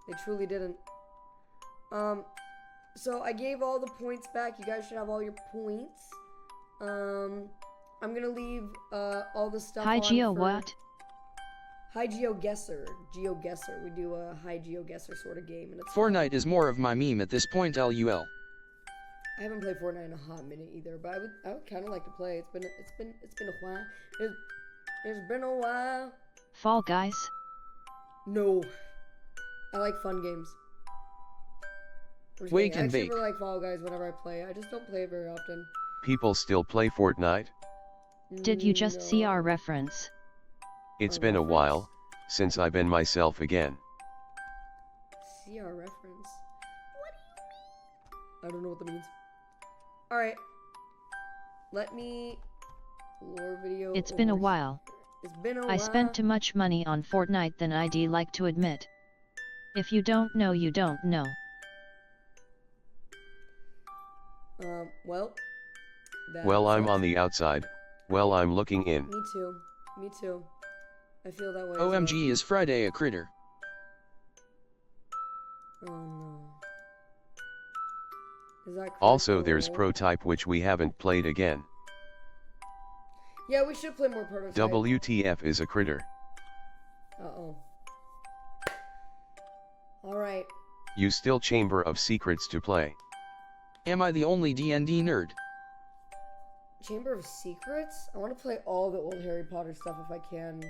They truly didn't. So I gave all the points back. You guys should have all your points. I'm gonna leave all the stuff Hi, on Geo, for... what? Hi, GeoGuessr. GeoGuessr. We do a Hi GeoGuessr sort of game, and it's Fortnite fun. is more of my meme at this point, lol. I haven't played Fortnite in a hot minute either, but I would kind of like to play. It's been a while. It's been a while. Fall Guys? No, I like fun games. Wake I and actually bake. really like Fall Guys whenever I play. I just don't play it very often. People still play Fortnite? Did you just see No. our reference? It's Our been a reference? while since I've been myself again. See our reference. What do you mean? I don't know what that means. Alright. Let me... Lore video. It's been a over while. here. It's been a while. I spent too much money on Fortnite than I'd like to admit. If you don't know, you don't know. Well. Well, I'm sucks. on the outside. Well, I'm looking in. Me too. Me too. I feel that way. OMG, is Friday a critter? Oh no. Is that Also, critical there's role? Prototype, which we haven't played again. Yeah, we should play more Prototype. WTF is a critter. Uh-oh. Alright. You still Chamber of Secrets to play. Am I the only D&D nerd? Chamber of Secrets? I want to play all the old Harry Potter stuff if I can. It'd be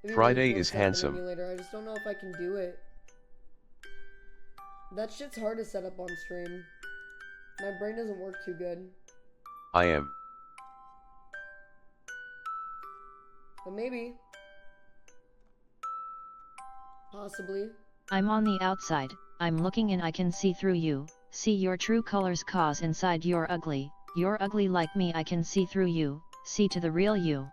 really Friday cool to is set up an handsome. emulator. I just don't know if I can do it. That shit's hard to set up on stream. My brain doesn't work too good. I am. But maybe. Possibly. I'm on the outside, I'm looking and I can see through you, see your true colors cause inside you're ugly like me, I can see through you, see to the real you.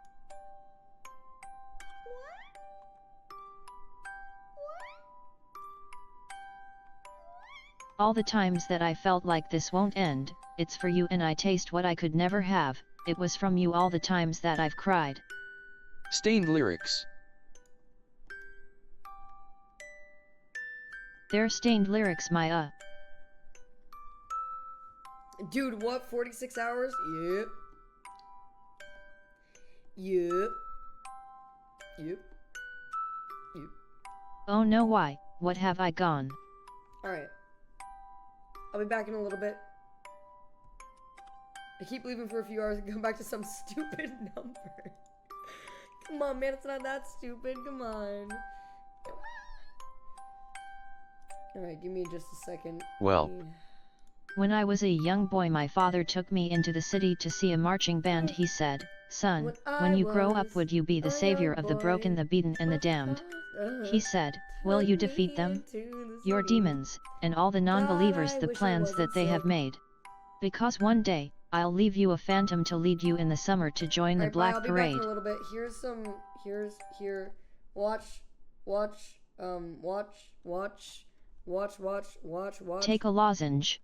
All the times that I felt like this won't end, it's for you and I taste what I could never have, it was from you all the times that I've cried. Stained lyrics. They're stained lyrics, my Dude, what? 46 hours? Yep. Yep. Yep. Yep. Oh no, why, what have I gone? Alright. I'll be back in a little bit. I keep leaving for a few hours and come back to some stupid number. Come on, man, it's not that stupid. Come on. Alright, give me just a second. Well. When I was a young boy, my father took me into the city to see a marching band. He said, "Son, when you grow up, would you be the savior of the broken, the beaten, and the damned?" He said, "Will you defeat them? Your demons, and all the non-believers, the plans that they have made. Because one day, I'll leave you a phantom to lead you in the summer to join the Black I'll be Parade." back in a little bit. Watch. Take a lozenge.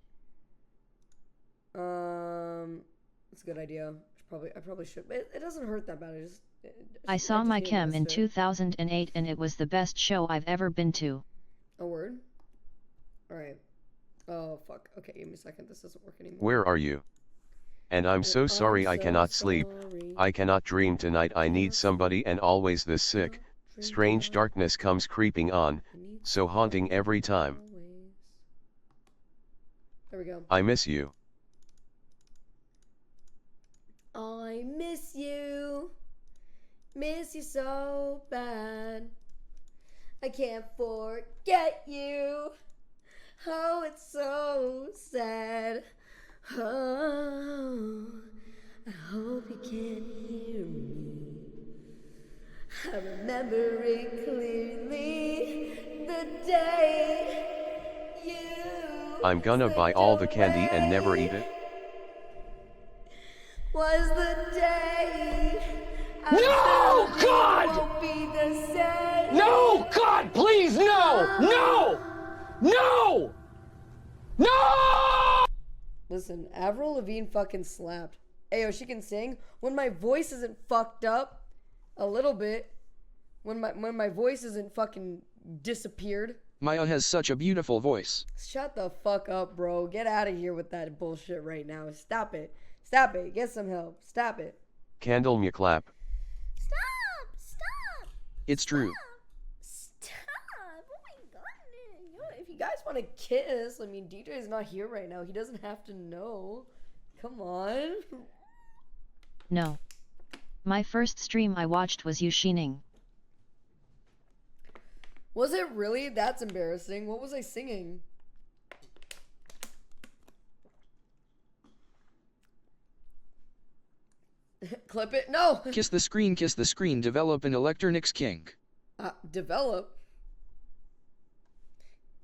It's a good idea. I probably should. It doesn't hurt that bad. I saw my chem in 2008 and it was the best show I've ever been to. A word? Alright. Oh, fuck. Okay, give me a second. This doesn't work anymore. Where are you? And I'm so sorry I cannot sleep. I cannot dream tonight. I need somebody, and always this sick, strange darkness comes creeping on, so haunting every time. There we go. I miss you. I miss you. Miss you so bad. I can't forget you. Oh, it's so sad. Oh, I hope you can hear me. I remember it clearly, the day you I'm gonna buy all the candy and never eat it. was the day. No, God! Won't be the same. No, God, please, no! No! No! No! Listen, Avril Lavigne fucking slapped. Ayo, she can sing. When my voice isn't fucked up a little bit, when my voice isn't fucking disappeared Maya has such a beautiful voice. Shut the fuck up, bro. Get out of here with that bullshit right now. Stop it. Stop it. Get some help. Stop it. Candle me clap. Stop. Stop. It's true. Stop. Oh my goodness. Yo, if you guys want to kiss, I mean, DJ is not here right now. He doesn't have to know. Come on. No. My first stream I watched was you sheening. Was it really? That's embarrassing. What was I singing? Clip it? No! Kiss the screen, develop an electronics kink. Develop?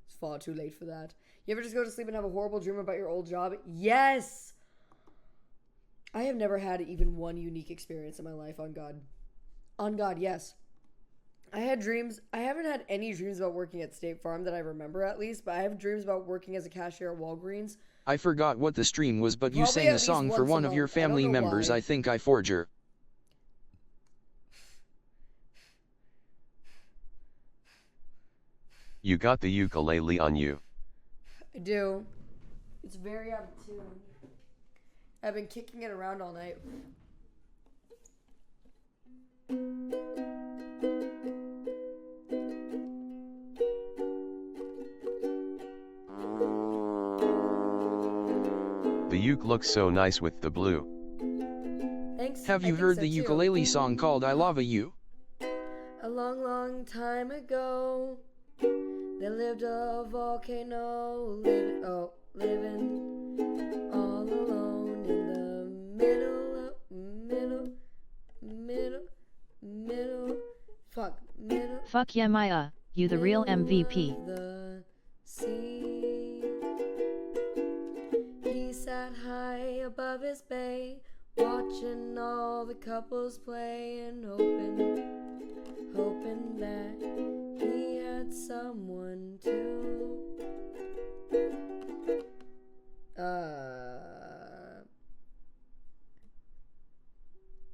It's far too late for that. You ever just go to sleep and have a horrible dream about your old job? Yes! I have never had even one unique experience in my life, on God. On God, yes. I had dreams. I haven't had any dreams about working at State Farm that I remember, at least, but I have dreams about working as a cashier at Walgreens. I forgot what the stream was, but you Probably sang at a least song for once a one of your month. I don't family know members. why. I think I forger. You got the ukulele on you. I do. It's very out of tune. I've been kicking it around all night. The uke looks so nice with the blue. Thanks. Have I you think heard so the too. ukulele song called I Lava You? A long, long time ago, there lived a volcano living all alone in the middle. Fuck yeah, Maya, you the real MVP. The sea. He sat high above his bay, watching all the couples play and hoping that he had someone to.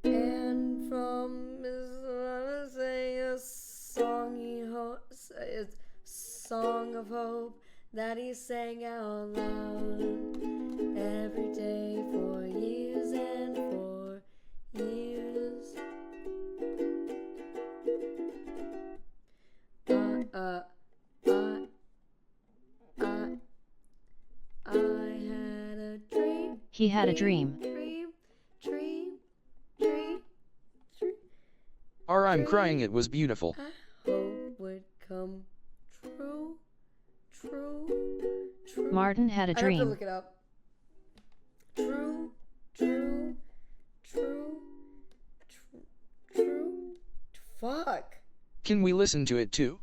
And from his say a song a song of hope that he sang out loud every day for years and for years. I had a dream. He had a dream. Or I'm crying, it was beautiful. I hope would come true. Martin had a I have to dream. look it up. True. Fuck. Can we listen to it too?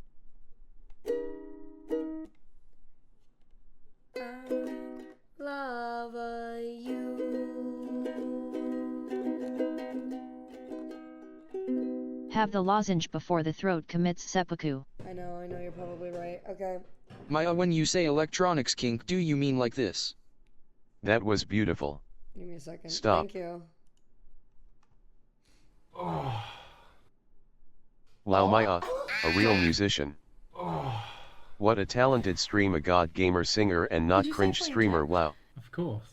I love you. Have the lozenge before the throat commits seppuku. I know, you're probably right. Okay. Maya, when you say electronics kink, do you mean like this? That was beautiful. Give me a second. Stop. Thank you. Wow, Maya, a real musician. What a talented stream, a god gamer singer and not Did you say cringe playing streamer, jazz? wow. Of course.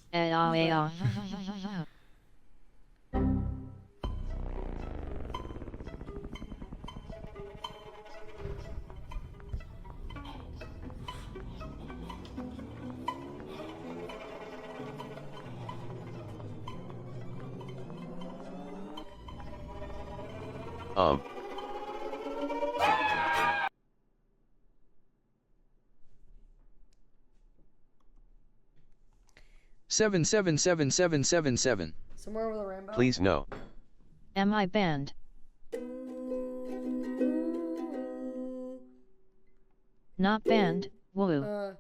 Seven. Somewhere with a rainbow. Please no. Am I banned? Not banned, woo.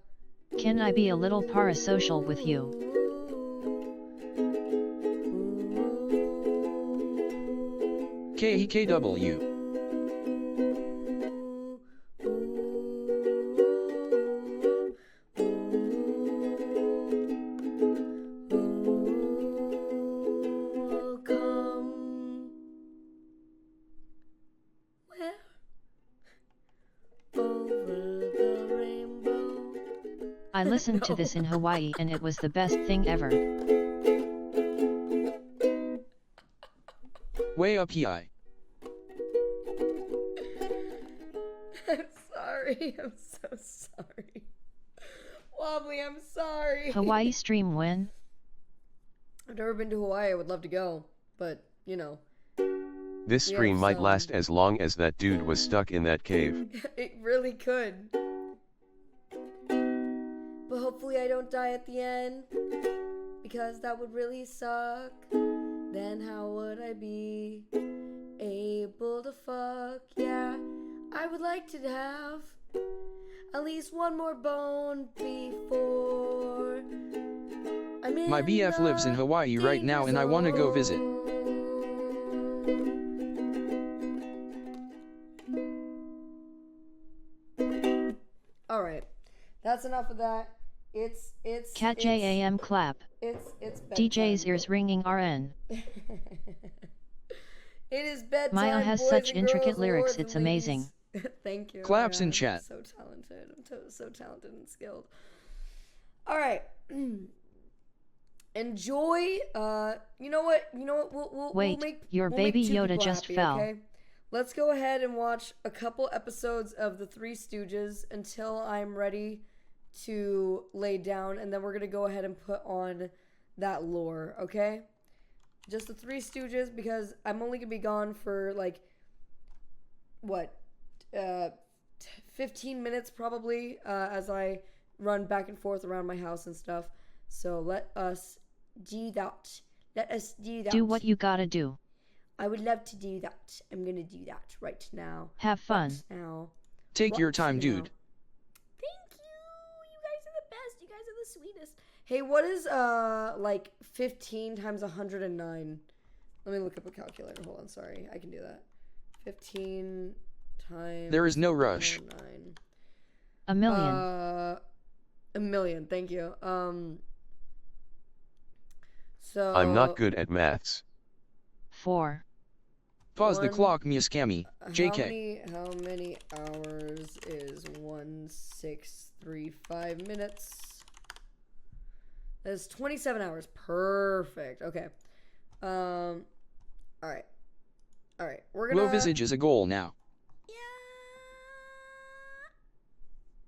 Can I be a little parasocial with you? KEKW. Over the I listened to this in Hawaii and it was the best thing ever. Way up here. I'm sorry. I'm so sorry. Wobbly, I'm sorry. Hawaii stream when? I've never been to Hawaii. I would love to go, but you know. This stream might last as long as that dude was stuck in that cave. It really could. But hopefully I don't die at the end, because that would really suck. Then how would I be able to fuck? Yeah, I would like to have at least one more bone before I'm in My BF lives in Hawaii right now and I want to go visit. Alright, that's enough of that. It's Cat JAM clap. It's DJ's bedtime. ears ringing RN. It is bedtime. Maya has boys such and intricate girls, lyrics, lords it's and amazing. ladies. Thank you. Claps in Maya. chat. I'm so talented. I'm so talented and skilled. All right. Enjoy. You know what? We'll Wait, make, your we'll baby make two Yoda people just happy, fell. Okay? Let's go ahead and watch a couple episodes of The Three Stooges until I'm ready to lay down, and then we're gonna go ahead and put on that lore. Okay? Just The Three Stooges, because I'm only gonna be gone for like what 15 minutes probably, as I run back and forth around my house and stuff. So let us do that. Let us do that. Do what you gotta do. I would love to do that. I'm gonna do that right now. Have fun. Right now. Take your Right time, now. dude. Thank you. You guys are the best. You guys are the sweetest. Hey, what is like 15 times 109? Let me look up a calculator. Hold on, sorry. I can do that. 15 times There is no rush. 109. A million. A million. Thank you. So I'm not good at maths. 4. Pause the One- clock, Mia Scammy. JK. How many hours is 1635 minutes? That's 27 hours. Perfect. Okay. All right. All right. We're gonna. Low visage is a goal now.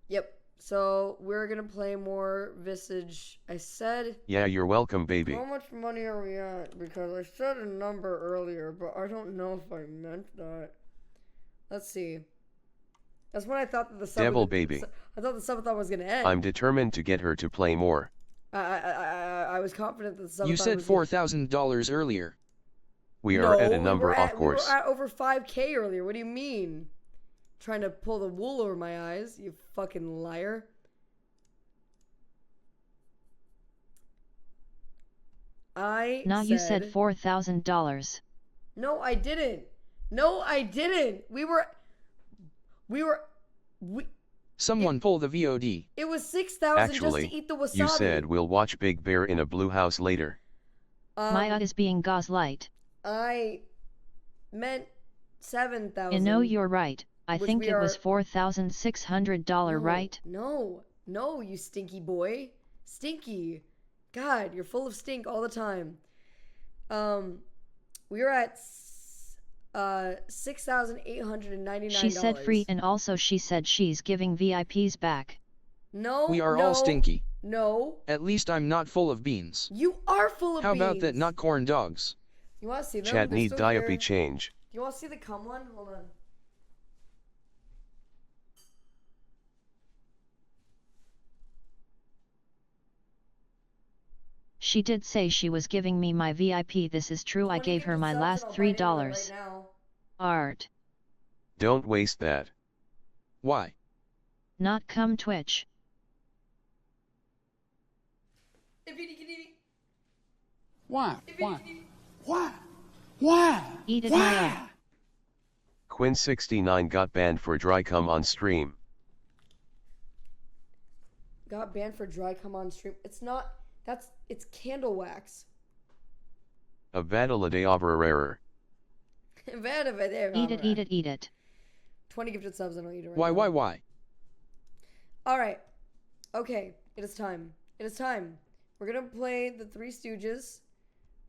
Yep. So we're gonna play more Visage. I said. Yeah, you're welcome, baby. How much money are we at? Because I said a number earlier, but I don't know if I meant that. Let's see. That's when I thought that the sub. Devil baby. I thought the subathon was gonna end. I'm determined to get her to play more. I was confident that the subathon You said was $4,000 earlier. We are at a number, we of course. We were at over 5K earlier. What do you mean? Trying to pull the wool over my eyes, you fucking liar. You said $4,000. No, I didn't. No, I didn't. Someone pull the VOD. It was 6,000 just Actually, to eat the wasabi. you said we'll watch Big Bear in a blue house later. Maya is being gaslight. I meant 7,000. You know you're right. I Which think we it was are- $4,600, right? No, you stinky boy. Stinky. God, you're full of stink all the time. We are at $6,899. She said free, and also she said she's giving VIPs back. No, We are no, all stinky. No, At least I'm not full of beans. you are full of How beans. about that, not corn dogs? You want to see them? Chat They're need still diaper here. change. You want to see the cum one? Hold on. She did say she was giving me my VIP. This is true. I gave her my last $3. Right now. Art. Don't waste that. Why? Not come Twitch. Why? Why? Eat it, Maya. Quinn69 got banned for dry cum on stream. Got banned for dry cum on stream. It's not. It's candle wax. A battle de obra. Eat it, eat it. 20 gifted subs and I'll eat it right Why, now. why, why? All right. Okay, it is time. It is time. We're gonna play the Three Stooges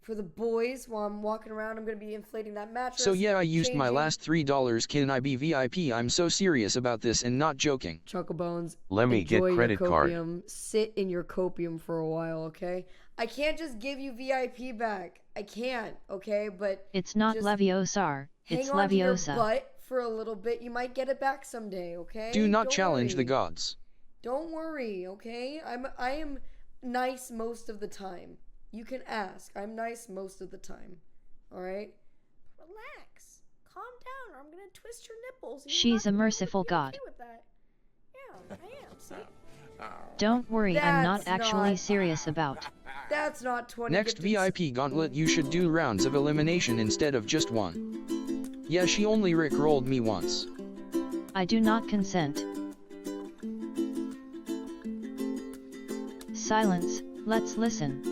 for the boys while I'm walking around. I'm gonna be inflating that mattress. So yeah, I used my changing. last $3. Can I be VIP? I'm so serious about this and not joking. Chucklebones. Let me get enjoy credit your card. copium. Sit in your copium for a while, okay? I can't just give you VIP back. I can't, okay? But It's not just Leviosa, it's hang on to your Leviosa. butt for a little bit. You might get it back someday, okay? Do not Don't challenge the worry. gods. Don't worry, okay? I am nice most of the time. You can ask. I'm nice most of the time. All right? Relax. Calm down or I'm going to twist your nipples. and you're She's not a gonna merciful be God. okay with that. Yeah, I am. See? Don't worry, I'm not That's actually not- serious about. That's not 20 Next gifted VIP gauntlet, you should do rounds of elimination instead of just one. Yeah, she only rickrolled me once. I do not consent. Silence, let's listen.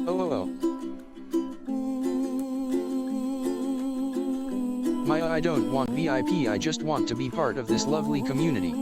Oh. Maya, I don't want VIP, I just want to be part of this lovely community.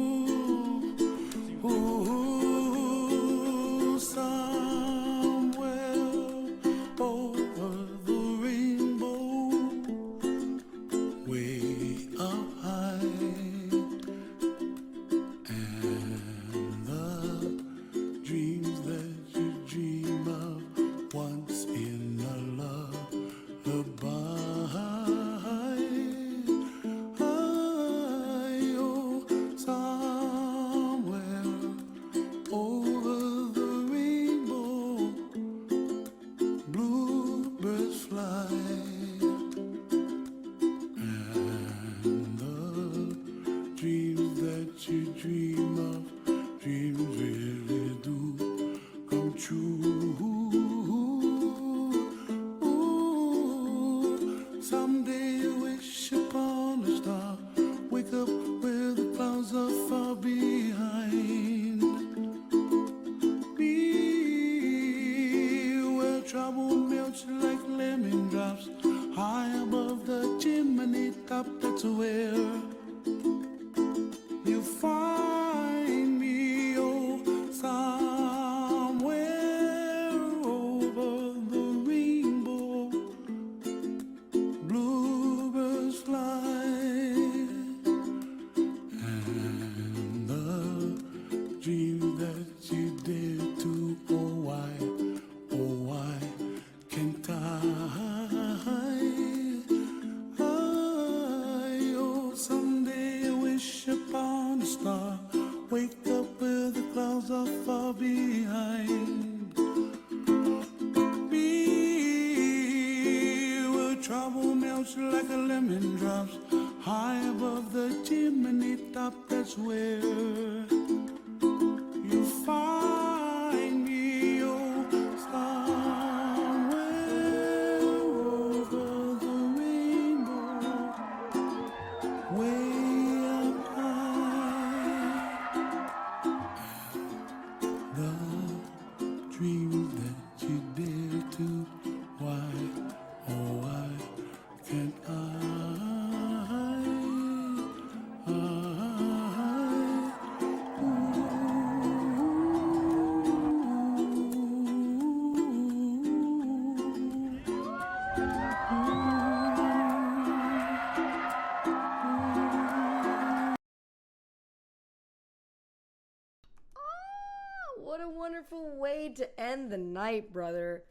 What a wonderful way to end the night, brother.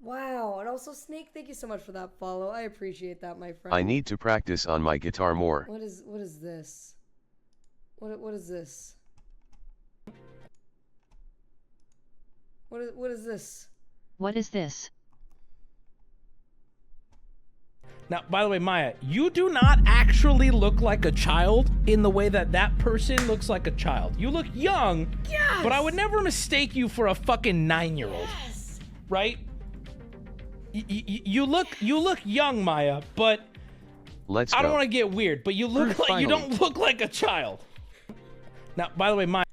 Wow. And also, Snake, thank you so much for that follow. I appreciate that, my friend. I need to practice on my guitar more. What is this? What is this? What is this? What is this? Now, by the way, Maya, you do not actually look like a child in the way that that person looks like a child. You look young, Yes! but I would never mistake you for a fucking 9-year-old. Yes! Right? You look young, Maya, but Let's I don't go. want to get weird, but you look like you don't look like a child. Now, by the way, Maya.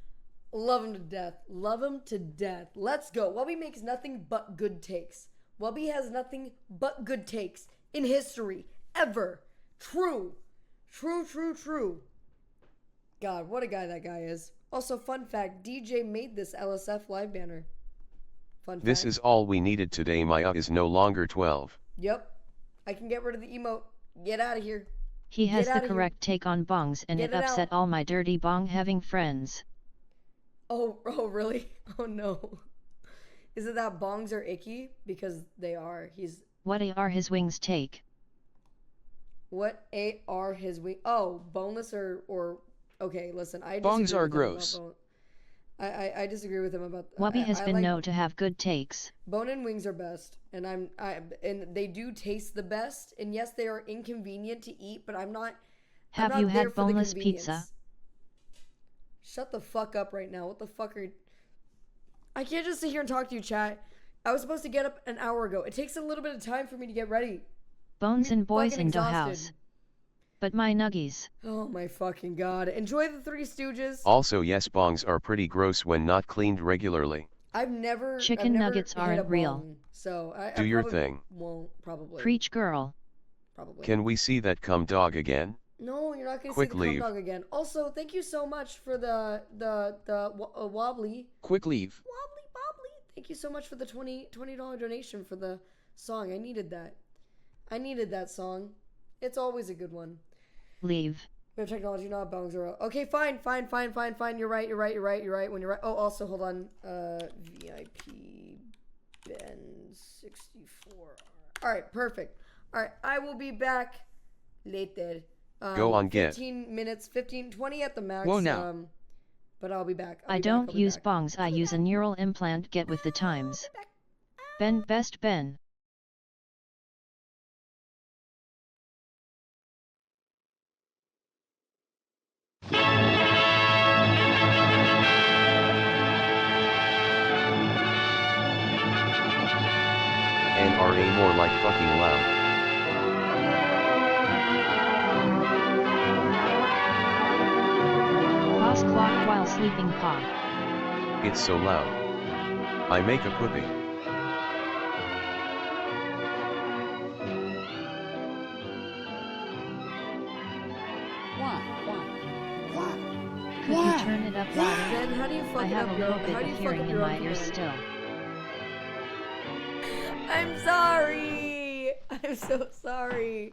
Love him to death. Love him to death. Let's go. Wubby makes nothing but good takes. Wubby has nothing but good takes in history, ever. True. True, true, true. God, what a guy that guy is. Also, fun fact, DJ made this LSF live banner. Fun fact. This is all we needed today. Maya is no longer 12. Yep. I can get rid of the emote. Get out of here. He has the correct take on bongs and it upset all my dirty bong having friends. Oh, really? Oh no. Is it that bongs are icky? Because they are. What are his wings take? What are his wings? Oh, boneless or okay, listen, bongs are gross. I disagree with him about Wubby has been known to have good takes. Bone and wings are best, and and they do taste the best, and yes, they are inconvenient to eat, but I'm not. Have you had boneless pizza? Shut the fuck up right now. What the fuck are you... I can't just sit here and talk to you, chat. I was supposed to get up an hour ago. It takes a little bit of time for me to get ready. Bones and boys in the house. But my nuggies. Oh my fucking god. Enjoy the Three Stooges. Also, yes, bongs are pretty gross when not cleaned regularly. Chicken nuggets aren't real. So I do your thing. Won't probably. Preach, girl. Probably. Can we see that cum dog again? No, you're not going to see the cum dog again. Also, thank you so much for the wobbly. Quick leave. Wobbly bobbly. Thank you so much for the $20 donation for the song. I needed that. I needed that song. It's always a good one. Leave. We have technology, not bongs are okay. Fine. You're right. When you're right. Oh, also hold on. VIP Ben 64. All right, perfect. All right, I will be back later. Go on, get 15 minutes, 20 at the max. Whoa, now. But I'll be back. I don't use bongs. I use a neural implant. Get with the times. Ben, best Ben. NRA more like fucking loud. Cross clock while sleeping paw. It's so loud. I make a poopy. Could you turn it up louder? Ben, how do you fuck I have a little bit of hearing in my ears still. I'm sorry. I'm so sorry.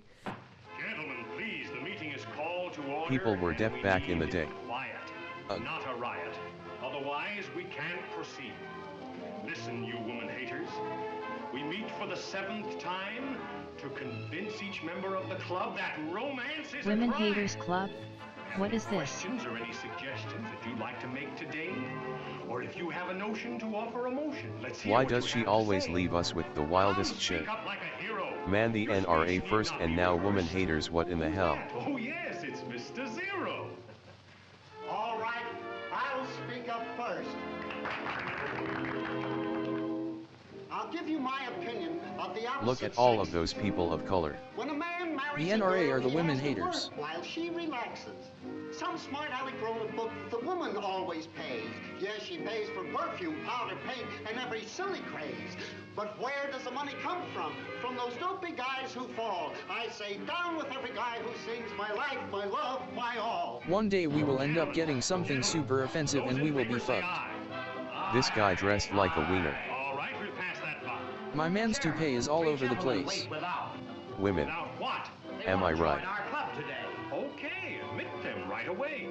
Gentlemen, please, the meeting is called to order. People were deaf back in the day. Quiet, not a riot. Otherwise, we can't proceed. Listen, you woman haters. We meet for the 7th time to convince each member of the club that romance is Women a crime. Haters Club? What is this? Questions or any suggestions that you'd like to make today? Or if you have a notion to offer a motion, let's hear Why what does you she have to always say. leave us with the wildest shit? Speak up like a hero. Man, the Your NRA speech first need and not now be woman first. haters, what in the hell? Oh yes, it's Mr. Zero. All right, I'll speak up first. I'll give you my opinion of the opposite Look at all of sex. those people of color. When a man marries The a NRA girl, are the he women has to haters. work while she relaxes. Some smart aleck wrote a book, The Woman Always Pays. Yes, she pays for perfume, powder, paint, and every silly craze. But where does the money come from? From those dopey guys who fall. I say down with every guy who sings my life, my love, my all. One day we will end up getting something super offensive and we will be fucked. This guy dressed like a wiener. All right, we'll pass that by. My man's toupee is all over the place. Women. Without what? Am I right? Our club today. Okay, admit them right away.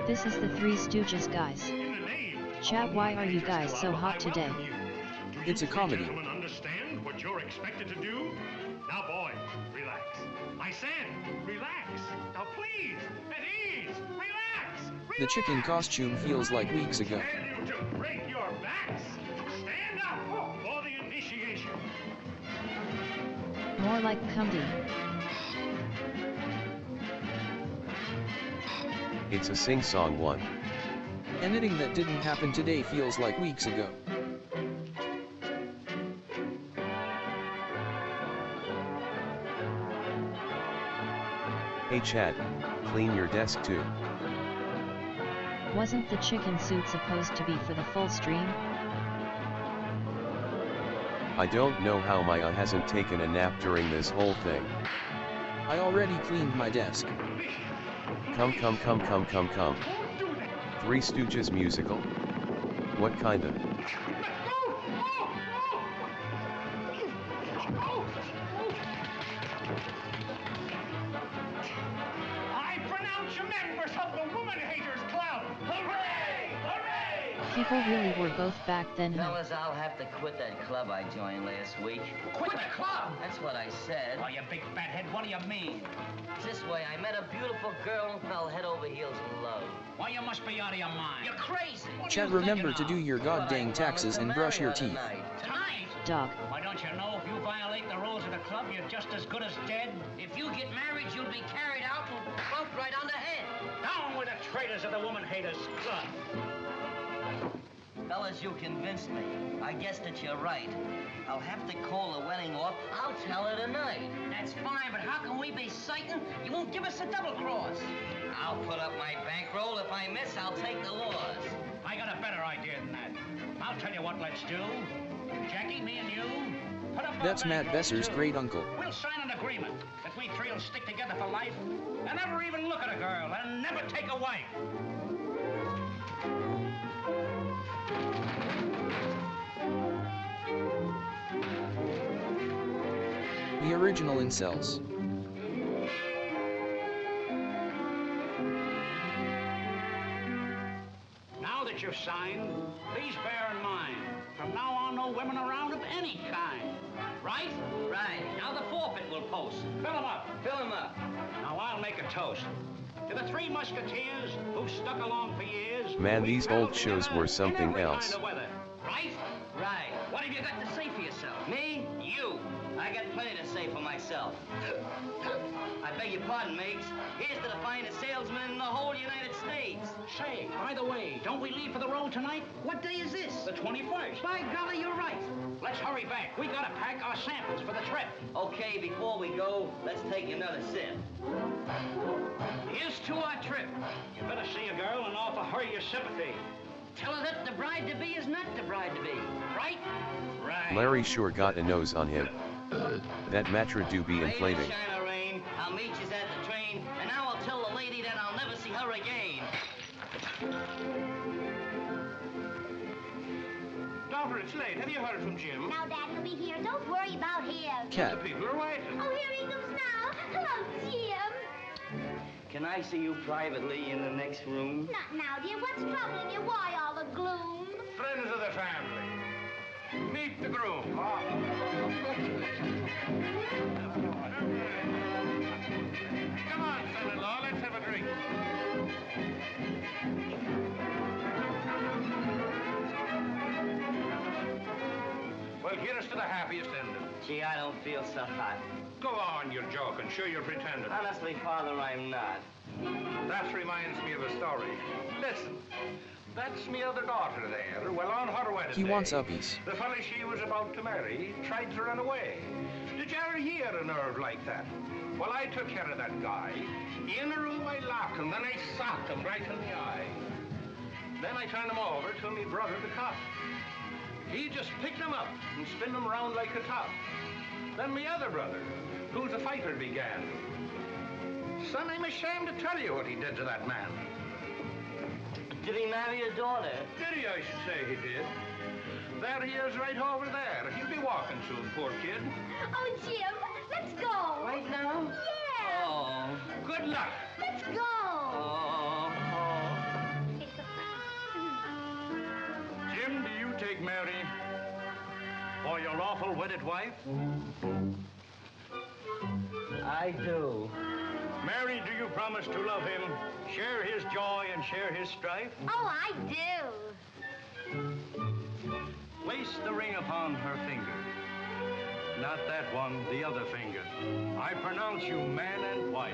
This is the Three Stooges, guys. In the name Chat, why are you guys so hot today? It's a comedy. Gentlemen, understand what you're expected to do? Now, boys, relax. I said, relax. Now, please, at ease, relax. The chicken costume feels like weeks ago. Tell you to break your backs. Stand up for the initiation. More like cumdy. It's a sing-song one. Anything that didn't happen today feels like weeks ago. Hey Chad, clean your desk too. Wasn't the chicken suit supposed to be for the full stream? I don't know how Maya hasn't taken a nap during this whole thing. I already cleaned my desk. Come. Three Stooges musical? What kinda? I pronounce you members of the Woman Haters Club! Hooray! Hooray! People really were both back then, huh? Fellas, I'll have to quit that club I joined last week. Quit the club! That's what I said. Oh, you big fathead, what do you mean? This way, I met a beautiful girl and fell head over heels in love. Why, you must be out of your mind. You're crazy. Chad, remember to do your goddamn taxes and brush your teeth. Tonight? Dog. Why, don't you know if you violate the rules of the club, you're just as good as dead? If you get married, you'll be carried out and bumped right on the head. Down with the traitors of the Woman Haters Club! Fellas, you convinced me. I guess that you're right. I'll have to call the wedding off. I'll tell her tonight. That's fine, but how can we be certain you won't give us a double cross? I'll put up my bankroll. If I miss, I'll take the loss. I got a better idea than that. I'll tell you what let's do. Jackie, me and you, put up our That's Matt bankroll, Besser's too. great uncle. We'll sign an agreement that we three will stick together for life and never even look at a girl and never take a wife. The original incels. Now that you've signed, please bear in mind, from now on, no women around of any kind. Right? Right. Now the forfeit will post. Fill 'em up. Fill him up. Now I'll make a toast. To the three musketeers who stuck along for years. Man, we these traveled old shows together were in something every else. kind of weather. Right? Right. What have you got to say for yourself? Me? You. I got plenty to say for myself. I beg your pardon, Miggs. Here's to the finest salesman in the whole United States. Say, by the way, don't we leave for the road tonight? What day is this? The 21st. By golly, you're right. Let's hurry back. We gotta pack our samples for the trip. Okay, before we go, let's take another sip. Here's to our trip. You better see a girl and offer her your sympathy. Tell her that the bride-to-be is not the bride-to-be. Right? Right. Larry sure got a nose on him. That mattress do be inflating. Rain or shine or rain, I'll meet you at the train, and now I'll tell the lady that I'll never see her again. Daughter, it's late. Have you heard from Jim? Now, Dad will be here. Don't worry about him. Cat. People are waiting. Oh, here he comes now. Hello, Jim. Can I see you privately in the next room? Not now, dear. What's troubling you? Why all the gloom? Friends of the family. Meet the groom. Come on, son-in-law, let's have a drink. Well, here's to the happiest ending. Gee, I don't feel so hot. Go on, you're joking. Sure, you're pretending. Honestly, Father, I'm not. That reminds me of a story. Listen, that's me other daughter there. Well, on her wedding He day, wants uppies. the fella she was about to marry tried to run away. Did you ever hear a nerve like that? Well, I took care of that guy. In the room, I locked him, then I socked him right in the eye. Then I turned him over to me brother, the cop. He just picked him up and spun him around like a top. Then my other brother, who's a fighter, began. Son, I'm ashamed to tell you what he did to that man. Did he marry your daughter? Did he, I should say he did. There he is right over there. He'll be walking soon, poor kid. Oh, Jim, let's go. Right now? Yeah. Oh. Good luck. Let's go. Oh. Jim, do you take Mary for your lawful wedded wife? I do. Mary, do you promise to love him, share his joy and share his strife? Oh, I do. Place the ring upon her finger. Not that one, the other finger. I pronounce you man and wife.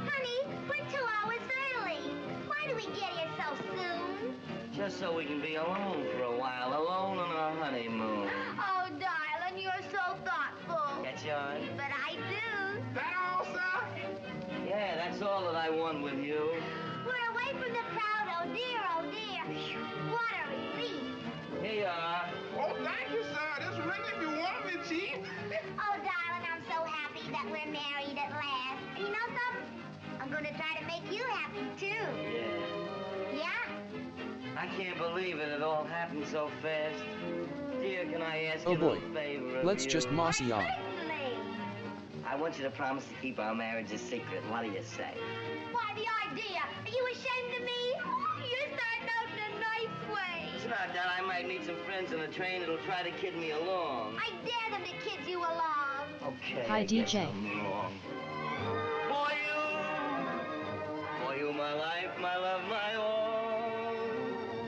Honey, we're 2 hours early. Why do we get here so soon? Just so we can be alone for a while, alone on our honeymoon. Oh, darling, you're one with you. We're away from the crowd, oh dear, oh dear. What a relief. Here you are. Oh, thank you, sir. This ring if you want me, Chief. Oh, darling, I'm so happy that we're married at last. And you know something? I'm going to try to make you happy, too. Yeah. Yeah? I can't believe it all happened so fast. Dear, can I ask Oh you a boy. little favor of Let's you? just mossy on. Certainly. I want you to promise to keep our marriage a secret. What do you say? Why, the idea. Are you ashamed of me? You're starting out in a nice way. It's not that I might meet some friends on the train that'll try to kid me along. I dare them to kid you along. Okay. Hi, I guess DJ. I'm wrong. For you, my life, my love, my all.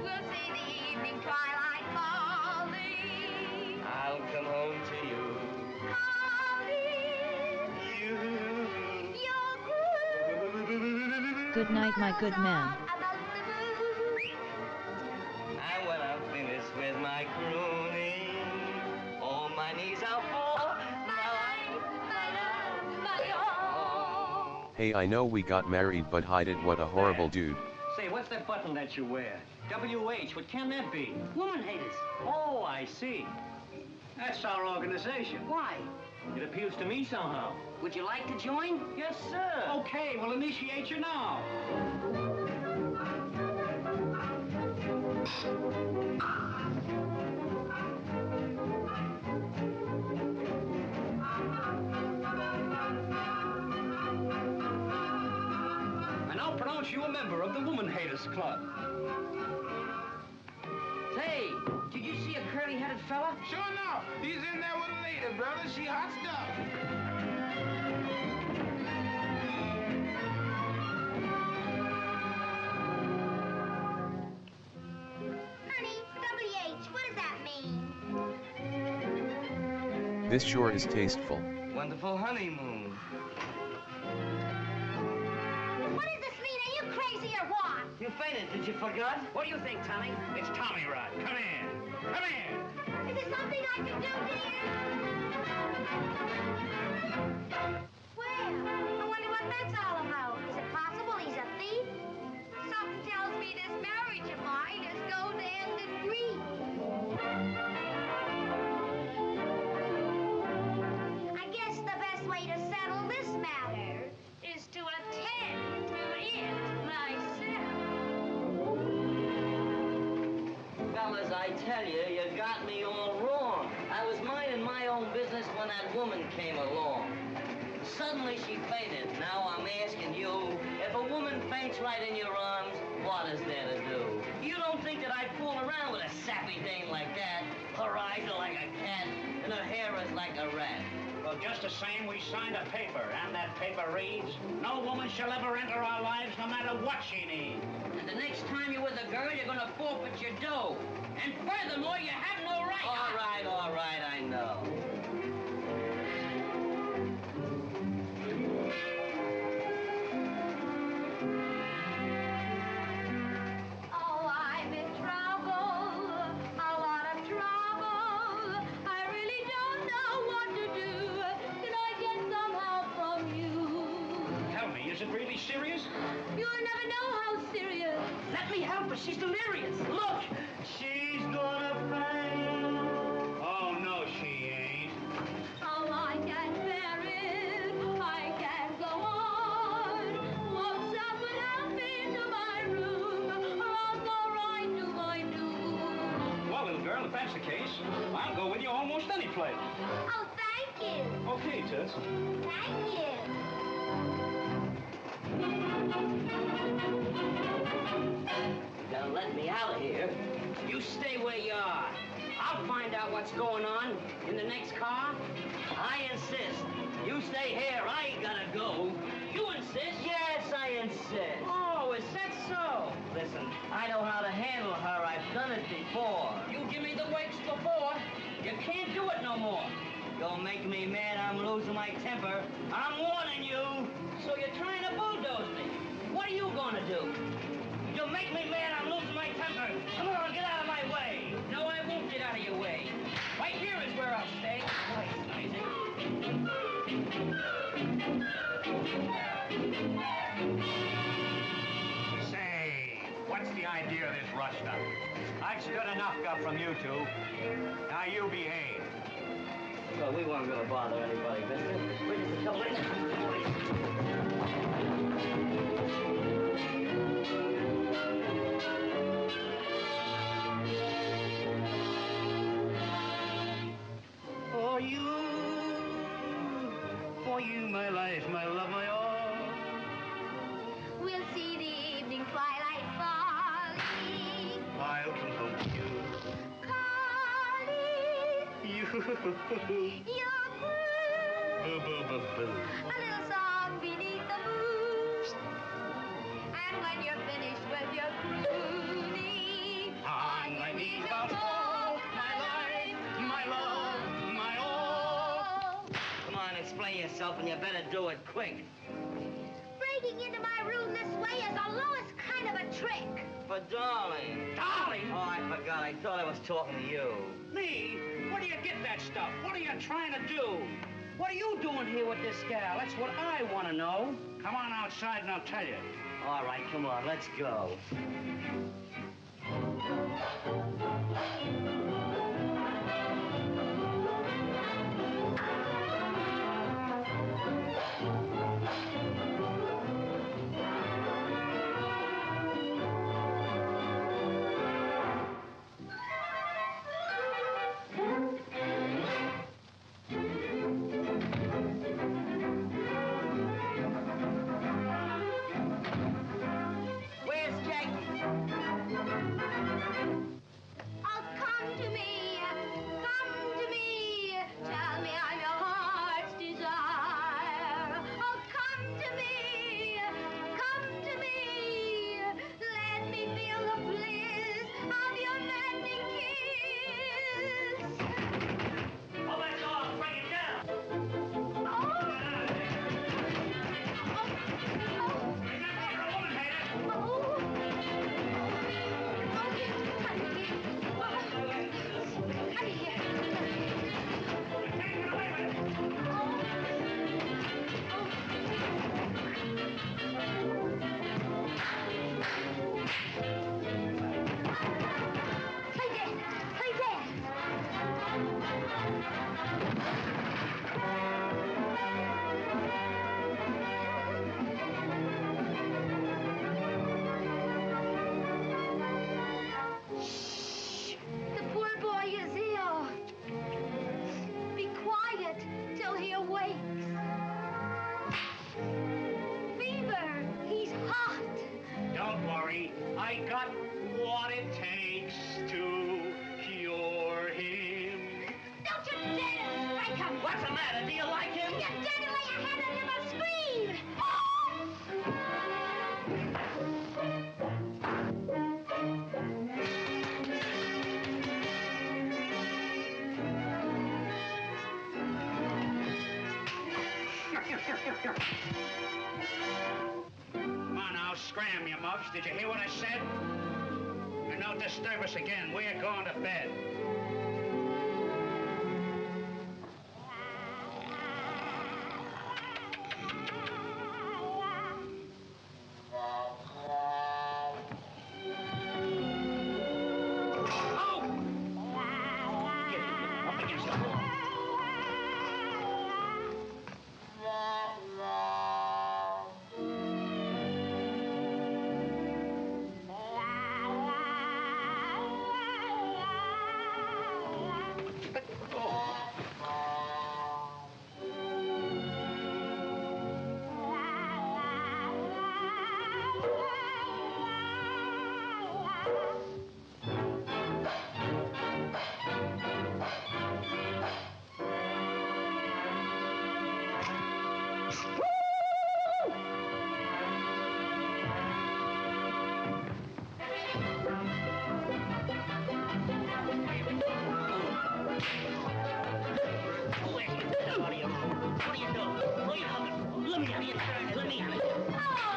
We'll see the evening twilight falling. I'll come home to you. Calling. You. You're good. Good night, my good man. About the moon. And when I'm finished with my crooning, on my knees I'll fall. My life, my love, my all. Hey, I know we got married, but hide it. What a horrible dude. Say, what's that button that you wear? WH, what can that be? Woman haters. Oh, I see. That's our organization. Why? It appeals to me somehow. Would you like to join? Yes, sir. Okay, we'll initiate you now. I now pronounce you a member of the Woman Haters Club. Say, did you see a curly-headed fella? Sure enough. He's in there with a lady, brother. She hot stuff. Honey, WH, what does that mean? This sure is tasteful. Wonderful honeymoon. What does this mean? Are you crazy or what? You fainted, did you forget? What do you think, Tommy? It's Tommy Rod. Come in. Come in. Is there something I can do, dear? Well, I wonder what that's all about. Is it possible he's a thief? Something tells me this marriage of mine is going to end in grief. I guess the best way to settle this matter is to attend to it myself. Fellas, I tell you, you got me all wrong. I was minding my own business when that woman came along. Suddenly she fainted. Now I'm asking you, if a woman faints right in your arms, what is there to do? You don't think that I'd fool around with a sappy dame like that? Her eyes are like a cat, and her hair is like a rat. Well, just the same, we signed a paper, and that paper reads, no woman shall ever enter our lives no matter what she needs. And the next time you're with a girl, you're gonna forfeit your dough. And furthermore, you have no right. All right, I know. Oh, I'm in trouble, a lot of trouble. I really don't know what to do. Can I get some help from you? Tell me, is it really serious? You'll never know how serious. Let me help her, she's delirious. Look, She's gonna faint. oh no, she ain't. Oh, I can't bear it. I can't go on. Won't someone help me to my room, or I'll go right to my doom. Well, little girl, if that's the case, I'll go with you almost any place. Oh, thank you. Okay, Toots. Thank you. You gotta let me out of here. You stay where you are. I'll find out what's going on in the next car. I insist. You stay here. I gotta go. You insist? Yes, I insist. Oh, is that so? Listen, I know how to handle her. I've done it before. You give me the wakes before. You can't do it no more. Don't make me mad. I'm losing my temper. I'm warning you. So you're trying to bulldoze me. What are you gonna do? You'll make me mad. I'm losing my temper. Come on, get out of my way. No, I won't get out of your way. Right here is where I'll stay. Nice, Isaac. Say, what's the idea of this rush up? I've stood enough guff from you two. Now you behave. Well, we weren't going to bother anybody, mister. We're just a couple of... For you, my life, my love, my all. We'll see the evening twilight falling. I'll come home to you. Calling You. your Boo, boo, boo, boo. a little song beneath the moon. And when you're finished with your crooning, On my knees I'll fall, my life, my love, my all. Come on, explain yourself, and you better do it quick. breaking into my room this way is the lowest kind of a trick. But darling. Darling? Oh, I forgot. I thought I was talking to you. Me? Where do you get that stuff? What are you trying to do? What are you doing here with this gal? That's what I want to know. Come on outside and I'll tell you. All right, come on, let's go. Where's Jackie? Oh, come to me, tell me I'm your heart's desire. Oh, come to me, let me feel the bliss of your maddening kiss. Oh, that's all. Bring it down. Remember, you're a woman hater. Take it away with it. Play dead. The poor boy is ill. Be quiet till he awakes. Fever, he's hot. Don't worry. I got what it takes to cure him. Don't you dare to strike him. What's the matter? Do you like him? You dare to lay a hand on him or scream. Come on now, scram, you mugs. Did you hear what I said? And don't disturb us again. We're going to bed. Oh! Get up against the wall. Oh,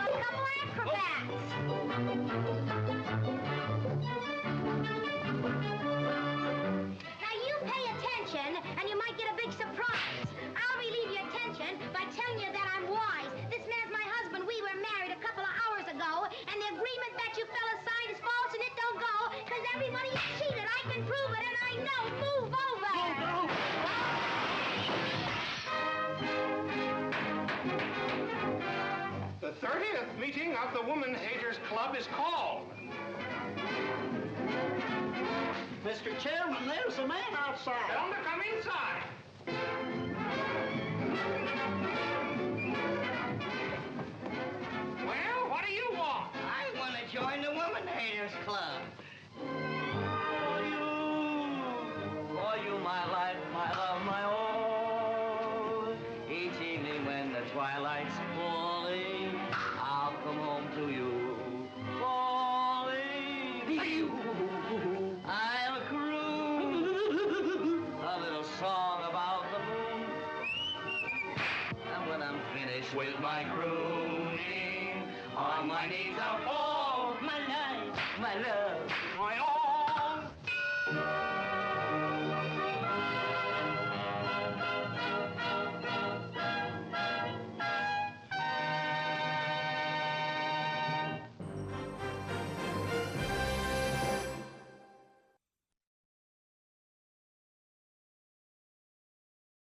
a couple acrobats. Now you pay attention, and you might get a big surprise. I'll relieve your tension by telling you that agreement that you fellas signed is false and it don't go, because everybody is cheated. I can prove it, and I know. Move over. The 30th meeting of the Woman Haters Club is called. Mr. Chairman, there's a man outside. Tell him to come inside. Well, what do you want? I want to join the Woman Haters Club. For you, my life, my love, my all. Each evening when the twilight's falling, I'll come home to you. Falling. I'll croon a little song about the moon. And when I'm finished with my crooning, on my knees I'll fall. My life, my love, my all.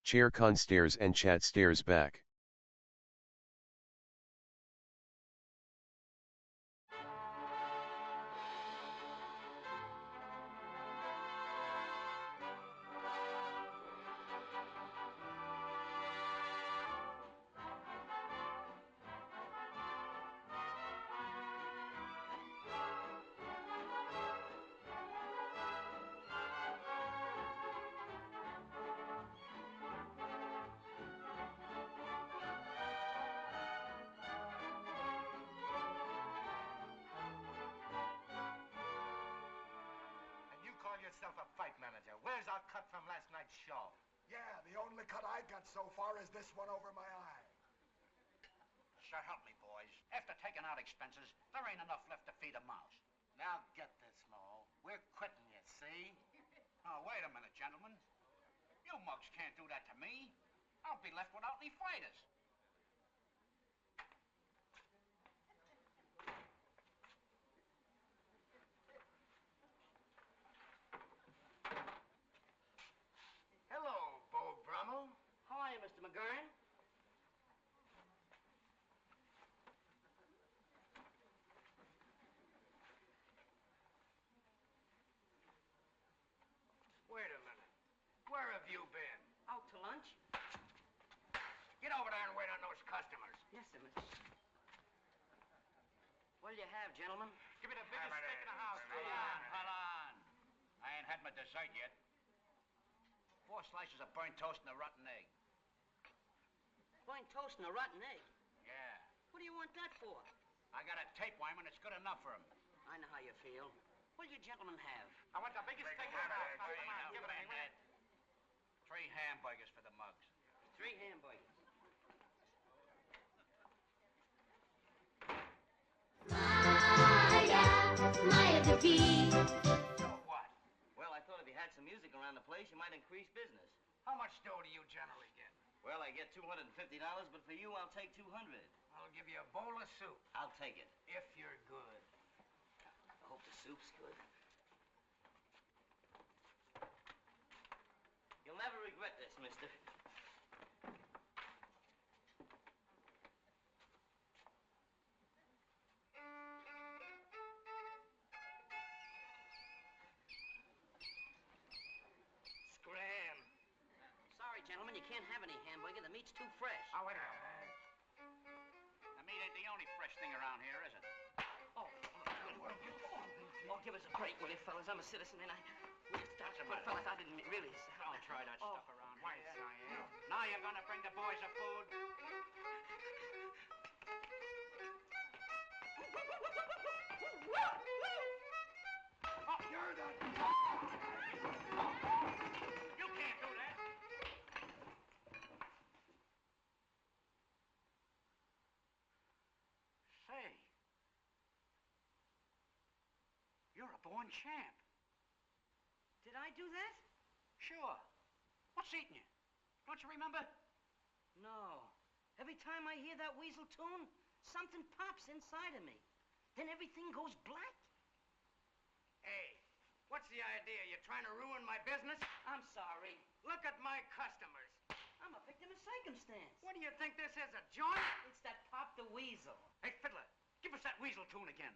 Chair con stares and chat stares back. Yourself a fight manager. Where's our cut from last night's show? Yeah, the only cut I got so far is this one over my eye. So help me, boys. After taking out expenses, there ain't enough left to feed a mouse. Now get this, Mo. We're quitting you, see? Oh, wait a minute, gentlemen. You mugs can't do that to me. I'll be left without any fighters. Hello, Bo Brummel. How are you, Mr. McGurn? Wait a minute. Where have you been? Out to lunch? Get over there and wait on those customers. Yes, sir, mister. What'll you have, gentlemen? Give me the biggest steak in the house. Hold on. I ain't had my dessert yet. 4 slices of burnt toast and a rotten egg. Burnt toast and a rotten egg? Yeah. What do you want that for? I got a tapeworm and it's good enough for him. I know how you feel. What'll you gentlemen have? I want the biggest steak in the house. Come on, give it a minute. 3 hamburgers for the mugs. 3 hamburgers. Maya the bee. So what? Well, I thought if you had some music around the place, you might increase business. How much dough do you generally get? Well, I get $250, but for you, I'll take 200. I'll give you a bowl of soup. I'll take it. If you're good. I hope the soup's good. You'll never regret this, mister. Scram. Sorry, gentlemen, you can't have any hamburger. The meat's too fresh. Oh, wait a minute. The meat ain't the only fresh thing around here, is it? Oh, give us a break, will you, fellas? I'm a citizen, and fellas, I didn't really... Don't try that stuff around Why, here. Cyan? Now you're gonna bring the boys a food? Oh, you're the... You can't do that. Say, you're a born champ. Did I do that? Sure. What's eating you? Don't you remember? No. Every time I hear that weasel tune, something pops inside of me. then everything goes black. Hey, what's the idea? You trying to ruin my business? I'm sorry. Look at my customers. I'm a victim of circumstance. What do you think this is, a joint? It's that Pop the Weasel. Hey, Fiddler, give us that weasel tune again.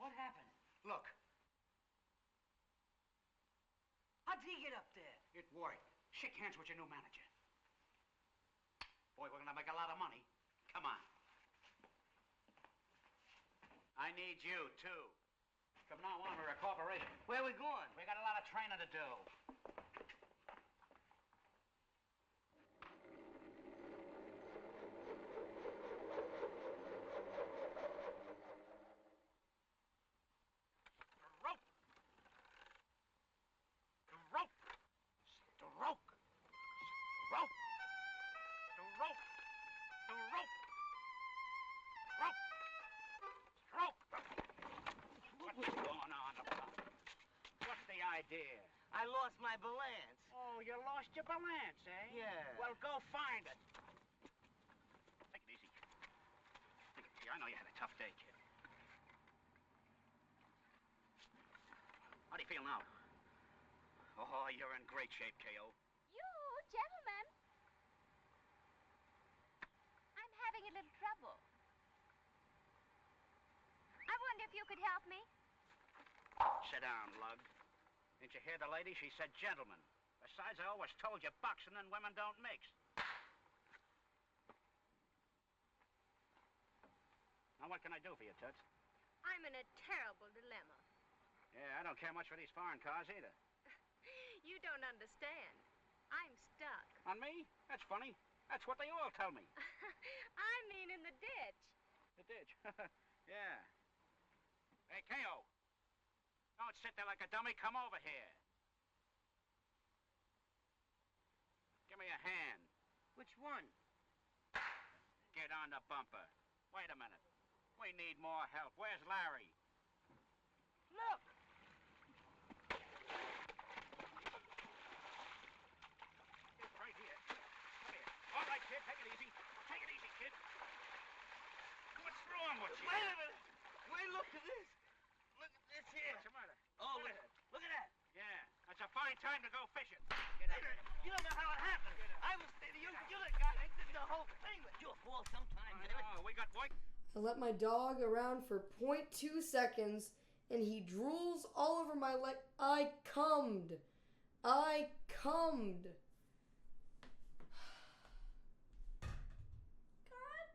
What happened? Look, How'd he get up there? it worked. Shake hands with your new manager. Boy, we're gonna make a lot of money. Come on. I need you, too. From now on, we're a corporation. Where are we going? We got a lot of training to do. Idea. I lost my balance. Oh, you lost your balance, eh? Yeah. Well, go find it. Take it easy. Take it easy. I know you had a tough day, kid. How do you feel now? Oh, you're in great shape, K.O. You, gentlemen. I'm having a little trouble. I wonder if you could help me. Sit down, lug. Didn't you hear the lady? She said gentlemen. Besides, I always told you boxing and women don't mix. Now, what can I do for you, Toots? I'm in a terrible dilemma. Yeah, I don't care much for these foreign cars either. You don't understand. I'm stuck. On me? That's funny. That's what they all tell me. I mean in the ditch. The ditch? Yeah. Hey, K.O. Don't sit there like a dummy. Come over here. Give me a hand. Which one? Get on the bumper. Wait a minute. We need more help. Where's Larry? Look! It's right here. Come here. All right, kid. Take it easy. Take it easy, kid. What's wrong with you? Wait a minute. Wait, look at this. Look at this here. What's the matter? Oh, look at that. Yeah, that's a fine time to go fishing. Get out of here. You don't know how it happened. I was standing. You're the guy that did the whole thing. But your fault sometimes. I know. We got work. I let my dog around for 0.2 seconds and he drools all over my leg. I cummed. I cummed. God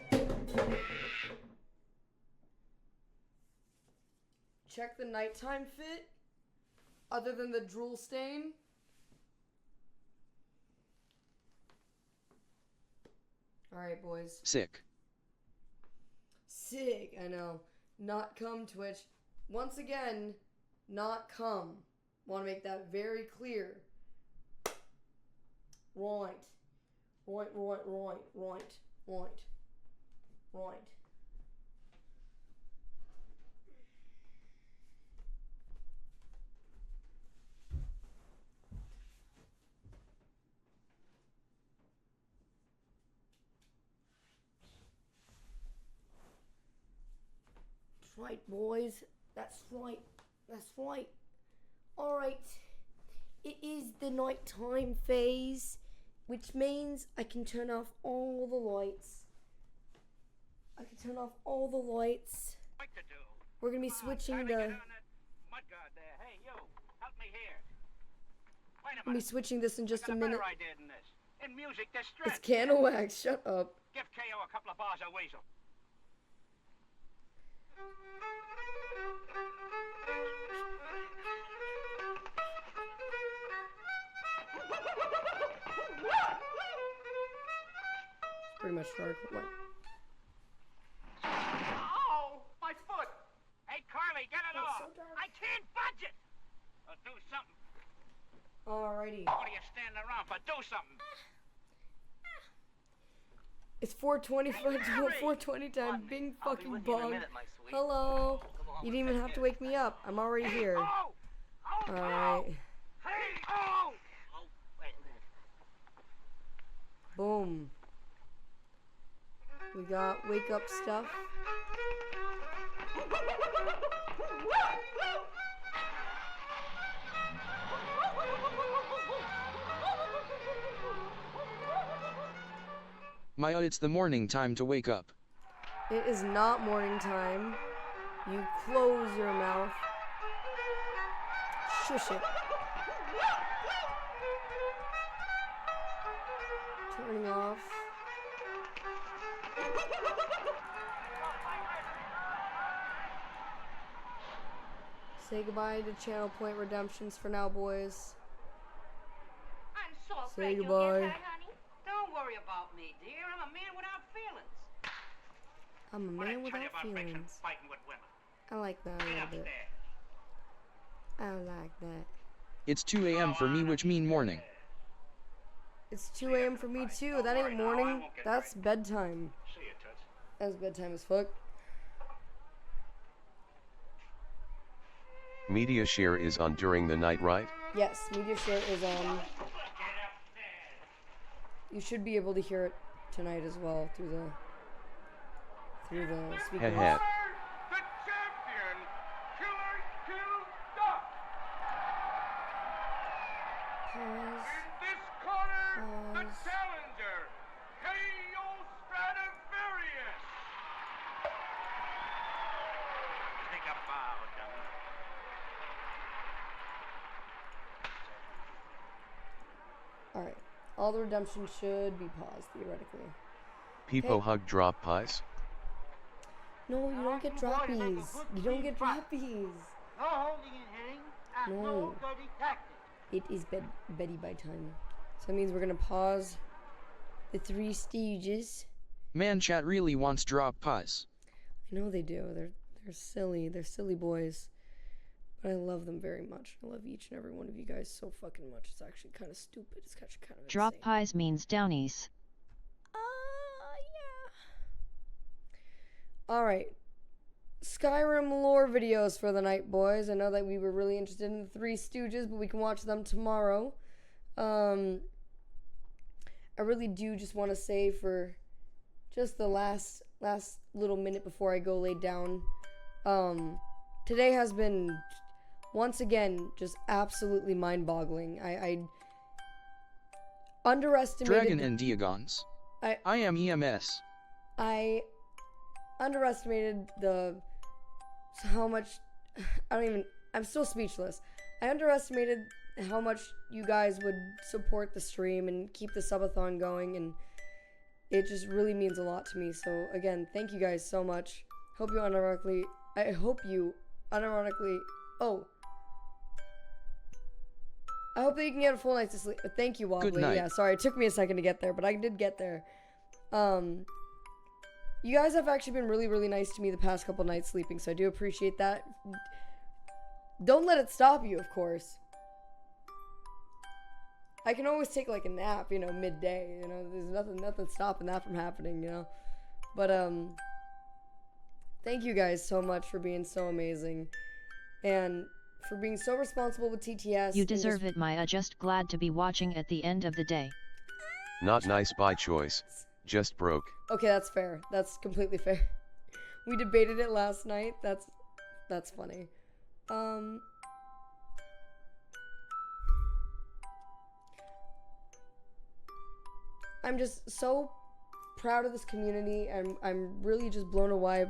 damn it. Check the nighttime fit. Other than the drool stain. Alright, boys. Sick. Sick, I know. Not cum, Twitch. Once again, not cum. Want to make that very clear. Right. Right. That's right, boys. That's right. Alright. It is the nighttime phase, which means I can turn off all the lights. Work to do. We're gonna be switching Time to get the... on that mudguard there. Hey, you. Help me here. Wait a minute. We'll be switching this in just I got a minute. better idea than this. In music, there's stress. It's can of wax. Shut up. Give K.O. a couple of bars of weasel. Pretty much dark. What? Oh, my foot! Hey, Carly, get it off! so dark. I can't budge it! Do something. Alrighty. What are you standing around for? Do something. It's 4:20 time. Bing I'll be fucking with you in a bong. minute, my sweet. Hello. Come on. You didn't even have to wake me up. I'm already here. Alright. Boom. We got wake up stuff. Maya, it's the morning time to wake up. It is not morning time. You close your mouth. Shush it. Turning off. Say goodbye to Channel Point Redemptions for now, boys. I'm so Say afraid you'll goodbye. get that, honey. Don't worry about me, dear. I'm a man without feelings. I'm a man without feelings. Fighting with women. I like that a Get little bit. upstairs. I like that. It's 2 a.m. for me, which mean morning. It's 2 a.m. for me too. That ain't morning. That's bedtime. See you, Toots. That's bedtime as fuck. Media share is on during the night, right? Yes, media share is on. You should be able to hear it tonight as well through the speakers. Head. The champion, Killer Kill Duck. Pause. In this corner, the Pause. challenger, K.O. Stradivarius. Take a bow, dummy. Alright. All the redemption should be paused, theoretically. People Okay. hug drop pies. No, you don't get droppies. You don't get droppies. No holding and hitting, and No. no dirty tactics. It is Betty by time. So that means we're gonna pause the 3 stages. Man, chat really wants drop pies. I know they do. They're silly. They're silly boys. But I love them very much. I love each and every one of you guys so fucking much. It's actually kind of stupid. It's actually kind of Drop insane. pies means downies. Yeah. Alright. Skyrim lore videos for the night, boys. I know that we were really interested in the 3 Stooges, but we can watch them tomorrow. I really do just want to say for just the last little minute before I go lay down. Today has been once again just absolutely mind-boggling. I underestimated Dragon and Diagons. I am EMS. I underestimated how much I'm still speechless. I underestimated how much you guys would support the stream and keep the subathon going, and it just really means a lot to me. So again, thank you guys so much. I hope you unironically I hope that you can get a full night's sleep. Thank you, Wobbly. Good night. Yeah, sorry, it took me a second to get there, but I did get there. You guys have actually been really, really nice to me the past couple nights sleeping, so I do appreciate that. Don't let it stop you, of course. I can always take like a nap, midday, there's nothing stopping that from happening, But, thank you guys so much for being so amazing. And for being so responsible with TTS. You deserve it, Maya. Just glad to be watching at the end of the day. Not nice by choice, just broke. Okay, that's fair. That's completely fair. We debated it last night. That's funny. I'm just so proud of this community, and I'm really just blown away.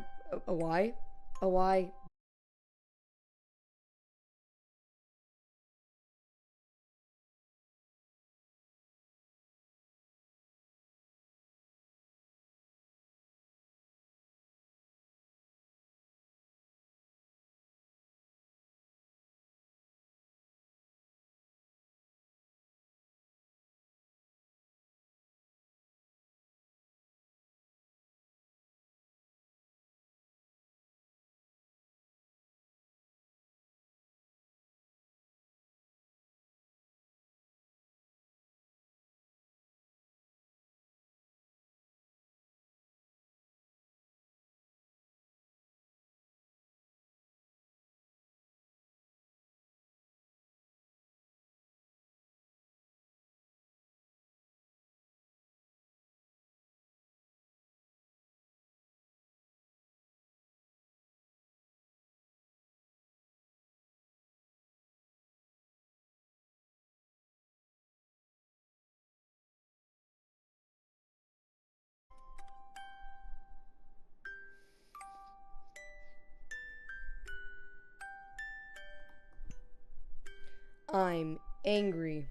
I'm angry.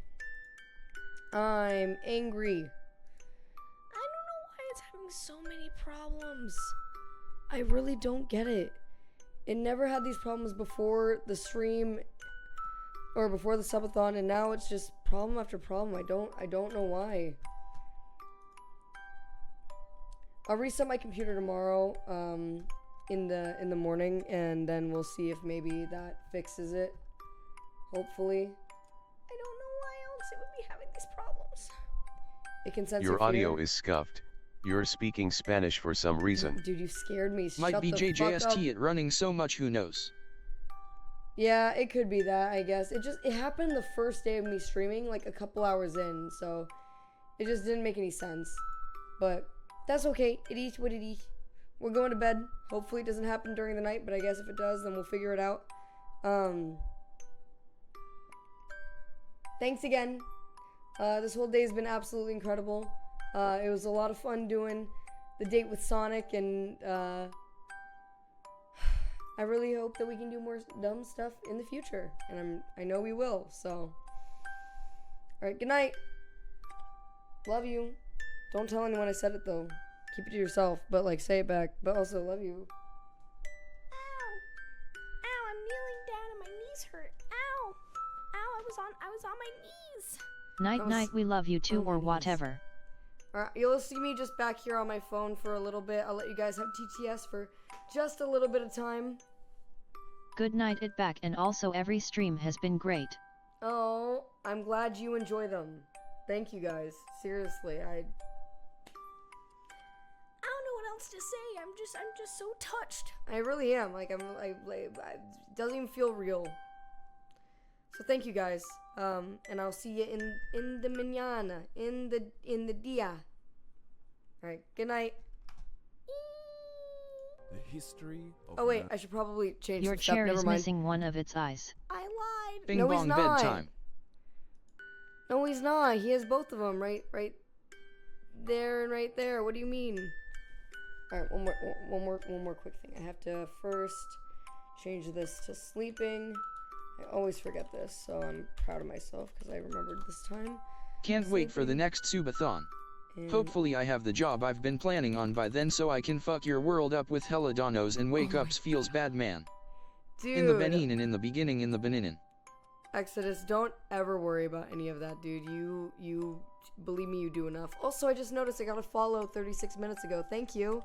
I'm angry. I don't know why it's having so many problems. I really don't get it. It never had these problems before the stream or before the subathon, and now it's just problem after problem. I don't know why. I'll reset my computer tomorrow in the morning, and then we'll see if maybe that fixes it. Hopefully. I don't know why else it would be having these problems. It can sense your audio is scuffed. You're speaking Spanish for some reason. Dude, you scared me. Might be Shut the fuck up. JJST it running so much, who knows. Yeah, it could be that, I guess. It happened the first day of me streaming, like a couple hours in, so it just didn't make any sense. But that's okay. It is what it is. We're going to bed. Hopefully it doesn't happen during the night, but I guess if it does, then we'll figure it out. Thanks again. This whole day has been absolutely incredible. It was a lot of fun doing the date with Sonic, and I really hope that we can do more dumb stuff in the future, and I know we will. So, all right, good night. Love you. Don't tell anyone I said it though. Keep it to yourself, but like say it back. But also love you. Ow, I'm kneeling down and my knees hurt. Ow. Ow, I was on my knees. Night night, we love you too, or whatever. Alright, you'll see me just back here on my phone for a little bit. I'll let you guys have TTS for just a little bit of time. Good night it back, and also every stream has been great. Oh, I'm glad you enjoy them. Thank you guys. Seriously, I don't know what else to say. I'm just so touched. I really am. Like it doesn't even feel real. So thank you guys. And I'll see you in the mañana, in the dia. All right. Good night. The history of Oh wait, I should probably change Your some stuff. chair Never is mind. missing one of its eyes. I lied. Bing No, bong he's not. bedtime. No, he's not. He has both of them right there and right there. What do you mean? All right, one more quick thing. I have to first change this to sleeping. I always forget this, so I'm proud of myself because I remembered this time. Can't wait for the next Subathon. And Hopefully I have the job I've been planning on by then, so I can fuck your world up with hella donos and wake ups feels bad, man. dude, In the Benin and in the beginning in the Benin. Exodus, don't ever worry about any of that, dude. You believe me, you do enough. Also, I just noticed I got a follow 36 minutes ago. Thank you.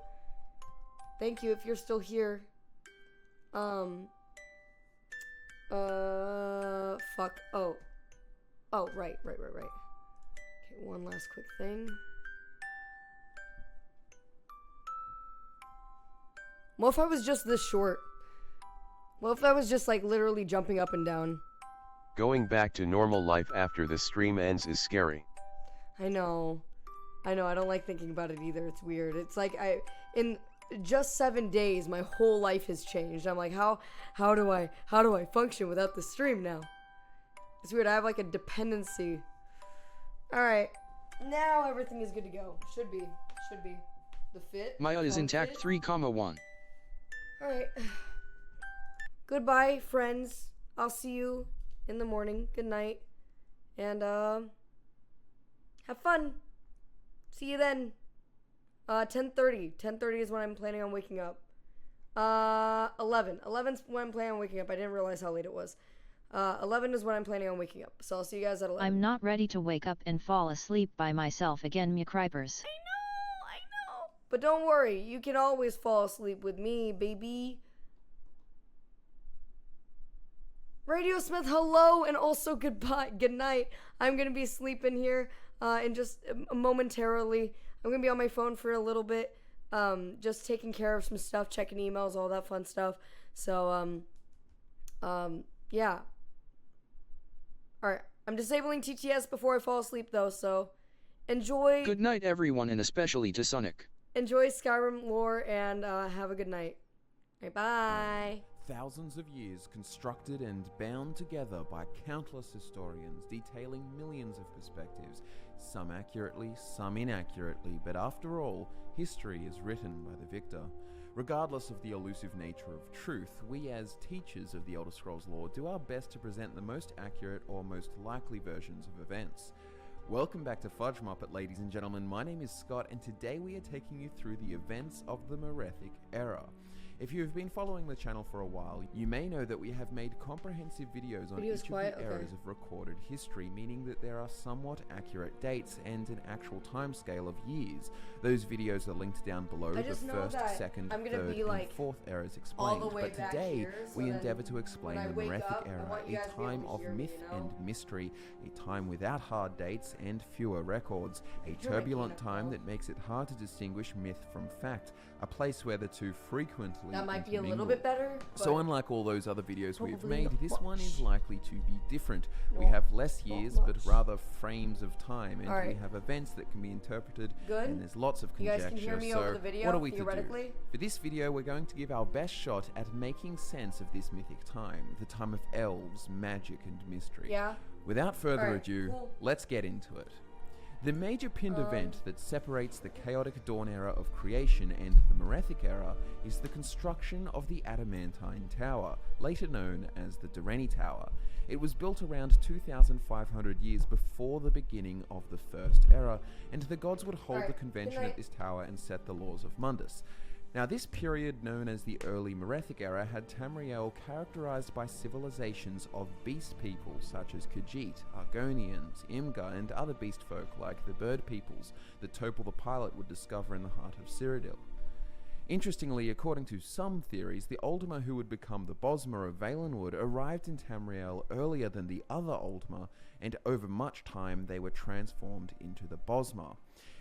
Thank you if you're still here. Fuck. Oh, right. Okay, one last quick thing. What if I was just this short? What if I was just like literally jumping up and down? Going back to normal life after the stream ends is scary. I know. I don't like thinking about it either. It's weird. It's like in just 7 days, my whole life has changed. I'm like, how do I function without the stream now? It's weird. I have like a dependency. All right, now everything is good to go. Should be. The fit. Maya is intact. 3,1. All right. Goodbye, friends. I'll see you in the morning. Good night, and have fun. See you then. 10:30. 10:30 is when I'm planning on waking up. 11. 11's when I'm planning on waking up. I didn't realize how late it was. 11 is when I'm planning on waking up. So I'll see you guys at 11. I'm not ready to wake up and fall asleep by myself again, me cripers. I know. But don't worry. You can always fall asleep with me, baby. Radio Smith, hello, and also goodbye. Good night. I'm going to be sleeping here in just momentarily. I'm going to be on my phone for a little bit, just taking care of some stuff, checking emails, all that fun stuff. So, yeah. All right. I'm disabling TTS before I fall asleep, though, so enjoy. Good night, everyone, and especially to Sonic. Enjoy Skyrim lore, and have a good night. All right, bye. Thousands of years constructed and bound together by countless historians detailing millions of perspectives, some accurately, some inaccurately, but after all, history is written by the victor. Regardless of the elusive nature of truth, we as teachers of the Elder Scrolls lore do our best to present the most accurate or most likely versions of events. Welcome back to Fudge Muppet, ladies and gentlemen. My name is Scott, and today we are taking you through the events of the Merethic era. If you have been following the channel for a while, you may know that we have made comprehensive videos on each of the eras of recorded history, meaning that there are somewhat accurate dates and an actual timescale of years. Those videos are linked down below, the first, second, third, and fourth eras explained, but today we endeavour to explain the Merethic era, a time of myth and mystery, a time without hard dates and fewer records, a turbulent time that makes it hard to distinguish myth from fact, a place where the two frequently that might be a little bit better. So unlike all those other videos we've made, this one is likely to be different. We have less years, but rather frames of time, and we have events that can be interpreted, and there's lots of conjecture. You guys can hear me over the video, what are we to do? For this video, we're going to give our best shot at making sense of this mythic time, the time of elves, magic, and mystery. Yeah. Without further ado, let's get into it. The major pinned event that separates the chaotic dawn era of creation and the Merethic era is the construction of the Adamantine Tower, later known as the Durrani Tower. It was built around 2,500 years before the beginning of the First Era, and the gods would hold the convention at this tower and set the laws of Mundus. Now, this period, known as the early Merethic era, had Tamriel characterized by civilizations of beast people such as Khajiit, Argonians, Imgar, and other beast folk like the bird peoples that Topal the Pilot would discover in the heart of Cyrodiil. Interestingly, according to some theories, the Oldma who would become the Bosma of Valenwood arrived in Tamriel earlier than the other Oldma, and over much time they were transformed into the Bosma.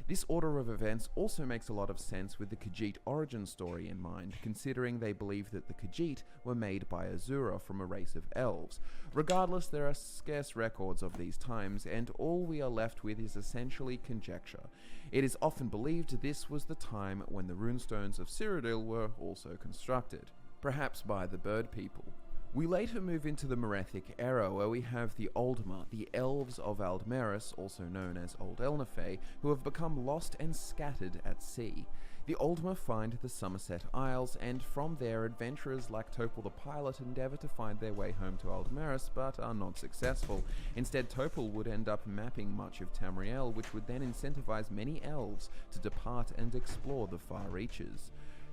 This order of events also makes a lot of sense with the Khajiit origin story in mind, considering they believe that the Khajiit were made by Azura from a race of elves. Regardless, there are scarce records of these times, and all we are left with is essentially conjecture. It is often believed this was the time when the runestones of Cyrodiil were also constructed, perhaps by the bird people. We later move into the Merethic era, where we have the Oldma, the elves of Aldmeris, also known as Old Elnafey, who have become lost and scattered at sea. The Oldma find the Somerset Isles, and from there adventurers like Topal the Pilot endeavour to find their way home to Aldmeris, but are not successful. Instead, Topal would end up mapping much of Tamriel, which would then incentivize many elves to depart and explore the far reaches.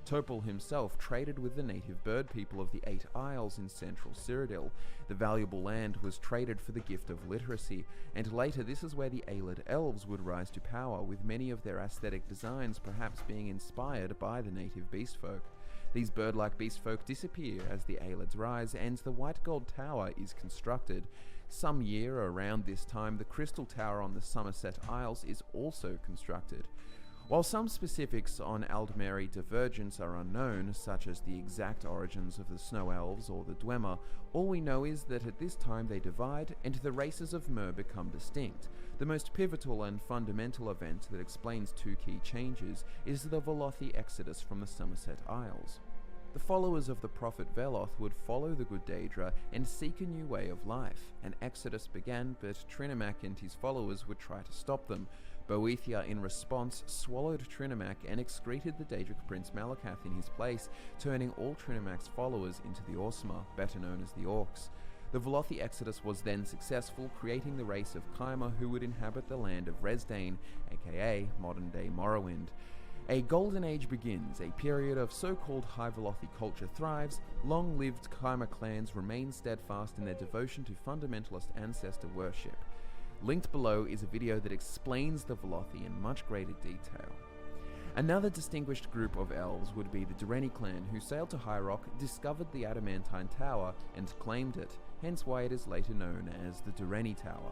Topal himself traded with the native bird people of the Eight Isles in central Cyrodiil. The valuable land was traded for the gift of literacy, and later this is where the Aelid elves would rise to power, with many of their aesthetic designs perhaps being inspired by the native beast folk. These bird-like beast folk disappear as the Aelids rise, and the White Gold Tower is constructed. Some year around this time, the Crystal Tower on the Somerset Isles is also constructed. While some specifics on Aldmeri divergence are unknown, such as the exact origins of the Snow Elves or the Dwemer, all we know is that at this time they divide, and the races of Mer become distinct. The most pivotal and fundamental event that explains two key changes is the Velothi exodus from the Somerset Isles. The followers of the prophet Veloth would follow the good Daedra and seek a new way of life. An exodus began, but Trinimac and his followers would try to stop them. Boethia, in response, swallowed Trinimac and excreted the Daedric prince Malakath in his place, turning all Trinimac's followers into the Orsma, better known as the Orcs. The Velothi exodus was then successful, creating the race of Kaima, who would inhabit the land of Resdain, aka modern-day Morrowind. A golden age begins, a period of so-called high Velothi culture thrives, long-lived Kaima clans remain steadfast in their devotion to fundamentalist ancestor worship. Linked below is a video that explains the Velothi in much greater detail. Another distinguished group of elves would be the Durrani clan, who sailed to High Rock, discovered the Adamantine Tower, and claimed it, hence why it is later known as the Durrani Tower.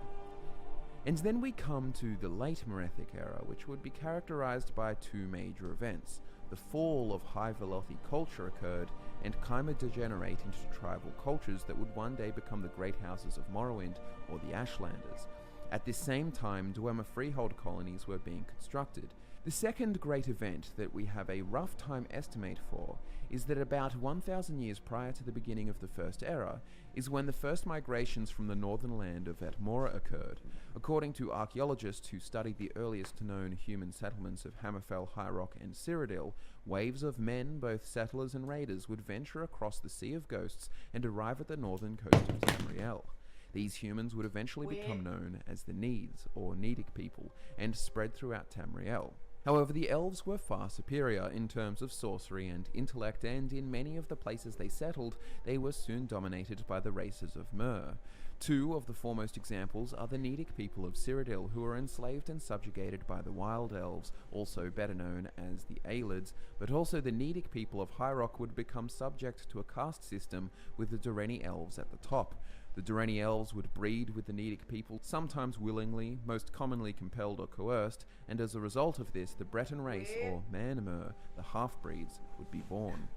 And then we come to the late Merethic era, which would be characterized by two major events. The fall of high Velothi culture occurred, and Kaima degenerate into tribal cultures that would one day become the great houses of Morrowind, or the Ashlanders. At this same time, Dwemer freehold colonies were being constructed. The second great event that we have a rough time estimate for is that about 1,000 years prior to the beginning of the First Era is when the first migrations from the northern land of Atmora occurred. According to archaeologists who studied the earliest known human settlements of Hammerfell, High Rock and Cyrodiil, waves of men, both settlers and raiders, would venture across the Sea of Ghosts and arrive at the northern coast of Tamriel. These humans would eventually become known as the Needs, or Nedic people, and spread throughout Tamriel. However, the elves were far superior in terms of sorcery and intellect, and in many of the places they settled, they were soon dominated by the races of Mer. Two of the foremost examples are the Nedic people of Cyrodiil, who were enslaved and subjugated by the Wild Elves, also better known as the Aelids, but also the Nedic people of High Rock would become subject to a caste system with the Durrani Elves at the top. The Durrani Elves would breed with the Nedic people, sometimes willingly, most commonly compelled or coerced, and as a result of this, the Breton race, or Manmer, the half-breeds, would be born.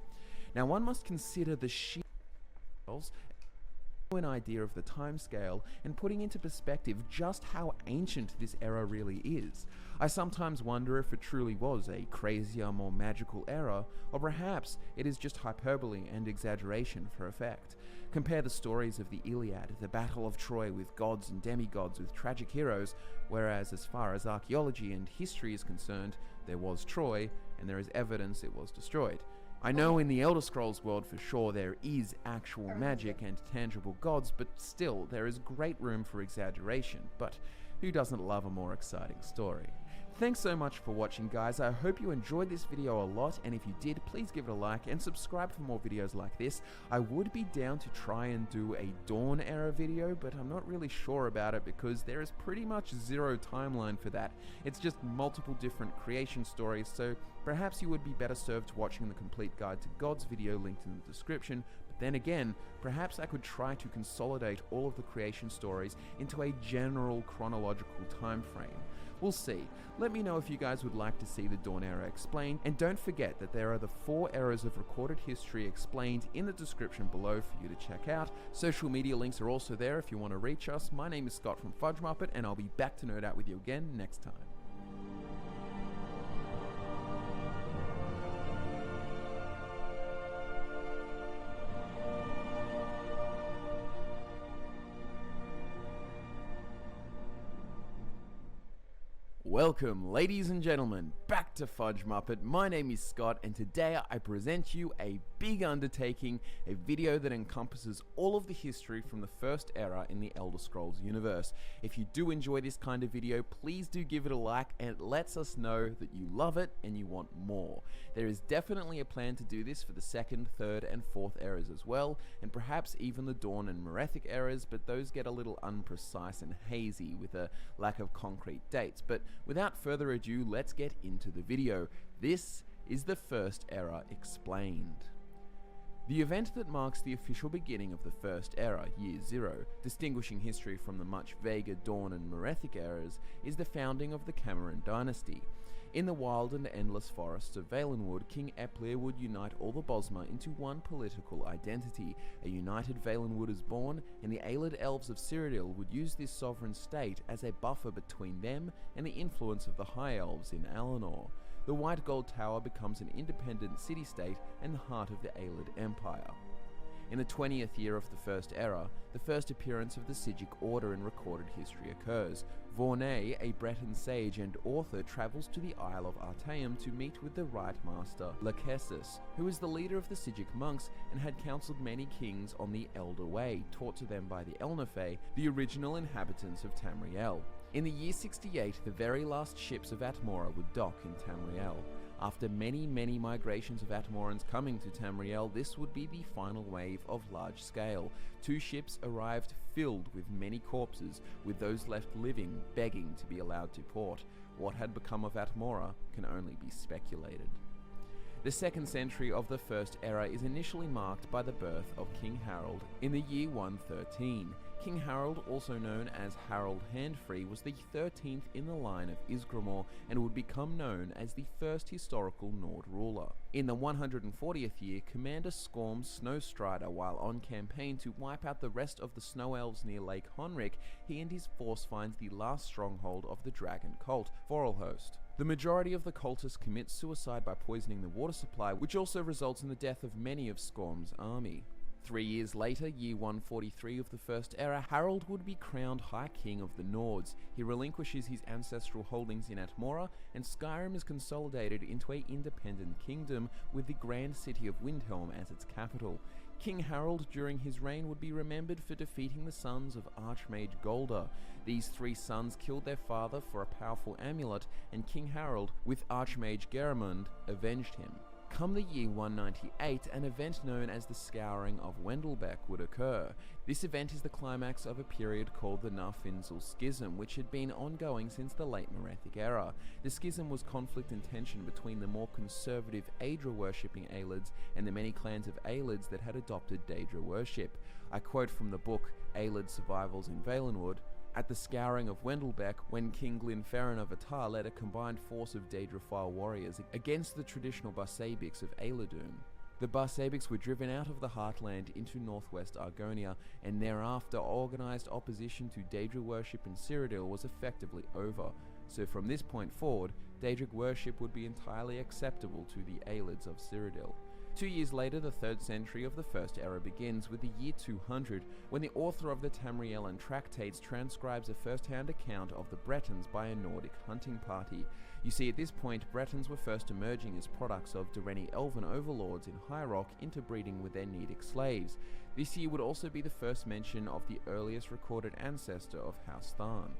Now one must consider the sheer an idea of the timescale and putting into perspective just how ancient this era really is. I sometimes wonder if it truly was a crazier, more magical era, or perhaps it is just hyperbole and exaggeration for effect. Compare the stories of the Iliad, the Battle of Troy with gods and demigods with tragic heroes, whereas as far as archaeology and history is concerned, there was Troy, and there is evidence it was destroyed. I know in the Elder Scrolls world for sure there is actual magic and tangible gods, but still, there is great room for exaggeration. But who doesn't love a more exciting story? Thanks so much for watching, guys. I hope you enjoyed this video a lot, and if you did, please give it a like and subscribe for more videos like this. I would be down to try and do a Dawn era video, but I'm not really sure about it because there is pretty much zero timeline for that. It's just multiple different creation stories, so perhaps you would be better served watching the complete guide to gods video linked in the description. But then again, perhaps I could try to consolidate all of the creation stories into a general chronological time frame. We'll see. Let me know if you guys would like to see the Dawn Era explained, and don't forget that there are the 4 eras of recorded history explained in the description below for you to check out. Social media links are also there if you want to reach us. My name is Scott from Fudge Muppet, and I'll be back to nerd out with you again next time. Welcome, ladies and gentlemen, back to Fudge Muppet. My name is Scott, and today I present you a big undertaking, a video that encompasses all of the history from the First Era in the Elder Scrolls universe. If you do enjoy this kind of video, please do give it a like, and it lets us know that you love it and you want more. There is definitely a plan to do this for the 2nd, 3rd, and 4th eras as well, and perhaps even the Dawn and Merethic eras, but those get a little unprecise and hazy with a lack of concrete dates. But without further ado, let's get into the video. This is the First Era Explained. The event that marks the official beginning of the First Era, Year Zero, distinguishing history from the much vaguer Dawn and Merethic eras, is the founding of the Cameron dynasty. In the wild and endless forests of Valenwood, King Eplir would unite all the Bosmer into one political identity. A united Valenwood is born, and the Aelid elves of Cyrodiil would use this sovereign state as a buffer between them and the influence of the High Elves in Alinor. The White Gold Tower becomes an independent city-state and the heart of the Aelid Empire. In the 20th year of the First Era, the first appearance of the Sigic Order in recorded history occurs. Vornay, a Breton sage and author, travels to the Isle of Artaeum to meet with the Rite Master Lachesis, who is the leader of the Sigic monks and had counselled many kings on the Elder Way, taught to them by the Elnafey, the original inhabitants of Tamriel. In the year 68, the very last ships of Atmora would dock in Tamriel. After many migrations of Atmorans coming to Tamriel, this would be the final wave of large scale. 2 ships arrived filled with many corpses, with those left living begging to be allowed to port. What had become of Atmora can only be speculated. The 2nd century of the First Era is initially marked by the birth of King Harold in the year 113. King Harold, also known as Harold Handfree, was the 13th in the line of Isgramor and would become known as the first historical Nord ruler. In the 140th year, Commander Skorm Snowstrider, while on campaign to wipe out the rest of the Snow Elves near Lake Honric, he and his force finds the last stronghold of the dragon cult, Forelhost. The majority of the cultists commit suicide by poisoning the water supply, which also results in the death of many of Skorm's army. 3 years later, year 143 of the First Era, Harold would be crowned High King of the Nords. He relinquishes his ancestral holdings in Atmora, and Skyrim is consolidated into an independent kingdom with the grand city of Windhelm as its capital. King Harold during his reign would be remembered for defeating the sons of Archmage Golda. These 3 sons killed their father for a powerful amulet, and King Harold, with Archmage Geramund, avenged him. Come the year 198, an event known as the Scouring of Wendelbeck would occur. This event is the climax of a period called the Narfinzel Schism, which had been ongoing since the late Merethic era. The schism was conflict and tension between the more conservative Aedra-worshipping Aelids and the many clans of Aelids that had adopted Daedra worship. I quote from the book Aelid Survivals in Valenwood. At the Scouring of Wendelbeck, when King Glenfarron of Atar led a combined force of Daedra-file warriors against the traditional Barsabics of Aeladun. The Barsabics were driven out of the heartland into northwest Argonia, and thereafter organised opposition to Daedra worship in Cyrodiil was effectively over. So from this point forward, Daedric worship would be entirely acceptable to the Aelids of Cyrodiil. 2 years later, the 3rd century of the First Era begins with the year 200, when the author of the Tamriellan Tractates transcribes a first-hand account of the Bretons by a Nordic hunting party. You see, at this point, Bretons were first emerging as products of Durrani elven overlords in High Rock interbreeding with their Nedic slaves. This year would also be the first mention of the earliest recorded ancestor of House Tharn.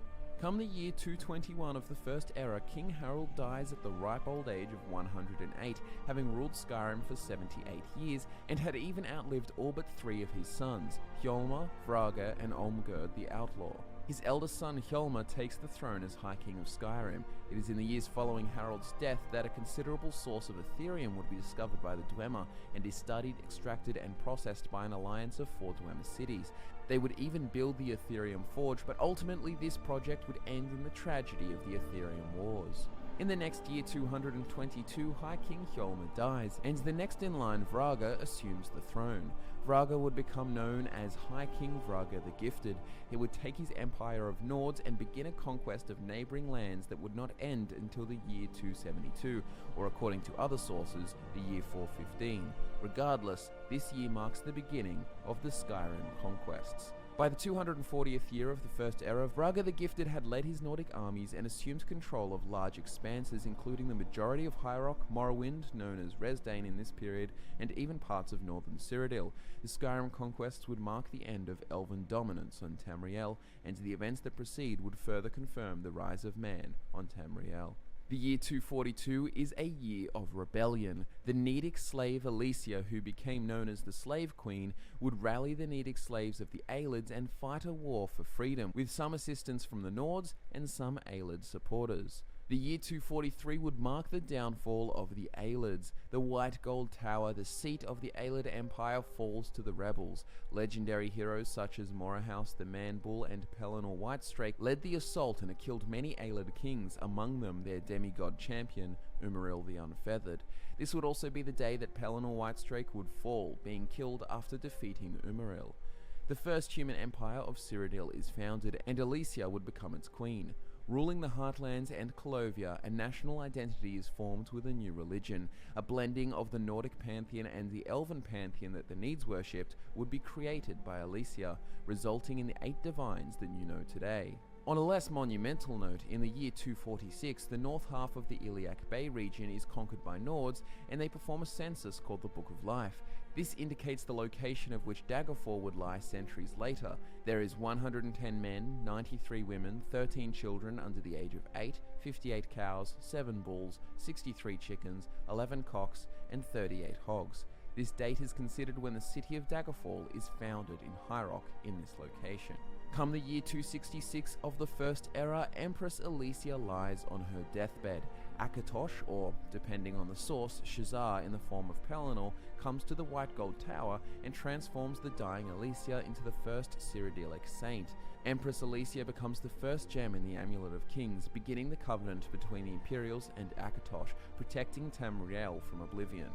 Come the year 221 of the First Era, King Harold dies at the ripe old age of 108, having ruled Skyrim for 78 years, and had even outlived all but 3 of his sons, Hjalmar, Vraga, and Olmgerd the Outlaw. His eldest son Hjalmar takes the throne as High King of Skyrim. It is in the years following Harold's death that a considerable source of Ethereum would be discovered by the Dwemer, and is studied, extracted, and processed by an alliance of 4 Dwemer cities. They would even build the Ethereum Forge, but ultimately this project would end in the tragedy of the Ethereum Wars. In the next year 222, High King Hjalmar dies, and the next in line, Vraga, assumes the throne. Vraga would become known as High King Vraga the Gifted. He would take his empire of Nords and begin a conquest of neighbouring lands that would not end until the year 272, or according to other sources, the year 415. Regardless, this year marks the beginning of the Skyrim conquests. By the 240th year of the First Era, Vraga the Gifted had led his Nordic armies and assumed control of large expanses, including the majority of High Rock, Morrowind, known as Resdain in this period, and even parts of northern Cyrodiil. The Skyrim conquests would mark the end of elven dominance on Tamriel, and the events that precede would further confirm the rise of man on Tamriel. The year 242 is a year of rebellion. The Nedic slave Alicia, who became known as the Slave Queen, would rally the Nedic slaves of the Aelids and fight a war for freedom, with some assistance from the Nords and some Aelid supporters. The year 243 would mark the downfall of the Aelids. The White Gold Tower, the seat of the Aelid Empire, falls to the rebels. Legendary heroes such as Morahouse the Man-Bull and Pelennor Whitestrake led the assault and killed many Aelid kings, among them their demigod champion, Umaril the Unfeathered. This would also be the day that Pelennor Whitestrake would fall, being killed after defeating Umaril. The first human empire of Cyrodiil is founded, and Alicia would become its queen. Ruling the Heartlands and Colovia, a national identity is formed with a new religion. A blending of the Nordic pantheon and the Elven pantheon that the Needs worshipped would be created by Alicia, resulting in the 8 divines that you know today. On a less monumental note, in the year 246, the north half of the Iliac Bay region is conquered by Nords, and they perform a census called the Book of Life. This indicates the location of which Daggerfall would lie centuries later. There is 110 men, 93 women, 13 children under the age of 8, 58 cows, 7 bulls, 63 chickens, 11 cocks, and 38 hogs. This date is considered when the city of Daggerfall is founded in High Rock in this location. Come the year 266 of the First Era, Empress Alicia lies on her deathbed. Akatosh, or depending on the source, Shazar in the form of Pelennor, comes to the White Gold Tower and transforms the dying Alicia into the first Cyrodiilic saint. Empress Alicia becomes the first gem in the Amulet of Kings, beginning the covenant between the Imperials and Akatosh, protecting Tamriel from oblivion.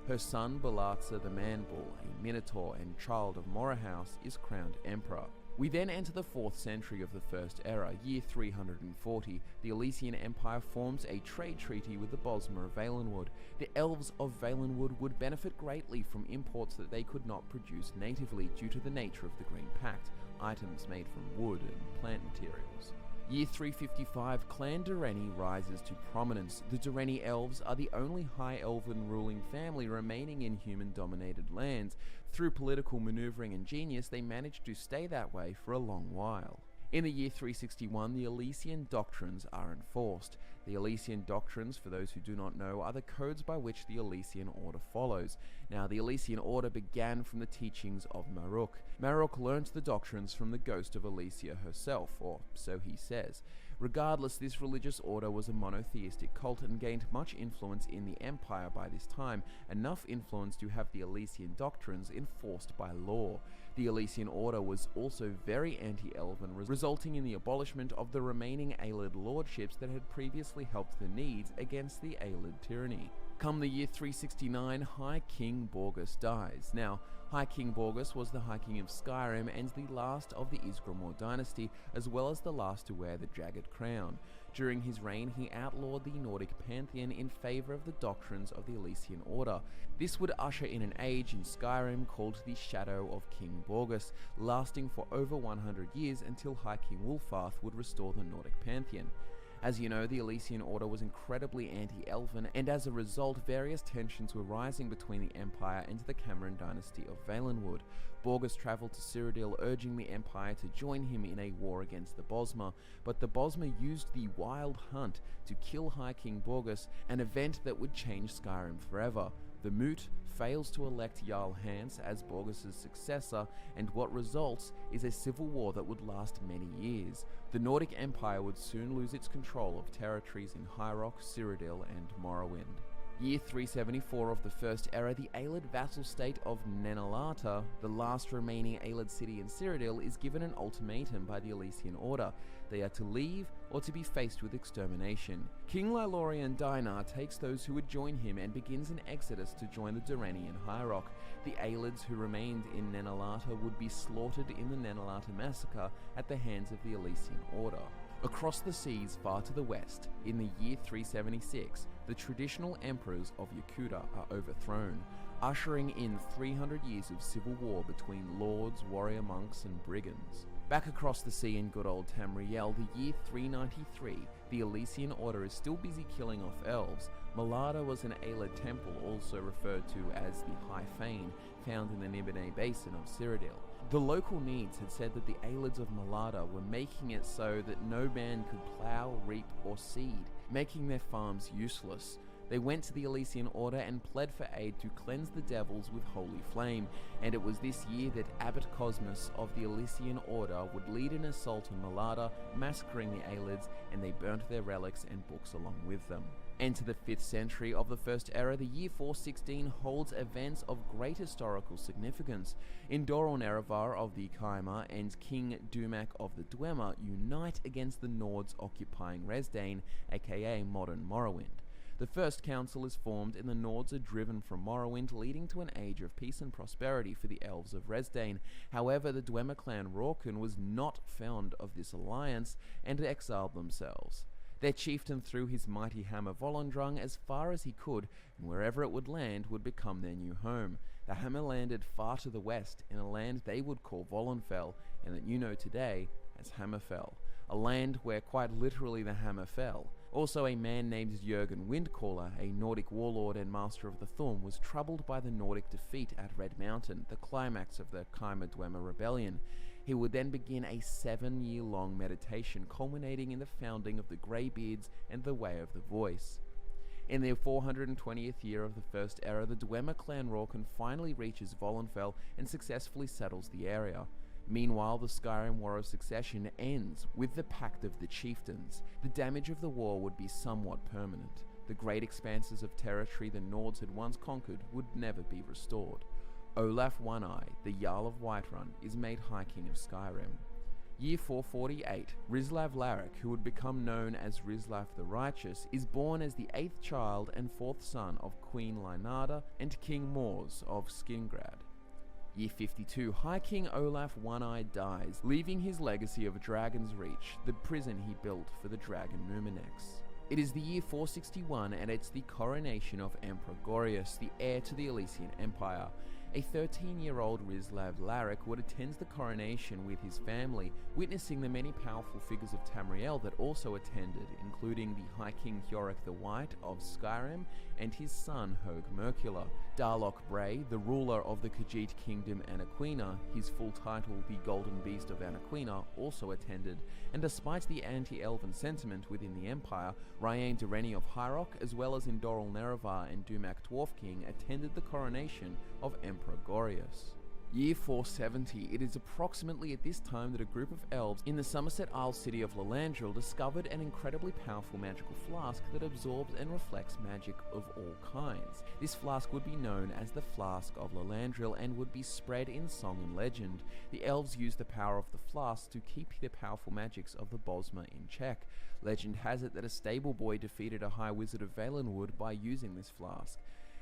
Her son Balatza the Man-Bull, a Minotaur and child of Morahouse, is crowned emperor. We then enter the 4th century of the First Era, year 340. The Elysian Empire forms a trade treaty with the Bosmer of Valenwood. The elves of Valenwood would benefit greatly from imports that they could not produce natively due to the nature of the Green Pact, items made from wood and plant materials. Year 355, Clan Durrani rises to prominence. The Durrani elves are the only High Elven ruling family remaining in human-dominated lands. Through political maneuvering and genius, they managed to stay that way for a long while. In the year 361, the Elysian Doctrines are enforced. The Elysian Doctrines, for those who do not know, are the codes by which the Elysian Order follows. Now, the Elysian Order began from the teachings of Maruk. Maruk learnt the doctrines from the ghost of Elysia herself, or so he says. Regardless, this religious order was a monotheistic cult and gained much influence in the Empire by this time, enough influence to have the Elysian Doctrines enforced by law. The Elysian Order was also very anti-elven, resulting in the abolishment of the remaining Aelid lordships that had previously helped the needs against the Aelid tyranny. Come the year 369, High King Borgus dies. Now, High King Borgus was the High King of Skyrim and the last of the Ysgramor dynasty, as well as the last to wear the Jagged Crown. During his reign, he outlawed the Nordic pantheon in favour of the doctrines of the Elysian Order. This would usher in an age in Skyrim called the Shadow of King Borgus, lasting for over 100 years until High King Wulfarth would restore the Nordic pantheon. As you know, the Elysian Order was incredibly anti-elven, and as a result, various tensions were rising between the Empire and the Cameron dynasty of Valenwood. Borgus travelled to Cyrodiil, urging the Empire to join him in a war against the Bosmer, but the Bosmer used the Wild Hunt to kill High King Borgus, an event that would change Skyrim forever. The Moot fails to elect Jarl Hans as Borgus' successor, and what results is a civil war that would last many years. The Nordic Empire would soon lose its control of territories in High Rock, Cyrodiil, and Morrowind. Year 374 of the First Era, the Aelid vassal state of Nenalata, the last remaining Aelid city in Cyrodiil, is given an ultimatum by the Elysian Order. They are to leave or to be faced with extermination. King Lylorian Dainar takes those who would join him and begins an exodus to join the Durrani in High Rock. The Aelids who remained in Nenalata would be slaughtered in the Nenalata massacre at the hands of the Elysian Order. Across the seas far to the west, in the year 376, the traditional emperors of Yakuta are overthrown, ushering in 300 years of civil war between lords, warrior monks, and brigands. Back across the sea in good old Tamriel, the year 393, the Elysian Order is still busy killing off elves. Malada was an Aelid temple, also referred to as the High Fane, found in the Nibene Basin of Cyrodiil. The local needs had said that the Aelids of Malada were making it so that no man could plough, reap, or seed, making their farms useless. They went to the Elysian Order and pled for aid to cleanse the devils with holy flame, and it was this year that Abbot Cosmas of the Elysian Order would lead an assault on Malada, massacring the Aelids, and they burnt their relics and books along with them. Enter the 5th century of the First Era, the year 416 holds events of great historical significance. Indoril Nerevar of the Kaimar and King Dumak of the Dwemer unite against the Nords occupying Resdayn, aka modern Morrowind. The First Council is formed and the Nords are driven from Morrowind, leading to an age of peace and prosperity for the elves of Resdayn. However, the Dwemer clan Rorken was not fond of this alliance and exiled themselves. Their chieftain threw his mighty hammer Volendrung as far as he could, and wherever it would land would become their new home. The hammer landed far to the west, in a land they would call Volenfell, and that you know today as Hammerfell, a land where quite literally the hammer fell. Also, a man named Jürgen Windcaller, a Nordic warlord and master of the Thorn, was troubled by the Nordic defeat at Red Mountain, the climax of the Kaimar Dwemer rebellion. He would then begin a 7-year-long meditation, culminating in the founding of the Greybeards and the Way of the Voice. In the 420th year of the First Era, the Dwemer clan Rorken finally reaches Volenfell and successfully settles the area. Meanwhile, the Skyrim War of Succession ends with the Pact of the Chieftains. The damage of the war would be somewhat permanent. The great expanses of territory the Nords had once conquered would never be restored. Olaf One-Eye, the Jarl of Whiterun, is made High King of Skyrim. Year 448, Rislav Larek, who would become known as Rislav the Righteous, is born as the 8th child and 4th son of Queen Lynarda and King Mors of Skingrad. Year 52, High King Olaf One-Eyed dies, leaving his legacy of Dragon's Reach, the prison he built for the dragon Numinex. It is the year 461 and it's the coronation of Emperor Gorius, the heir to the Elysian Empire. A 13-year-old Rislav Larek would attend the coronation with his family, witnessing the many powerful figures of Tamriel that also attended, including the High King Hjorek the White of Skyrim and his son Hogue Mercula. Darlock Bray, the ruler of the Khajiit Kingdom Anaquina, his full title the Golden Beast of Anaquina, also attended, and despite the anti-elven sentiment within the Empire, Ryan Dereni of Hyrok, as well as Indoril Nerevar and Dumak Dwarf King, attended the coronation of Emperor Gorius. Year 470, it is approximately at this time that a group of elves in the Somerset Isle city of Lalandril discovered an incredibly powerful magical flask that absorbs and reflects magic of all kinds. This flask would be known as the Flask of Lalandril and would be spread in song and legend. The elves used the power of the flask to keep the powerful magics of the Bosmer in check. Legend has it that a stable boy defeated a high wizard of Valenwood by using this flask.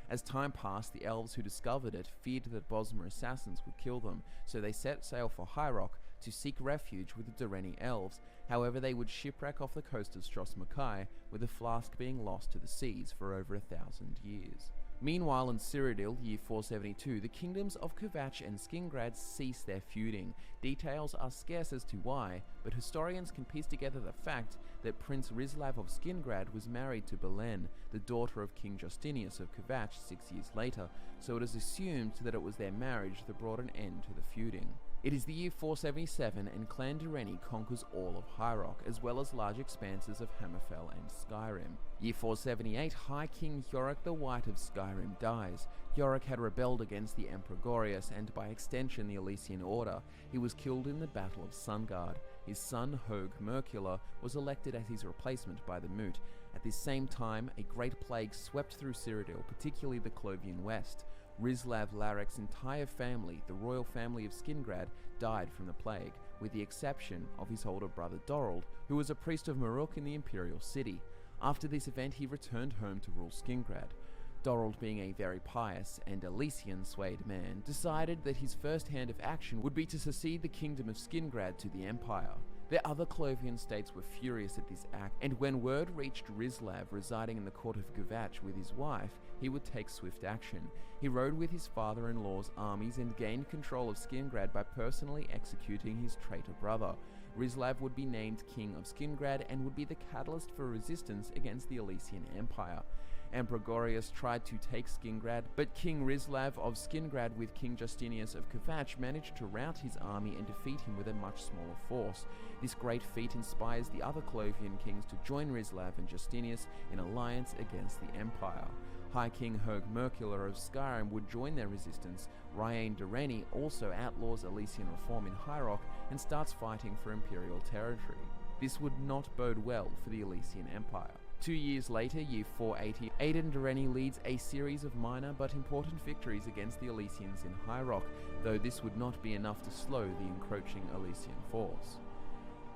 As time passed, the elves who discovered it feared that Bosmer assassins would kill them, so they set sail for Hyrok to seek refuge with the Dereni elves. However, they would shipwreck off the coast of Stros Makai, with the flask being lost to the seas for over 1,000 years. Meanwhile, in Cyrodiil, year 472, the kingdoms of Kvatch and Skingrad cease their feuding. Details are scarce as to why, but historians can piece together the fact that Prince Rislav of Skingrad was married to Belen, the daughter of King Justinius of Kvatch 6 years later, so it is assumed that it was their marriage that brought an end to the feuding. It is the year 477 and Clan Dereni conquers all of Hyrok, as well as large expanses of Hammerfell and Skyrim. Year 478, High King Hjorek the White of Skyrim dies. Hjorek had rebelled against the Emperor Gorius and by extension the Elysian Order. He was killed in the Battle of Sungard. His son Hogue Mercula was elected as his replacement by the Moot. At this same time, a great plague swept through Cyrodiil, particularly the Clovian West. Rislav Larek's entire family, the royal family of Skingrad, died from the plague, with the exception of his older brother Dorold, who was a priest of Maruk in the imperial city. After this event, he returned home to rule Skingrad. Dorold, being a very pious and Elysian-swayed man, decided that his first hand of action would be to succeed the kingdom of Skingrad to the Empire. The other Clovian states were furious at this act, and when word reached Rislav residing in the court of Kvatch with his wife, he would take swift action. He rode with his father-in-law's armies and gained control of Skingrad by personally executing his traitor brother. Rislav would be named King of Skingrad and would be the catalyst for resistance against the Elysian Empire. Emperor Gorius tried to take Skingrad, but King Rislav of Skingrad with King Justinius of Kvatch managed to rout his army and defeat him with a much smaller force. This great feat inspires the other Clovian kings to join Rislav and Justinius in alliance against the Empire. High King Hogue Mercula of Skyrim would join their resistance. Ryan Dereni also outlaws Elysian reform in Hyrok and starts fighting for imperial territory. This would not bode well for the Elysian Empire. 2 years later, year 480, Aedan Dereni leads a series of minor but important victories against the Elysians in Hyrok, though this would not be enough to slow the encroaching Elysian force.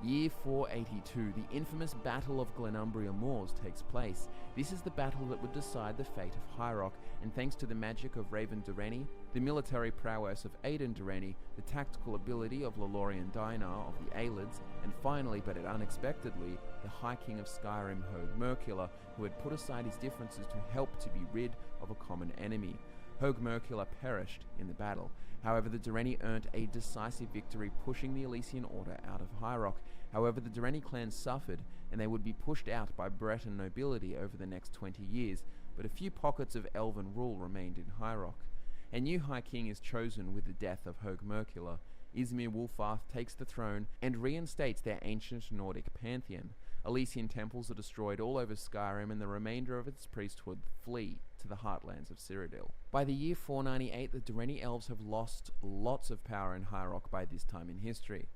Year 482, the infamous Battle of Glenumbria Moors takes place. This is the battle that would decide the fate of Hyrok, and thanks to the magic of Raven Dereni, the military prowess of Aedan Dereni, the tactical ability of Lolorian Dinar of the Aelids, and finally, but unexpectedly, the High King of Skyrim Hogue Mercula, who had put aside his differences to help to be rid of a common enemy. Hogue Mercula perished in the battle. However, the Dereni earned a decisive victory, pushing the Elysian Order out of Hyrok. However, the Dereni clan suffered, and they would be pushed out by Breton nobility over the next 20 years, but a few pockets of elven rule remained in Hyrok. A new High King is chosen with the death of Hogue Mercula. Izmir Wulfarth takes the throne and reinstates their ancient Nordic pantheon. Elysian temples are destroyed all over Skyrim, and the remainder of its priesthood flee to the heartlands of Cyrodiil. By the year 498, the Dereni elves have lost lots of power in Hyrok by this time in history.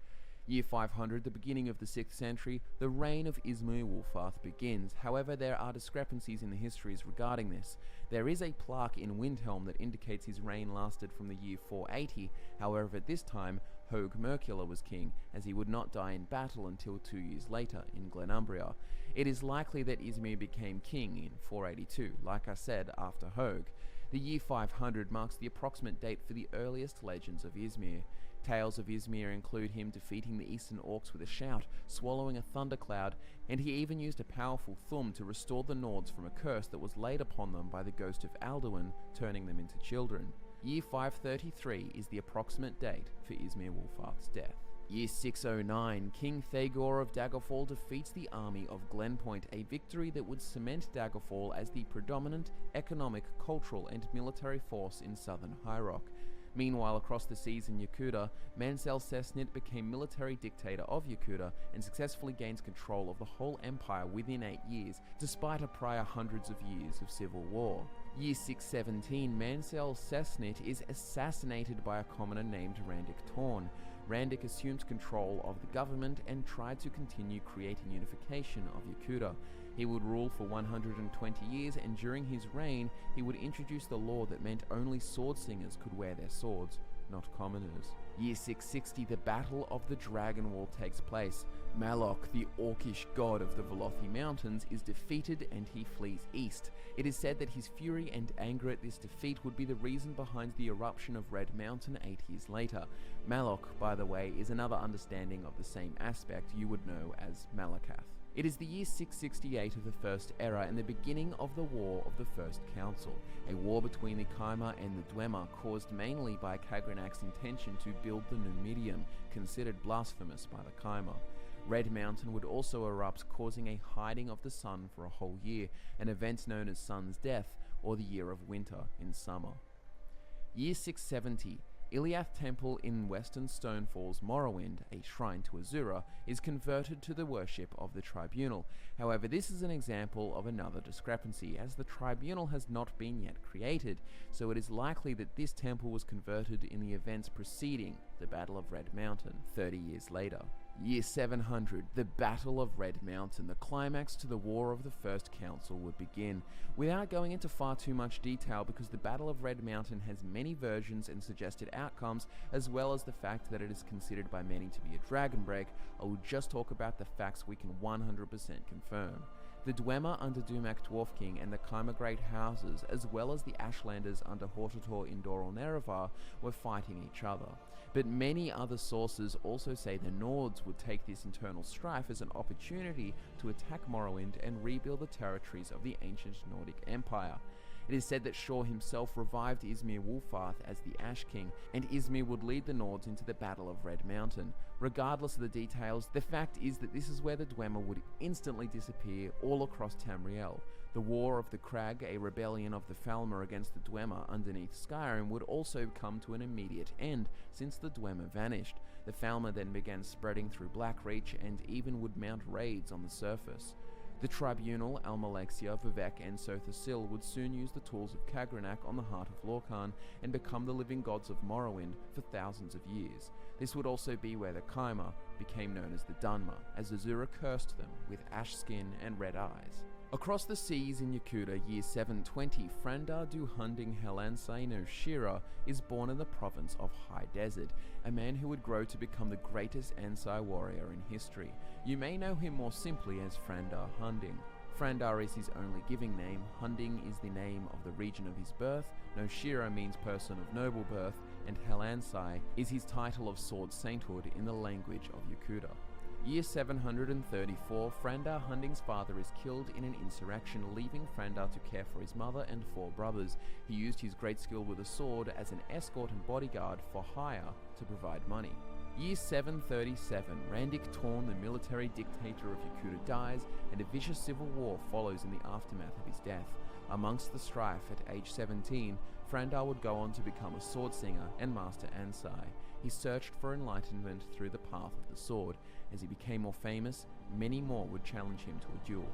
Year 500, the beginning of the 6th century, the reign of Izmir Wulfarth begins. However, there are discrepancies in the histories regarding this. There is a plaque in Windhelm that indicates his reign lasted from the year 480. However, at this time, Hogue Mercula was king, as he would not die in battle until 2 years later in Glenumbria. It is likely that Izmir became king in 482, like I said, after Hogue. The year 500 marks the approximate date for the earliest legends of Izmir. Tales of Izmir include him defeating the eastern orcs with a shout, swallowing a thundercloud, and he even used a powerful thumb to restore the Nords from a curse that was laid upon them by the ghost of Alduin, turning them into children. Year 533 is the approximate date for Izmir Wulfarth's death. Year 609, King Thagor of Daggerfall defeats the army of Glenpoint, a victory that would cement Daggerfall as the predominant economic, cultural, and military force in southern High Rock. Meanwhile, across the seas in Yakuta, Mansell Cessnit became military dictator of Yakuta and successfully gains control of the whole empire within 8 years, despite a prior hundreds of years of civil war. Year 617, Mansell Cessnit is assassinated by a commoner named Randik Torn. Randik assumed control of the government and tried to continue creating unification of Yakuta. He would rule for 120 years, and during his reign, he would introduce the law that meant only sword singers could wear their swords, not commoners. Year 660, the Battle of the Dragon Wall takes place. Malok, the orcish god of the Velothi Mountains, is defeated and he flees east. It is said that his fury and anger at this defeat would be the reason behind the eruption of Red Mountain 8 years later. Malok, by the way, is another understanding of the same aspect you would know as Malakath. It is the year 668 of the First Era and the beginning of the War of the First Council, a war between the Kaima and the Dwemer caused mainly by Kagranak's intention to build the Numidium, considered blasphemous by the Kaima. Red Mountain would also erupt, causing a hiding of the sun for a whole year, an event known as Sun's Death, or the Year of Winter in summer. Year 670. Iliath Temple in Western Stonefalls, Morrowind, a shrine to Azura, is converted to the worship of the Tribunal. However, this is an example of another discrepancy, as the Tribunal has not been yet created, so it is likely that this temple was converted in the events preceding the Battle of Red Mountain, 30 years later. Year 700, the Battle of Red Mountain, the climax to the War of the First Council, would begin. Without going into far too much detail, because the Battle of Red Mountain has many versions and suggested outcomes, as well as the fact that it is considered by many to be a dragon break, I will just talk about the facts we can 100% confirm. The Dwemer under Dumak Dwarf King and the Kaima Great Houses, as well as the Ashlanders under Hortator Indoral Nerevar, were fighting each other. But many other sources also say the Nords would take this internal strife as an opportunity to attack Morrowind and rebuild the territories of the ancient Nordic Empire. It is said that Shor himself revived Izmir Wulfarth as the Ash King, and Izmir would lead the Nords into the Battle of Red Mountain. Regardless of the details, the fact is that this is where the Dwemer would instantly disappear all across Tamriel. The War of the Crag, a rebellion of the Falmer against the Dwemer underneath Skyrim, would also come to an immediate end, since the Dwemer vanished. The Falmer then began spreading through Blackreach and even would mount raids on the surface. The Tribunal, Almalexia, Vivek, and Sotha Sil would soon use the tools of Kagranak on the heart of Lorkhan and become the living gods of Morrowind for thousands of years. This would also be where the Kaima became known as the Dunmer, as Azura cursed them with ash skin and red eyes. Across the seas in Yakuta, year 720, Frandar du Hunding Helansai no Shira is born in the province of High Desert, a man who would grow to become the greatest Ansai warrior in history. You may know him more simply as Frandar Hunding. Frandar is his only giving name, Hunding is the name of the region of his birth, no Shira means person of noble birth, and Helansai is his title of sword sainthood in the language of Yakuta. Year 734, Frandar Hunding's father is killed in an insurrection, leaving Frandar to care for his mother and 4 brothers. He used his great skill with a sword as an escort and bodyguard for hire to provide money. Year 737, Randik Torn, the military dictator of Yakuta, dies, and a vicious civil war follows in the aftermath of his death. Amongst the strife, at age 17, Frandar would go on to become a sword singer and master Ansai. He searched for enlightenment through the path of the sword. As he became more famous, many more would challenge him to a duel.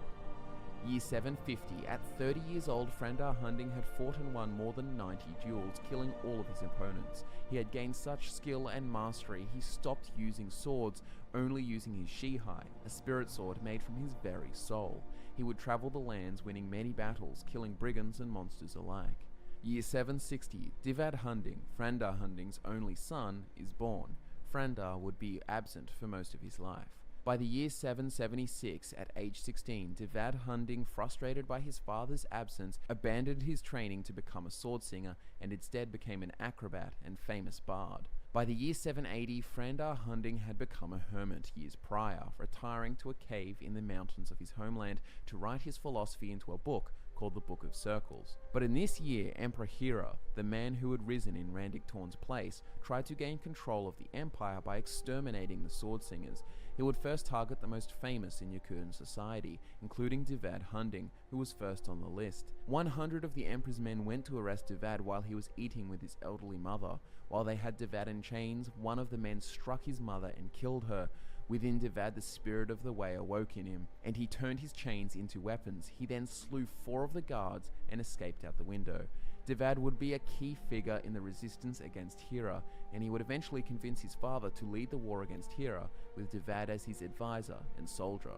Year 750, at 30 years old, Frandar Hunding had fought and won more than 90 duels, killing all of his opponents. He had gained such skill and mastery, he stopped using swords, only using his Shihai, a spirit sword made from his very soul. He would travel the lands, winning many battles, killing brigands and monsters alike. Year 760, Divad Hunding, Frandar Hunding's only son, is born. Frandar would be absent for most of his life. By the year 776, at age 16, Devad Hunding, frustrated by his father's absence, abandoned his training to become a sword singer and instead became an acrobat and famous bard. By the year 780, Frandar Hunding had become a hermit years prior, retiring to a cave in the mountains of his homeland to write his philosophy into a book called the Book of Circles. But in this year, Emperor Hira, the man who had risen in Randik Torn's place, tried to gain control of the empire by exterminating the sword singers. He would first target the most famous in Yakutan society, including Devad Hunding, who was first on the list. 100 of the emperor's men went to arrest Devad while he was eating with his elderly mother. While they had Devad in chains, one of the men struck his mother and killed her. Within Devad, the spirit of the way awoke in him, and he turned his chains into weapons. He then slew 4 of the guards and escaped out the window. Devad would be a key figure in the resistance against Hira, and he would eventually convince his father to lead the war against Hira, with Devad as his advisor and soldier.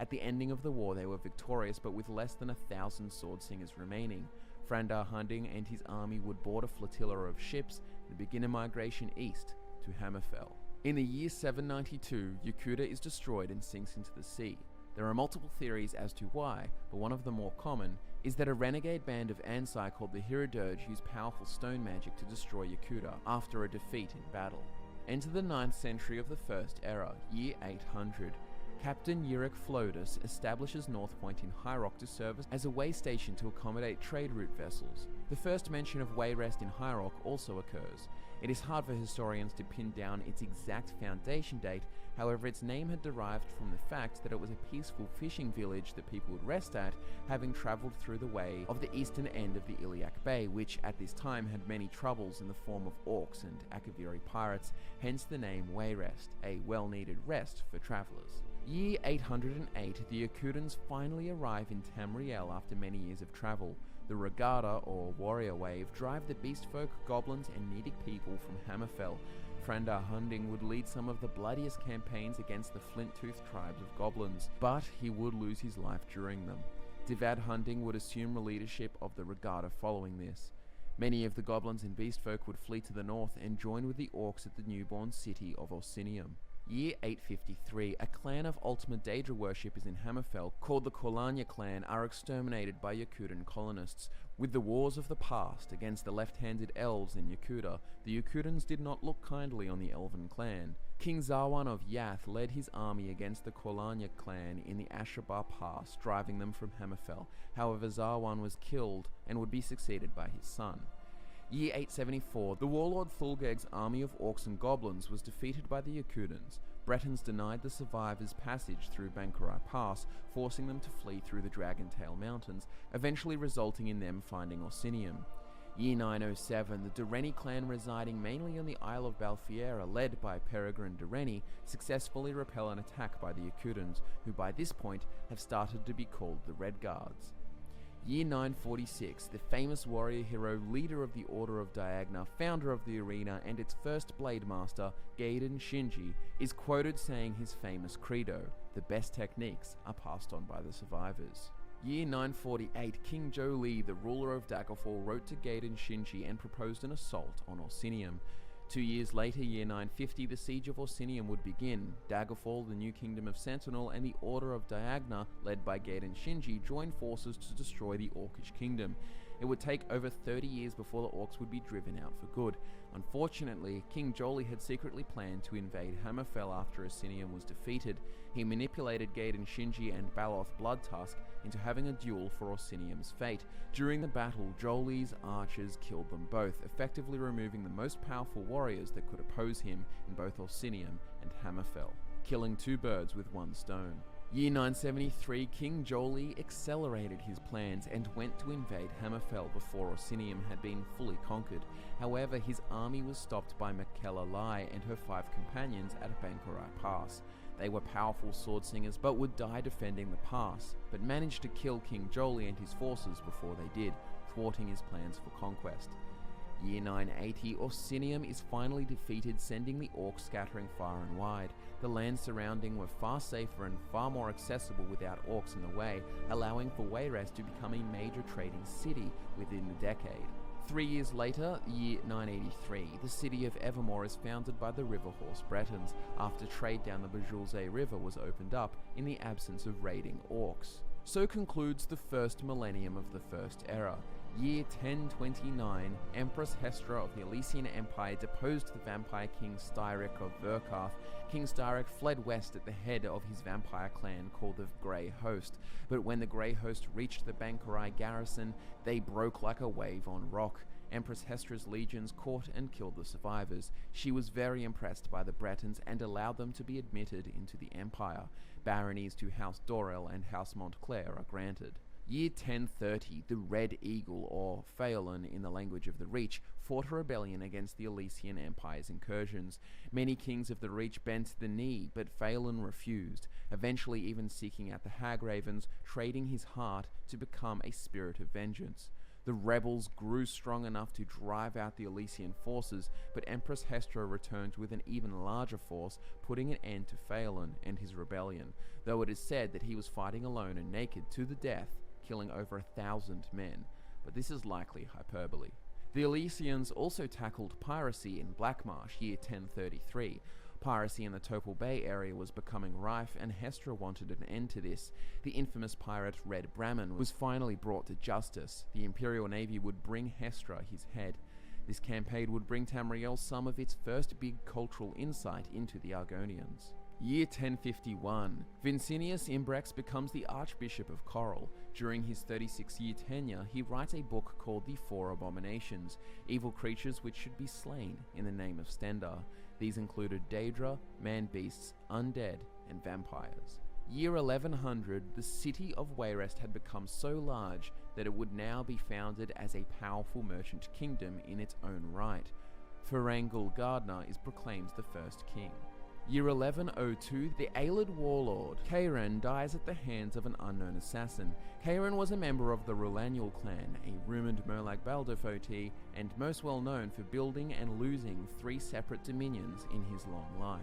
At the ending of the war, they were victorious, but with less than 1,000 sword singers remaining. Frandar Hunding and his army would board a flotilla of ships and begin a migration east to Hammerfell. In the year 792, Yakuta is destroyed and sinks into the sea. There are multiple theories as to why, but one of the more common is that a renegade band of Ansai called the Hiradoge used powerful stone magic to destroy Yakuta after a defeat in battle. Enter the 9th century of the First Era, year 800. Captain Yurik Flodus establishes North Point in High Rock to serve as a way station to accommodate trade route vessels. The first mention of way rest in High Rock also occurs. It is hard for historians to pin down its exact foundation date, however its name had derived from the fact that it was a peaceful fishing village that people would rest at, having travelled through the way of the eastern end of the Iliac Bay, which at this time had many troubles in the form of orcs and Akaviri pirates, hence the name Wayrest, a well-needed rest for travellers. Year 808, the Yakutans finally arrive in Tamriel after many years of travel. The Regatta, or warrior wave, drive the beast folk, goblins, and Nedic people from Hammerfell. Frandar Hunding would lead some of the bloodiest campaigns against the flint-toothed tribes of goblins, but he would lose his life during them. Devad Hunding would assume the leadership of the Regatta following this. Many of the goblins and beast folk would flee to the north and join with the orcs at the newborn city of Orsinium. Year 853, a clan of ultimate Daedra worshippers in Hammerfell, called the Korlanya clan, are exterminated by Yakutan colonists. With the wars of the past against the left-handed elves in Yakuta, the Yakutans did not look kindly on the elven clan. King Zarwan of Yath led his army against the Korlanya clan in the Ashabar Pass, driving them from Hammerfell. However, Zarwan was killed and would be succeeded by his son. Year 874, the warlord Thulgeg's army of orcs and goblins was defeated by the Yakutans. Bretons denied the survivors passage through Bankurai Pass, forcing them to flee through the Dragontail Mountains, eventually resulting in them finding Orsinium. Year 907, the Durrani clan residing mainly on the Isle of Balfiera, led by Peregrine Durrani, successfully repel an attack by the Yakutans, who by this point have started to be called the Red Guards. Year 946, the famous warrior hero, leader of the Order of Diagna, founder of the arena, and its first blade master, Gaiden Shinji, is quoted saying his famous credo, "The best techniques are passed on by the survivors." Year 948, King Jolee, the ruler of Daggerfall, wrote to Gaiden Shinji and proposed an assault on Orsinium. 2 years later, year 950, the siege of Orsinium would begin. Daggerfall, the new kingdom of Sentinel, and the Order of Diagna, led by Gaiden Shinji, joined forces to destroy the Orcish kingdom. It would take over 30 years before the orcs would be driven out for good. Unfortunately, King Jolee had secretly planned to invade Hammerfell after Orsinium was defeated. He manipulated Gaiden Shinji and Baloth Bloodtusk into having a duel for Orsinium's fate. During the battle, Jolee's archers killed them both, effectively removing the most powerful warriors that could oppose him in both Orsinium and Hammerfell, killing 2 birds with 1 stone. Year 973, King Jolee accelerated his plans and went to invade Hammerfell before Orsinium had been fully conquered. However, his army was stopped by Makella Lai and her 5 companions at Bankurai Pass. They were powerful sword singers but would die defending the pass, but managed to kill King Jolee and his forces before they did, thwarting his plans for conquest. Year 980, Orsinium is finally defeated, sending the orcs scattering far and wide. The lands surrounding were far safer and far more accessible without orcs in the way, allowing for Wayrest to become a major trading city within the decade. 3 years later, year 983, the city of Evermore is founded by the River Horse Bretons after trade down the Bajulze River was opened up in the absence of raiding orcs. So concludes the first millennium of the First Era. Year 1029, Empress Hestra of the Elysian Empire deposed the vampire king Styric of Verkarth. King Styric fled west at the head of his vampire clan called the Grey Host, but when the Grey Host reached the Bankurai garrison, they broke like a wave on rock. Empress Hestra's legions caught and killed the survivors. She was very impressed by the Bretons and allowed them to be admitted into the empire. Baronies to House Dorel and House Montclair are granted. Year 1030, the Red Eagle, or Phelan in the language of the Reach, fought a rebellion against the Elysian Empire's incursions. Many kings of the Reach bent the knee, but Phelan refused, eventually even seeking out the Hagravens, trading his heart to become a spirit of vengeance. The rebels grew strong enough to drive out the Elysian forces, but Empress Hestra returned with an even larger force, putting an end to Phelan and his rebellion, though it is said that he was fighting alone and naked to the death, killing over 1,000 men, but this is likely hyperbole. The Elysians also tackled piracy in Blackmarsh, year 1033. Piracy in the Topal Bay area was becoming rife, and Hestra wanted an end to this. The infamous pirate Red Brahmin was finally brought to justice. The Imperial Navy would bring Hestra his head. This campaign would bring Tamriel some of its first big cultural insight into the Argonians. Year 1051, Vincinius Imbrex becomes the Archbishop of Coral. During his 36-year tenure, he writes a book called The Four Abominations, evil creatures which should be slain in the name of Stendar. These included Daedra, man-beasts, undead, and vampires. Year 1100, the city of Wayrest had become so large that it would now be founded as a powerful merchant kingdom in its own right. Ferengul Gardner is proclaimed the first king. Year 1102, the Aelid warlord Kairan dies at the hands of an unknown assassin. Kairan was a member of the Rulanul clan, a rumored Merlag Bal devotee, and most well known for building and losing 3 separate dominions in his long life.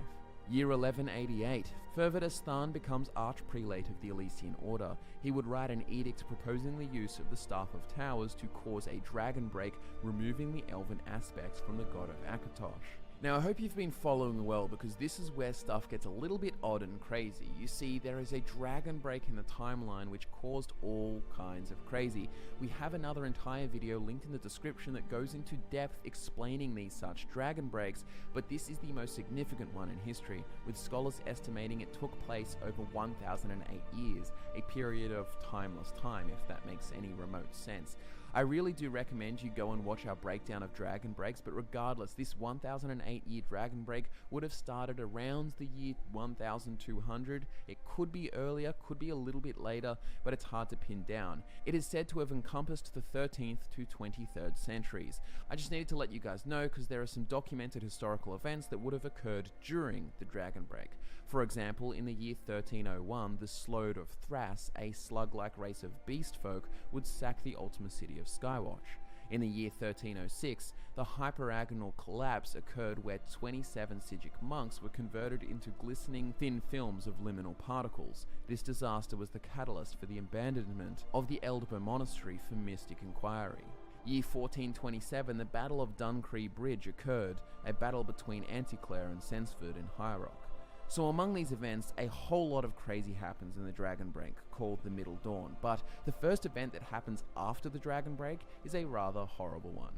Year 1188, Fervidus Tharn becomes Archprelate of the Elysian Order. He would write an edict proposing the use of the Staff of Towers to cause a dragon break, removing the elven aspects from the god of Akatosh. Now, I hope you've been following well, because this is where stuff gets a little bit odd and crazy. You see, there is a dragon break in the timeline which caused all kinds of crazy. We have another entire video linked in the description that goes into depth explaining these such dragon breaks, but this is the most significant one in history, with scholars estimating it took place over 1008 years, a period of timeless time, if that makes any remote sense. I really do recommend you go and watch our breakdown of dragon breaks, but regardless, this 1008-year dragon break would have started around the year 1200. It could be earlier, could be a little bit later, but it's hard to pin down. It is said to have encompassed the 13th to 23rd centuries. I just needed to let you guys know because there are some documented historical events that would have occurred during the dragon break. For example, in the year 1301, the Slode of Thras, a slug-like race of beast folk, would sack the Ultima city of Skywatch. In the year 1306, the hyperagonal collapse occurred where 27 Sijic monks were converted into glistening thin films of liminal particles. This disaster was the catalyst for the abandonment of the Eldber monastery for mystic inquiry. Year 1427, the Battle of Duncree Bridge occurred, a battle between Anticlair and Sensford in High Rock. So among these events, a whole lot of crazy happens in the Dragon Break, called the Middle Dawn, but the first event that happens after the Dragon Break is a rather horrible one.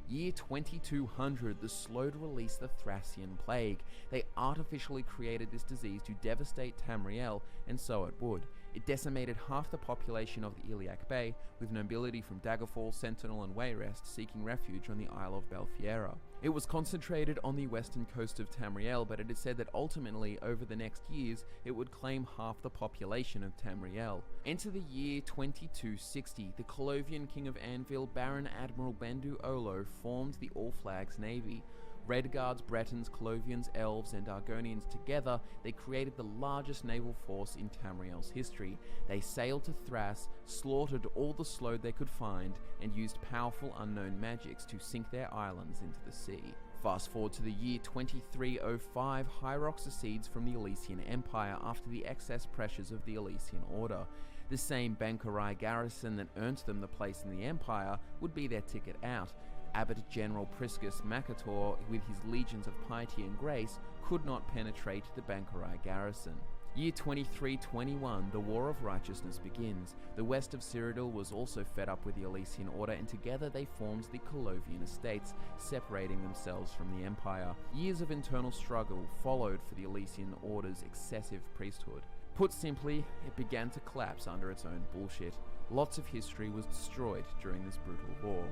Year 2200, the Slode released the Thracian Plague. They artificially created this disease to devastate Tamriel, and so it would. It decimated half the population of the Iliac Bay, with nobility from Daggerfall, Sentinel and Wayrest seeking refuge on the Isle of Belfiera. It was concentrated on the western coast of Tamriel, but it is said that ultimately, over the next years, it would claim half the population of Tamriel. Enter the year 2260, the Colovian king of Anvil, Baron Admiral Bendu Olo, formed the All Flags Navy. Redguards, Bretons, Colovians, Elves, and Argonians together, they created the largest naval force in Tamriel's history. They sailed to Thras, slaughtered all the Slode they could find, and used powerful unknown magics to sink their islands into the sea. Fast forward to the year 2305, High Rock secedes from the Elysian Empire after the excess pressures of the Elysian Order. The same Bankarai garrison that earned them the place in the empire would be their ticket out. Abbot General Priscus Macator, with his legions of piety and grace, could not penetrate the Bankarai garrison. Year 2321, the War of Righteousness begins. The west of Cyrodiil was also fed up with the Elysian Order, and together they formed the Colovian Estates, separating themselves from the Empire. Years of internal struggle followed for the Elysian Order's excessive priesthood. Put simply, it began to collapse under its own bullshit. Lots of history was destroyed during this brutal war.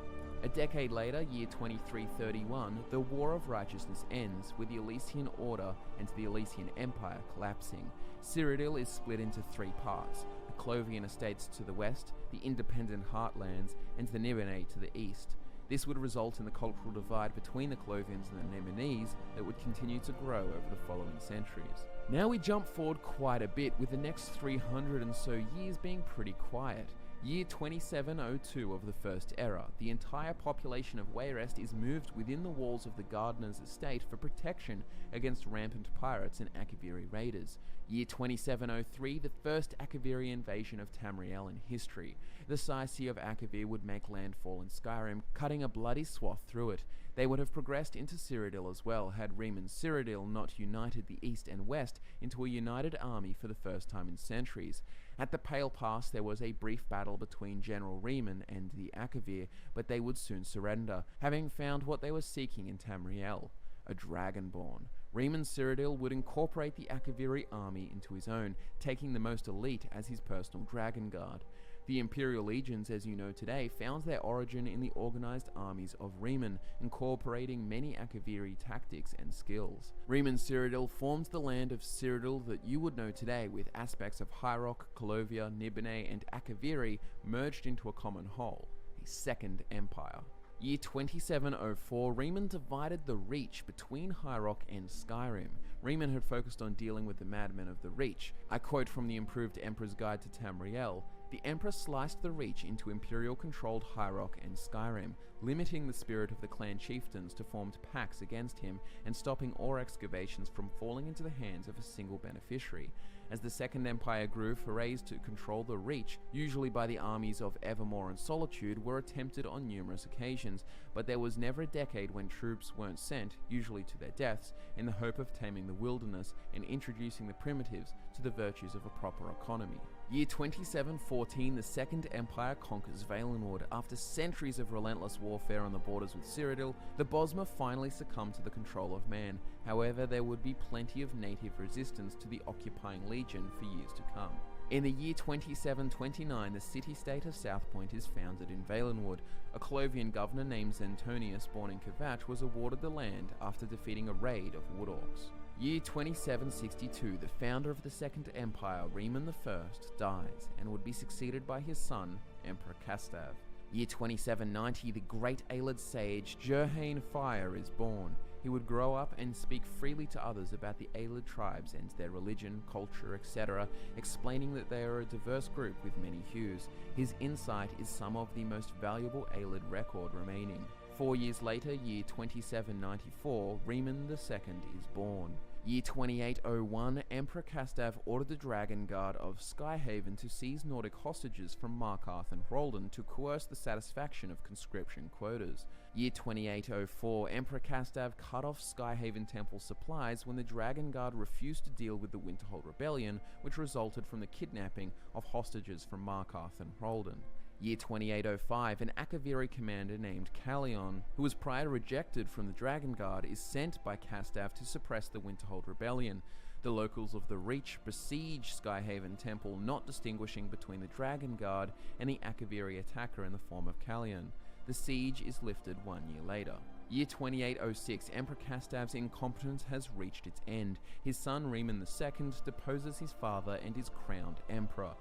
A decade later, year 2331, the War of Righteousness ends with the Elysian Order and the Elysian Empire collapsing. Cyrodiil is split into three parts: the Clovian Estates to the west, the independent Heartlands, and the Nibene to the east. This would result in the cultural divide between the Clovians and the Nebenese that would continue to grow over the following centuries. Now we jump forward quite a bit, with the next 300 and so years being pretty quiet. Year 2702 of the First Era, the entire population of Wayrest is moved within the walls of the Gardener's estate for protection against rampant pirates and Akaviri raiders. Year 2703, the first Akaviri invasion of Tamriel in history. The Saisi of Akavir would make landfall in Skyrim, cutting a bloody swath through it. They would have progressed into Cyrodiil as well, had Riemann Cyrodiil not united the east and west into a united army for the first time in centuries. At the Pale Pass there was a brief battle between General Riemann and the Akavir, but they would soon surrender, having found what they were seeking in Tamriel, a Dragonborn. Riemann Cyrodiil would incorporate the Akaviri army into his own, taking the most elite as his personal Dragon Guard. The Imperial Legions, as you know today, found their origin in the organized armies of Riemann, incorporating many Akaviri tactics and skills. Riemann Cyrodiil formed the land of Cyrodiil that you would know today, with aspects of High Rock, Colovia, Nibene, and Akaviri merged into a common whole, a second empire. Year 2704, Riemann divided the Reach between High Rock and Skyrim. Riemann had focused on dealing with the madmen of the Reach. I quote from the improved Emperor's Guide to Tamriel: "The Emperor sliced the Reach into Imperial-controlled High Rock and Skyrim, limiting the spirit of the clan chieftains to formed pacts against him and stopping ore excavations from falling into the hands of a single beneficiary. As the Second Empire grew, forays to control the Reach, usually by the armies of Evermore and Solitude, were attempted on numerous occasions, but there was never a decade when troops weren't sent, usually to their deaths, in the hope of taming the wilderness and introducing the primitives to the virtues of a proper economy." Year 2714, the Second Empire conquers Valenwood. After centuries of relentless warfare on the borders with Cyrodiil, the Bosmer finally succumbed to the control of man. However, there would be plenty of native resistance to the occupying legion for years to come. In the year 2729, the city-state of Southpoint is founded in Valenwood. A Colovian governor named Zentonius, born in Kvatch, was awarded the land after defeating a raid of Wood Orcs. Year 2762, the founder of the Second Empire, Riemann I, dies and would be succeeded by his son, Emperor Castav. Year 2790, the great Aelid sage Jurhain Fire is born. He would grow up and speak freely to others about the Aelid tribes and their religion, culture, etc., explaining that they are a diverse group with many hues. His insight is some of the most valuable Aelid record remaining. 4 years later, year 2794, Riemann II is born. Year 2801, Emperor Castav ordered the Dragon Guard of Skyhaven to seize Nordic hostages from Markarth and Hroldan to coerce the satisfaction of conscription quotas. Year 2804, Emperor Castav cut off Skyhaven temple supplies when the Dragon Guard refused to deal with the Winterhold Rebellion, which resulted from the kidnapping of hostages from Markarth and Hroldan. Year 2805, an Akaviri commander named Kallion, who was prior rejected from the Dragon Guard, is sent by Castav to suppress the Winterhold Rebellion. The locals of the Reach besiege Skyhaven Temple, not distinguishing between the Dragon Guard and the Akaviri attacker in the form of Kallion. The siege is lifted 1 year later. Year 2806, Emperor Castav's incompetence has reached its end. His son Riemann II deposes his father and is crowned emperor.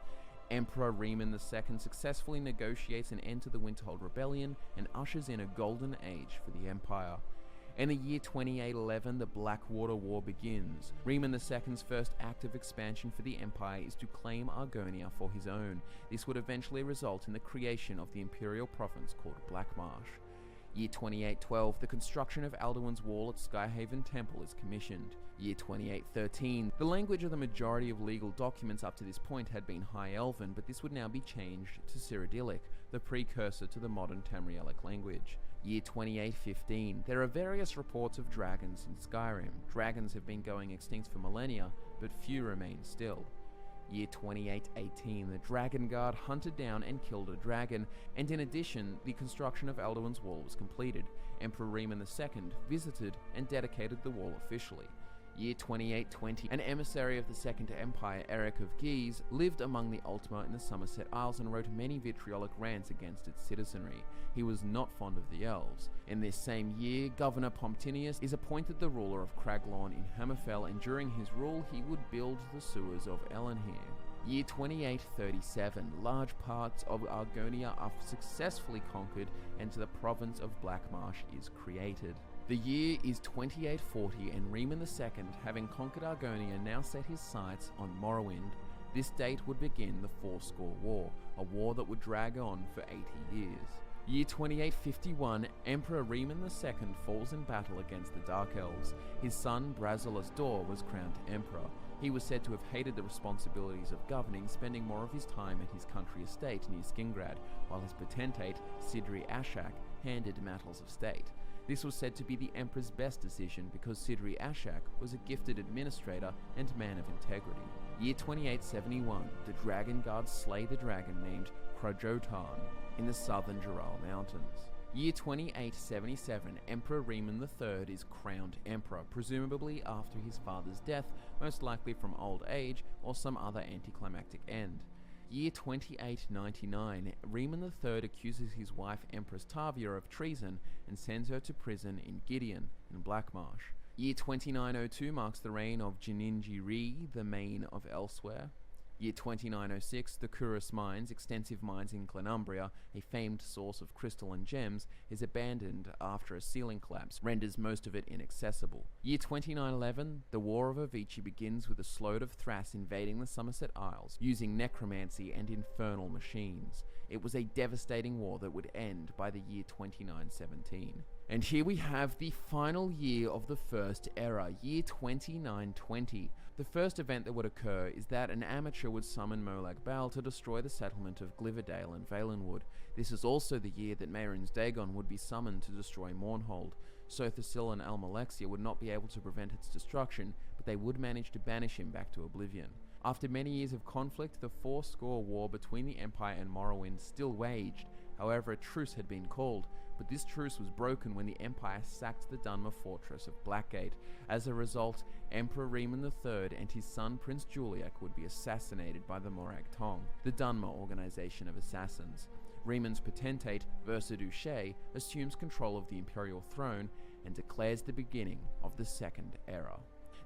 Emperor Riemann II successfully negotiates an end to the Winterhold Rebellion and ushers in a golden age for the Empire. In the year 2811, the Blackwater War begins. Riemann II's first act of expansion for the Empire is to claim Argonia for his own. This would eventually result in the creation of the imperial province called Blackmarsh. Year 2812, the construction of Alduin's Wall at Skyhaven Temple is commissioned. Year 2813, the language of the majority of legal documents up to this point had been High Elven, but this would now be changed to Cyrodiilic, the precursor to the modern Tamrielic language. Year 2815, there are various reports of dragons in Skyrim. Dragons have been going extinct for millennia, but few remain still. Year 2818, the Dragon Guard hunted down and killed a dragon, and in addition, the construction of Alduin's Wall was completed. Emperor Riemann II visited and dedicated the wall officially. Year 2820, an emissary of the Second Empire, Eric of Guise, lived among the Ultima in the Somerset Isles and wrote many vitriolic rants against its citizenry. He was not fond of the elves. In this same year, Governor Pomptinius is appointed the ruler of Craglorn in Hammerfell, and during his rule he would build the sewers of Elenhir. Year 2837, large parts of Argonia are successfully conquered and the province of Blackmarsh is created. The year is 2840 and Riemann II, having conquered Argonia, now set his sights on Morrowind. This date would begin the Fourscore War, a war that would drag on for 80 years. Year 2851, Emperor Riemann II falls in battle against the Dark Elves. His son Brazilus Dor was crowned emperor. He was said to have hated the responsibilities of governing, spending more of his time at his country estate near Skingrad, while his potentate, Sidri Ashak, handed matters of state. This was said to be the Emperor's best decision because Sidri Ashak was a gifted administrator and man of integrity. Year 2871, the Dragon Guards slay the dragon named Krajotan in the southern Jural Mountains. Year 2877, Emperor Riemann III is crowned emperor, presumably after his father's death, most likely from old age or some other anticlimactic end. Year 2899, Riemann III accuses his wife Empress Tavia of treason and sends her to prison in Gideon in Blackmarsh. Year 2902 marks the reign of Jininji-Ri, the Mane of Elsewhere. Year 2906, the Kurus Mines, extensive mines in Glenumbria, a famed source of crystal and gems, is abandoned after a ceiling collapse renders most of it inaccessible. Year 2911, the War of Avicii begins with the Sload of Thrass invading the Somerset Isles, using necromancy and infernal machines. It was a devastating war that would end by the year 2917. And here we have the final year of the First Era, year 2920. The first event that would occur is that an amateur would summon Molag Bal to destroy the settlement of Gliverdale and Valenwood. This is also the year that Mehrunes Dagon would be summoned to destroy Mournhold. Sothosil and Almalexia would not be able to prevent its destruction, but they would manage to banish him back to oblivion. After many years of conflict, the Fourscore War between the Empire and Morrowind still waged. However, a truce had been called, but this truce was broken when the Empire sacked the Dunmer fortress of Blackgate. As a result, Emperor Riemann III and his son Prince Juliak would be assassinated by the Morag Tong, the Dunmer organization of assassins. Riemann's potentate, Versailles Duché, assumes control of the imperial throne and declares the beginning of the Second Era.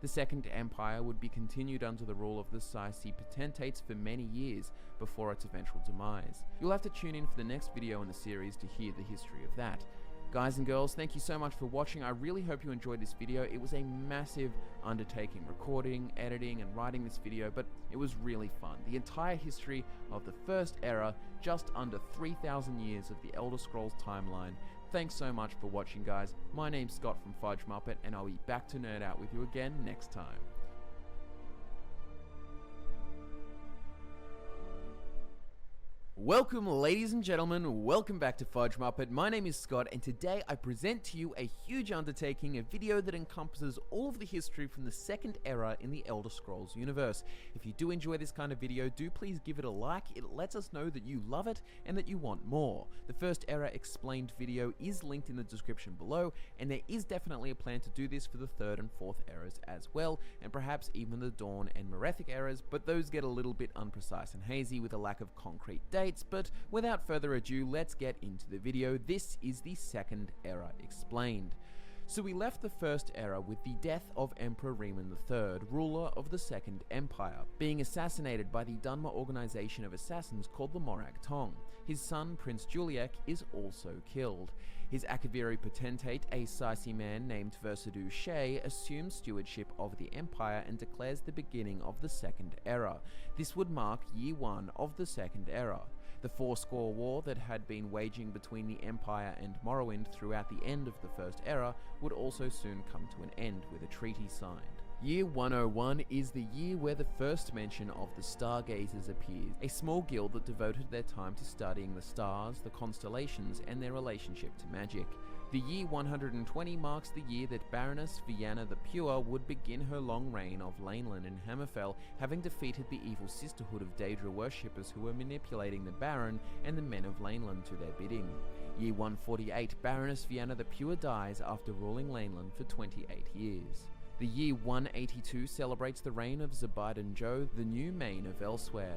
The Second Empire would be continued under the rule of the Saisi potentates for many years before its eventual demise. You'll have to tune in for the next video in the series to hear the history of that. Guys and girls, thank you so much for watching. I really hope you enjoyed this video. It was a massive undertaking, recording, editing, and writing this video, but it was really fun. The entire history of the First Era, just under 3,000 years of the Elder Scrolls timeline. Thanks so much for watching, guys. My name's Scott from Fudge Muppet, and I'll be back to nerd out with you again next time. Welcome, ladies and gentlemen, welcome back to Fudge Muppet. My name is Scott, and today I present to you a huge undertaking, a video that encompasses all of the history from the Second Era in the Elder Scrolls universe. If you do enjoy this kind of video, do please give it a like. It lets us know that you love it and that you want more. The First Era Explained video is linked in the description below, and there is definitely a plan to do this for the Third and Fourth Eras as well, and perhaps even the Dawn and Merethic eras, but those get a little bit unprecise and hazy with a lack of concrete dates. But without further ado, let's get into the video. This is the Second Era Explained. So we left the First Era with the death of Emperor Riemann III, ruler of the Second Empire, being assassinated by the Dunmer organization of assassins called the Morag Tong. His son, Prince Juliak, is also killed. His Akaviri potentate, a Saisi man named Versailles Duché, assumes stewardship of the empire and declares the beginning of the Second Era. This would mark year one of the Second Era. The Fourscore War that had been waging between the Empire and Morrowind throughout the end of the First Era would also soon come to an end with a treaty signed. Year 101 is the year where the first mention of the Stargazers appears, a small guild that devoted their time to studying the stars, the constellations, and their relationship to magic. The year 120 marks the year that Baroness Vienna the Pure would begin her long reign of Laneland and Hammerfell, having defeated the evil sisterhood of Daedra worshippers who were manipulating the Baron and the men of Laneland to their bidding. Year 148, Baroness Vienna the Pure dies after ruling Laneland for 28 years. The year 182 celebrates the reign of Zebaidan Joe, the new Main of Elsewhere.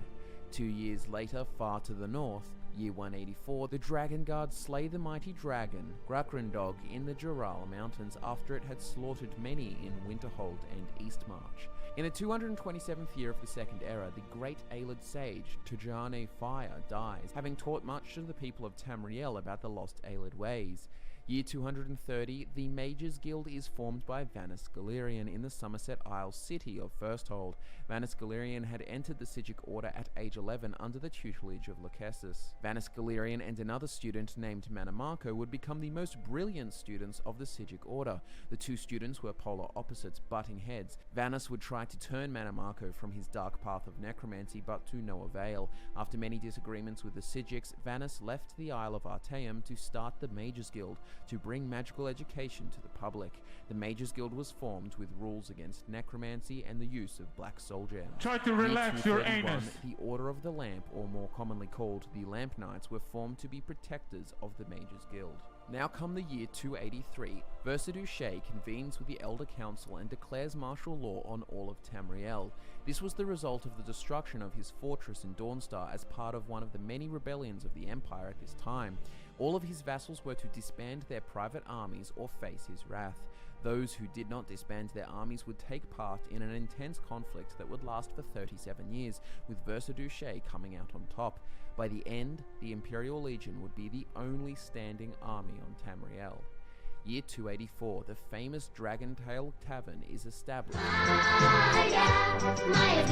2 years later, far to the north, year 184, the Dragon Guards slay the mighty dragon, Grakrindog, in the Jural Mountains after it had slaughtered many in Winterhold and Eastmarch. In the 227th year of the Second Era, the great Aelid sage, Tajane Fire, dies, having taught much to the people of Tamriel about the lost Aelid ways. Year 230, the Mages Guild is formed by Vanus Galerian in the Somerset Isles city of Firsthold. Vanus Galerian had entered the Sigic Order at age 11 under the tutelage of Lachesis. Vanus Galerian and another student named Manamarco would become the most brilliant students of the Sigic Order. The two students were polar opposites, butting heads. Vanus would try to turn Manamarco from his dark path of necromancy, but to no avail. After many disagreements with the Sigics, Vanus left the Isle of Artaeum to start the Mages Guild, to bring magical education to the public. The Mages Guild was formed with rules against necromancy and the use of black soul gems. Try to relax your 231, anus. The Order of the Lamp, or more commonly called the Lamp Knights, were formed to be protectors of the Mages Guild. Now come the year 283, Versailles convenes with the Elder Council and declares martial law on all of Tamriel. This was the result of the destruction of his fortress in Dawnstar as part of one of the many rebellions of the Empire at this time. All of his vassals were to disband their private armies or face his wrath. Those who did not disband their armies would take part in an intense conflict that would last for 37 years, with Versailles coming out on top. By the end, the Imperial Legion would be the only standing army on Tamriel. Year 284, the famous Dragon Tail Tavern is established.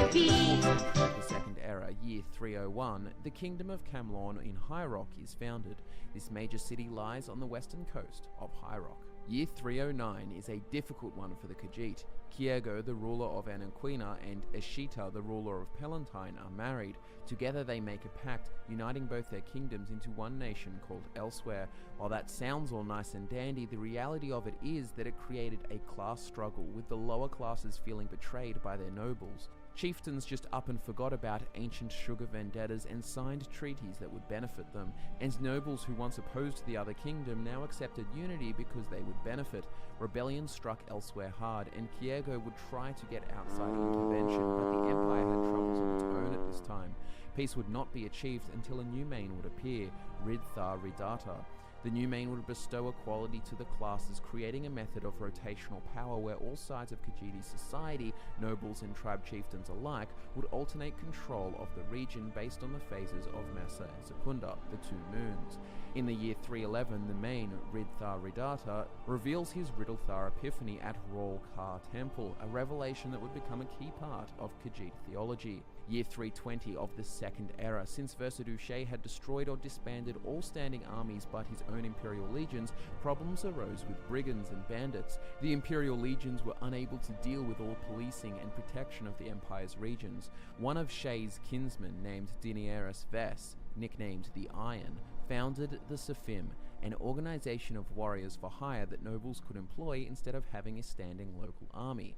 The Second Era, year 301, the Kingdom of Camlorn in High Rock is founded. This major city lies on the western coast of High Rock. Year 309 is a difficult one for the Khajiit. Kiergo, the ruler of Ananquina, and Eshita, the ruler of Palantine, are married. Together they make a pact, uniting both their kingdoms into one nation called Elsewhere. While that sounds all nice and dandy, the reality of it is that it created a class struggle, with the lower classes feeling betrayed by their nobles. Chieftains just up and forgot about ancient sugar vendettas and signed treaties that would benefit them, and nobles who once opposed the other kingdom now accepted unity because they would benefit. Rebellion struck Elsewhere hard, and Kiergo would try to get outside intervention, but the Empire had troubles of its own at this time. Peace would not be achieved until a new main would appear, Ridthar Ridata. The new main would bestow equality to the classes, creating a method of rotational power where all sides of Khajiit society, nobles and tribe chieftains alike, would alternate control of the region based on the phases of Massa and Secunda, the two moons. In the year 311, the main, Ridthar Ridata, reveals his Riddlethar Epiphany at Ral Kar Temple, a revelation that would become a key part of Khajiit theology. Year 320 of the Second Era, since Versailles had destroyed or disbanded all standing armies but his own Imperial legions, problems arose with brigands and bandits. The Imperial legions were unable to deal with all policing and protection of the Empire's regions. One of Shay's kinsmen, named Dineris Ves, nicknamed the Iron, founded the Safim, an organization of warriors for hire that nobles could employ instead of having a standing local army.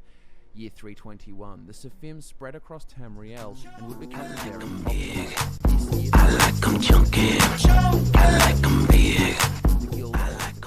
Year 321, the Safim spread across Tamriel and would become very popular. I like 'em chunky, I like 'em big. The Guild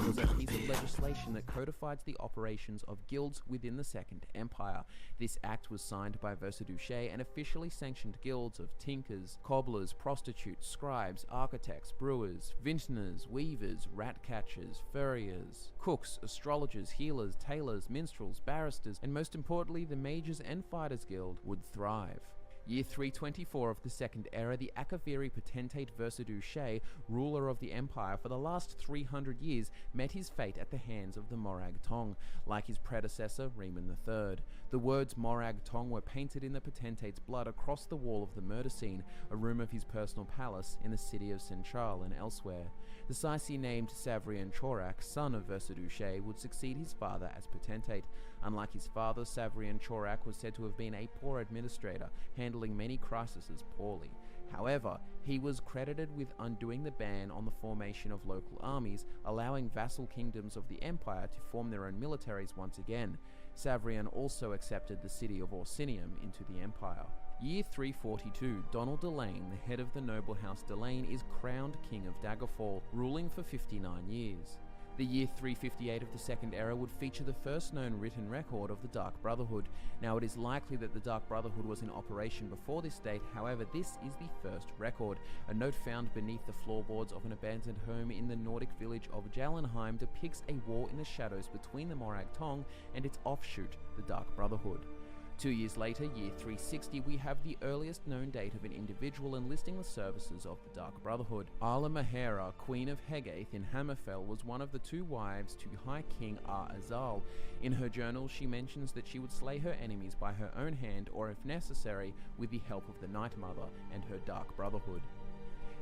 was a piece of legislation that codified the operations of guilds within the Second Empire. This act was signed by Versailles and officially sanctioned guilds of tinkers, cobblers, prostitutes, scribes, architects, brewers, vintners, weavers, rat catchers, furriers, cooks, astrologers, healers, tailors, minstrels, barristers, and most importantly, the Mages and Fighters Guild would thrive. Year 324 of the Second Era, the Akaviri potentate Versailles, ruler of the empire for the last 300 years, met his fate at the hands of the Morag Tong, like his predecessor Riemann III. The words Morag Tong were painted in the potentate's blood across the wall of the murder scene, a room of his personal palace in the city of Saint-Charles and elsewhere. The Saisi named Savrian Chorak, son of Versailles, would succeed his father as potentate. Unlike his father, Savrian Chorak was said to have been a poor administrator, handling many crises poorly. However, he was credited with undoing the ban on the formation of local armies, allowing vassal kingdoms of the empire to form their own militaries once again. Savrian also accepted the city of Orsinium into the empire. Year 342, Donald Delane, the head of the noble house Delane, is crowned king of Daggerfall, ruling for 59 years. The year 358 of the Second Era would feature the first known written record of the Dark Brotherhood. Now, it is likely that the Dark Brotherhood was in operation before this date, however, this is the first record. A note found beneath the floorboards of an abandoned home in the Nordic village of Jallenheim depicts a war in the shadows between the Morag Tong and its offshoot, the Dark Brotherhood. 2 years later, year 360, we have the earliest known date of an individual enlisting the services of the Dark Brotherhood. Arla Mahera, Queen of Hegath in Hammerfell, was one of the two wives to High King Ar-Azal. In her journal, she mentions that she would slay her enemies by her own hand or, if necessary, with the help of the Night Mother and her Dark Brotherhood.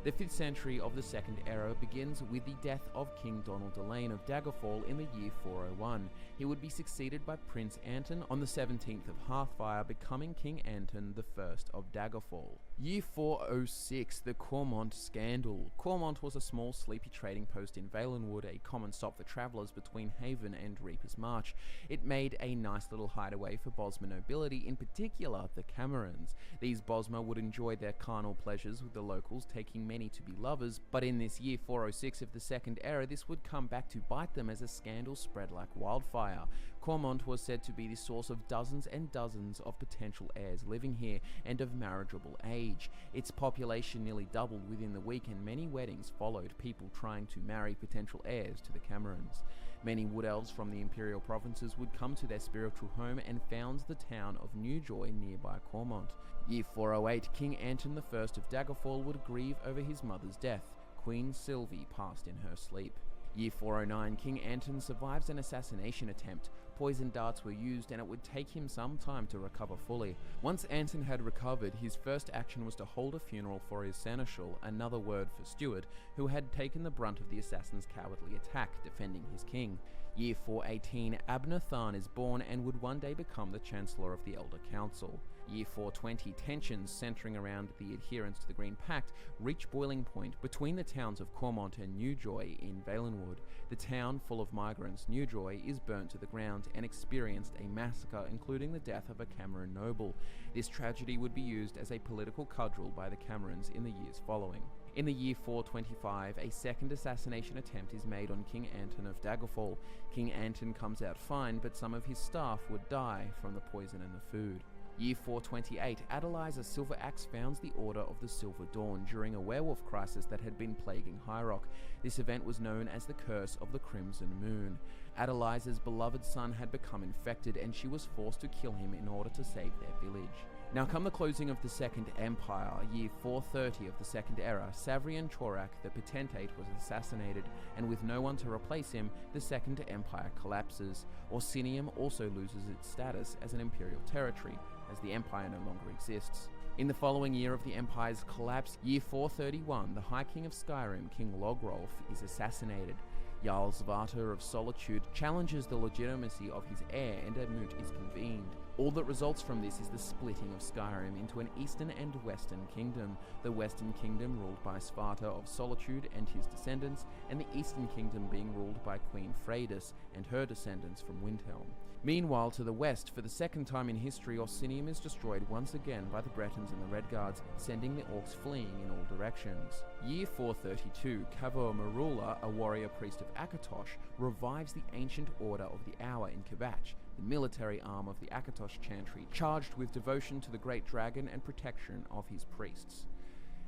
The 5th century of the Second Era begins with the death of King Donald Delane of Daggerfall in the year 401. He would be succeeded by Prince Anton on the 17th of Hearthfire, becoming King Anton I of Daggerfall. Year 406, the Cormont Scandal. Cormont was a small, sleepy trading post in Valenwood, a common stop for travellers between Haven and Reaper's March. It made a nice little hideaway for Bosma nobility, in particular the Camerons. These Bosma would enjoy their carnal pleasures with the locals, taking many to be lovers, but in this year 406 of the Second Era, this would come back to bite them as a scandal spread like wildfire. Cormont was said to be the source of dozens and dozens of potential heirs living here and of marriageable age. Its population nearly doubled within the week, and many weddings followed, people trying to marry potential heirs to the Camerons. Many wood elves from the imperial provinces would come to their spiritual home and found the town of Newjoy nearby Cormont. Year 408, King Anton I of Daggerfall would grieve over his mother's death. Queen Sylvie passed in her sleep. Year 409, King Anton survives an assassination attempt. Poison darts were used, and it would take him some time to recover fully. Once Anton had recovered, his first action was to hold a funeral for his seneschal, another word for steward, who had taken the brunt of the assassin's cowardly attack, defending his king. Year 418, Abner Tharn is born and would one day become the Chancellor of the Elder Council. Year 420, tensions centering around the adherence to the Green Pact reach boiling point between the towns of Cormont and Newjoy in Valenwood. The town, full of migrants, Newjoy, is burnt to the ground and experienced a massacre, including the death of a Cameron noble. This tragedy would be used as a political cudgel by the Camerons in the years following. In the year 425, a second assassination attempt is made on King Anton of Daggerfall. King Anton comes out fine, but some of his staff would die from the poison and the food. Year 428, Adeliza Silver Axe founds the Order of the Silver Dawn during a werewolf crisis that had been plaguing High Rock. This event was known as the Curse of the Crimson Moon. Adeliza's beloved son had become infected, and she was forced to kill him in order to save their village. Now come the closing of the Second Empire, year 430 of the Second Era, Savrian Chorak, the potentate, was assassinated, and with no one to replace him, the Second Empire collapses. Orsinium also loses its status as an imperial territory, as the empire no longer exists. In the following year of the empire's collapse, year 431, the High King of Skyrim, King Logrolf, is assassinated. Jarl Svarter of Solitude challenges the legitimacy of his heir, and a moot is convened. All that results from this is the splitting of Skyrim into an eastern and western kingdom, the western kingdom ruled by Svarta of Solitude and his descendants, and the eastern kingdom being ruled by Queen Freydis and her descendants from Windhelm. Meanwhile, to the west, for the second time in history, Orsinium is destroyed once again by the Bretons and the Redguards, sending the orcs fleeing in all directions. Year 432, Kavor Marula, a warrior priest of Akatosh, revives the ancient Order of the Hour in Kvatch, the military arm of the Akatosh chantry, charged with devotion to the great dragon and protection of his priests.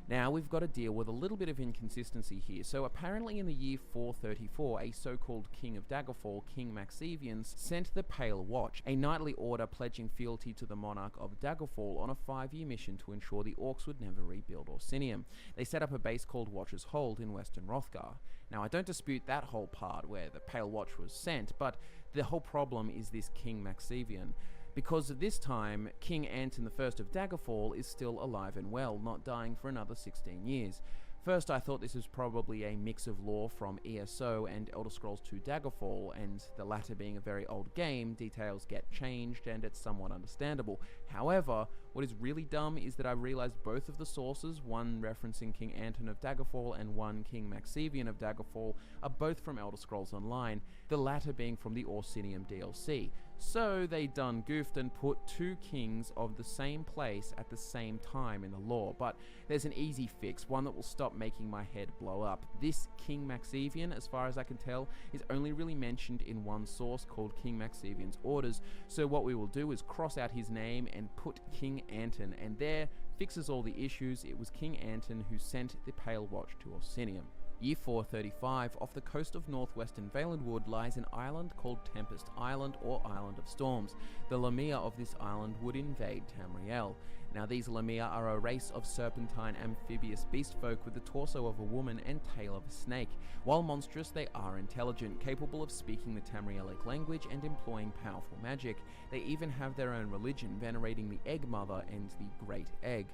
Now, we've got to deal with a little bit of inconsistency here. So apparently in the year 434, a so-called king of Daggerfall, King Maxevian, sent the Pale Watch, a knightly order pledging fealty to the monarch of Daggerfall on a 5-year mission to ensure the orcs would never rebuild Orsinium. They set up a base called Watcher's Hold in western Hrothgar. Now, I don't dispute that whole part where the Pale Watch was sent, but the whole problem is this King Maxevian. Because at this time, King Anton I of Daggerfall is still alive and well, not dying for another 16 years. First, I thought this was probably a mix of lore from ESO and Elder Scrolls II Daggerfall, and the latter being a very old game, details get changed and it's somewhat understandable. However, what is really dumb is that I realized both of the sources, one referencing King Anton of Daggerfall and one King Maxevian of Daggerfall, are both from Elder Scrolls Online, the latter being from the Orsinium DLC. So they done goofed and put 2 kings of the same place at the same time in the lore, but there's an easy fix, one that will stop making my head blow up. This King Maxevian, as far as I can tell, is only really mentioned in one source called King Maxevian's Orders, so what we will do is cross out his name and put King Anton, and there fixes all the issues. It was King Anton who sent the Pale Watch to Orsinium. Year 435, off the coast of northwestern Valenwood lies an island called Tempest Island or Island of Storms. The Lamia of this island would invade Tamriel. Now these Lamia are a race of serpentine amphibious beast folk with the torso of a woman and tail of a snake. While monstrous, they are intelligent, capable of speaking the Tamrielic language and employing powerful magic. They even have their own religion, venerating the Egg Mother and the Great Egg.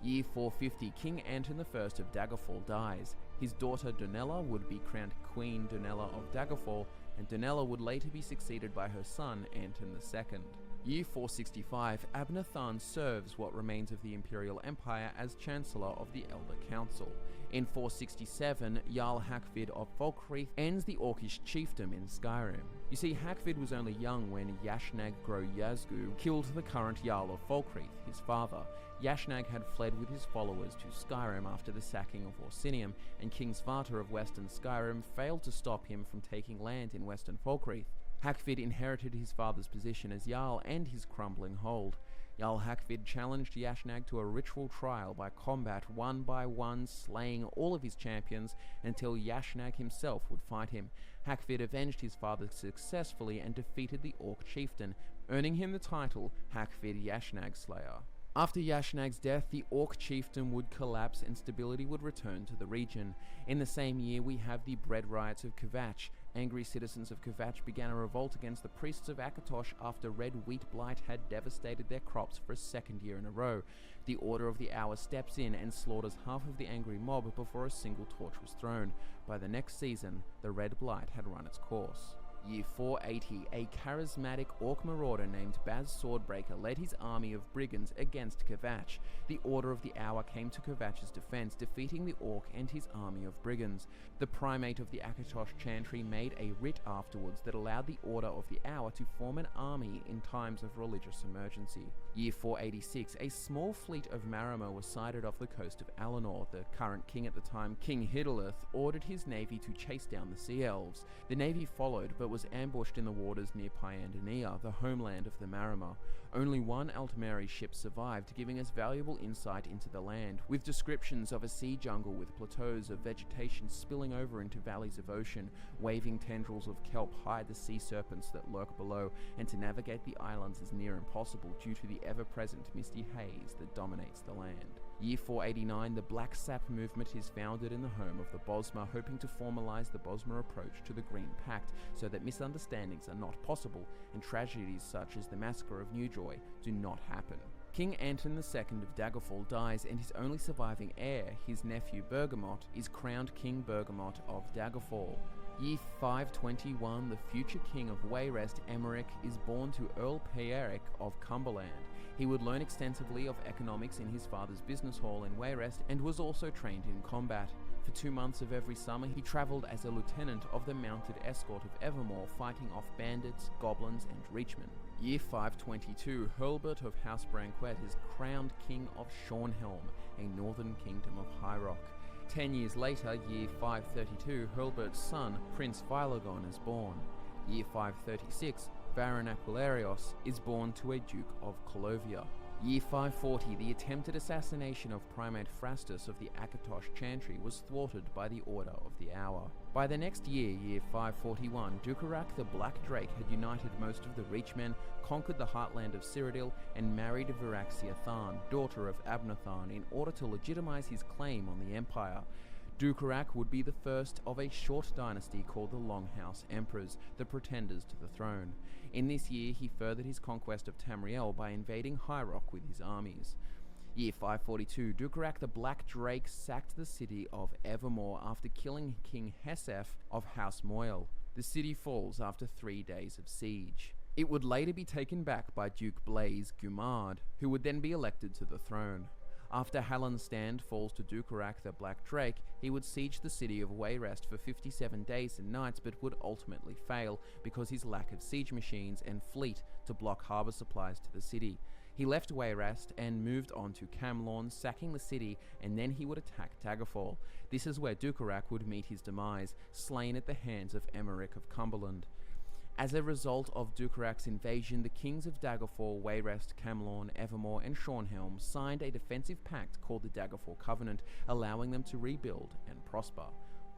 Year 450, King Anton I of Daggerfall dies. His daughter Donella would be crowned Queen Donella of Daggerfall, and Donella would later be succeeded by her son Anton II. Year 465, Abnathan serves what remains of the Imperial Empire as Chancellor of the Elder Council. In 467, Jarl Hakvid of Folkreath ends the Orcish chiefdom in Skyrim. You see, Hakvid was only young when Yashnag Gro Yazgu killed the current Jarl of Folkreath, his father. Yashnag had fled with his followers to Skyrim after the sacking of Orsinium, and King Svarta of Western Skyrim failed to stop him from taking land in Western Folkreath. Hakvid inherited his father's position as Jarl and his crumbling hold. Jarl Hakvid challenged Yashnag to a ritual trial by combat, one by one slaying all of his champions until Yashnag himself would fight him. Hakvid avenged his father successfully and defeated the Orc chieftain, earning him the title Hakvid Yashnag Slayer. After Yashnag's death, the Orc chiefdom would collapse and stability would return to the region. In the same year, we have the Bread Riots of Kvatch. Angry citizens of Kvatch began a revolt against the priests of Akatosh after red wheat blight had devastated their crops for a 2nd year in a row. The Order of the Hour steps in and slaughters half of the angry mob before a single torch was thrown. By the next season, the red blight had run its course. Year 480, a charismatic orc marauder named Baz Swordbreaker led his army of brigands against Kvatch. The Order of the Hour came to Kvatch's defense, defeating the orc and his army of brigands. The primate of the Akatosh Chantry made a writ afterwards that allowed the Order of the Hour to form an army in times of religious emergency. Year 486, a small fleet of Marama was sighted off the coast of Alinor. The current king at the time, King Hidalith, ordered his navy to chase down the Sea Elves. The navy followed, but was ambushed in the waters near Pyandania, the homeland of the Marama. Only one Altmeri ship survived, giving us valuable insight into the land, with descriptions of a sea jungle with plateaus of vegetation spilling over into valleys of ocean. Waving tendrils of kelp hide the sea serpents that lurk below, and to navigate the islands is near impossible due to the ever-present misty haze that dominates the land. Year 489, the Black Sap movement is founded in the home of the Bosma, hoping to formalize the Bosma approach to the Green Pact so that misunderstandings are not possible and tragedies such as the Massacre of Newjoy do not happen. King Anton II of Daggerfall dies, and his only surviving heir, his nephew Bergamot, is crowned King Bergamot of Daggerfall. Year 521, the future king of Wayrest, Emeric, is born to Earl Pearic of Cumberland. He would learn extensively of economics in his father's business hall in Wayrest and was also trained in combat. For 2 months of every summer, he travelled as a lieutenant of the mounted escort of Evermore, fighting off bandits, goblins, and reachmen. Year 522, Hurlbert of House Branquet is crowned king of Shornhelm, a northern kingdom of High Rock. 10 years later, year 532, Hurlbert's son, Prince Philogon, is born. Year 536, Baron Aquilarios is born to a Duke of Colovia. Year 540, the attempted assassination of Primate Phrastus of the Akatosh Chantry was thwarted by the Order of the Hour. By the next year, year 541, Dukarak the Black Drake had united most of the Reachmen, conquered the heartland of Cyrodiil, and married Viraxia Tharn, daughter of Abnatharn, in order to legitimize his claim on the empire. Dukarak would be the first of a short dynasty called the Longhouse Emperors, the pretenders to the throne. In this year, he furthered his conquest of Tamriel by invading High Rock with his armies. Year 542, Dukarak the Black Drake sacked the city of Evermore after killing King Hesef of House Moyle. The city falls after 3 days of siege. It would later be taken back by Duke Blaise Gumard, who would then be elected to the throne. After Halland's stand falls to Dukarak the Black Drake, he would siege the city of Wayrest for 57 days and nights, but would ultimately fail because his lack of siege machines and fleet to block harbour supplies to the city. He left Wayrest and moved on to Camlorn, sacking the city, and then he would attack Daggerfall. This is where Dukarak would meet his demise, slain at the hands of Emeric of Cumberland. As a result of Dukarak's invasion, the kings of Daggerfall, Wayrest, Camlorn, Evermore, and Shornhelm signed a defensive pact called the Daggerfall Covenant, allowing them to rebuild and prosper.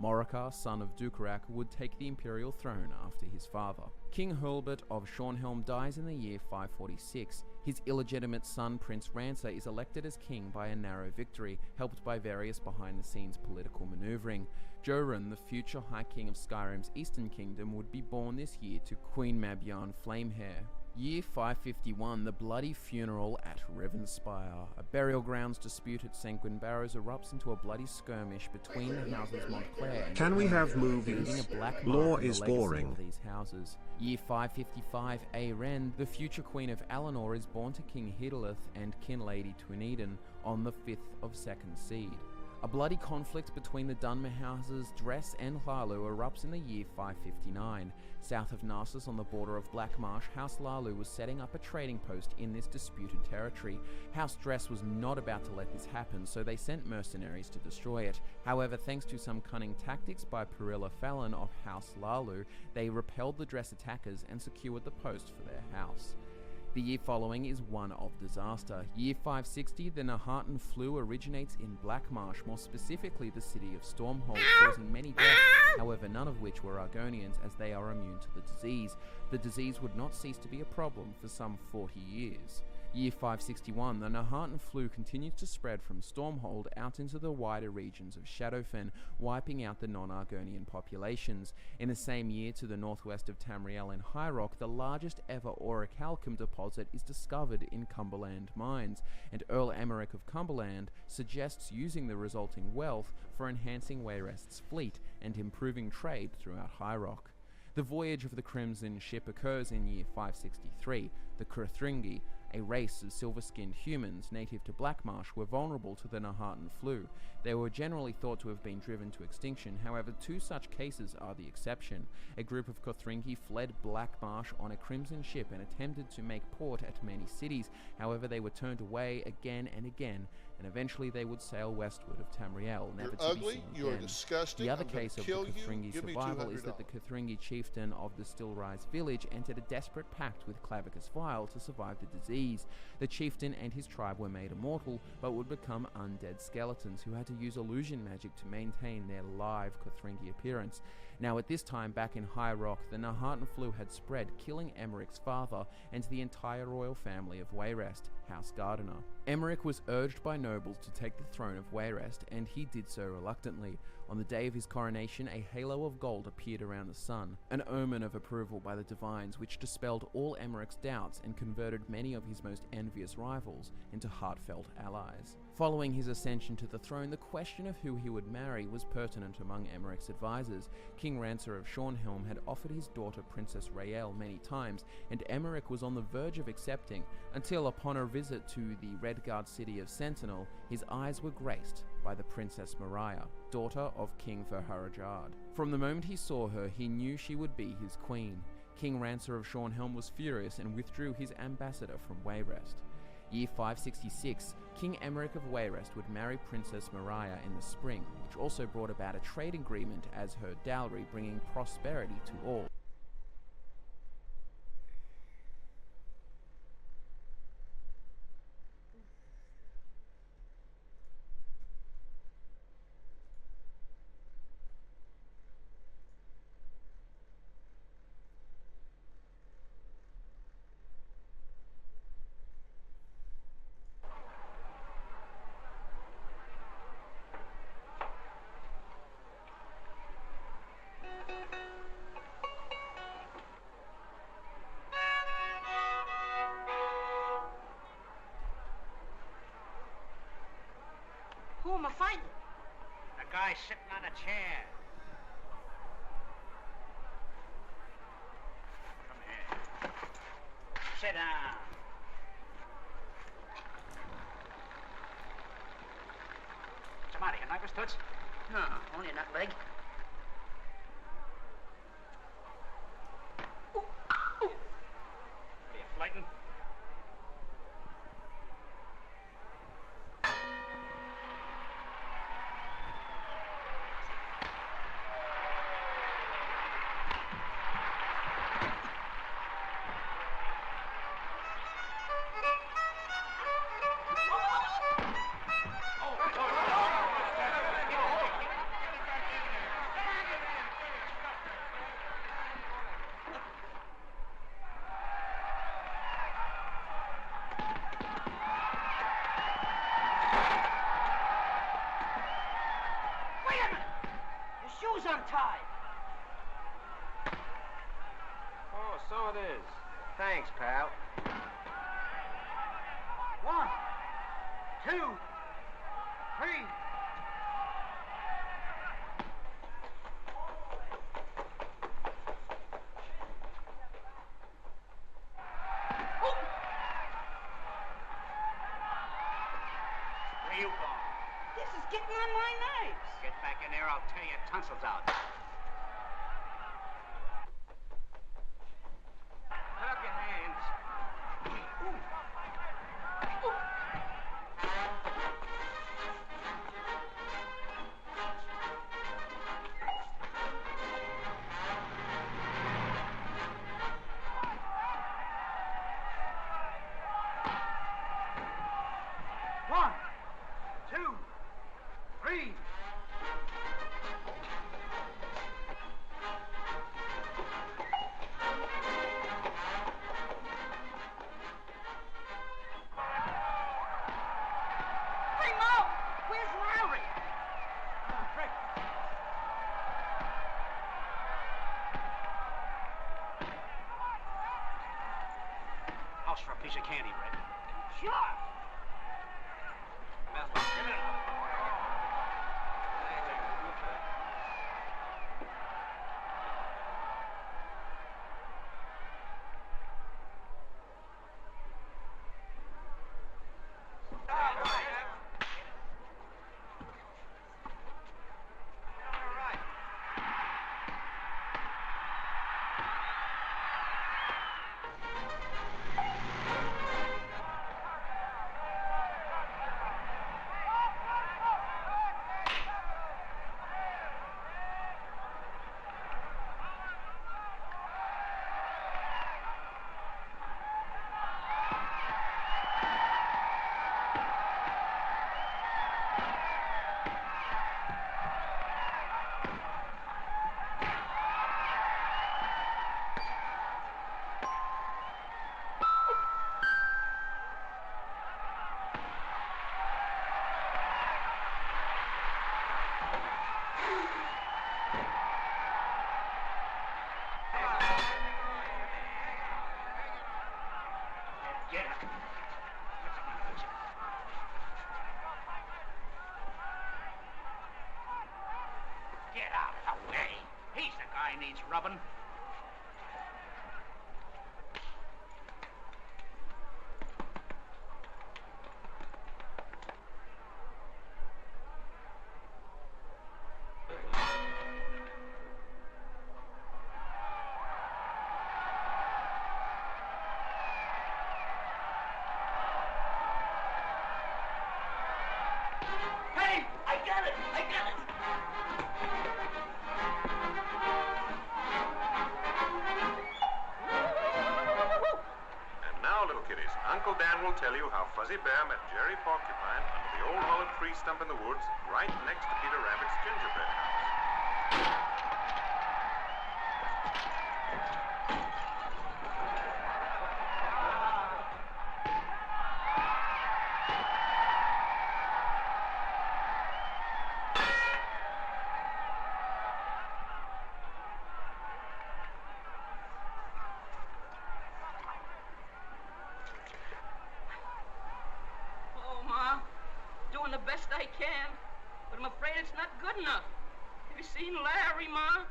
Morikar, son of Dukarak, would take the imperial throne after his father. King Hurlbert of Shornhelm dies in the year 546. His illegitimate son, Prince Rancer, is elected as king by a narrow victory, helped by various behind-the-scenes political maneuvering. Joran, the future High King of Skyrim's Eastern Kingdom, would be born this year to Queen Mabjarn Flamehair. Year 551, the bloody funeral at Revenspire. A burial grounds dispute at Sanguine Barrows erupts into a bloody skirmish between the houses Montclair and Can we have leaving movies? a black mark Law on the is legacy boring. of these houses. Year 555, Aren, the future Queen of Alinor, is born to King Hidalith and Kinlady Twineden on the 5th of Second Seed. A bloody conflict between the Dunmer houses Dress and Hlalu erupts in the year 559. South of Narcissus on the border of Blackmarsh, House Hlalu was setting up a trading post in this disputed territory. House Dress was not about to let this happen, so they sent mercenaries to destroy it. However, thanks to some cunning tactics by Perilla Fallon of House Hlalu, they repelled the Dress attackers and secured the post for their house. The year following is one of disaster. Year 560, the Nahartan flu originates in Blackmarsh, more specifically the city of Stormhold, causing many deaths, however none of which were Argonians, as they are immune to the disease. The disease would not cease to be a problem for some 40 years. Year 561, the Nahartan flu continues to spread from Stormhold out into the wider regions of Shadowfen, wiping out the non-Argonian populations. In the same year, to the northwest of Tamriel and High Rock, the largest ever orichalcum deposit is discovered in Cumberland Mines, and Earl Emeric of Cumberland suggests using the resulting wealth for enhancing Wayrest's fleet and improving trade throughout High Rock. The voyage of the Crimson Ship occurs in year 563. The Kurthringi, a race of silver-skinned humans native to Blackmarsh, were vulnerable to the Nahartan flu. They were generally thought to have been driven to extinction, however 2 such cases are the exception. A group of Kurthringi fled Blackmarsh on a Crimson Ship and attempted to make port at many cities, however they were turned away again and again, and eventually they would sail westward of Tamriel, never to be seen You are again. disgusting. The other I'm gonna case of the kill you. Kurthringi Give me survival is $200. that the Kurthringi chieftain of the Stillrise village entered a desperate pact with Clavicus Vile to survive the disease. The chieftain and his tribe were made immortal, but would become undead skeletons who had to use illusion magic to maintain their live Kurthringi appearance. Now at this time, back in High Rock, the Nahartan flu had spread, killing Emeric's father and the entire royal family of Wayrest, House Gardiner. Emeric was urged by nobles to take the throne of Wayrest, and he did so reluctantly. On the day of his coronation, a halo of gold appeared around the sun, an omen of approval by the divines, which dispelled all Emeric's doubts and converted many of his most envious rivals into heartfelt allies. Following his ascension to the throne, the question of who he would marry was pertinent among Emeric's advisors. King Rancer of Shornhelm had offered his daughter Princess Raelle many times, and Emeric was on the verge of accepting, until upon a visit to the Redguard city of Sentinel, his eyes were graced by the Princess Mariah, daughter of King Ferharajard. From the moment he saw her, he knew she would be his queen. King Rancer of Shornhelm was furious and withdrew his ambassador from Wayrest. Year 566, King Emeric of Wayrest would marry Princess Mariah in the spring, which also brought about a trade agreement as her dowry, bringing prosperity to all. guy sitting on a chair. Come here. Sit down. What's the matter? Your knuckles, Toots? No, only a nut leg. Are you fighting? Wait a minute! Your shoe's untied. Oh, so it is. Thanks, pal. 1, 2, 3. Where you going? This is getting on my nerves. Get back in there, I'll tear your tonsils out. Put up your hands. One, 2, 3. Hey, Mo! Where's Larry? House for a piece of candy, Red. Sure. Well, give it up. Get up. What's the matter with you? Get out of the way. He's the guy who needs rubbing. Hey, I got it! I got it! And now, little kiddies, Uncle Dan will tell you how Fuzzy Bear met Jerry Porcupine under the old hollow tree stump in the woods, right next to Peter Rabbit's gingerbread house. Oh, Ma, doing the best I can. But but I'm afraid it's not good enough. Have you seen Larry, Ma?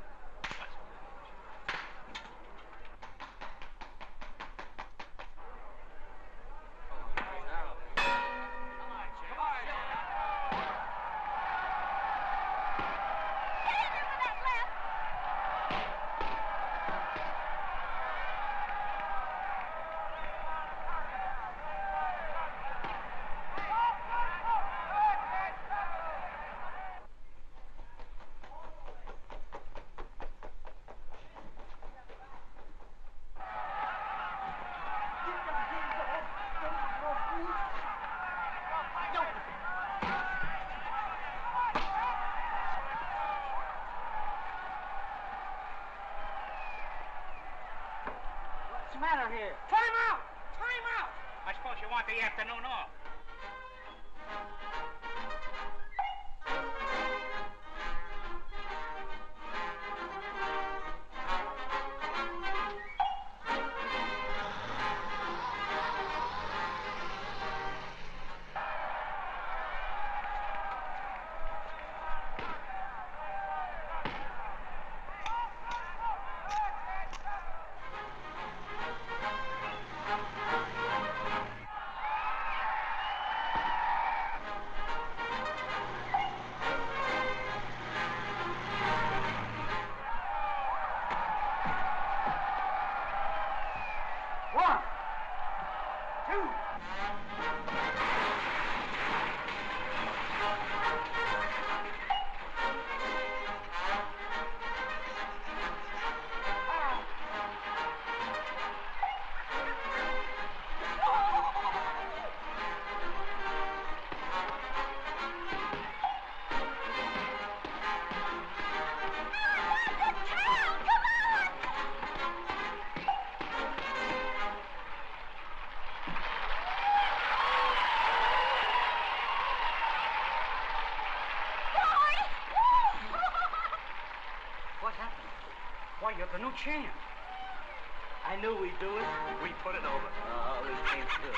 What's the matter here? Time out! Time out! I suppose you want the afternoon off. One, two. What happened? Why, you're the new champ. I knew we'd do it. We put it over. Oh, this game's good.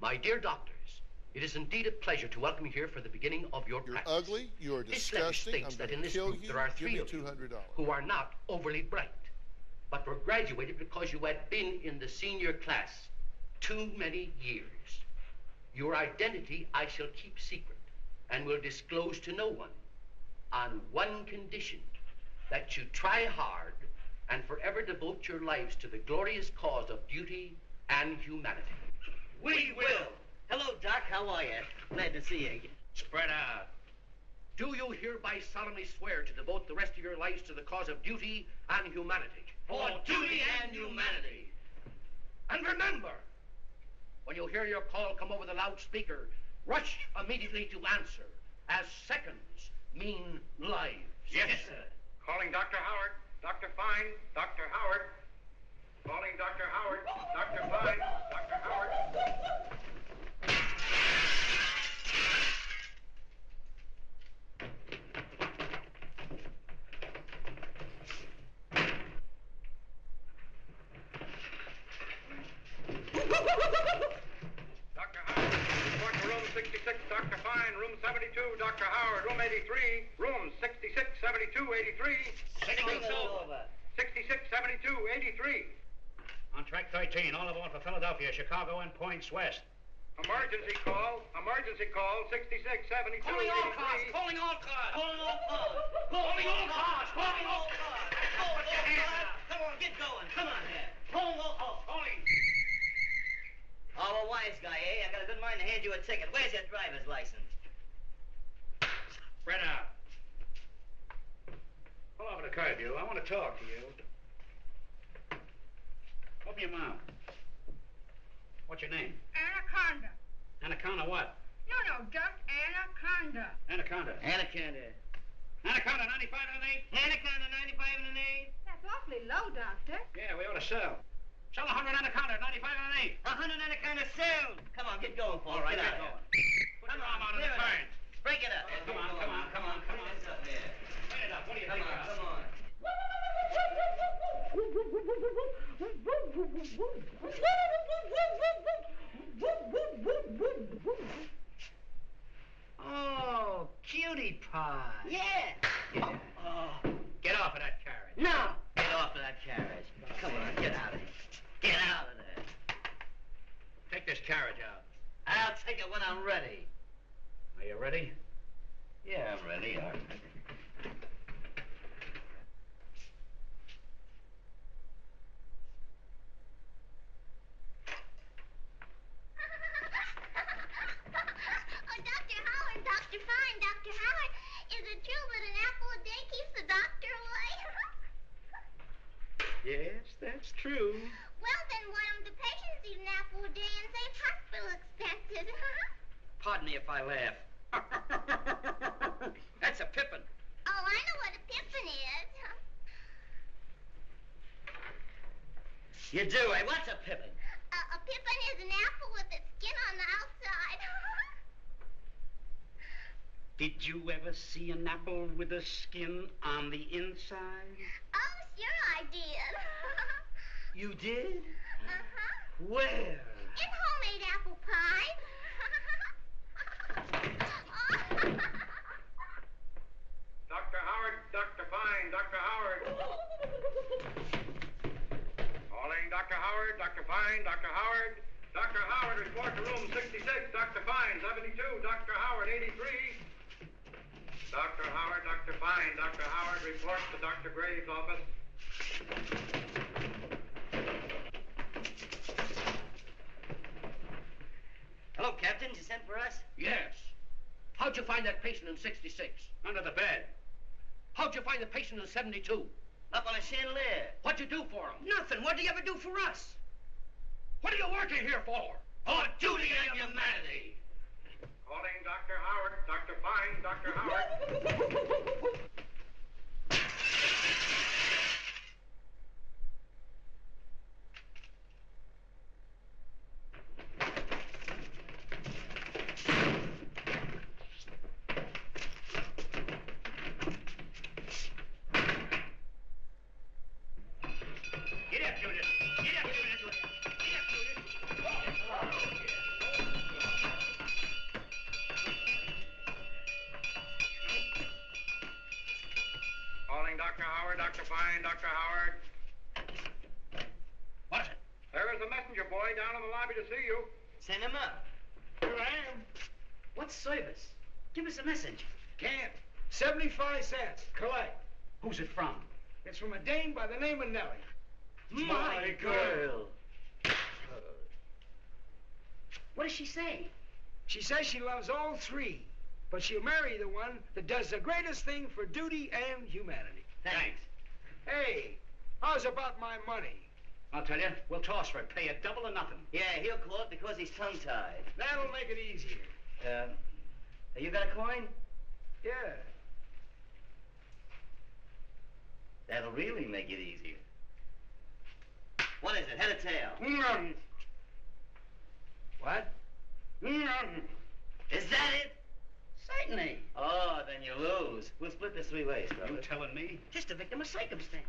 My dear doctors, it is indeed a pleasure to welcome you here for the beginning of your practice. You're ugly, you are This letter disgusting, states I'm that going in to this kill group you, there are give three me of you $200. who are not overly bright, but were graduated because you had been in the senior class too many years. Your identity I shall keep secret and will disclose to no one on one condition, that you try hard and forever devote your lives to the glorious cause of duty and humanity. We will. Hello, Doc. How are you? Glad to see you again. Spread out. Do you hereby solemnly swear to devote the rest of your lives to the cause of duty and humanity? For duty and humanity. And remember, when you hear your call come over the loudspeaker, rush immediately to answer, as seconds mean lives. Yes, sir. Calling Dr. Howard. Dr. Fine. Dr. Howard. Calling Dr. Howard. Dr. Fine. Dr. Howard. Dr. Howard, report to room 67. Dr. Fine. Room 72, Dr. Howard. Room 83. Room 66, 72, 83. Signal's over. 66, 72, 83. On track 13, all aboard for Philadelphia, Chicago, and points west. Emergency call, 66, 72, Calling all cars, 83. calling all cars. Calling all cars. Calling all cars, calling all cars. Put your hands up. Come on, get going. Come on here. Calling all cars. Calling. Oh, a wise guy, eh? I got a good mind to hand you a ticket. Where's your driver's license? Spread out. Pull over the curb, you. I want to talk to you. Open your mouth. What's your name? Anaconda. Anaconda what? No, just anaconda. Anaconda. Anaconda. Anaconda, 95 and an 8. Anaconda, 95 and an 8. That's awfully low, Doctor. Yeah, we ought to sell. Sell 100 Anaconda, 95 and an 8. 100 anaconda sold. Come on, get going, folks. All right, get get out. going. Put your arm out on the turn. Break it up. Come on, come on, come on, come on. What's up here? Bring it up. What do you Come think? on, come on. Oh, cutie pie. Yeah. Oh. Get off of that carriage. No. Get off of that carriage. Come on, get out of here. Get out of there. Take this carriage out. I'll take it when I'm ready. Are you ready? Yeah, I'm ready. All right. Oh, Dr. Howard, Dr. Fine, Dr. Howard, is it true that an apple a day keeps the doctor away? Yes, that's true. Well, then why don't the patients eat an apple a day and save hospital expenses? Pardon me if I laugh. That's a pippin. Oh, I know what a pippin is. You do, eh? What's a pippin? A pippin is an apple with its skin on the outside. Did you ever see an apple with a skin on the inside? Oh, sure I did. You did? Uh-huh. Where? In homemade apple pie. Dr. Howard, Dr. Fine, Dr. Howard. Calling Dr. Howard, Dr. Fine, Dr. Howard. Dr. Howard, report to room 66, Dr. Fine, 72, Dr. Howard, 83. Dr. Howard, Dr. Fine, Dr. Howard, report to Dr. Gray's office. Hello, Captain. You sent for us? Yes. How'd you find that patient in 66? Under the bed. How'd you find the patient in 72? Up on a chandelier. What'd you do for him? Nothing. What'd you ever do for us? What are you working here for? For duty and humanity. Calling Dr. Howard, Dr. Fine, Dr. Howard. Get up, Judith. Get up, Judith. Get up, Judith. Calling Dr. Howard, Dr. Fine, Dr. Howard. What is it? There is a messenger boy down in the lobby to see you. Send him up. Here I am. What service? Give us a message. Can't. 75 cents. Collect. Who's it from? It's from a dame by the name of Nellie. My girl. What does she say? She says she loves all three, but she'll marry the one that does the greatest thing for duty and humanity. Thanks. Hey, how's about my money? I'll tell you, we'll toss for it. Pay a double or nothing. Yeah, he'll call it because he's tongue-tied. That'll make it easier. You got a coin? Yeah. That'll really make it easier. What is it, head or tail? What? Is that it? Certainly. Oh, then you lose. We'll split this three ways, brother. You telling me? Just a victim of circumstance.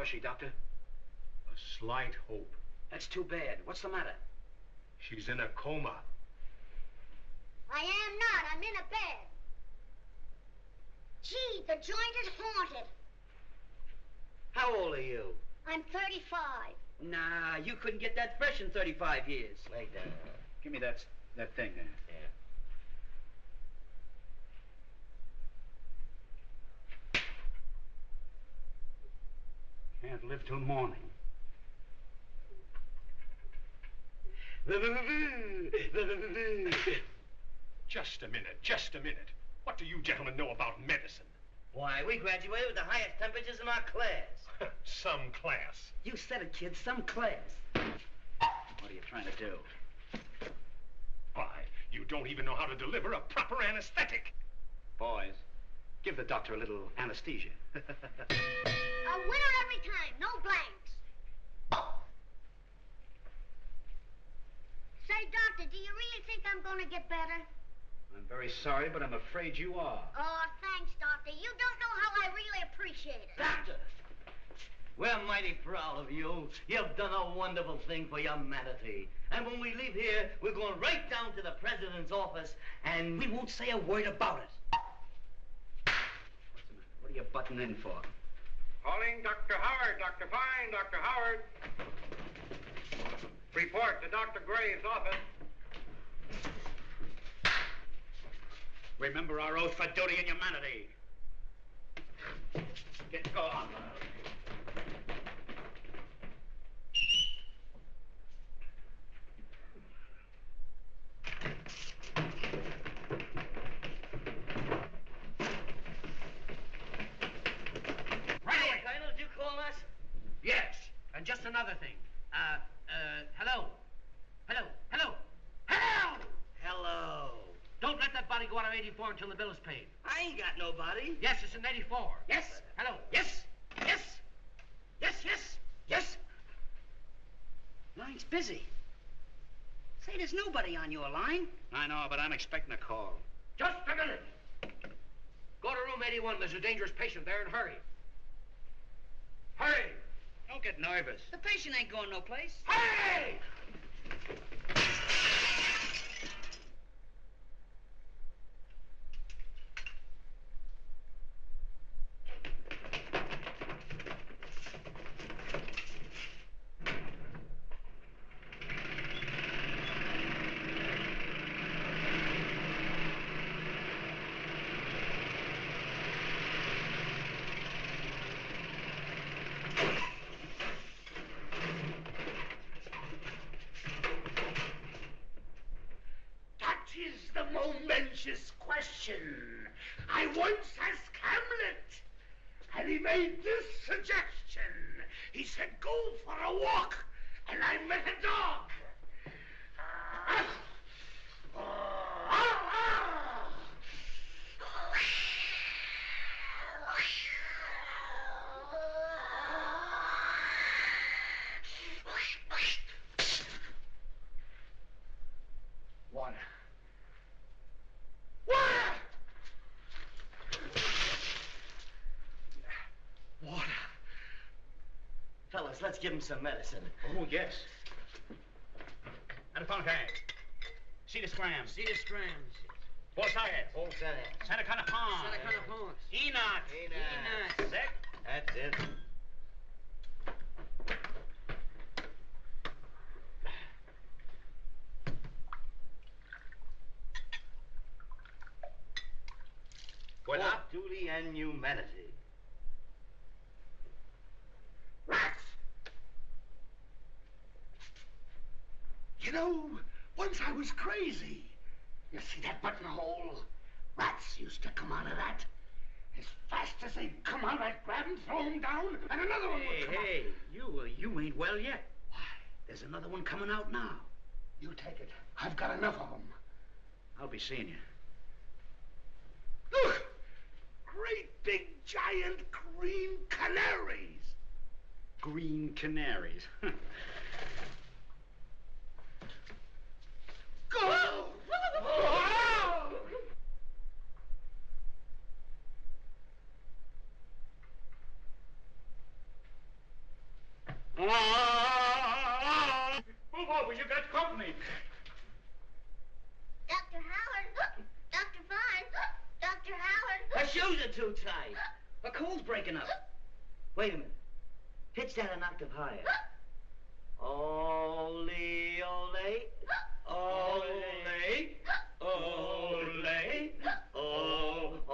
How is she, Doctor? A slight hope. That's too bad. What's the matter? She's in a coma. I am not. I'm in a bed. Gee, the joint is haunted. How old are you? I'm 35. Nah, you couldn't get that fresh in 35 years. Lay down. Give me that thing there. Yeah. Can't live till morning. Just a minute. What do you gentlemen know about medicine? Why, we graduated with the highest temperatures in our class. Some class. You said it, kid. Some class. What are you trying to do? Why, you don't even know how to deliver a proper anesthetic. Boys, give the doctor a little anesthesia. A winner every time. No blanks. Say, doctor, do you really think I'm going to get better? I'm very sorry, but I'm afraid you are. Oh, thanks, doctor. You don't know how I really appreciate it. Doctor, we're mighty proud of you. You've done a wonderful thing for humanity. And when we leave here, we're going right down to the president's office, and we won't say a word about it. What's the matter? What are you butting in for? Calling Dr. Howard. Dr. Fine, Dr. Howard. Report to Dr. Graves' office. Remember our oath for duty and humanity. Go on. Right, Colonel, did you call us? Yes, and just another thing. Hello? Hello. Don't let that body go out of 84 until the bill is paid. I ain't got nobody. Yes, it's in 84. Yes. Hello? Yes. Line's busy. Say, there's nobody on your line. I know, but I'm expecting a call. Just a minute. Go to room 81. There's a dangerous patient there, and hurry. Hurry! Don't get nervous. The patient ain't going no place. Hey! Is the momentous question. I once asked Hamlet, and he made this suggestion. He said, go for a walk, and I met a dog. Water. Water. Fellas, let's give him some medicine. Oh, yes. And a Fontaine. Cetus Grams. Cetus Grams. Four Science. Full sentence. Santa Canapon. Enoch. Sick? That's it. What up? Duty and humanity. Rats! You know, once I was crazy. You see that buttonhole? Rats used to come out of that. As fast as they'd come out, I'd grab them, throw them down, and another one would come out. You ain't well yet. Why? There's another one coming out now. You take it. I've got enough of them. I'll be seeing you. Look! Great big giant green canaries. Green canaries. Go! shoes are too tight. A cold's breaking up. Wait a minute. Pitch that an octave higher. Ole, ole, ole, ole, ole, ole, ole, ole,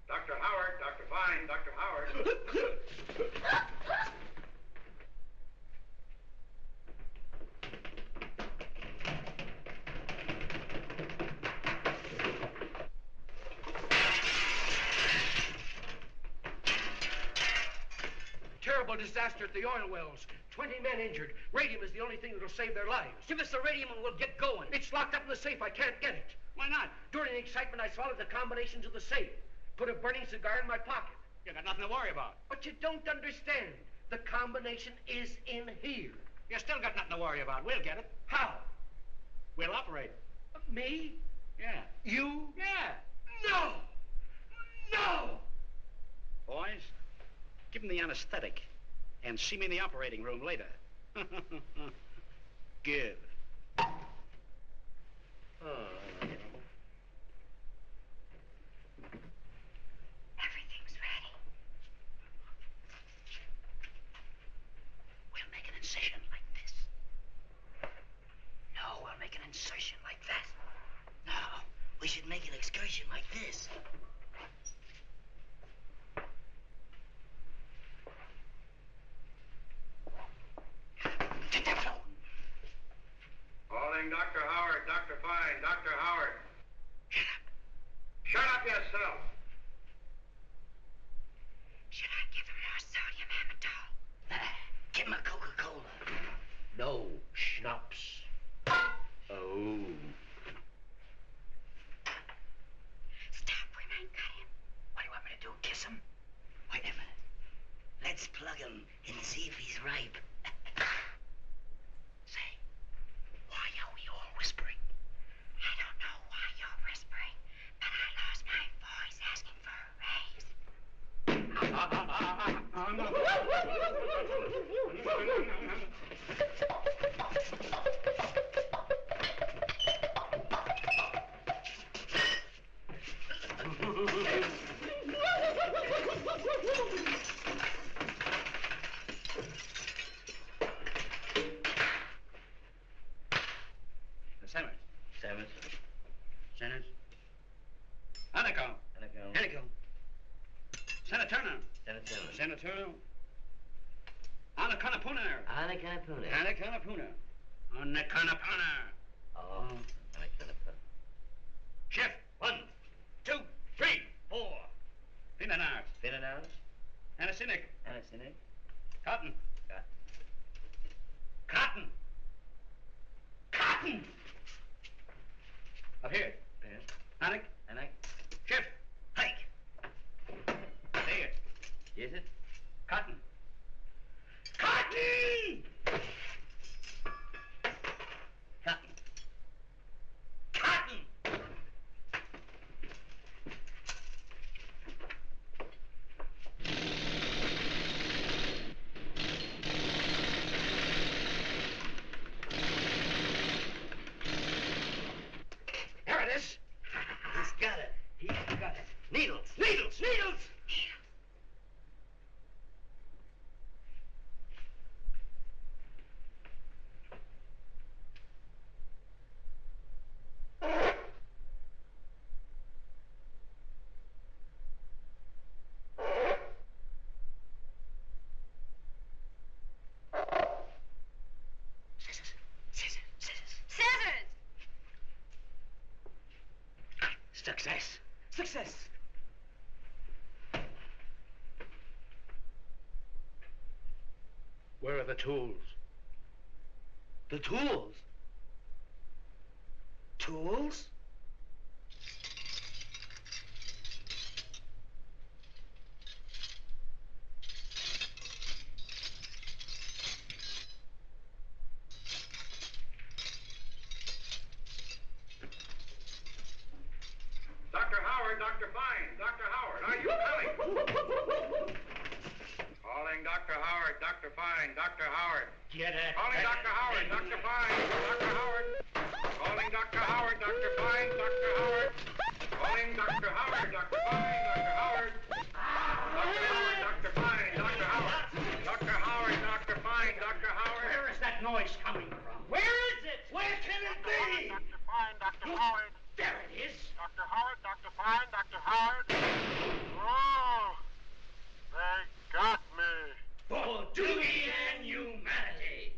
Dr. Howard, Dr. Fine, Dr. Howard. Terrible disaster at the oil wells. 20 men injured. Radium is the only thing that'll save their lives. Give us the radium and we'll get going. It's locked up in the safe. I can't get it. Why not? During the excitement, I swallowed the combinations of the safe. Put a burning cigar in my pocket. You got nothing to worry about. But you don't understand. The combination is in here. You still got nothing to worry about. We'll get it. How? We'll operate it. Me? Yeah. You? Yeah. No! No! Boys, give him the anesthetic and see me in the operating room later. Give. Everything's ready. We'll make an incision like this. No, we'll make an insertion like that. No, we should make an excursion like this. Calling Dr. Howard, Dr. Fine, Dr. Howard. Shut up yourself. Should I give him more sodium amytal? Give him a Coca-Cola. No, schnapps. Oh. Stop, we might cut him. What do you want me to do, kiss him? Wait a minute. Let's plug him and see if he's ripe. Say, why are we all whispering? I don't know why you're whispering, but I lost my voice asking for a raise. Seven. Senate. Honeycomb. Honeycomb. Senator. Senator. Anakanapuna. Anakanapuna. Oh, Chef. 1, 2, 3, 4. Finanars. Anacinic. Cotton. Cotton. Up here. Anik. Chef. Hike. There. Is it? Cotton. Cotton! There it is. He's got it. Needles. Scissors. Success. Where are the tools? The tools? Tools? Dr. Howard, Dr. Fine, Dr. Howard, are you coming? Calling Dr. Howard, Dr. Fine, Dr. Howard. Get it. Calling Dr. Howard, Dr. Fine, Dr. Howard. Calling Dr. Howard, Dr. Fine, Dr. Howard. Calling Dr. Howard, Dr. Fine, Dr. Howard. Dr. Howard, Dr. Fine, Dr. Howard. Dr. Howard, Dr. Fine, Dr. Howard. Where is that noise coming from? Where is it? Where can it be? Dr. Fine, Dr. Howard. There it is. Dr. Howard, Dr. Fine, Dr. Howard. Oh, they got me. For duty and humanity.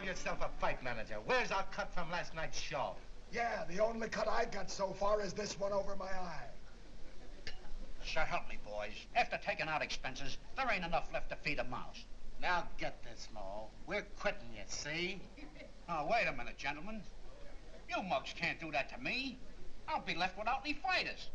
Yourself a fight manager. Where's our cut from last night's show? Yeah, the only cut I got so far is this one over my eye. So help me, boys. After taking out expenses, there ain't enough left to feed a mouse. Now get this, Mo. We're quitting you, see? Oh, wait a minute, gentlemen. You mugs can't do that to me. I'll be left without any fighters.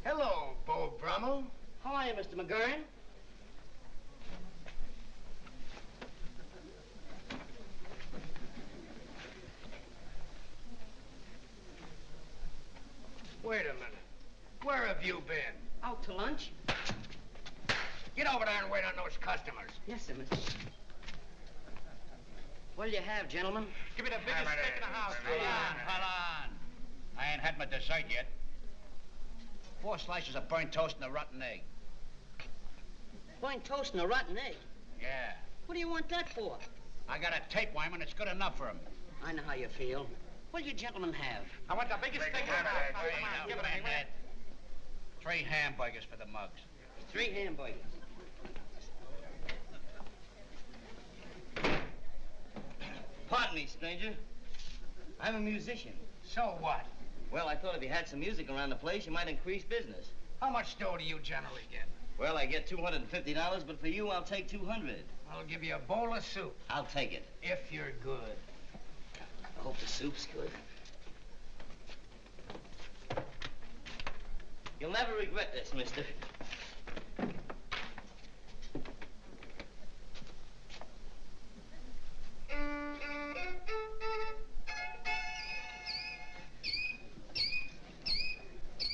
Hello, Bo Brummel. How are you, Mr. McGurn? Wait a minute. Where have you been? Out to lunch? Get over there and wait on those customers. Yes, sir, mister. What'll you have, gentlemen? Give me the biggest steak in the house. Hold on. I ain't had my dessert yet. 4 slices of burnt toast and a rotten egg. Burnt toast and a rotten egg? Yeah. What do you want that for? I got a tapeworm and it's good enough for him. I know how you feel. What'll you gentlemen have? I want the biggest steak in the house. Come on, give it a head. 3 hamburgers for the mugs. 3 hamburgers. Pardon me, stranger. I'm a musician. So what? Well, I thought if you had some music around the place, you might increase business. How much dough do you generally get? Well, I get $250, but for you, I'll take $200. I'll give you a bowl of soup. I'll take it. If you're good. I hope the soup's good. You'll never regret this, mister.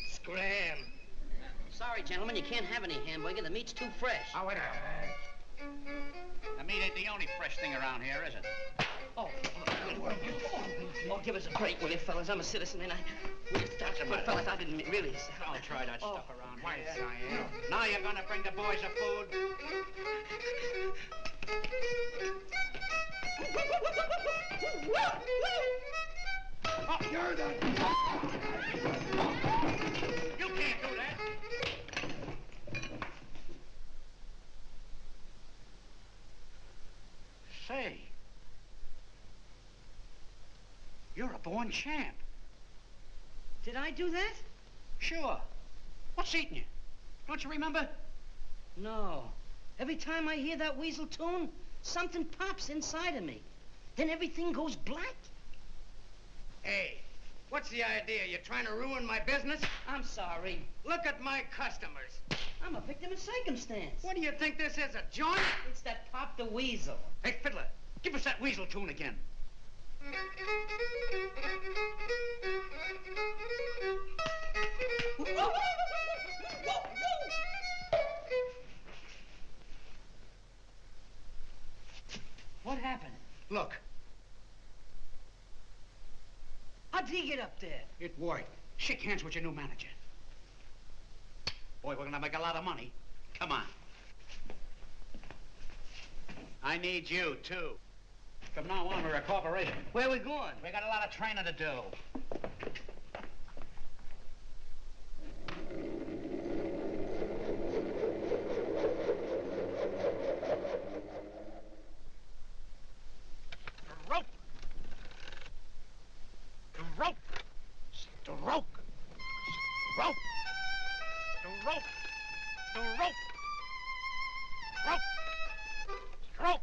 Scram. Sorry, gentlemen, you can't have any hamburger. The meat's too fresh. Oh, wait a minute. The meat ain't the only fresh thing around here, is it? Oh, give us a break, will you, fellas? I'm a citizen, and But, fellas, I didn't really... Don't try that stuff around here. Now you're gonna bring the boys a food? Oh, you're the... You can't do that. Say, you're a born champ. Did I do that? Sure. What's eating you? Don't you remember? No. Every time I hear that weasel tune, something pops inside of me. Then everything goes black. Hey, what's the idea? You trying to ruin my business? I'm sorry. Look at my customers. I'm a victim of circumstance. What do you think this is, a joint? It's that Pop the Weasel. Hey, Fiddler, give us that weasel tune again. What happened? Look, How'd he get up there? it worked. Shake hands with your new manager. Boy, we're gonna make a lot of money. Come on. I need you, too. From now on, we're a corporation. Where are we going? We got a lot of training to do. Stroke. Stroke. Stroke. Stroke. Stroke. Stroke. Stroke.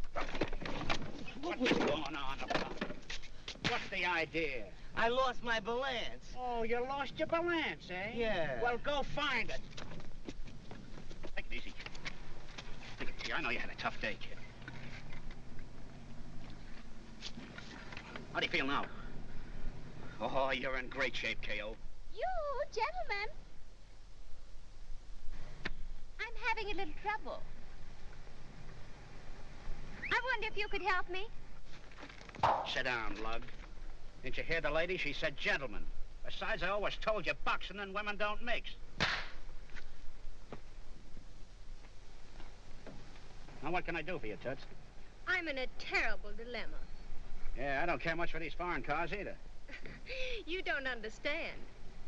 What's going on up top? What's the idea? I lost my balance. Oh, you lost your balance, eh? Yeah. Well, go find it. Take it easy. Take it easy. I know you had a tough day, kid. How do you feel now? Oh, you're in great shape, K.O. You, gentlemen. I'm having a little trouble. I wonder if you could help me. Sit down, lug. Didn't you hear the lady? She said gentlemen. Besides, I always told you boxing and women don't mix. Now, what can I do for you, Toots? I'm in a terrible dilemma. Yeah, I don't care much for these foreign cars either. You don't understand.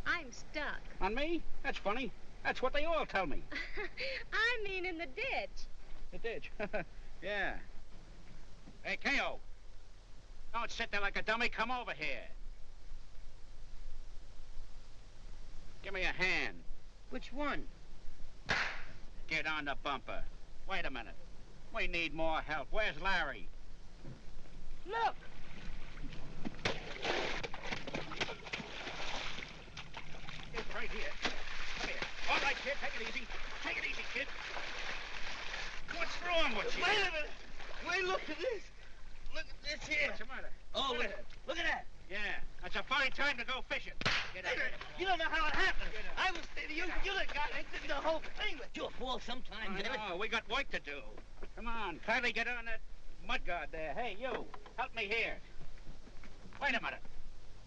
I'm stuck. On me? That's funny. That's what they all tell me. I mean in the ditch. The ditch? Yeah. Hey, K.O. Don't sit there like a dummy. Come over here. Give me a hand. Which one? Get on the bumper. Wait a minute. We need more help. Where's Larry? Look! It's right here. Come here. All right, kid. Take it easy. Take it easy, kid. What's wrong with you? Wait a minute. Wait, look at this. Look at this here. What's the matter? Oh, look at that. Yeah, that's a fine time to go fishing. Get out of here. You don't know how it happened. I was thinking you're the guy that did the whole thing. But you'll fall sometime, David. No, we got work to do. Come on, kindly get on that mudguard there. Hey, you, help me here. Wait a minute.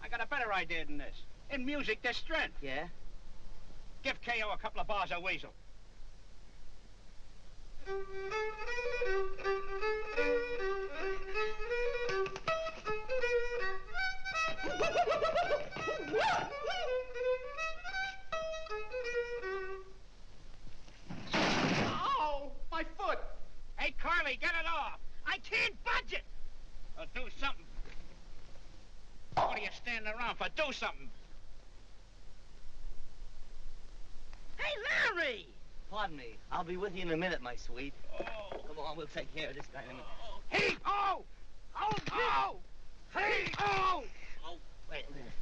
I got a better idea than this. In music, there's strength. Yeah? Give K.O. a couple of bars of Weasel. Oh, my foot! Hey, Carly, get it off. I can't budge it. Well, do something. What are you standing around for? Do something. Hey, Larry! Pardon me. I'll be with you in a minute, my sweet. Oh. Come on, we'll take care of this guy in a minute. Hey! Oh! Oh, no! Hey! Oh! Oh, wait a minute.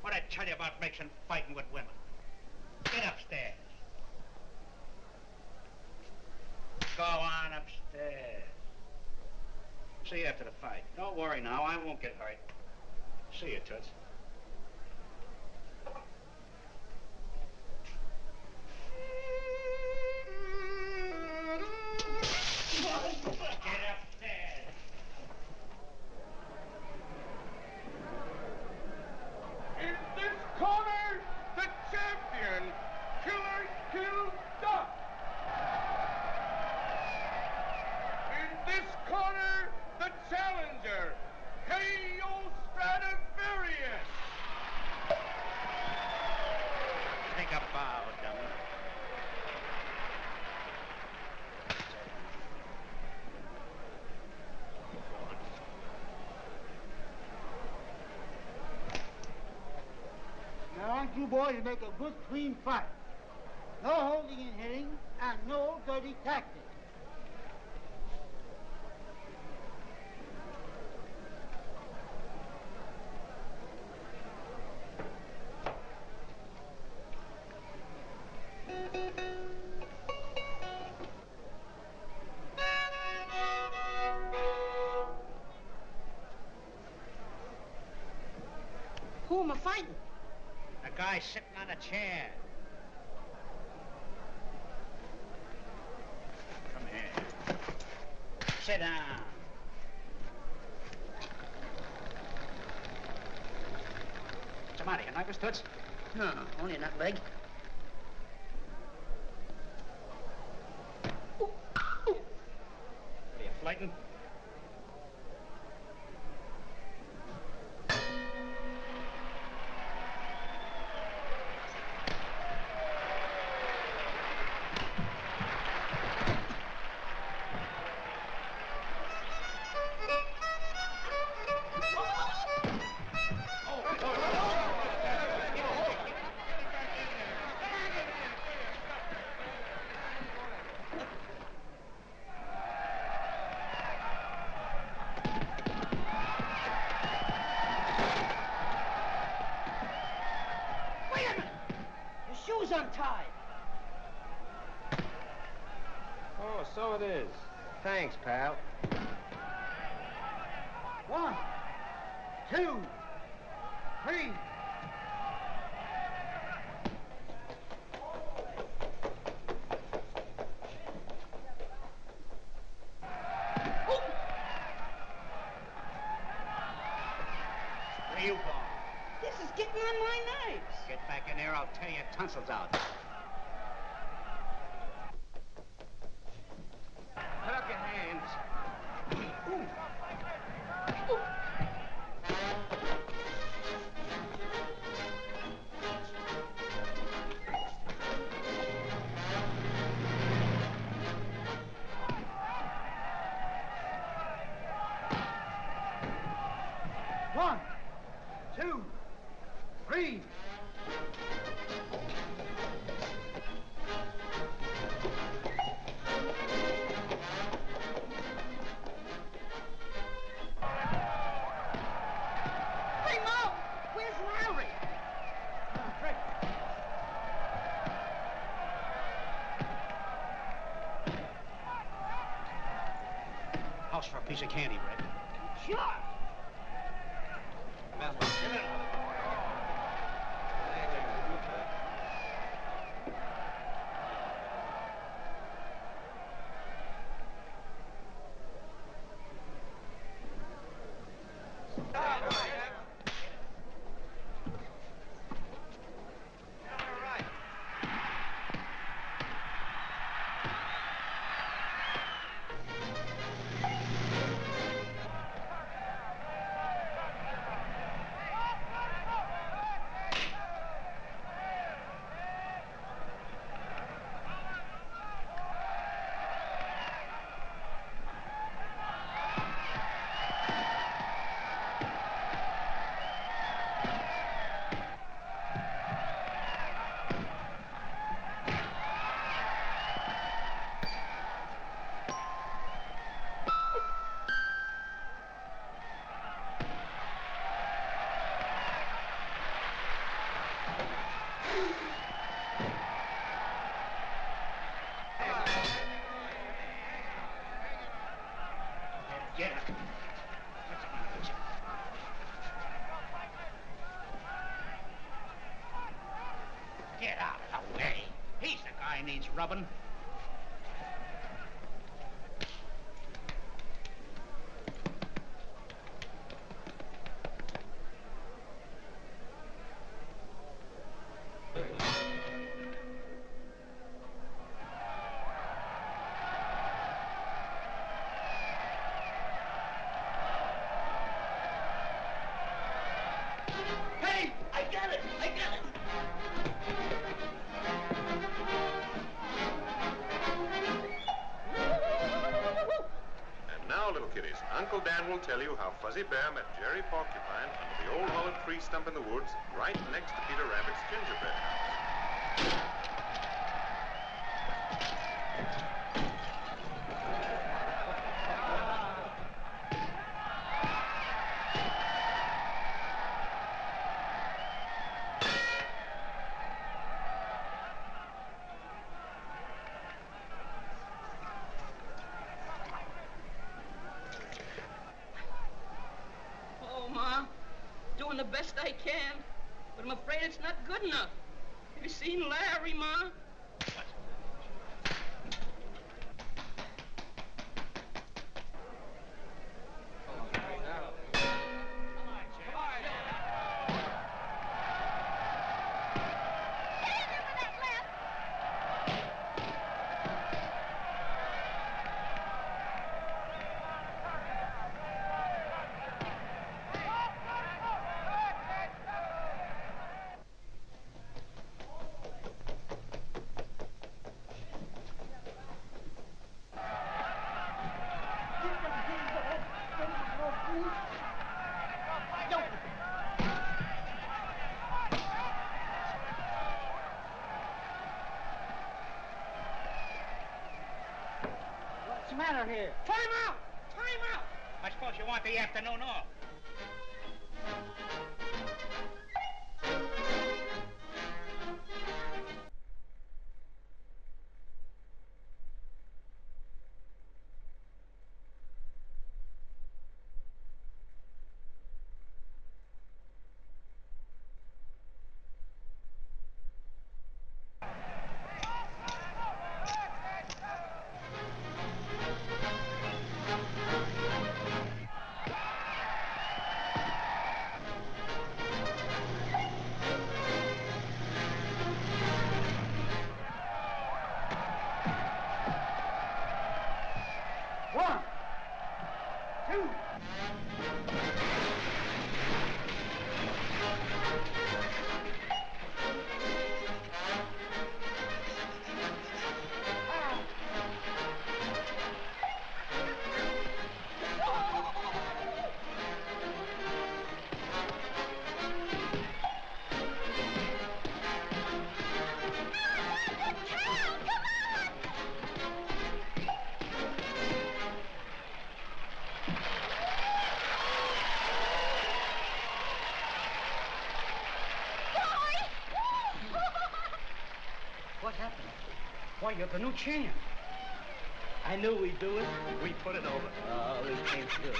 What'd I tell you about mixing fighting with women? Get upstairs. Go on upstairs. See you after the fight. Don't worry now, I won't get hurt. See you, Toots. Get upstairs. In this corner, the champion, Killer Kill Duck. In this corner, the challenger, K.O. Stradivarius. you boys make a good, clean fight. No holding and hitting, and no dirty tactics. Who am I fighting? A guy sitting on a chair. Come here. Sit down. What's the matter? Your knife was toots? No, only a nut leg. What are you, fighting? Shoes untied. Oh, so it is. Thanks, pal. 1, 2, 3. Where you going? This is getting on my nerves. Get back in there, I'll tear your tonsils out. Put up your hands. One, 2, 3. Hey, Mo! Where's Larry? House for a piece of candy, Red. Sure. Well, give it up. Get up. What's the matter with you? Get out of the way. He's the guy who needs rubbing. Hey, I got it! I got it! Uncle Dan will tell you how Fuzzy Bear met Jerry Porcupine under the old hollow tree stump in the woods right next to Peter Rabbit's gingerbread house. Oh, Ma, doing the best I can, but I'm afraid it's not good enough. Have you seen Larry, Ma? What's the matter here? Time out! Time out! I suppose you want the afternoon off. One, two. What happened? Why, you're the new champ. I knew we'd do it. We put it over. Oh, this game's good.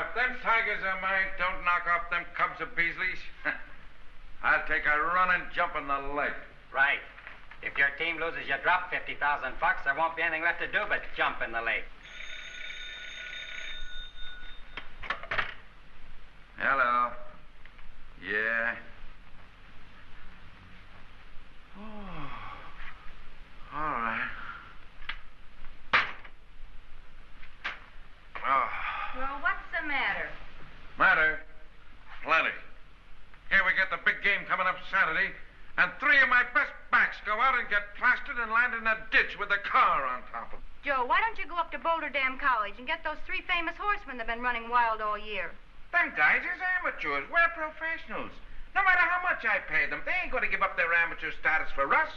If them tigers are mine don't knock off them cubs of Beasley's, I'll take a run and jump in the lake. Right. If your team loses, you drop 50,000 bucks. There won't be anything left to do but jump in the lake. Hello. Yeah. Oh. All right. Oh. Well, what's the matter? Matter? Plenty. Here we get the big game coming up Saturday, and 3 of my best backs go out and get plastered and land in a ditch with a car on top of them. Joe, why don't you go up to Boulder Dam College and get those 3 famous horsemen that have been running wild all year? Them guys is amateurs. We're professionals. No matter how much I pay them, they ain't going to give up their amateur status for us.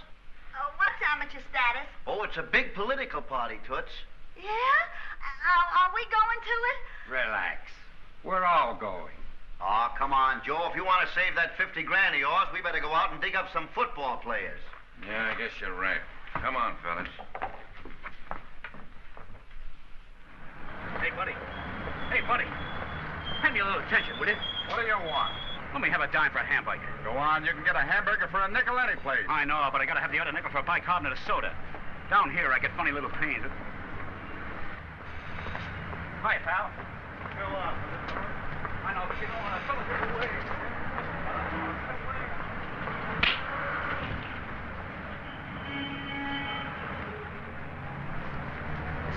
What's amateur status? Oh, it's a big political party, Toots. Yeah? Are we going to it? Relax. We're all going. Oh, come on, Joe. If you want to save that 50 grand of yours, we better go out and dig up some football players. Yeah, I guess you're right. Come on, fellas. Hey, buddy. Hey, buddy. Pay me a little attention, will you? What do you want? Let me have a dime for a hamburger. Go on, you can get a hamburger for a nickel any place. I know, but I gotta have the other nickel for a bicarbonate of soda. Down here, I get funny little pains. Hi, pal. Go on. I know, but you don't want to fill it away.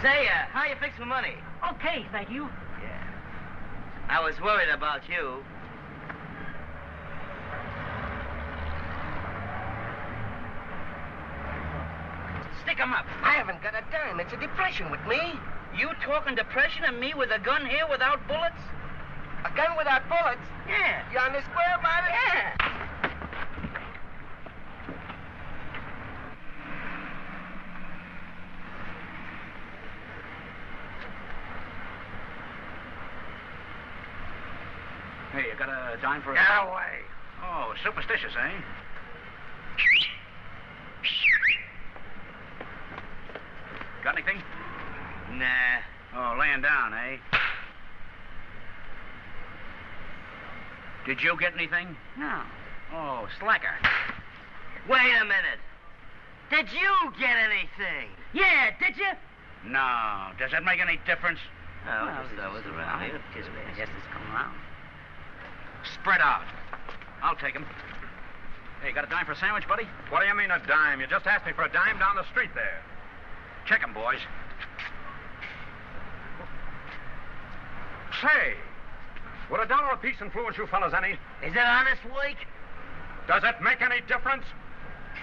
Say, how you fix my money? Okay, thank you. Yeah. I was worried about you. Stick 'em up. I haven't got a dime. It's a depression with me. You talking depression and me with a gun here without bullets? A gun without bullets? Yeah. You on the square about it? Yeah. Hey, you got a dime for a... Get away. Oh, superstitious, eh? Got anything? Nah. Oh, laying down, eh? Did you get anything? No. Oh, slacker. Wait a minute. Did you get anything? Yeah, did you? No. Does that make any difference? Oh, I was around here. I guess it's come around. Spread out. I'll take him. Hey, got a dime for a sandwich, buddy? What do you mean a dime? You just asked me for a dime down the street there. Check him, boys. Say, would $1 apiece influence you fellas any? Is it honest week? Does it make any difference?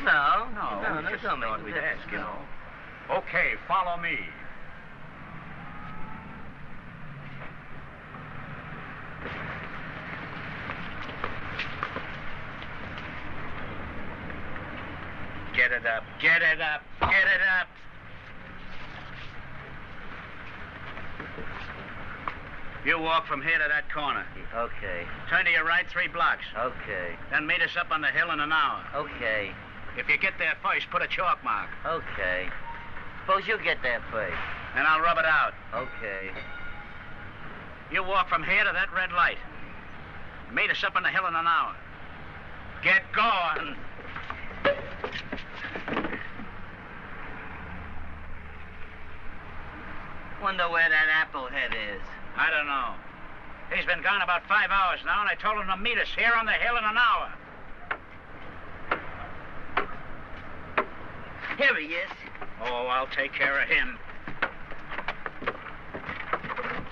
No. No, there's no make we'd ask, you know. Okay, follow me. Get it up. Get it up. Get it up. You walk from here to that corner. Okay. Turn to your right 3 blocks. Okay. Then meet us up on the hill in an hour. Okay. If you get there first, put a chalk mark. Okay. Suppose you get there first. And I'll rub it out. Okay. You walk from here to that red light. Meet us up on the hill in an hour. Get going. Wonder where that applehead is. I don't know. He's been gone about 5 hours now, and I told him to meet us here on the hill in an hour. Here he is. Oh, I'll take care of him.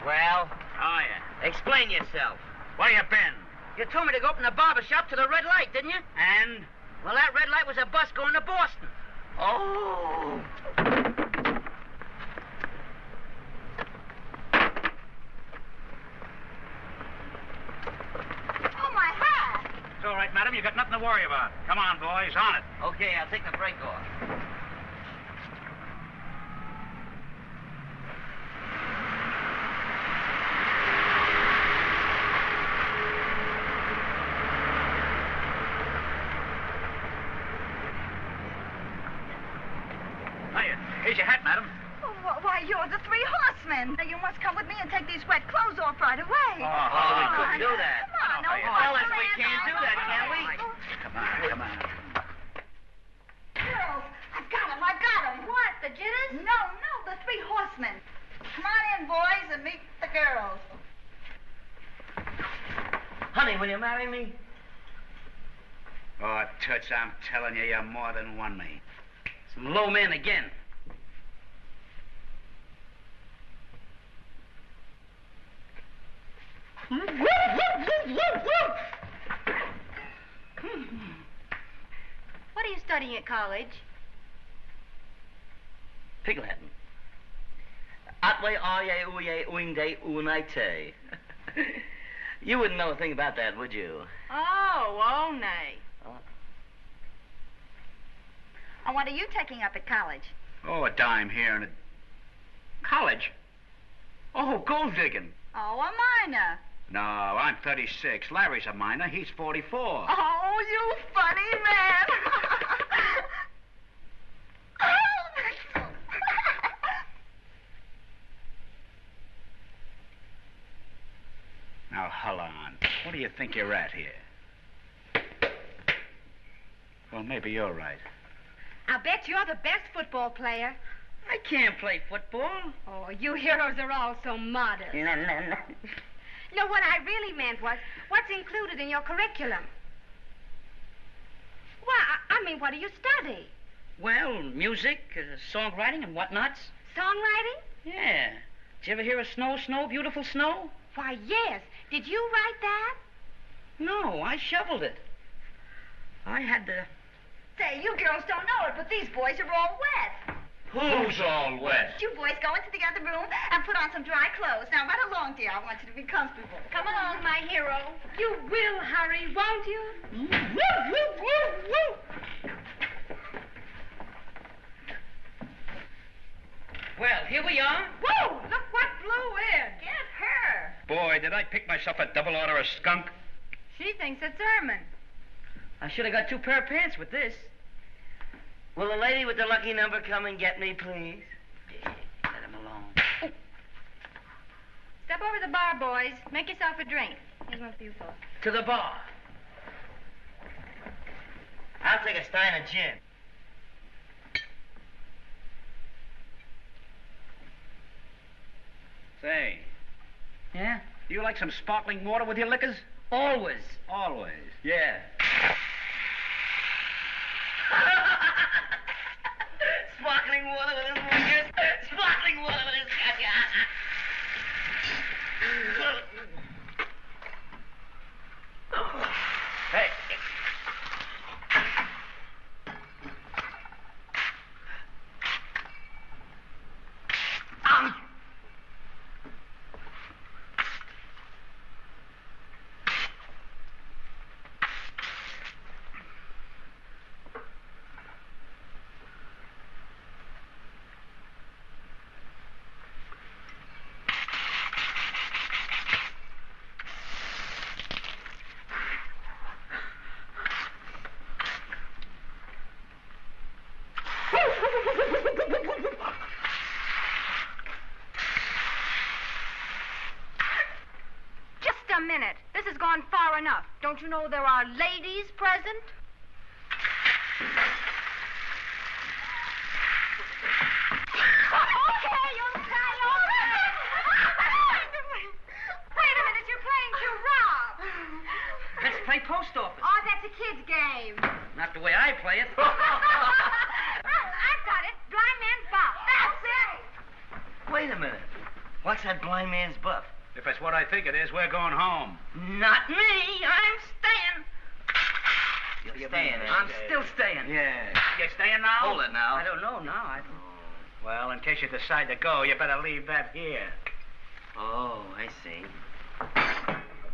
Well? Oh, yeah. Explain yourself. Where you been? You told me to go from the barber shop to the red light, didn't you? And? Well, that red light was a bus going to Boston. Oh. Oh, my hat! It's all right, madam. You got nothing to worry about. Come on, boys. On it. Okay, I'll take the brake off. Hiya. Here's your hat, madam. Oh, why, you're the 3 horsemen. Now, you must come with me and take these wet clothes off right away. Oh, we couldn't do that. Come on, no, Fellas, we can't do that, can we? Come on, come on. Girls, I've got them. What, the jitters? No, the 3 horsemen. Come on in, boys, and meet the girls. Honey, will you marry me? Oh, Toots, I'm telling you, you're more than won me. Some low men again. What are you studying at college? Pig Latin. Atwe aye uye uinde unite. You wouldn't know a thing about that, would you? Oh, nay. And what are you taking up at college? Oh, a dime here and a... College? Oh, gold digging. Oh, a minor. No, I'm 36. Larry's a minor. He's 44. Oh, you funny man. Now, hold on. What do you think you're at here? Well, maybe you're right. I'll bet you're the best football player. I can't play football. Oh, you heroes are all so modest. No. No, what I really meant was, what's included in your curriculum? Well, I mean, what do you study? Well, music, songwriting, and whatnots. Songwriting? Yeah. Did you ever hear of Snow, Beautiful Snow? Why, yes. Did you write that? No, I shoveled it. I had to... Say, you girls don't know it, but these boys are all wet. Who's all wet? You boys go into the other room and put on some dry clothes. Now, run along, dear. I want you to be comfortable. Come along, my hero. You will hurry, won't you? Woo, woo, woo, woo. Well, here we are. Whoa! Look what blew in. Get her. Boy, did I pick myself a double order of skunk. She thinks it's Ermine. I should have got 2 pair of pants with this. Will the lady with the lucky number come and get me, please? Let him alone. Step over to the bar, boys. Make yourself a drink. Here's one for you folks. To the bar. I'll take a stein of gin. Say, Yeah? do you like some sparkling water with your liquors? Always. Always. Yeah. Sparkling water with his fingers. Sparkling water with his Hey. Just a minute. This has gone far enough. Don't you know there are ladies present? Wait a minute, you're playing to rob. Let's play post office. Oh, that's a kid's game. Not the way I play it. I've got it. Blind man's buff. That's it. Wait a minute. What's that blind man's buff? If it's what I think it is, we're going home. Not me. I'm staying. You're staying, being I'm staying. still staying. Yeah. You staying now? Hold it now. I don't know now. Well, in case you decide to go, you better leave that here. Oh, I see.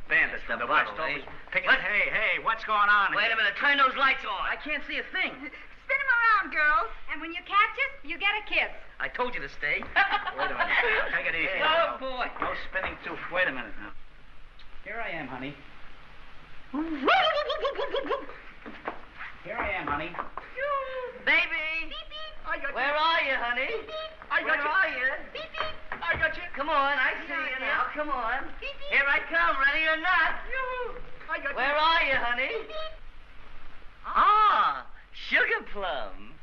Bandits from the bottle, West always eh? pick it. Hey, what's going on Wait here? a minute. Turn those lights on. I can't see a thing. Spin him around, girls. And when you catch us, you get a kiss. I told you to stay. Wait a minute. Now, take it easy. Oh, now. boy. No spinning too... Wait a minute now. Here I am, honey. Here I am, honey. Baby. I got Where you. are you, honey? I got Where you. are you? I got you. Come on, I see you now. Come on. Here I come, ready or not. I got Where you. are you, honey? Ah, sugar plum.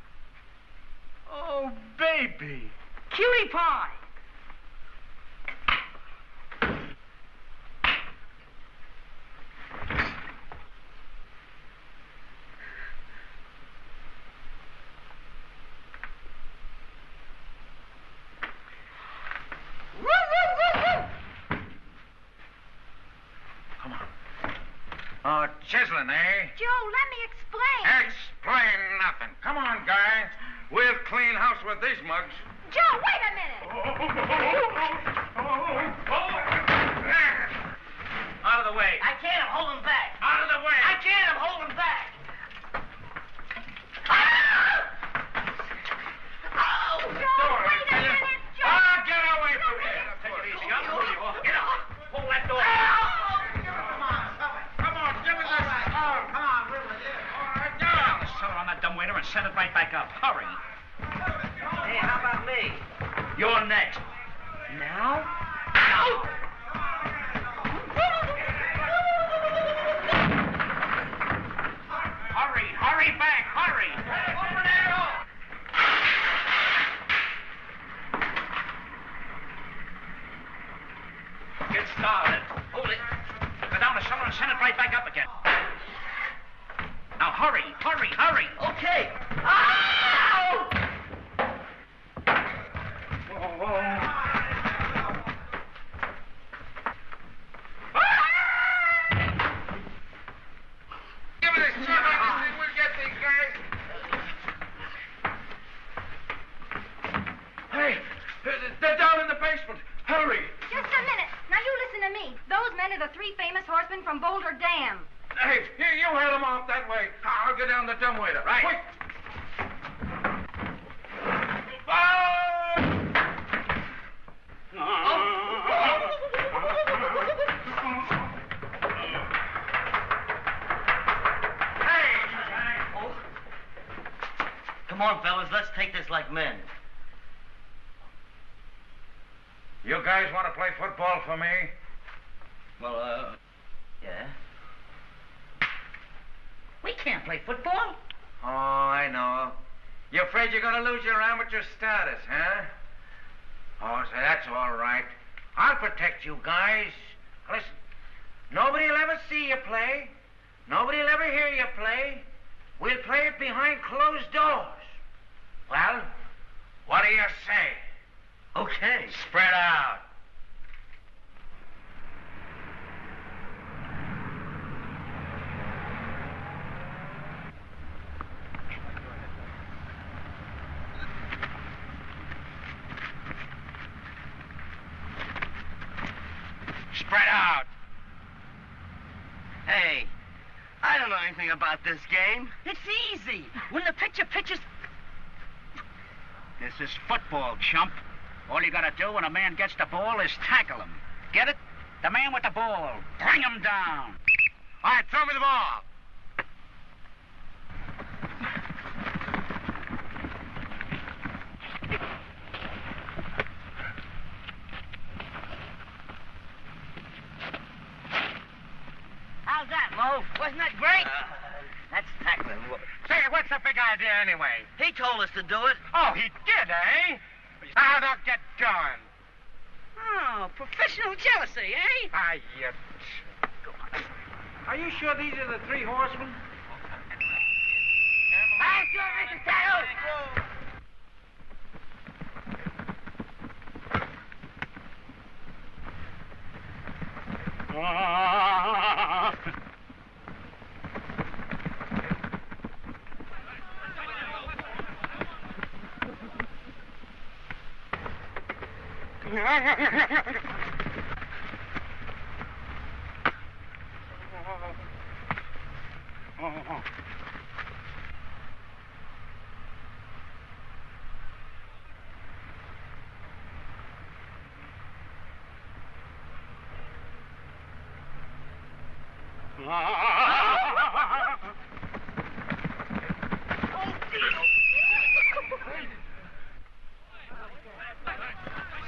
Oh, baby. Cutie pie. Oh, chiseling, eh? Joe, let me explain. Explain nothing. Come on, guys. We'll clean house with these mugs. Joe, wait a minute. I Out of the way. I can't. I'm holding back. Out of the way. I can't. I'm holding back. Get away from here. Take it easy. I'll pull you off. Get off. Pull that door. Come on, give me this arm. Come on, really. All right, now. Sew on that dumbwaiter and set it right back up. Hurry. Hey, how about me? You're next. Now? Hurry back, hurry. Open it up. Get started. Hold it. Go down the cellar and send it right back up again. Now hurry. Okay. Ow! Give me this shit. We'll get these guys. Hey, they're down in the basement. Hurry. Just a minute. Now you listen to me. Those men are the 3 famous horsemen from Boulder Dam. Hey, here, you head them off that way. I'll get down the dumbwaiter. Right. Quick. Come on, fellas. Let's take this like men. You guys want to play football for me? Well, yeah. We can't play football. Oh, I know. You afraid you're going to lose your amateur status, huh? Oh, so that's all right. I'll protect you guys. Listen, nobody will ever see you play. Nobody will ever hear you play. We'll play it behind closed doors. Well, what do you say? Okay. Spread out. Spread out. Hey, I don't know anything about this game. It's easy. When the pitcher pitches... This is football, chump. All you gotta do when a man gets the ball is tackle him. Get it? The man with the ball. Bring him down. All right, throw me the ball. How's that, Mo? Wasn't that great? That's tackling. Say, what's the big idea anyway? He told us to do it. Oh, he did, eh? Now, now get going. Oh, professional jealousy, eh? Ah, you... Are you sure these are the 3 horsemen? Thank you, Mr. Tattoo.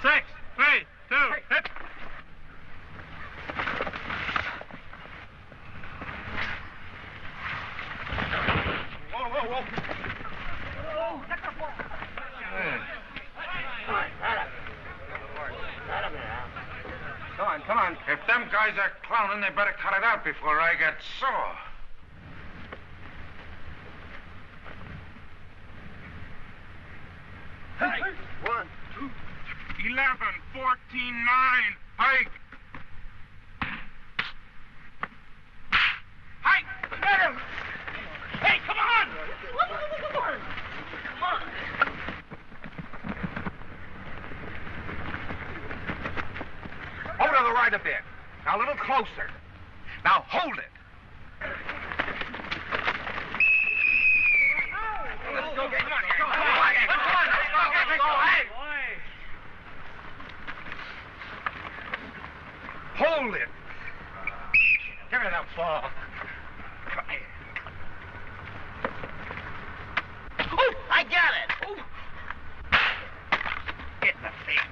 Six, 3, 2, hit. Come on. If them guys are clowning, they better cut it out before I get sore. Hey. 1, 2, 11, 14, 9. Hike. Hey, get him! Hey, come on! Come on! Over to the right a bit. Now, a little closer. Now hold it. Let's go get him. Hold it. Give me that ball. Come here. Oh, I got it. Oh. Get the thing.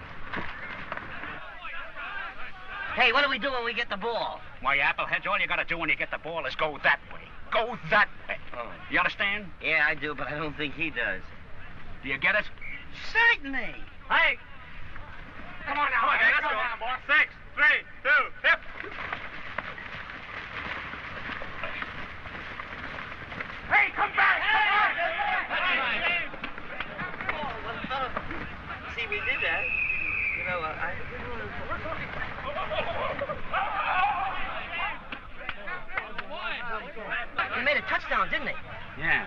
Hey, what do we do when we get the ball? Why, Appleheads, all you gotta do when you get the ball is go that way. Go that way. Oh. You understand? Yeah, I do, but I don't think he does. Do you get it? Certainly. Hey. Come on now. Let's go now, boy. 6, 3, 2, hip. Hey, come back! See, we did that. You know, He made a touchdown, didn't he? Yeah.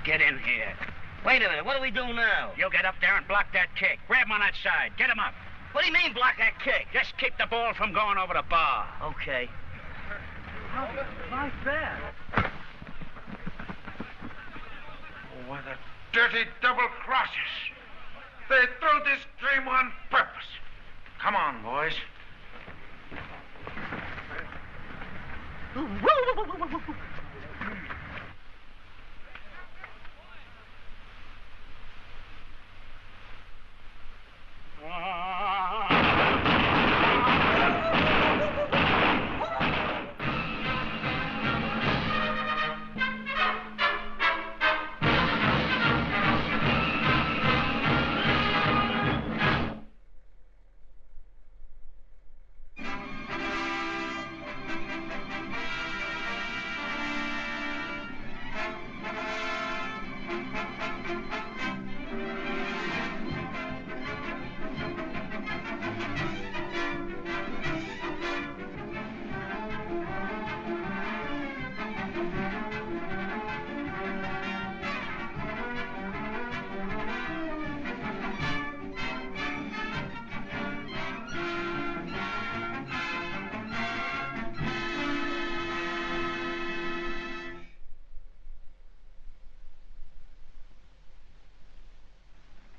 Get in here. Wait a minute, what do we do now? You get up there and block that kick. Grab him on that side. Get him up. What do you mean, block that kick? Just keep the ball from going over the bar. Okay. Not bad. What a dirty double crosses. They threw this dream on purpose. Come on, boys.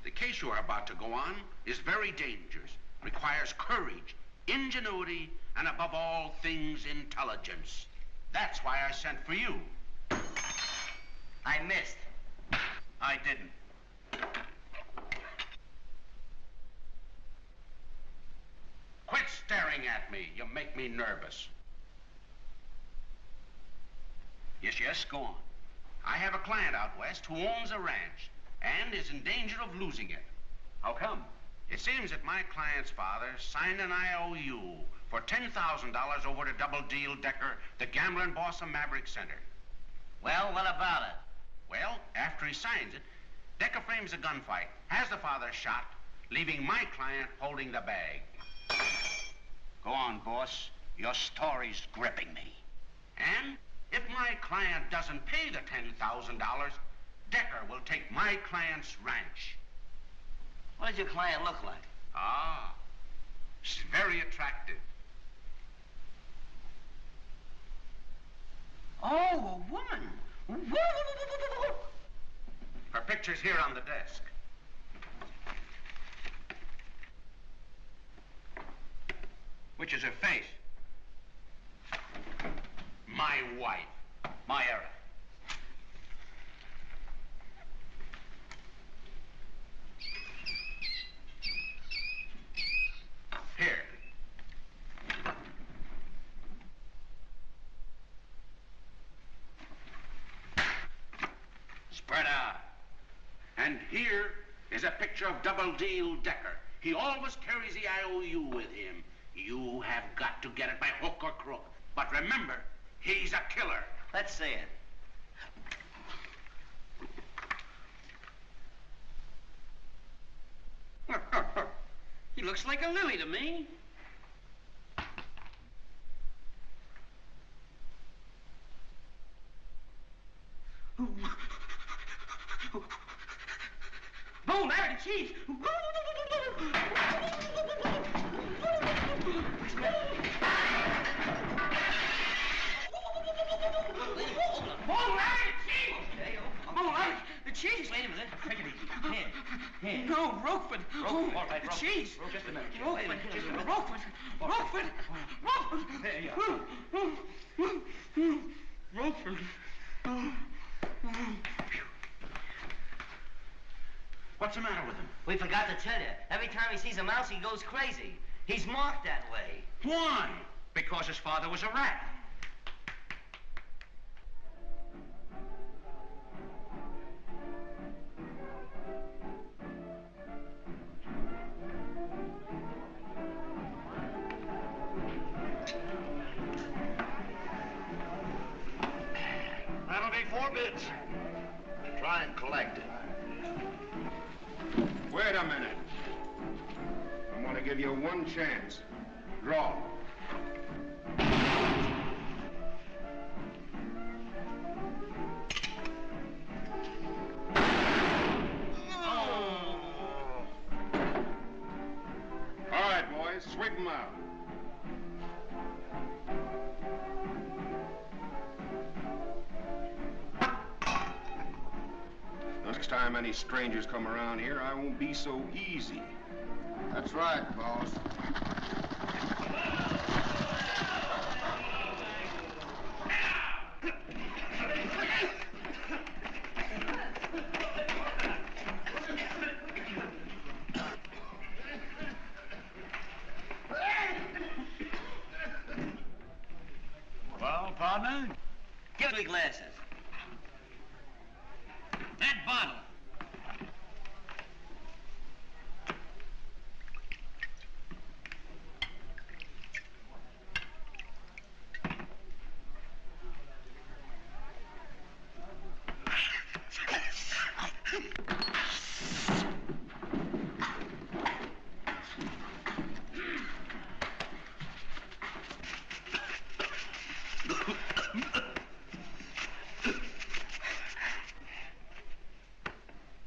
The case you are about to go on is very dangerous, requires courage, ingenuity, and above all things, intelligence. That's why I sent for you. I missed. I didn't. Quit staring at me. You make me nervous. Yes, go on. I have a client out west who owns a ranch and is in danger of losing it. How come? It seems that my client's father signed an IOU for $10,000 over to Double Deal Decker, the gambling boss of Maverick Center. Well, what about it? Well, after he signs it, Decker frames a gunfight, has the father shot, leaving my client holding the bag. Go on, boss. Your story's gripping me. And if my client doesn't pay the $10,000, Decker will take my client's ranch. What does your client look like? Ah, she's very attractive. Oh, a woman. Her picture's here on the desk. Which is her face? My wife, Myra. Here. Spread out. And here is a picture of Double Deal Decker. He always carries the IOU with him. You have got to get it by hook or crook. But remember, he's a killer. Let's see it. He looks like a lily to me. Boom, mac and cheese. Moonlight, cheese! Moonlight, the cheese. Wait a minute. Take it easy. Here. No, Roquefort. All right, the Roquefort. cheese. Just a minute. Roquefort. Wait a minute, just a minute. Roquefort. There you Roquefort. What's the matter with him? We forgot to tell you. Every time he sees a mouse, he goes crazy. He's marked that way. Why? Because his father was a rat. That'll be 4 bids. Try and collect it. Wait a minute. I'm going to give you one chance. Draw. All right, boys, sweep them out. Next time any strangers come around here, I won't be so easy. That's right, boss. Well, partner? Give me glasses. That bottle.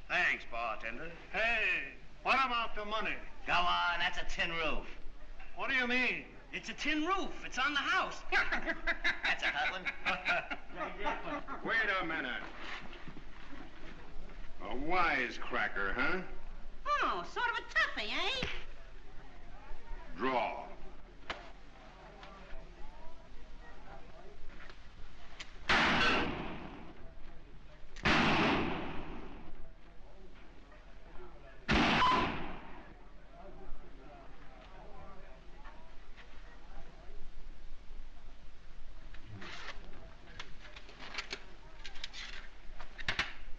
Thanks, bartender. Hey, what about the money? Go on, that's a tin roof. What do you mean? It's a tin roof. It's on the house. That's a hot one. Wait a minute. A wisecracker, huh? Oh, sort of a toughie, eh? Draw.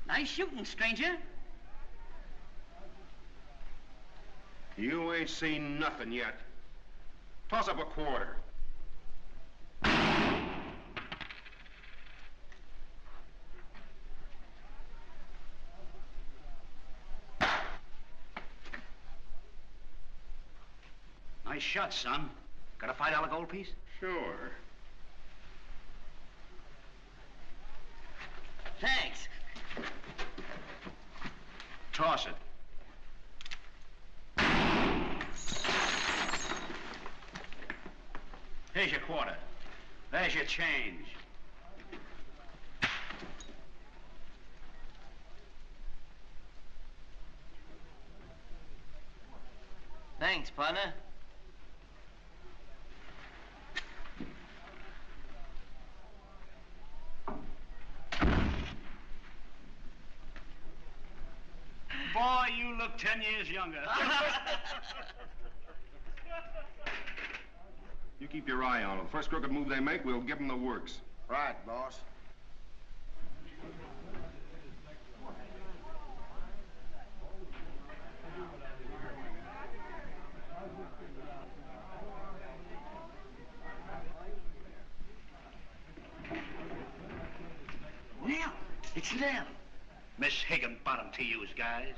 Nice shooting, stranger. You ain't seen nothing yet. Toss up a quarter. Nice shot, son. Got a $5 gold piece? Sure. Thanks. Toss it. Here's your quarter. There's your change. Thanks, partner. Boy, you look 10 years younger. You keep your eye on them. The first crooked move they make, we'll give them the works. Right, boss. Nell. It's Nell. Miss Higginbottom to you guys.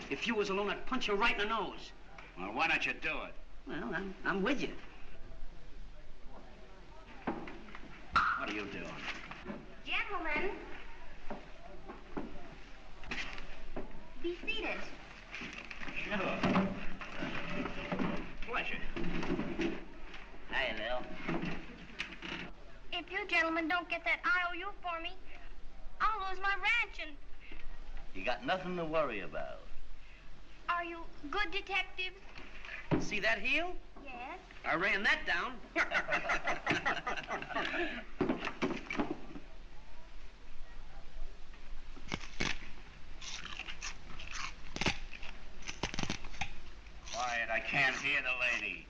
If you was alone, I'd punch you right in the nose. Well, why don't you do it? Well, I'm with you. What are you doing? Gentlemen, be seated. Sure. Pleasure. Hiya, Nell. you gentlemen don't get that IOU for me, I'll lose my ranch and... You got nothing to worry about. Are you good detectives? See that heel? Yes. I ran that down. Quiet, I can't hear the lady.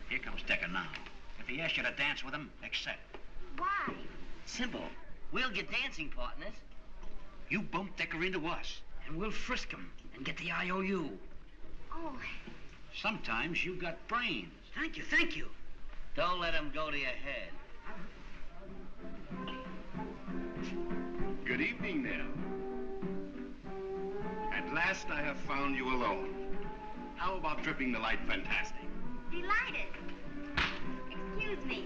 Here comes Decker now. If he asks you to dance with him, accept. Why? Simple. We'll get dancing partners. You bump Decker into us, and we'll frisk him and get the IOU. Oh, Sometimes you got brains. Thank you, thank you. Don't let him go to your head. Good evening, now. At last I have found you alone. How about tripping the light fantastic? delighted. Excuse me.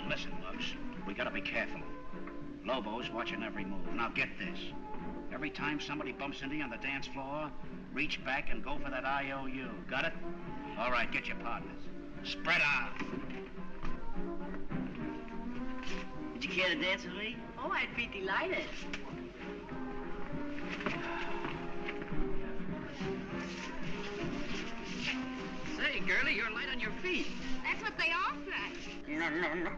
Listen, Bugs, we gotta be careful. Lobo's watching every move. Now get this. Every time somebody bumps into you on the dance floor, reach back and go for that IOU. Got it? All right, get your partners. Spread out. Would you care to dance with me? Oh, I'd be delighted. Say, girlie, you're light on your feet. That's what they all say. No.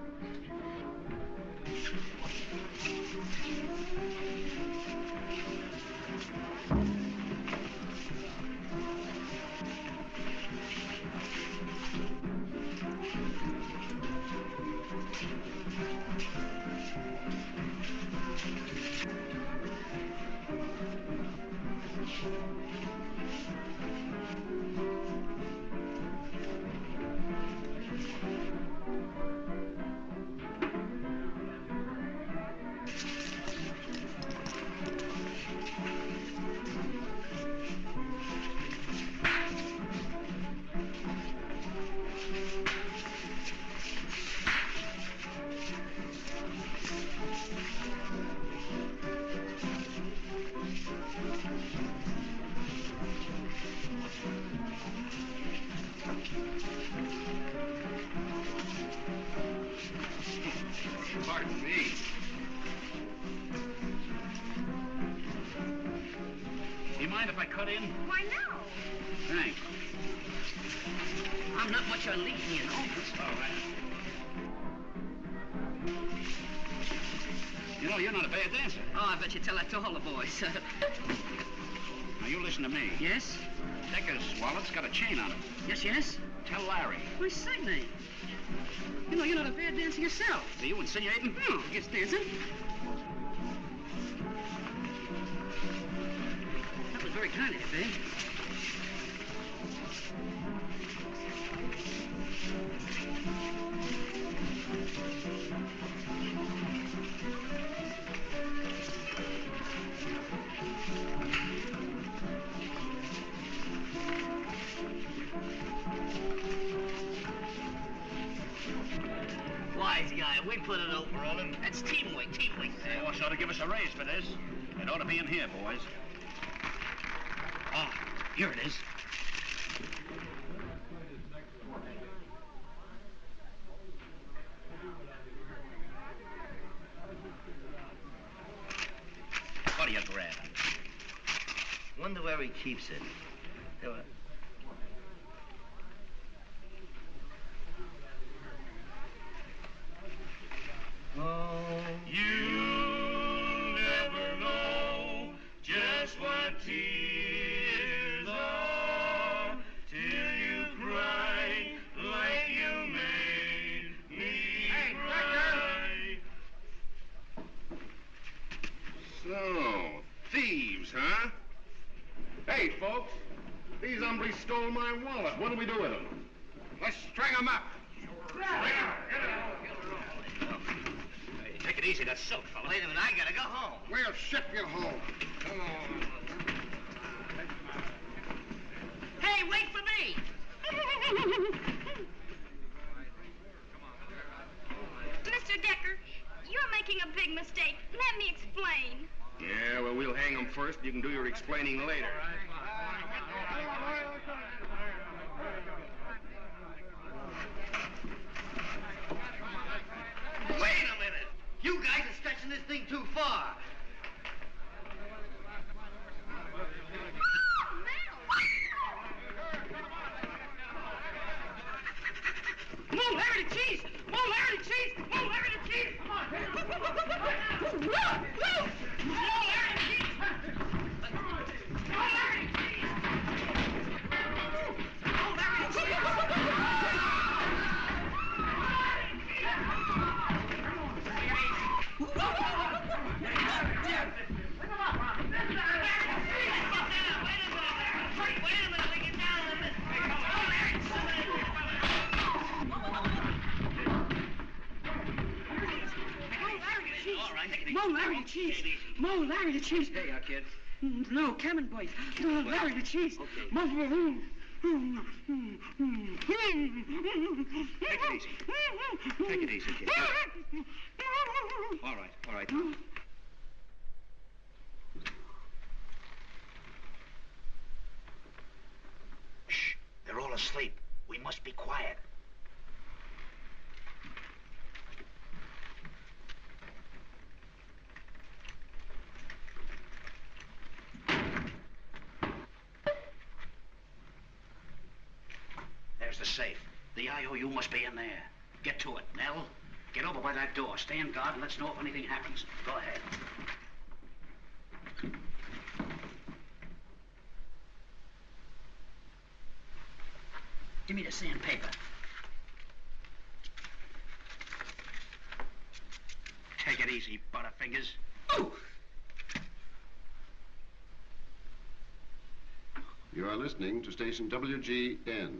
Pardon me. You mind if I cut in? Why, no. Thanks. I'm not much on leading, you know. All right. You know, you're not a bad dancer. Oh, I bet you tell that to all the boys. Now, you listen to me. Yes? Decker's wallet's got a chain on it. Yes? Tell Larry. Why, certainly. You know, you're not a bad dancer yourself. Are you insinuating? No, just dancing. That was very kind of you, babe. Wise guy, we put it over on him. That's teamwork. The boss ought to give us a raise for this. It ought to be in here, boys. Ah, here it is. What are you grabbing? Wonder where he keeps it. Do it. Oh, You'll never know just what tears are till you cry like you made me cry. So, thieves, huh? Hey, folks, these hombres stole my wallet. What do we do with them? Let's string them up. Hey, take it easy, that's silk, fella. Wait a minute, I gotta go home. We'll ship you home. Come on. Hey, wait for me! Mr. Decker, you're making a big mistake. Let me explain. Yeah, well, we'll hang them first. You can do your explaining later. Wait a minute. You guys are stretching this thing too far. Come on, Larry the cheese! Come on, Larry the cheese! Come on, Larry the cheese! Come on! Come on, Larry the cheese! Come on, Larry the cheese! Come on, Larry the cheese! Mo, Larry the cheese. Mo, Larry the cheese. There you are, kid. No, Cameron boys. No, Larry the cheese. Okay. Mo, Take it easy. Take it easy, kid. All right. Shh. They're all asleep. We must be quiet. There's the safe. The IOU must be in there. Get to it, Nell. Get over by that door. Stand guard and let's know if anything happens. Go ahead. Give me the sandpaper. Take it easy, Butterfingers. Ooh! You are listening to station WGN.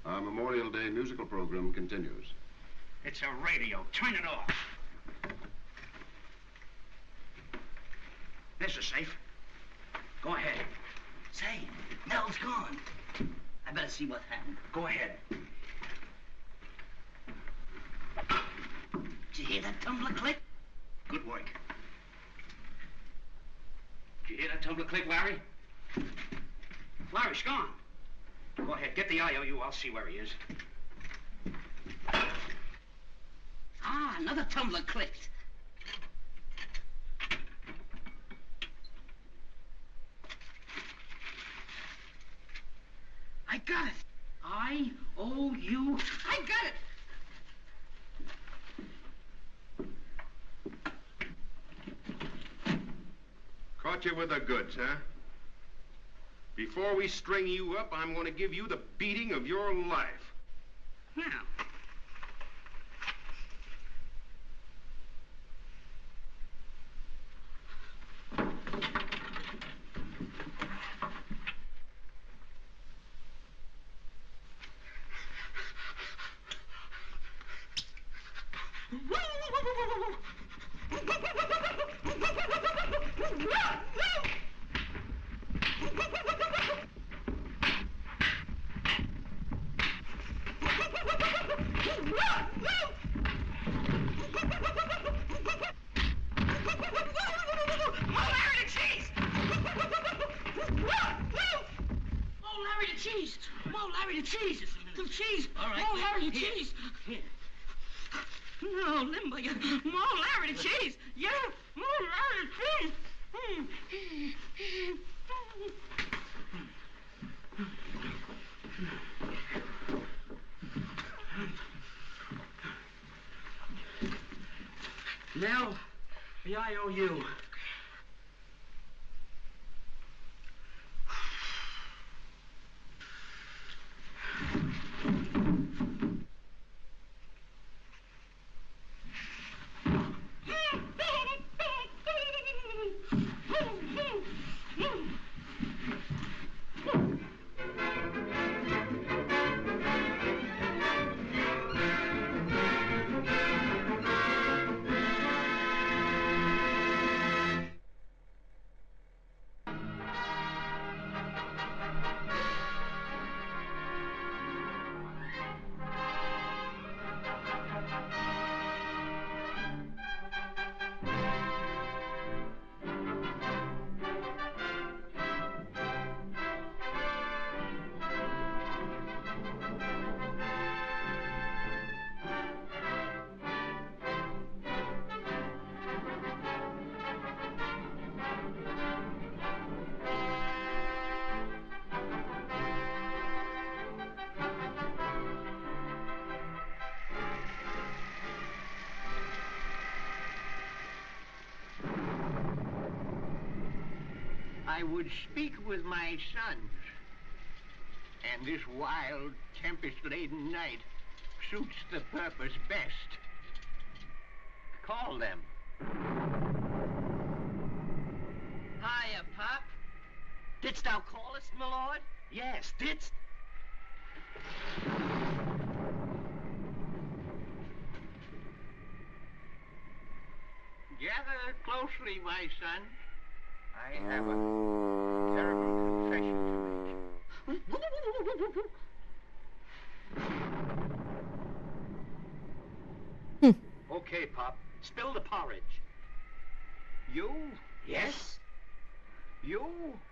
Our Memorial Day musical program continues. It's a radio. Turn it off. There's the safe. Go ahead. Say, Nell's gone. I better see what happened. Go ahead. Did you hear that tumbler click? Good work. Did you hear that tumbler click, Larry? Larry's gone. Go ahead, get the IOU. I'll see where he is. Ah, another tumbler clicked. I got it. IOU. I got it. Caught you with the goods, huh? Before we string you up, I'm going to give you the beating of your life. Now. No, Limbo, you more Larry the cheese. Yeah, more Larry the cheese. Nell, the IOU. I would speak with my sons. And this wild, tempest-laden night suits the purpose best. Call them. Hiya, Pop. Didst thou call us, my lord? Yes, didst. Gather closely, my son. I have a terrible confession to make. Okay, Pop. Spill the porridge. You? Yes? You?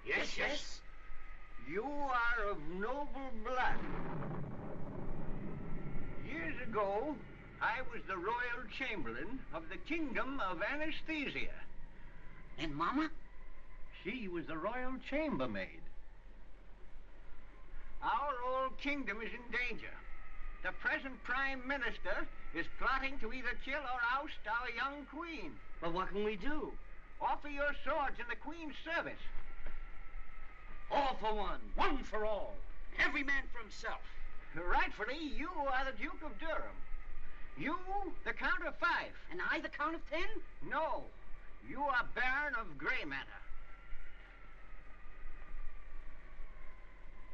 Yes, yes. You are of noble blood. Years ago, I was the royal chamberlain of the kingdom of Anesthesia. And Mama? She was the royal chambermaid. Our old kingdom is in danger. The present prime minister is plotting to either kill or oust our young queen. Well, what can we do? Offer your swords in the queen's service. All for one. One for all. Every man for himself. Rightfully, you are the Duke of Durham. You, the Count of Fife. And I, the Count of 10? No, you are Baron of Grey Manor.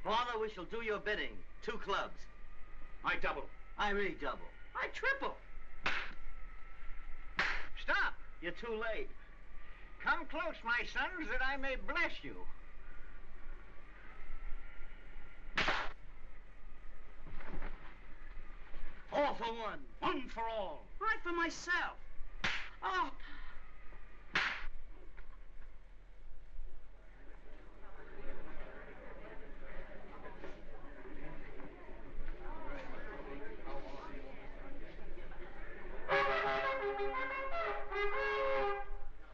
Father, we shall do your bidding. 2 clubs. I double. I redouble. I triple. Stop! You're too late. Come close, my sons, that I may bless you. All for one. One for all. Right for myself. Oh.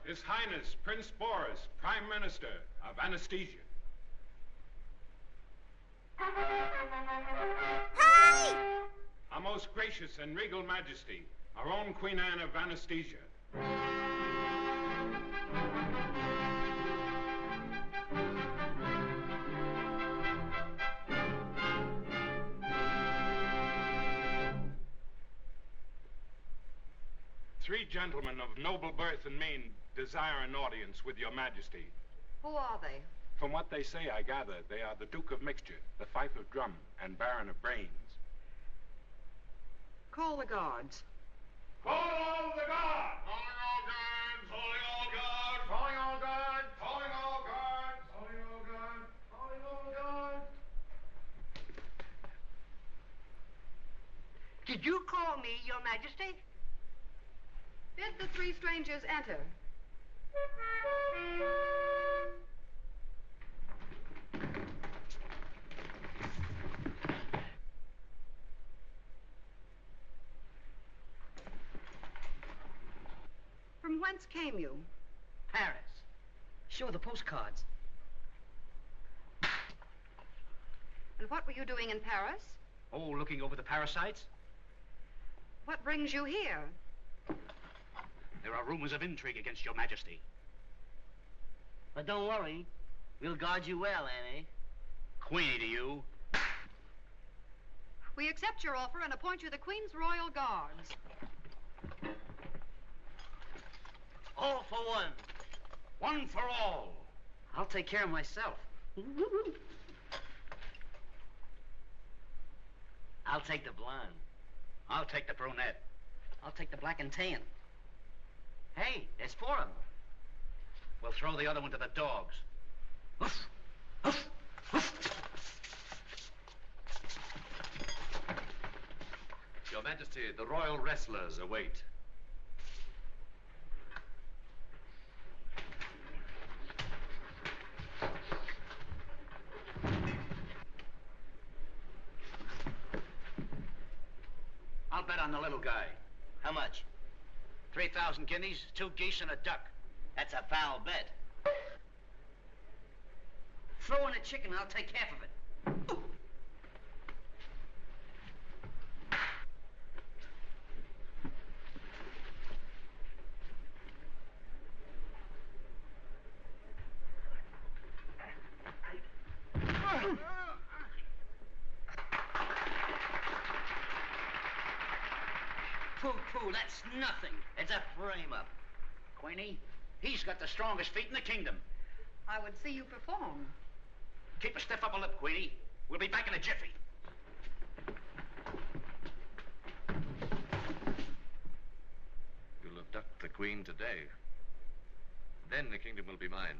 His Highness Prince Boris, Prime Minister of Anesthesia. Hey! Our most gracious and regal Majesty, our own Queen Anne of Anesthesia. Three gentlemen of noble birth and mien desire an audience with your Majesty. Who are they? From what they say, I gather, they are the Duke of Mixture, the Fife of Drum, and Baron of Brains. Call the guards. Call all the guards! Calling all guards! Calling all guards! Calling all guards! Calling all guards! Calling all guards! Calling all guards! Did you call me, Your Majesty? Bid the 3 strangers enter. From whence came you? Paris. Show the postcards. And what were you doing in Paris? Oh, looking over the parasites? What brings you here? There are rumors of intrigue against your Majesty. But don't worry. We'll guard you well, Annie. Queenie to you. We accept your offer and appoint you the Queen's Royal Guards. All for one. One for all. I'll take care of myself. I'll take the blonde. I'll take the brunette. I'll take the black and tan. Hey, there's 4 of them. We'll throw the other one to the dogs. Your Majesty, the royal wrestlers await. I'll bet on the little guy. How much? 3,000 guineas, 2 geese, and a duck. That's a foul bet. Throw in a chicken, I'll take half of it. Pooh, that's nothing. It's a frame-up. Queenie, he's got the strongest feet in the kingdom. I would see you perform. Keep a stiff upper lip, Queenie. We'll be back in a jiffy. You'll abduct the queen today. Then the kingdom will be mine.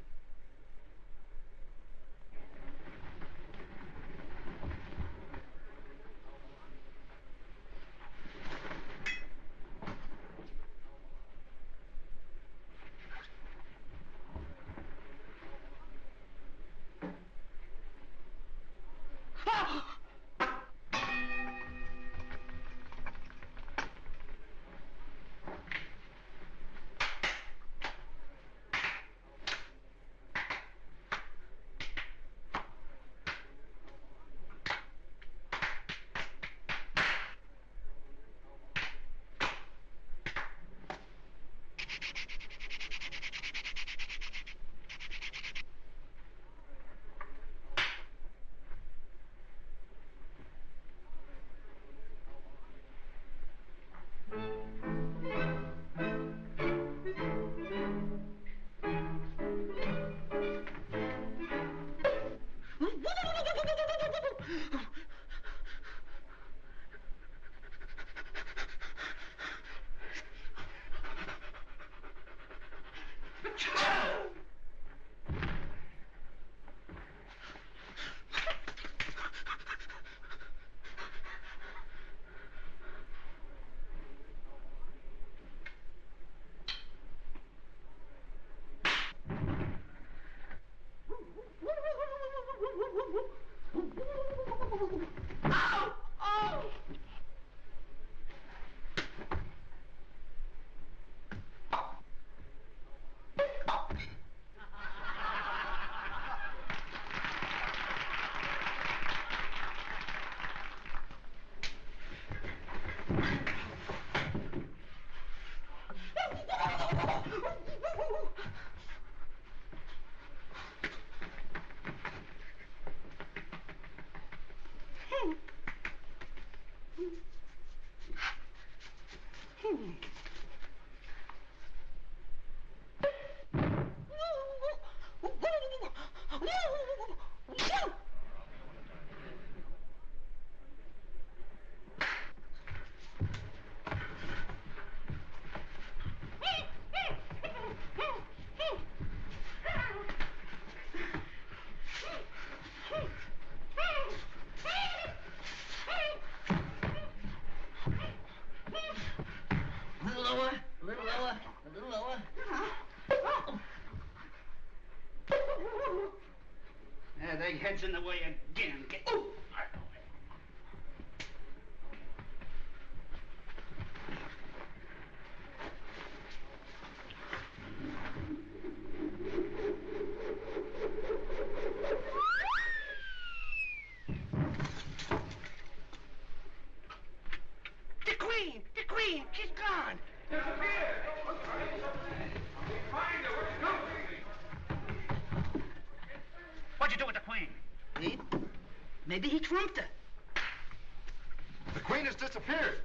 Their head's in the way again. Ooh. The queen, she's gone. What'd you do with the queen? Maybe he trumped her. The queen has disappeared.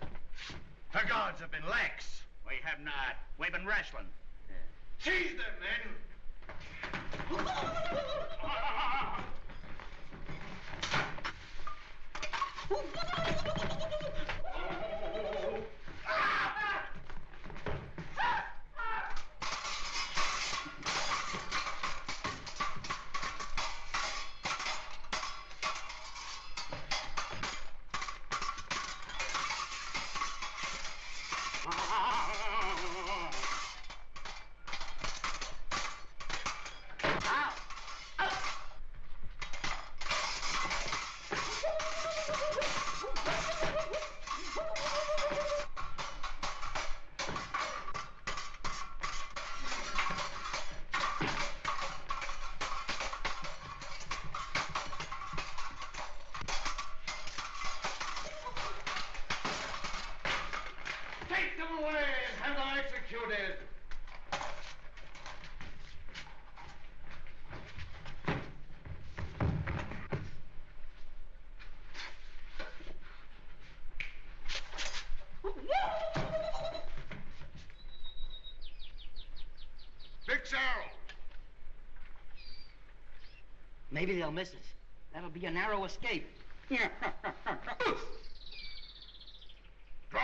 Her guards have been lax. We have not. We've been wrestling. Seize them, men. Take them away and have them executed. arrow. Maybe they'll miss us. That'll be a narrow escape. Draw.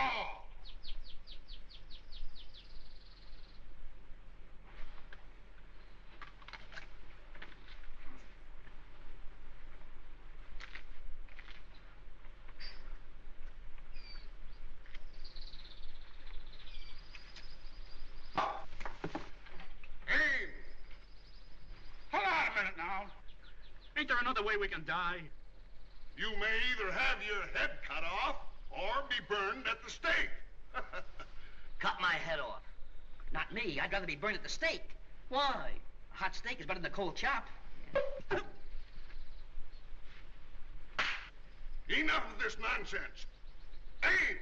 Hold on a minute now. Ain't there another way we can die? You may either have your head cut off or be burned at the stake. Cut my head off. Not me. I'd rather be burned at the stake. Why? A hot steak is better than a cold chop. Enough of this nonsense. Aim!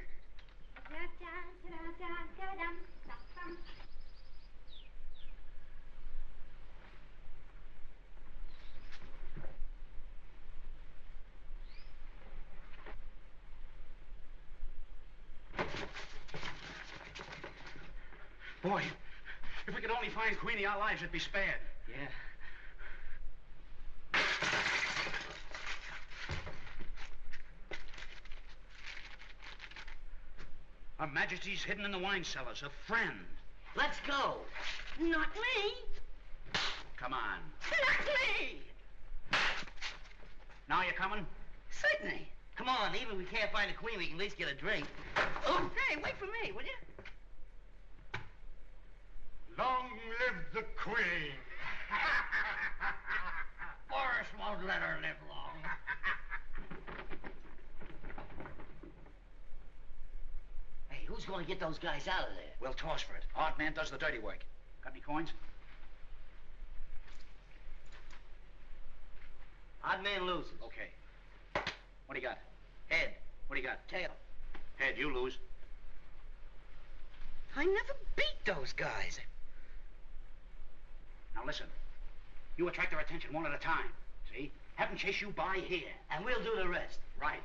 Boy, if we could only find Queenie, our lives would be spared. Yeah. Her Majesty's hidden in the wine cellars. A friend. Let's go. Not me. Come on. Not me. Now you coming? Certainly. Come on, even if we can't find a queen, we can at least get a drink. Oh, hey, wait for me, will you? Long live the Queen. Boris won't let her live long. Hey, who's going to get those guys out of there? We'll toss for it. Odd man does the dirty work. Got any coins? Odd man loses. Okay. What do you got? Head. What do you got? Tail. Head, you lose. I never beat those guys. Now listen. You attract their attention one at a time. See? Have them chase you by here. And we'll do the rest. Right.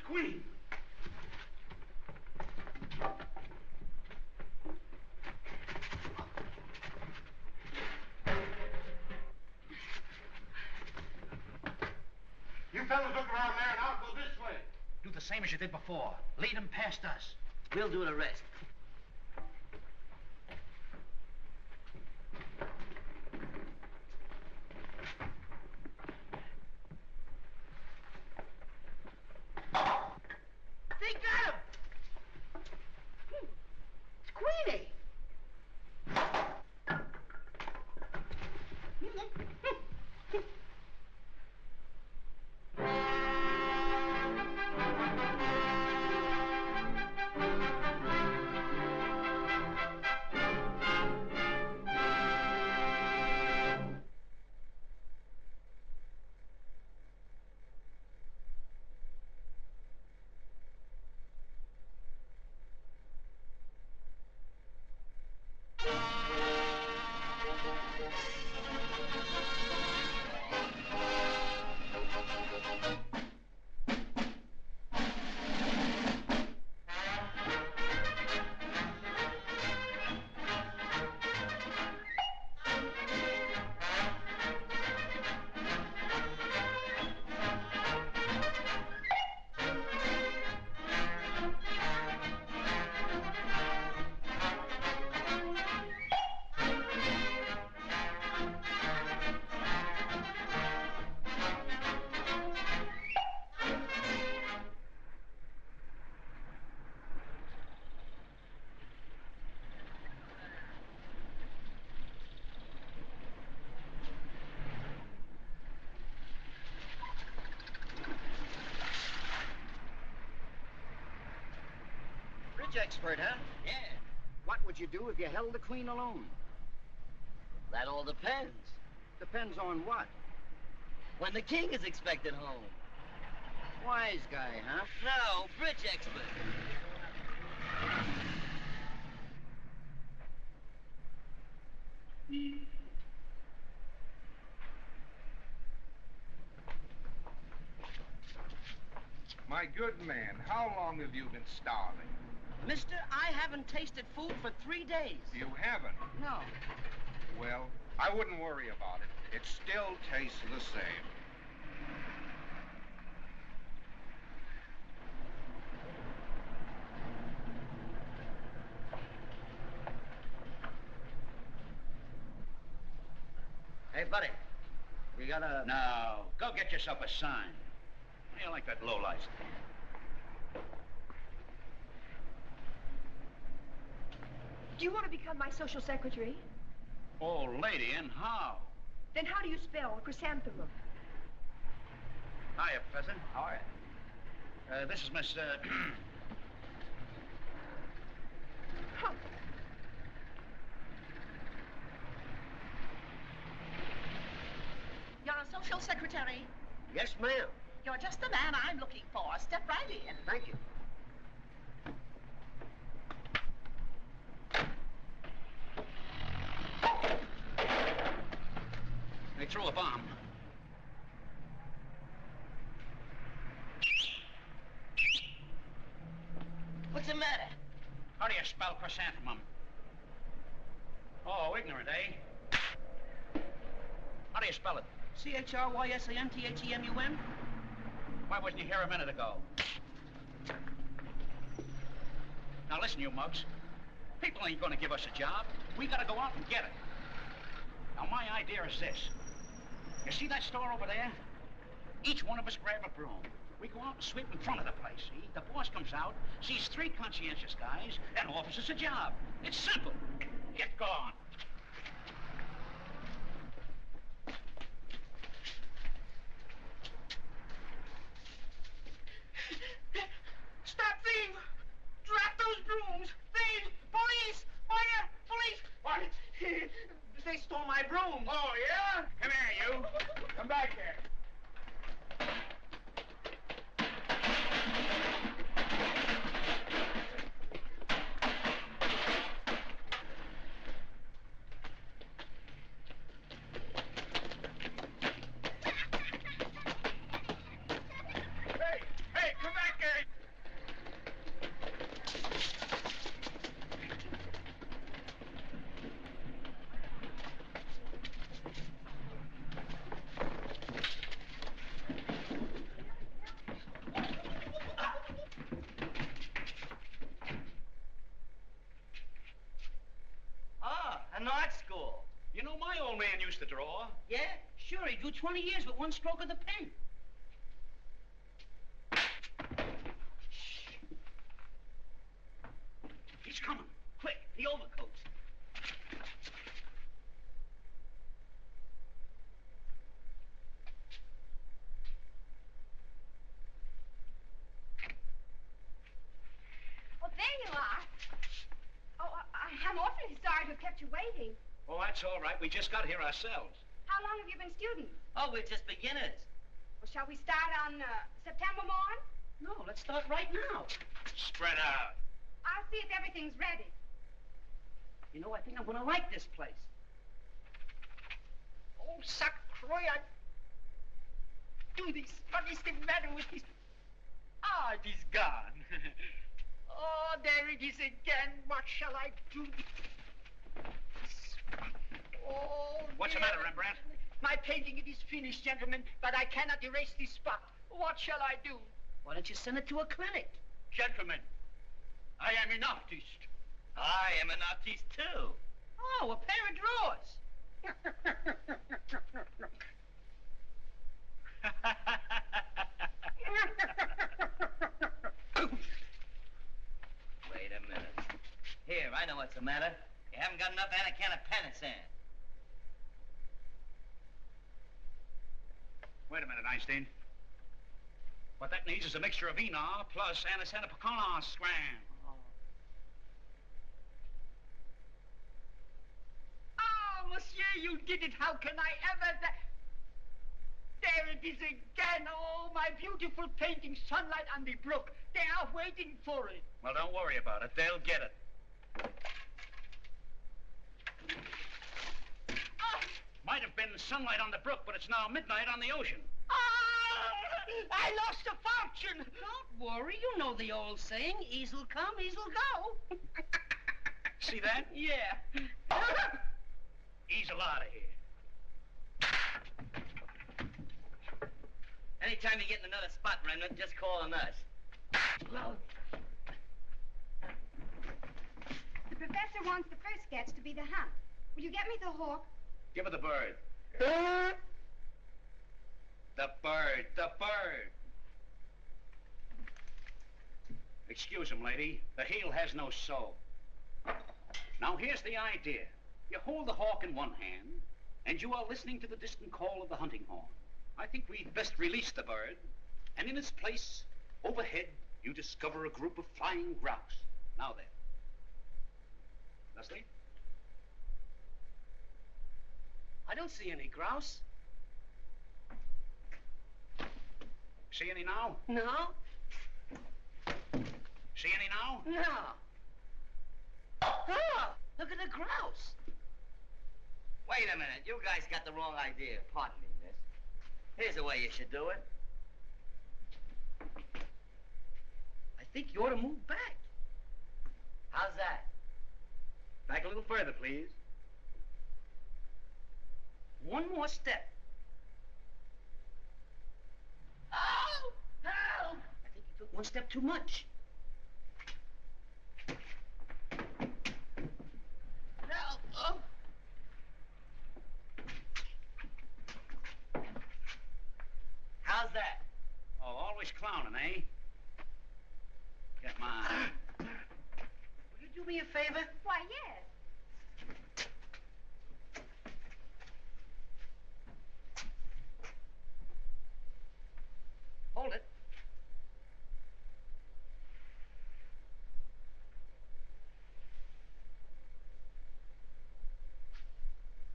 Queen! You fellas look around there and I'll go this way. Do the same as you did before. Lead them past us. We'll do the rest. They got him! It's Queenie! expert, huh? Yeah. What would you do if you held the queen alone? That all depends. Depends on what? When the king is expected home. Wise guy, huh? No, bridge expert. My good man, how long have you been starving? Mister, I haven't tasted food for 3 days. You haven't? No. Well, I wouldn't worry about it. It still tastes the same. Hey, buddy, you got a... No, go get yourself a sign. You like that lowlife. Do you want to become my social secretary? Oh, lady, and how? Then how do you spell chrysanthemum? Hiya, Professor. How are you? This is Miss, Huh. You're a social secretary. Yes, ma'am. You're just the man I'm looking for. Step right in. Thank you. They threw a bomb. What's the matter? How do you spell chrysanthemum? Oh, ignorant, eh? How do you spell it? C-H-R-Y-S-A-N-T-H-E-M-U-M? Why wasn't you here a minute ago? Now listen, you mugs. People ain't gonna give us a job. We gotta go out and get it. Now my idea is this. You see that store over there? Each one of us grab a broom. We go out and sweep in front of the place, see? The boss comes out, sees 3 conscientious guys, and offers us a job. It's simple. Get gone. Stop thief! Drop those brooms! Thieves! Police! Fire! Police! What? They stole my broom. Oh, yeah? Come here, you. Come back here. Hey, come back here. Ah, an art school. You know, my old man used to draw. Yeah? Sure, he drew 20 years with one stroke of the pen. He's coming. Quick, the overcoats. Oh, there you are. Oh, I'm awfully sorry to have kept you waiting. Oh, that's all right. We just got here ourselves. How long have you been students? Oh, we're just beginners. Well, shall we start on September morn? No, let's start right now. Spread out. I'll see if everything's ready. You know, I think I'm gonna like this place. Oh, sacre, I do this. What is the matter with this? Ah, it is gone. Oh, there it is again. What shall I do? Oh, What's the dear. matter, Rembrandt? My painting, it is finished, gentlemen, but I cannot erase this spot. What shall I do? Why don't you send it to a clinic? Gentlemen, I am an artist. I am an artiste, too. Oh, a pair of drawers. Wait a minute. Here, I know what's the matter. You haven't got enough Anakin penicillin. Wait a minute, Einstein. What that needs is a mixture of Enar plus anacenapicolan scram. monsieur, you did it. How can I ever... There it is again. Oh, my beautiful painting, Sunlight on the Brook. They are waiting for it. Well, don't worry about it. They'll get it. Might have been sunlight on the brook, but it's now midnight on the ocean. I lost a fortune. Don't worry. You know the old saying, ease'll come, ease'll go. See that? Yeah. Easel out of here. Anytime you get in another spot, Remnant, just call on us. Well, The professor wants the first sketch to be the hunt. Will you get me the hawk? Give her the bird. The bird. The bird. Excuse him, lady. The heel has no soul. Now, here's the idea. You hold the hawk in one hand, and you are listening to the distant call of the hunting horn. I think we'd best release the bird, and in its place, overhead, you discover a group of flying grouse. Now then. Leslie? I don't see any grouse. See any now? No. See any now? No. Oh, look at the grouse. Wait a minute. You guys got the wrong idea. Pardon me, miss. Here's the way you should do it. I think you ought to move back. How's that? Back a little further, please. One more step. Oh! Help! I think you took one step too much. Help! Oh! How's that? Oh, always clowning, eh? Get mine. Will you do me a favor? Why, yes. Hold it.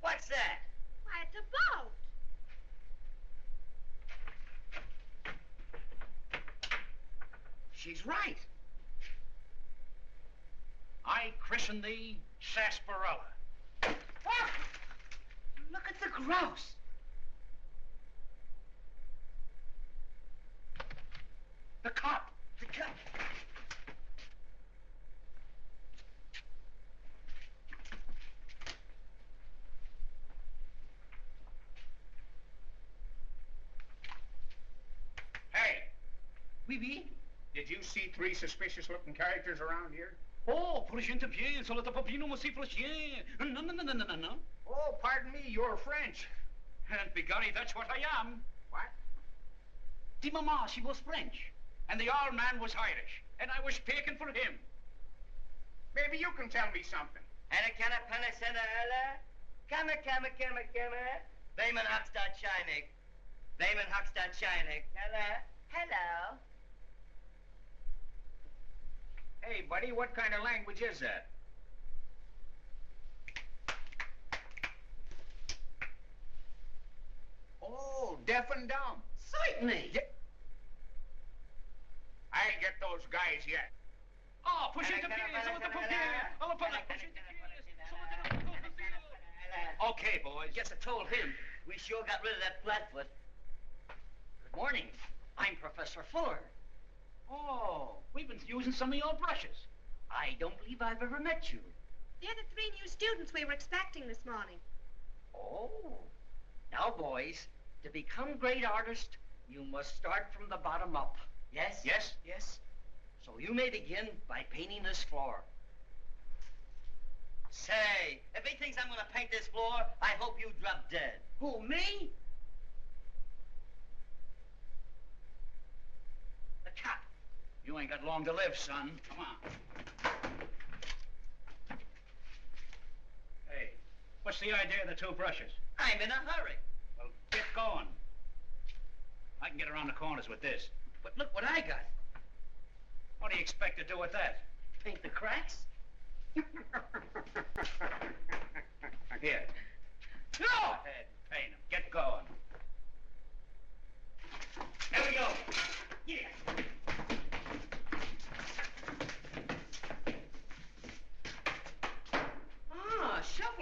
What's that? Why, it's a boat. She's right. I christen thee Sarsaparilla. Ah! Look at the grouse. The cop. The cup. Hey, Oui, oui. did you see 3 suspicious-looking characters around here? Oh, prochaine bien, sur le tapopino, monsieur prochain. No, no, no, no, no, no, no. Oh, pardon me, you're French. And begorry, that's what I am. What? The mama, she was French. And the old man was Irish. And I was speaking for him. Maybe you can tell me something. Anna kana pana sana ala. Kama. Bayman Huckstad Shinek. Bayman Huckstad Shinek. Hello. Hello. Hey, buddy, what kind of language is that? Oh, deaf and dumb. Certainly. I'll get those guys yet. Oh, prochaine bien, sur le tapopino. Okay, boys. Guess I told him. We sure got rid of that flatfoot. Good morning. I'm Professor Fuller. Oh, we've been using some of your brushes. I don't believe I've ever met you. They're the 3 new students we were expecting this morning. Oh. Now, boys, to become great artists, you must start from the bottom up. Yes? Yes? Yes. So you may begin by painting this floor. Say, if he thinks I'm going to paint this floor, I hope you drop dead. Who, me? The cop. You ain't got long to live, son. Come on. Hey, what's the idea of the 2 brushes? I'm in a hurry. Well, get going. I can get around the corners with this. But look what I got. What do you expect to do with that? Paint the cracks? Here.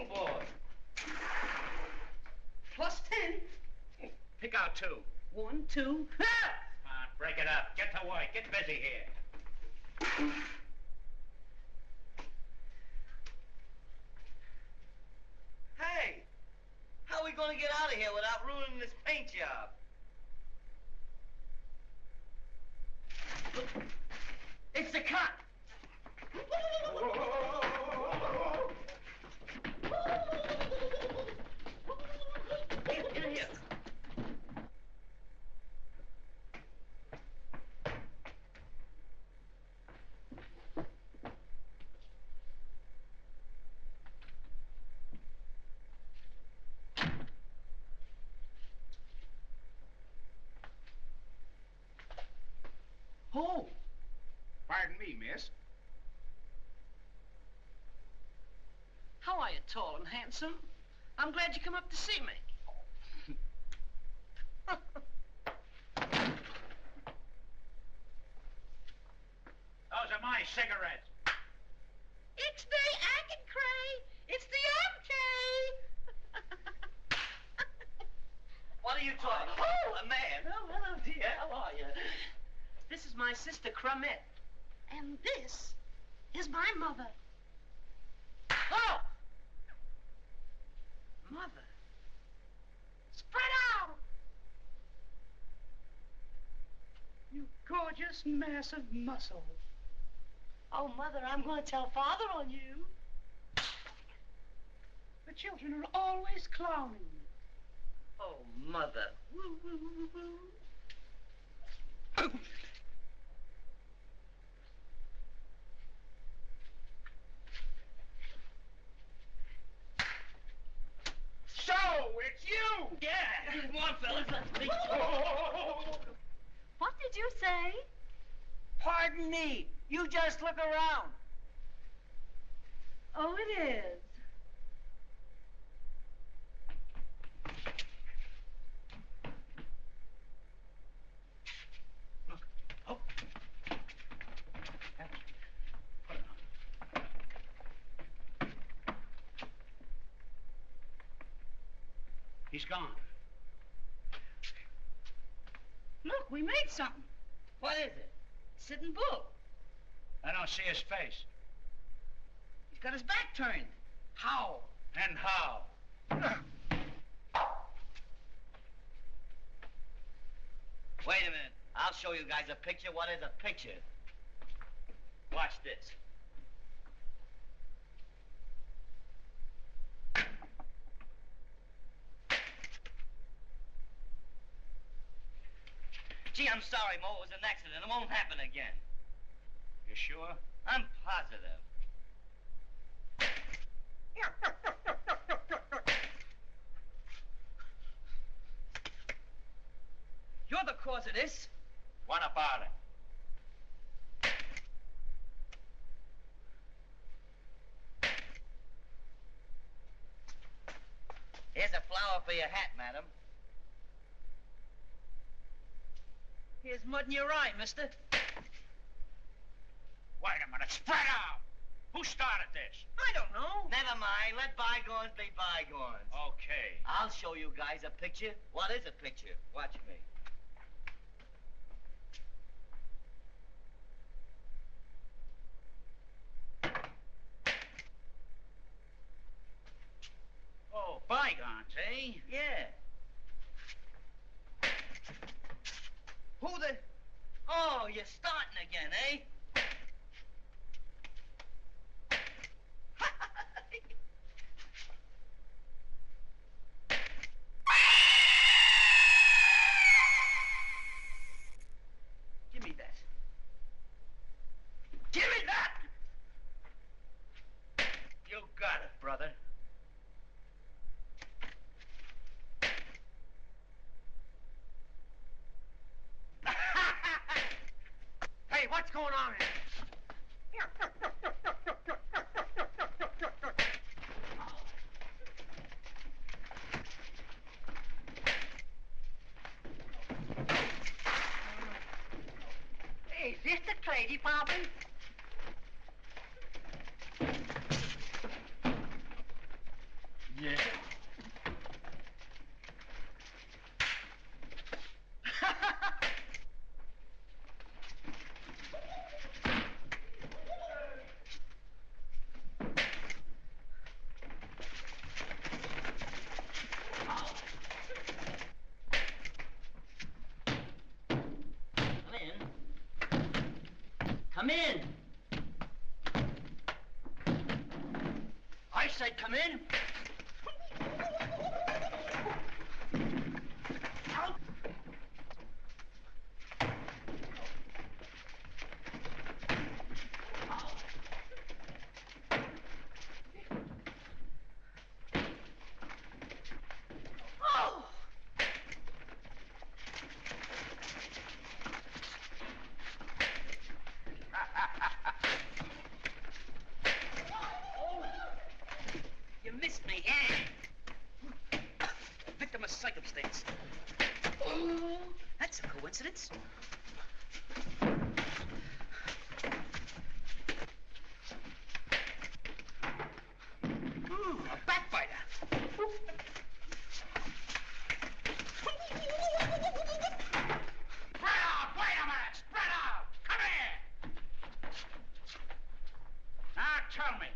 board. Plus 10. Pick out 2. 1, 2. Come on, break it up. Get to work. Get busy here. Hey, how are we going to get out of here without ruining this paint job? It's the cop! Here. Oh! Pardon me, miss. How are you, tall and handsome? I'm glad you come up to see me. Those are my cigarettes. It's the Ackencray. It's the MK. What are you talking about? Oh, man. Oh, hello, dear. How are you? This is my sister, Crumette. And this is my mother. Oh! Mother. Spread out. You gorgeous mass of muscle. Oh, Mother, I'm going to tell Father on you. The children are always clowning. Oh, Mother. Woo, woo, woo, woo. So, it's you! Yeah! Come on, fellas, let's meet. What did you say? Pardon me. You just look around. Oh, it is. He's gone. Look, we made something. What is it? Sitting bull. I don't see his face. He's got his back turned. How? And how? Wait a minute. I'll show you guys a picture. What is a picture? Watch this. Gee, I'm sorry, Mo. It was an accident. It won't happen again. You sure? I'm positive. You're the cause of this. What about it? Here's a flower for your hat, madam. Here's mud in your eye, mister. Wait a minute. Spread out! Who started this? I don't know. Never mind. Let bygones be bygones. Okay. I'll show you guys a picture. What is a picture? Watch me. Oh, bygones, eh? Yeah. Who the... Oh, you're starting again, eh? Give me that. Give me that! You got it, brother. Hey, what's going on here? Hey, is this the Clady poppin'? Yeah. Come in. I said come in. Out. Oh! You missed me, eh? Victim of circumstance. Oh, that's a coincidence. A backbiter. Spread out! Wait a minute! Spread out! Come here! Now tell me,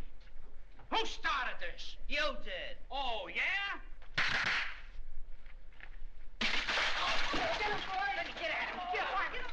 who started this? You did. Oh, yeah? Get him, boy! Let me get at him. Get him. Get him.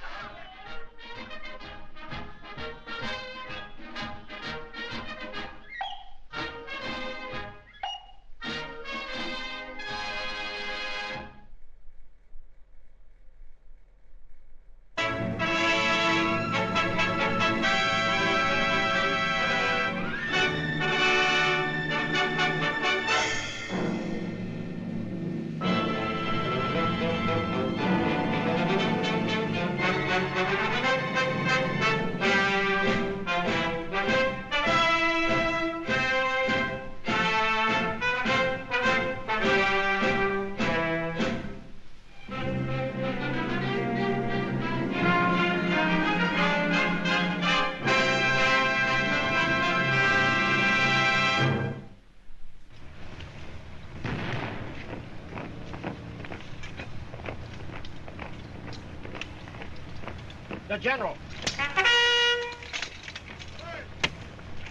The General.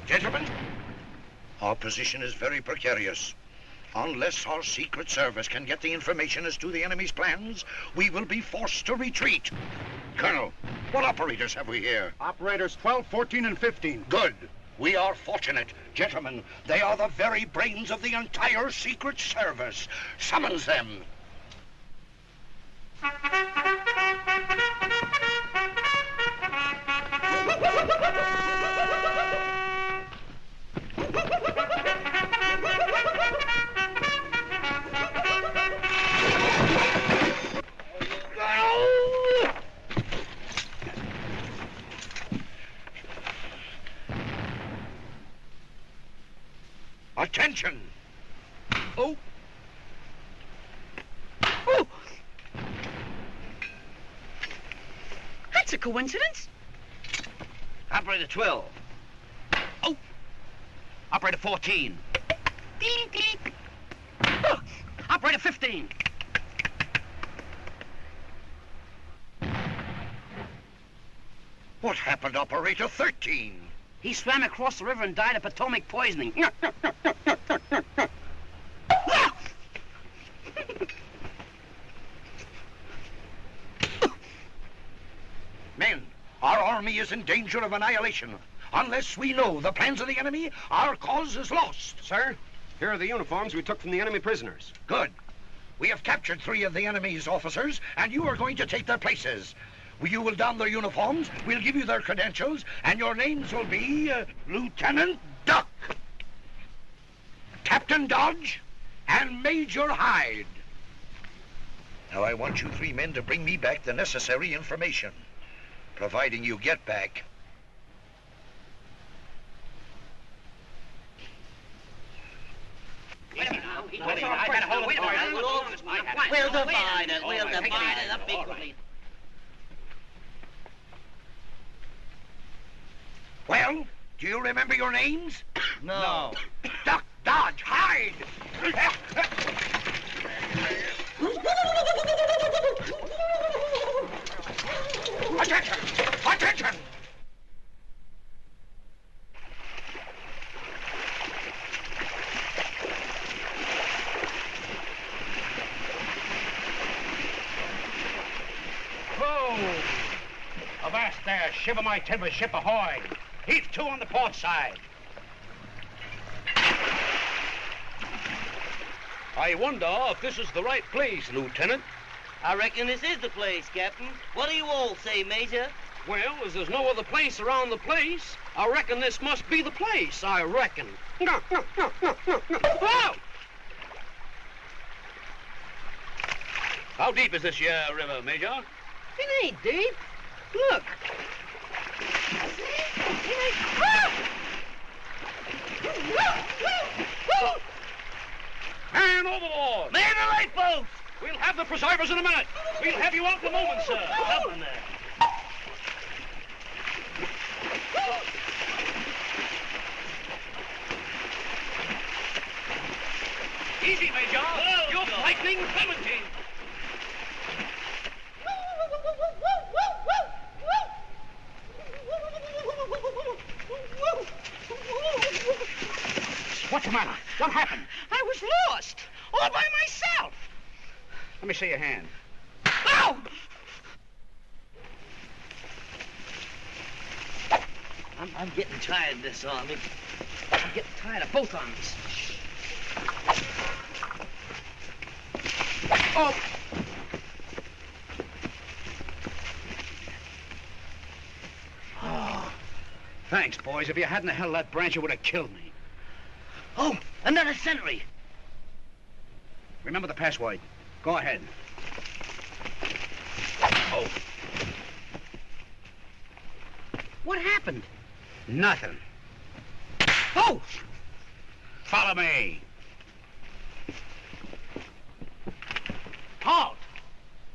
Gentlemen, our position is very precarious. Unless our Secret Service can get the information as to the enemy's plans, we will be forced to retreat. Colonel, what operators have we here? Operators 12, 14, and 15. Good. We are fortunate. Gentlemen, they are the very brains of the entire Secret Service. Summons them. Attention! Oh! Oh! That's a coincidence. Operator 12. Oh! Operator 14. Beep, beep. Oh! Operator 15. What happened, Operator 13? He swam across the river and died of Potomac poisoning. Men, our army is in danger of annihilation. Unless we know the plans of the enemy, our cause is lost. Sir, here are the uniforms we took from the enemy prisoners. Good. We have captured 3 of the enemy's officers, and you are going to take their places. You will don their uniforms, we'll give you their credentials, and your names will be Lieutenant Duck, Captain Dodge, and Major Hyde. Now I want you 3 men to bring me back the necessary information, providing you get back. Wait a minute now. I got a hold of it. We'll divide it. We'll divide it up equally. Well, do you remember your names? No. Duck, Dodge, Hyde! there, shiver my timbers, ship ahoy. Heave to on the port side. I wonder if this is the right place, Lieutenant. I reckon this is the place, Captain. What do you all say, Major? Well, as there's no other place around the place, I reckon this must be the place, I reckon. No. Oh! How deep is this here river, Major? It ain't deep. Look. Man overboard! Man the lifeboats! We'll have the preservers in a minute. We'll have you out in a moment, sir. Come on there. Easy, Major. Whoa, You're frightening Clementine. What's the matter? What happened? I was lost. All by myself. Let me see your hand. Ow! I'm getting tired of this army. I'm getting tired of both armies. Oh! Oh. Thanks, boys. If you hadn't held that branch, you would have killed me. Oh, another sentry. Remember the password. Go ahead. Oh. What happened? Nothing. Oh! Follow me. Halt!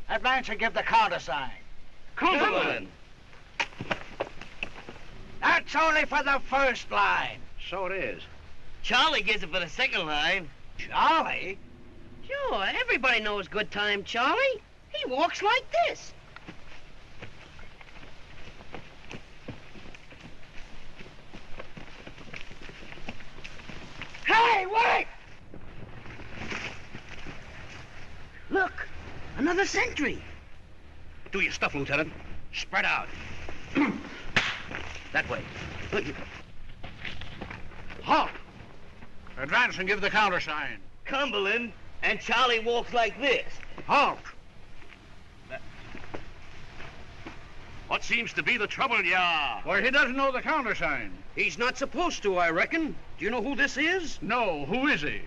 Advance and give the countersign. Cumberland. That's only for the first line. So it is. Charlie gives it for the second line. Charlie? Sure, everybody knows good time Charlie. He walks like this. Hey, wait! Look, another sentry. Do your stuff, Lieutenant. Spread out. That way. Halt! Advance and give the countersign. Cumberland, and Charlie walks like this. Halt! What seems to be the trouble, ya? Well, he doesn't know the countersign. He's not supposed to, I reckon. Do you know who this is? No, who is he?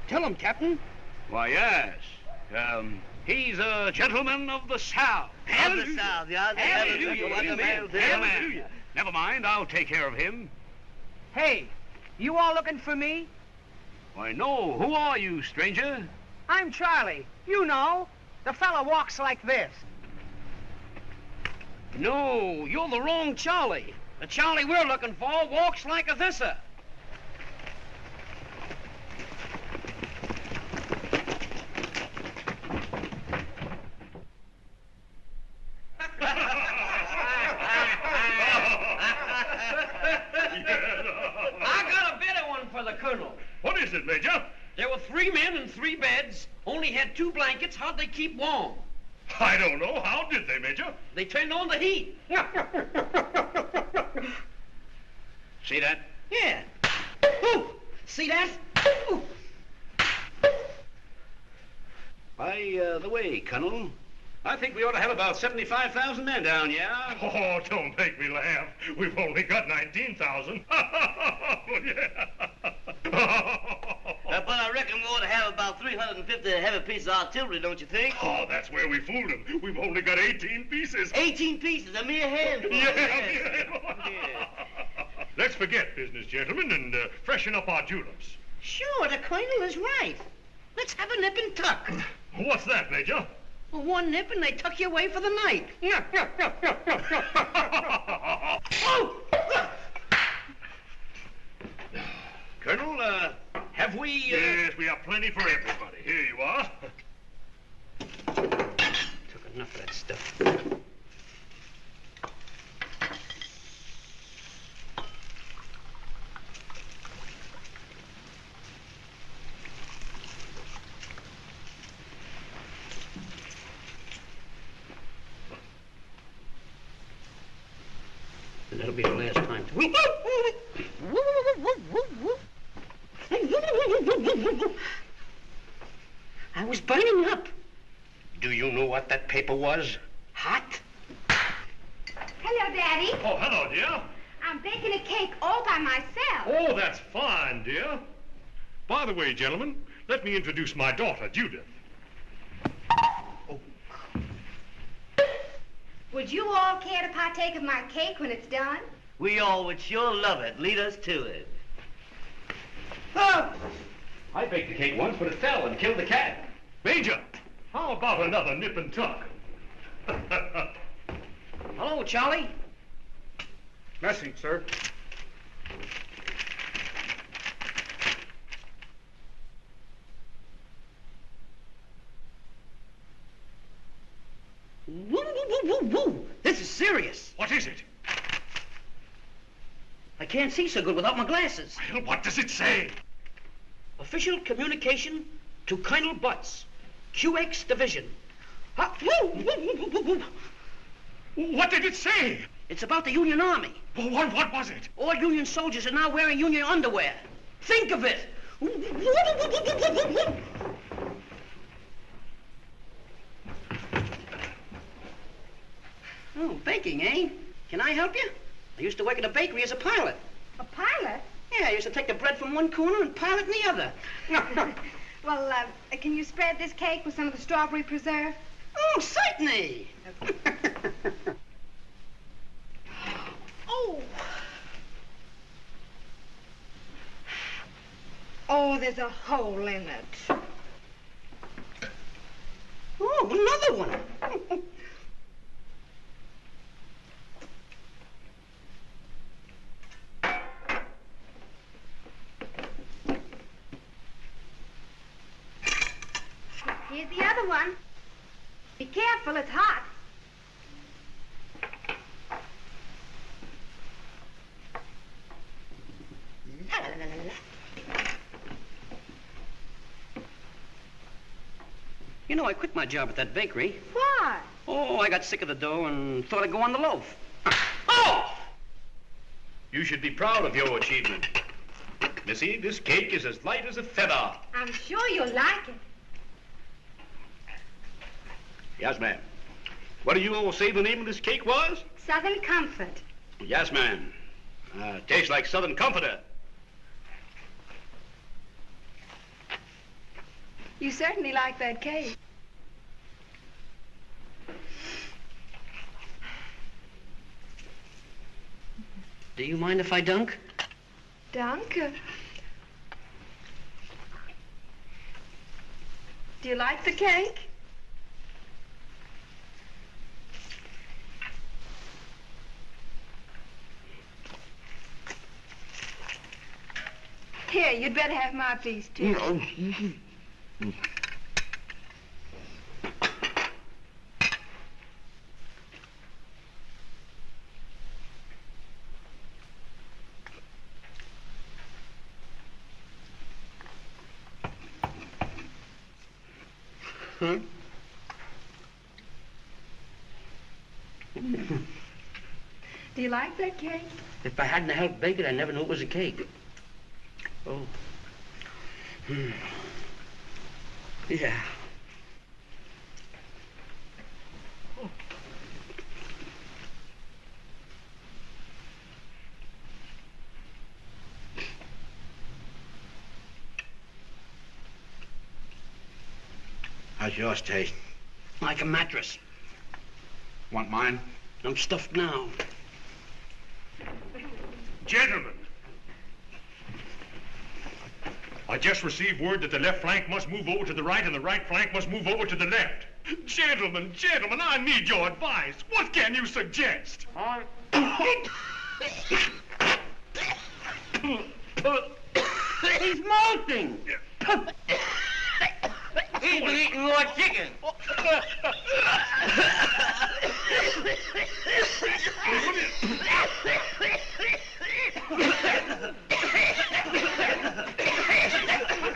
Tell him, Captain. Why, yes. He's a gentleman of the South. Of the South, yeah. Hallelujah. Never mind, I'll take care of him. Hey, you all looking for me? Why, no. Who are you, stranger? I'm Charlie. You know, the fella walks like this. No, you're the wrong Charlie. The Charlie we're looking for walks like a thisser. I got a better one for the Colonel. What is it, Major? There were 3 men and 3 beds. Only had 2 blankets. How'd they keep warm? I don't know. How did they, Major? They turned on the heat. See that? Yeah. Ooh, see that? Ooh. By the way, Colonel, I think we ought to have about 75,000 men down, yeah? Oh, don't make me laugh. We've only got 19,000. But I reckon we ought to have about 350 heavy pieces of artillery, don't you think? Oh, that's where we fooled him. We've only got 18 pieces. 18 pieces, a mere handful. Yeah. Let's forget business, gentlemen, and freshen up our juleps. Sure, the Colonel is right. Let's have a nip and tuck. What's that, Major? Well, one nip and they tuck you away for the night. Oh! Colonel, have we... Yes, we have plenty for everybody. Here you are. Took enough of that stuff. I was burning up. Do you know what that paper was? Hot? Hello, Daddy. Oh, hello, dear. I'm baking a cake all by myself. Oh, that's fine, dear. By the way, gentlemen, let me introduce my daughter, Judith. Would you all care to partake of my cake when it's done? We all would sure love it. Lead us to it. Oh! I baked the cake once, but it fell and killed the cat. Major, how about another nip and tuck? Hello, Charlie. Message, sir. Woo, woo, woo, woo, woo. This is serious. What is it? I can't see so good without my glasses. Well, what does it say? Official communication to Colonel Butts, QX Division. Woo, woo, woo, woo, woo. What did it say? It's about the Union Army. Well, what was it? All Union soldiers are now wearing Union underwear. Think of it. Oh, baking, eh? Can I help you? I used to work at a bakery as a pilot. A pilot? Yeah, I used to take the bread from one corner and pile it in the other. Well, can you spread this cake with some of the strawberry preserve? Oh, certainly. Oh. Oh, there's a hole in it. Oh, another one. Here's the other one. Be careful, it's hot. You know, I quit my job at that bakery. Why? Oh, I got sick of the dough and thought I'd go on the loaf. Oh! You should be proud of your achievement. Missy, this cake is as light as a feather. I'm sure you'll like it. Yes, ma'am. What do you all say the name of this cake was? Southern Comfort. Yes, ma'am. Tastes like Southern Comforter. You certainly like that cake. Do you mind if I dunk? Dunk? Do you like the cake? Here, you'd better have my piece, too. Huh? Do you like that cake? If I hadn't helped bake it, I never knew it was a cake. Oh. Yeah. How's yours taste? Like a mattress. Want mine? I'm stuffed now. Gentlemen, I just received word that the left flank must move over to the right and the right flank must move over to the left. Gentlemen, I need your advice. What can you suggest? He's molting. He's been eating more chicken.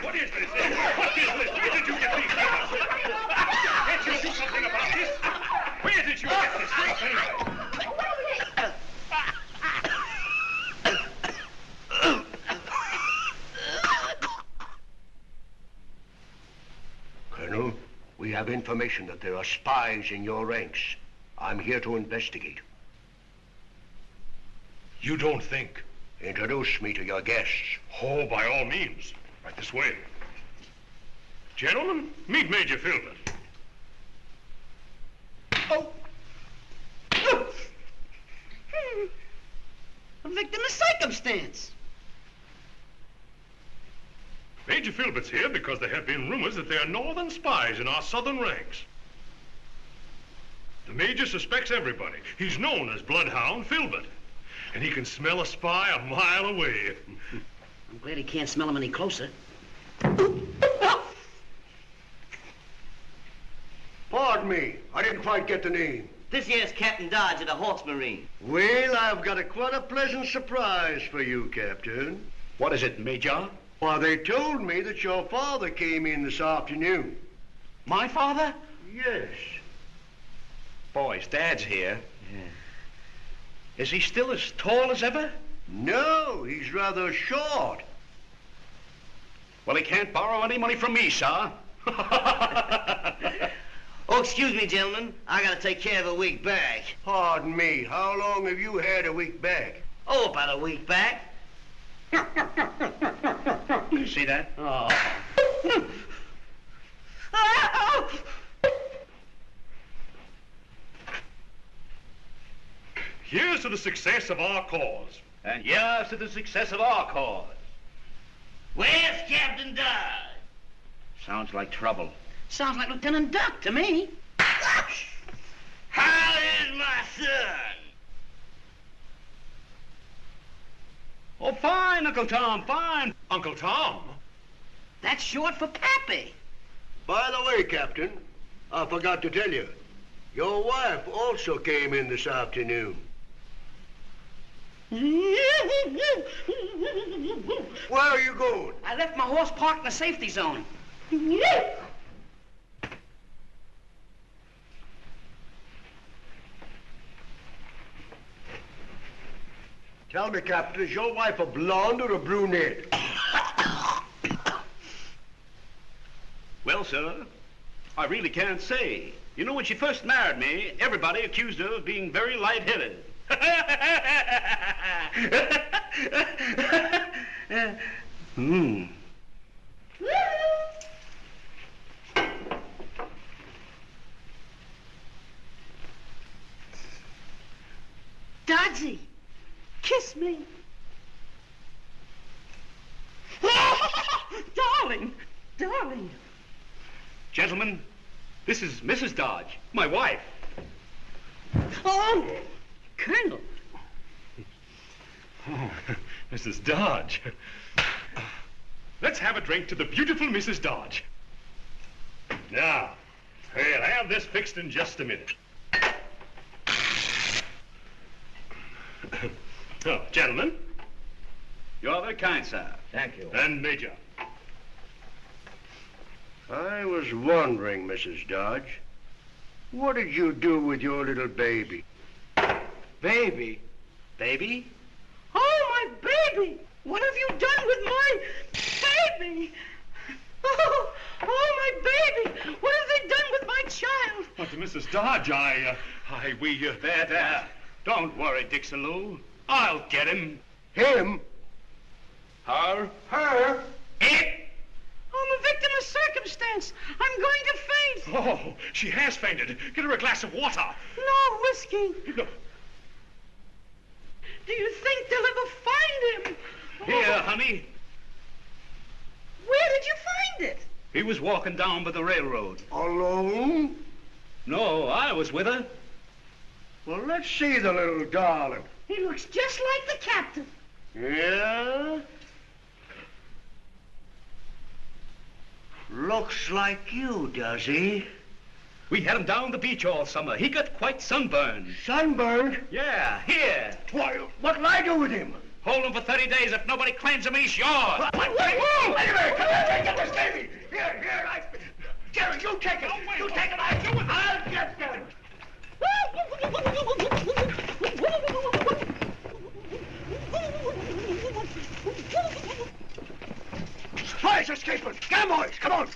What is this? What is this? Where did you get these papers? Can't you do something about this? Where did you get this stuff anyway? have information that there are spies in your ranks. I'm here to investigate. You don't think? Introduce me to your guests. Oh, by all means. Right this way. Gentlemen, meet Major Filbert. A victim of circumstance. Major Filbert's here because there have been rumors that there are northern spies in our southern ranks. The Major suspects everybody. He's known as Bloodhound Filbert. And he can smell a spy a mile away. I'm glad he can't smell him any closer. Pardon me, I didn't quite get the name. This here's Captain Dodge of the Hawks Marine. Well, I've got quite a pleasant surprise for you, Captain. What is it, Major? Why, they told me that your father came in this afternoon. My father? Yes. Boys, Dad's here. Yeah. Is he still as tall as ever? No, he's rather short. Well, he can't borrow any money from me, sir. Oh, excuse me, gentlemen. I gotta take care of a week back. Pardon me, how long have you had a week back? Oh, about a week back. You see that? Oh. Here's to the success of our cause. And here's to the success of our cause. Where's Captain Dodge? Sounds like trouble. Sounds like Lieutenant Duck to me. How is my son? Oh, fine, Uncle Tom, fine. Uncle Tom? That's short for Pappy. By the way, Captain, I forgot to tell you, your wife also came in this afternoon. Where are you going? I left my horse parked in the safety zone. Tell me, Captain, is your wife a blonde or a brunette? Well, sir, I really can't say. You know, when she first married me, everybody accused her of being very light-headed. Dodgy, kiss me. Darling, darling. Gentlemen, this is Mrs. Dodge, my wife. Oh, Colonel. Oh, Mrs. Dodge. Let's have a drink to the beautiful Mrs. Dodge. Now, we'll have this fixed in just a minute. Oh, gentlemen. You're very kind, sir. Thank you. And Major. I was wondering, Mrs. Dodge, what did you do with your little baby? Baby? Baby? Oh, my baby! What have you done with my baby? Oh, my baby! What have they done with my child? But Mrs. Dodge, there. Don't worry, Dixaloo. I'll get him. Him? Her? Her? It? I'm a victim of circumstance. I'm going to faint. Oh, she has fainted. Get her a glass of water. No whiskey. No. Do you think they'll ever find him? Here, honey. Where did you find it? He was walking down by the railroad. Alone? No, I was with her. Well, let's see the little darling. He looks just like the captain. Yeah? Looks like you, does he? We had him down the beach all summer. He got quite sunburned. Sunburned? Yeah, here. Why, what'll I do with him? Hold him for 30 days. If nobody claims him, he's yours. Wait a minute! Come on, get this baby! Here, Jerry, you take it! You take it! I'll get them! Spies escaping! Come on, boys, come on!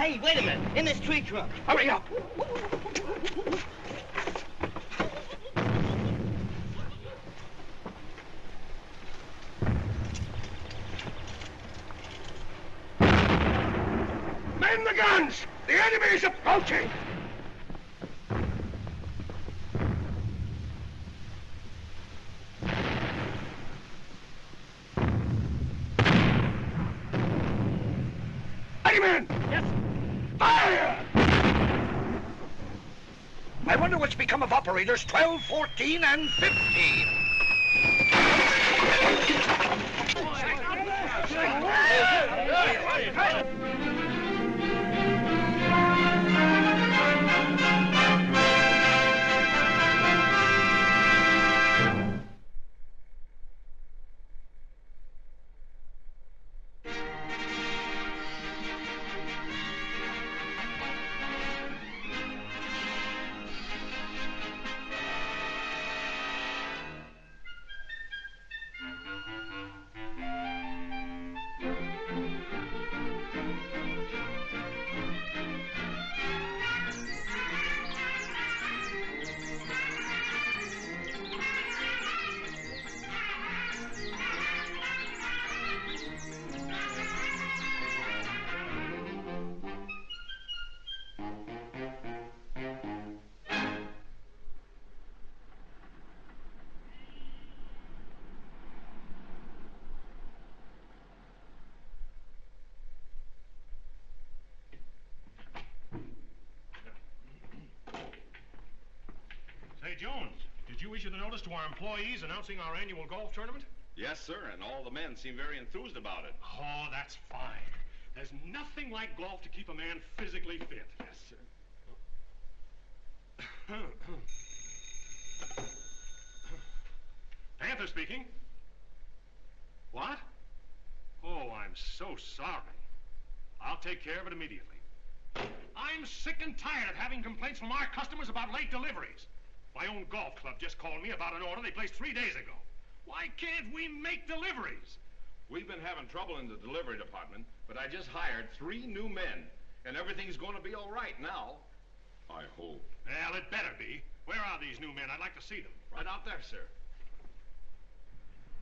Hey, wait a minute. In this tree trunk. Hurry up. Man the guns! The enemy is approaching! Men! Yes. Fire! I wonder what's become of operators 12, 14, and 15. Say, Jones, did you issue the notice to our employees announcing our annual golf tournament? Yes, sir, and all the men seem very enthused about it. Oh, that's fine. There's nothing like golf to keep a man physically fit. Yes, sir. Panther speaking. What? Oh, I'm so sorry. I'll take care of it immediately. I'm sick and tired of having complaints from our customers about late deliveries. My own golf club just called me about an order they placed 3 days ago. Why can't we make deliveries? We've been having trouble in the delivery department, but I just hired 3 new men, and everything's going to be all right now. I hope. Well, it better be. Where are these new men? I'd like to see them. Right out there, sir.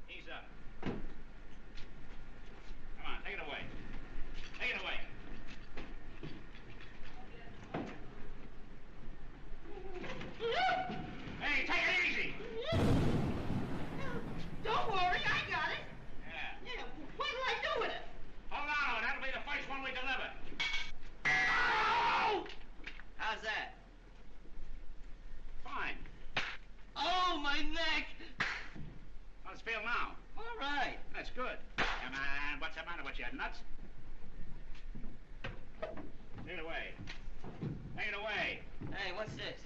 Ease up. Come on, take it away. Take it away. Hey, take it easy. Don't worry, I got it. Yeah. Yeah, what'll I do with it? Hold on, that'll be the first one we deliver. Oh! How's that? Fine. Oh, my neck! How's it feel now? All right. That's good. Come on, what's the matter with you, nuts? Take it away. Take it away. Hey, what's this?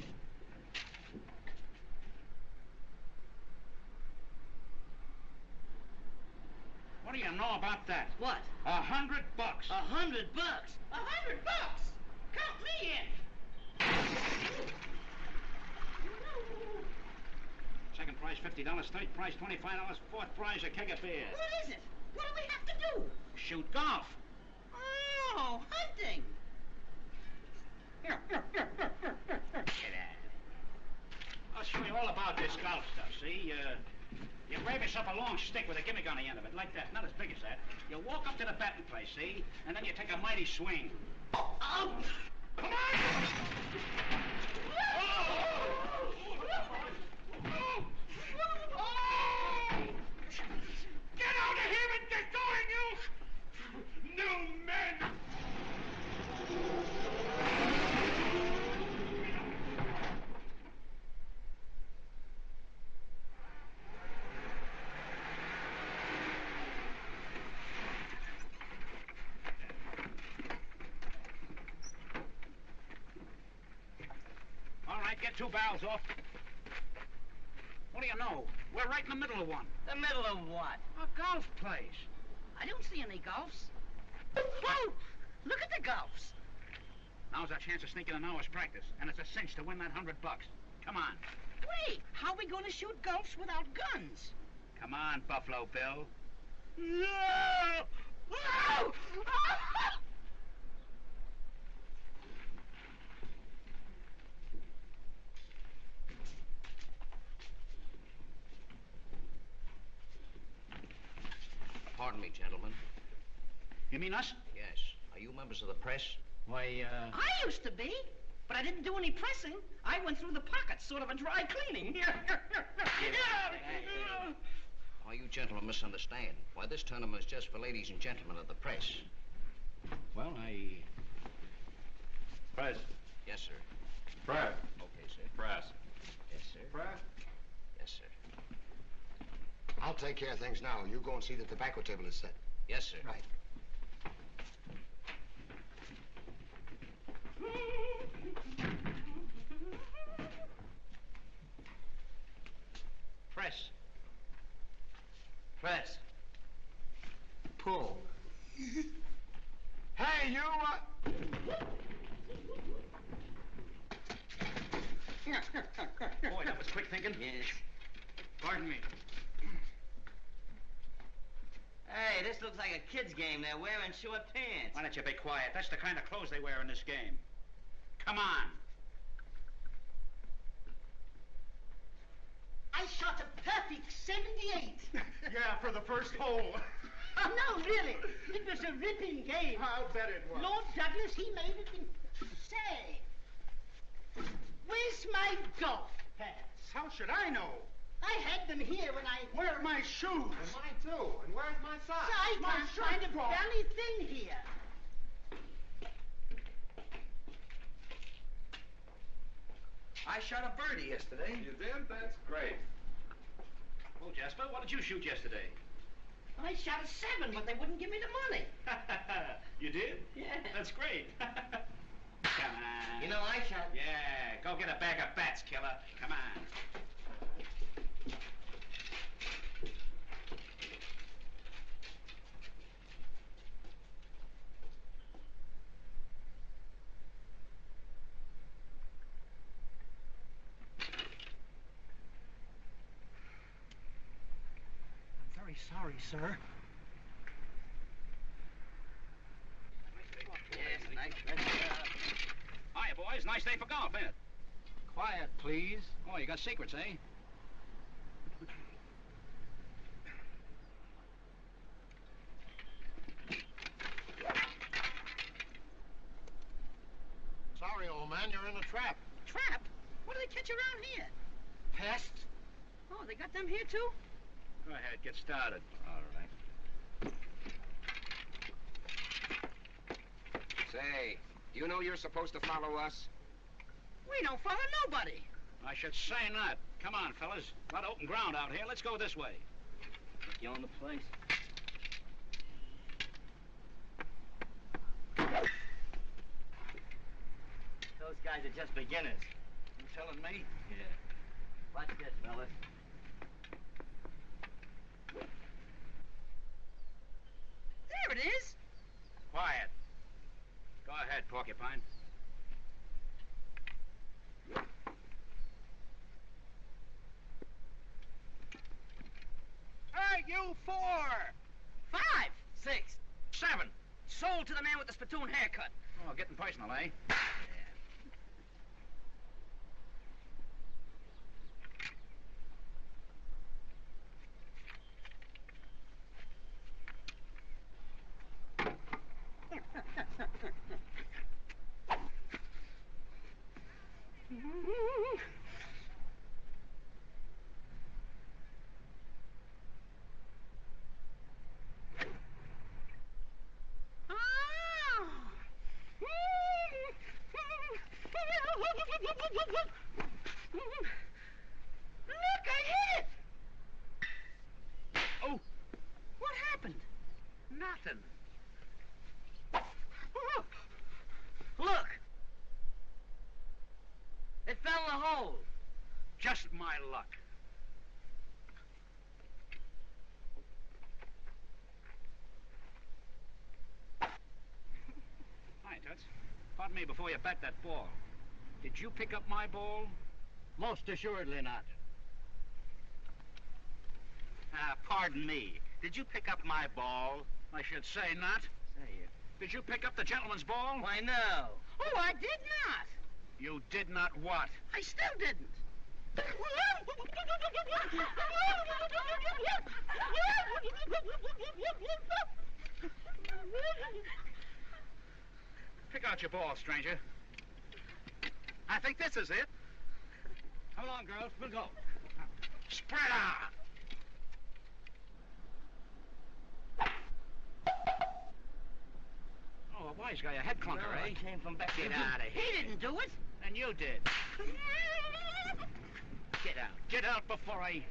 What do you know about that? What? $100. $100? $100? Count me in. Second prize, $50. Third prize, $25. Fourth prize, a keg of beer. What is it? What do we have to do? Shoot golf. Oh, hunting. Get out. I'll show you all about this golf stuff, see? You grab yourself a long stick with a gimmick on the end of it, like that, not as big as that. You walk up to the batting place, see? And then you take a mighty swing. Oh. Come on! Get out of here and get going, you new men! All right, get 2 barrels off. What do you know? We're right in the middle of one. The middle of what? A golf place. I don't see any golfs. Whoa! Look at the golfs. Now's our chance of sneaking an hour's practice, and it's a cinch to win that $100. Come on. Wait, how are we going to shoot golfs without guns? Come on, Buffalo Bill. No! Oh! me, gentlemen. You mean us? Yes. Are you members of the press? Why, I used to be, but I didn't do any pressing. I went through the pockets, sort of a dry cleaning. Why, you gentlemen misunderstand. Why, this tournament is just for ladies and gentlemen of the press. Well, Press. Yes, sir. Press. Okay, sir. Press. Yes, sir. Press. Yes, sir. I'll take care of things now. You go and see the tobacco table is set. Yes, sir. Right. Press. Press. Pull. Hey, you, boy, that was quick thinking. Yes. Pardon me. Hey, this looks like a kid's game. They're wearing short pants. Why don't you be quiet? That's the kind of clothes they wear in this game. Come on. I shot a perfect 78. Yeah, for the first hole. No, really. It was a ripping game. I'll bet it was. Lord Douglas, he made it in... Say, where's my golf pants? How should I know? I had them here when I... Where are my shoes? And mine too. And where's my socks? I My can't shirt find a bra. bally thing here. I shot a birdie yesterday. You did? That's great. Oh, Jasper, what did you shoot yesterday? I shot a 7, but they wouldn't give me the money. You did? Yeah. That's great. Come on. You know, I shot... Yeah, go get a bag of bats, killer. Come on. I'm very sorry, sir. Yes, nice. Hiya, boys. Nice day for golf, ain't it? Quiet, please. Oh, you got secrets, eh? Sorry, old man, you're in a trap. Trap? What do they catch around here? Pests? Oh, they got them here, too? Go ahead, get started. All right. Say, do you know you're supposed to follow us? We don't follow nobody. I should say not. Come on, fellas. A lot of open ground out here. Let's go this way. You own the place? Those guys are just beginners. You telling me? Yeah. Watch this, fellas. There it is. Quiet. Go ahead, Porcupine. Hey, you 4! 5. 6. 7. Sold to the man with the spittoon haircut. Oh, getting personal, eh? Look, I hit it! Oh! What happened? Nothing. Look! It fell in the hole. Just my luck. Hi, Toots. Pardon me before you bat that ball. Did you pick up my ball? Most assuredly not. Pardon me. Did you pick up my ball? I should say not. Say it. Did you pick up the gentleman's ball? Why, no. Oh, I did not. You did not what? I still didn't. Pick out your ball, stranger. I think this is it. Come along, girls. We'll go. Spread out. Oh, a wise guy, a head clunker, No, eh? it came from back Get there. out of here. He didn't do it. And you did. Get out. Get out before I...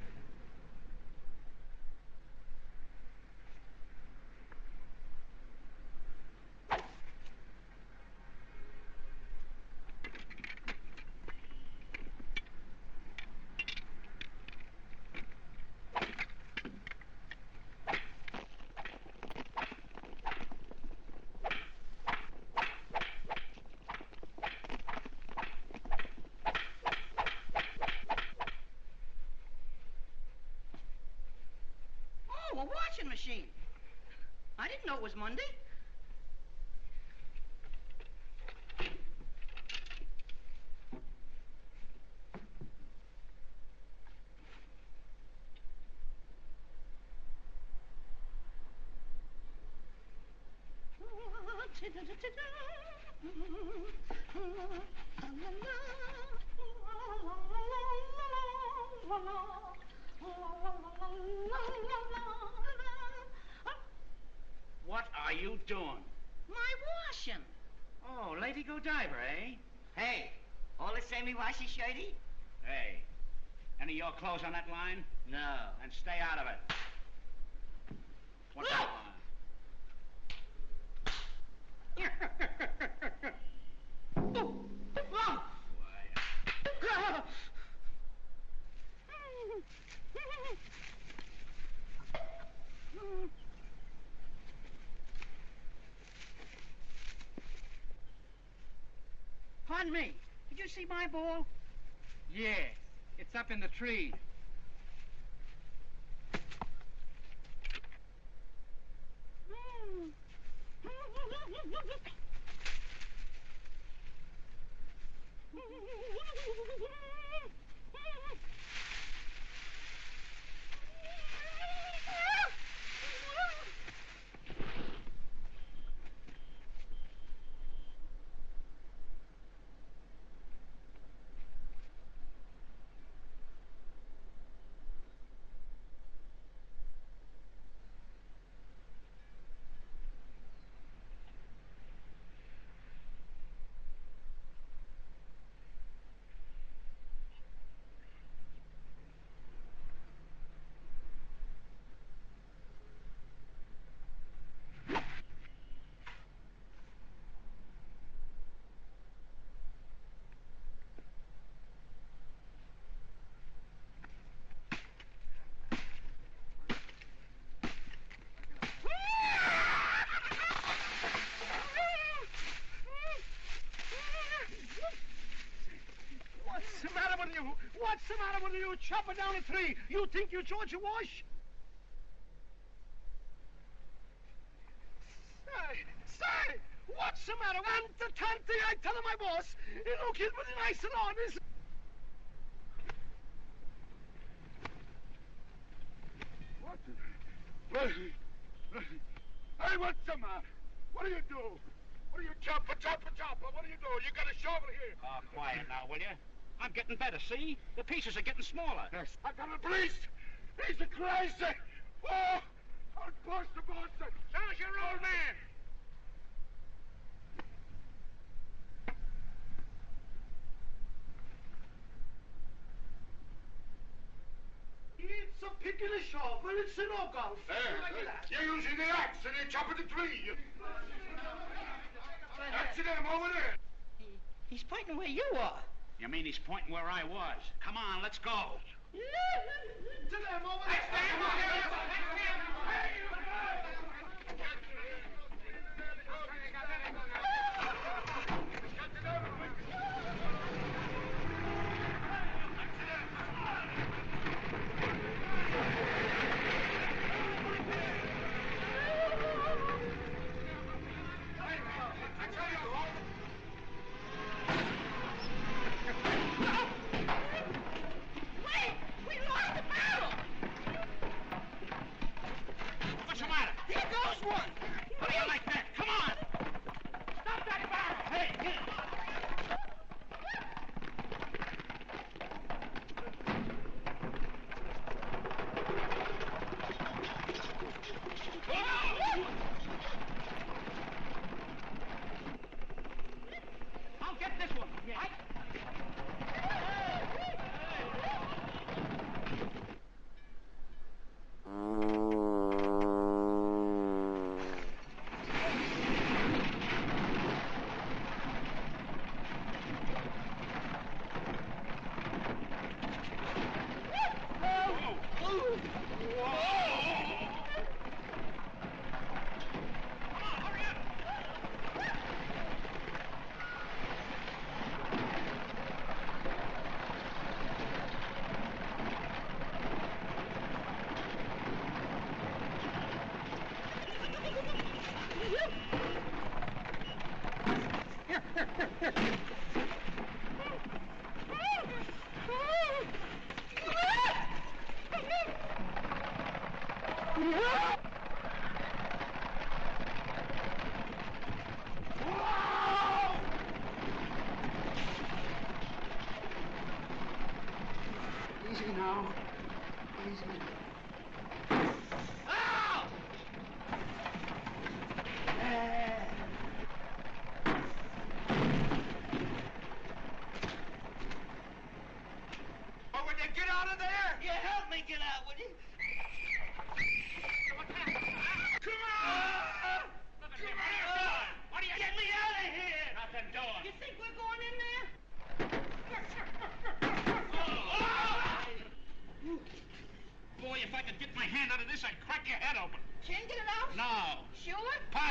Oh, a washing machine. I didn't know it was Monday. What are you doing? My washing. Oh, Lady Godiva, eh? Hey, all the samey washy shirty? Hey, any of your clothes on that line? No. Then stay out of it. What's that line? Pardon me. Did you see my ball? Yes, it's up in the tree. What's the matter with you? What's the matter with you? Chopping down a tree. You think you George Wash? Say, what's the matter? Tante, I tell my boss, you look here with nice and honest. What? Hey, what's the matter? What do you do? What do you chopper? What do you do? You got a shovel here. Oh, quiet now, will you? I'm getting better, see? The pieces are getting smaller. Yes. I got a police. He's a crazy. Oh, I'll bust the boss. So's your old man. It's a pick and a shovel. It's an oak golf. You're using the axe and you're chopping the tree. That's them over there. He's pointing where you are. You mean he's pointing where I was? Come on, let's go. To them over there.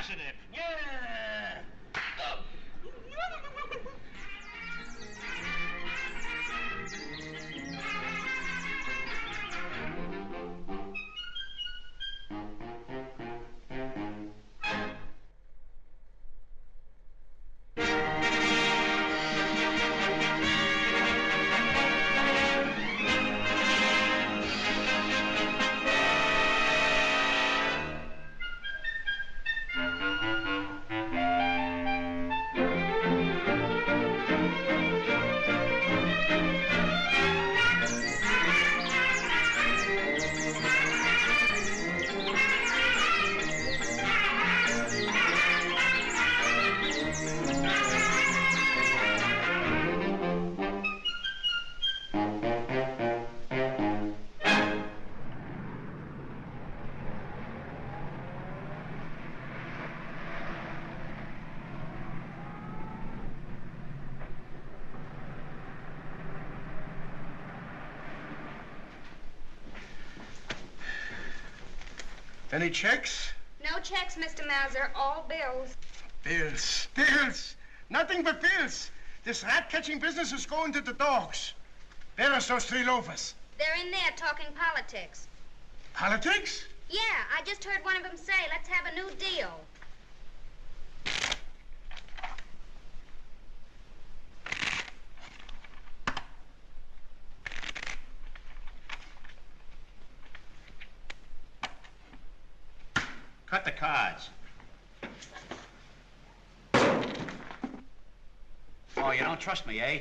positive. Yeah. Any checks? No checks, Mr. Mauser. All bills. Bills. Bills. Nothing but bills. This rat-catching business is going to the dogs. Where are those three loafers? They're in there talking politics. Politics? Yeah, I just heard one of them say, let's have a new deal. Cut the cards. Oh, you don't trust me, eh?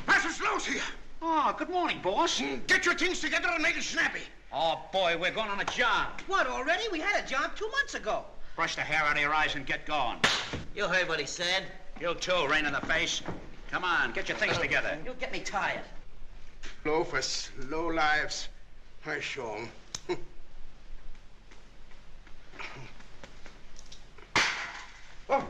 Pass us loose here. Oh, good morning, boss. Get your things together and make it snappy. Oh, boy, we're going on a job. What, already? We had a job 2 months ago. Brush the hair out of your eyes and get going. You heard what he said. You too, rain in the face. Come on, get your things together. You'll get me tired. Loafers, low lives. I show 'em. Oh.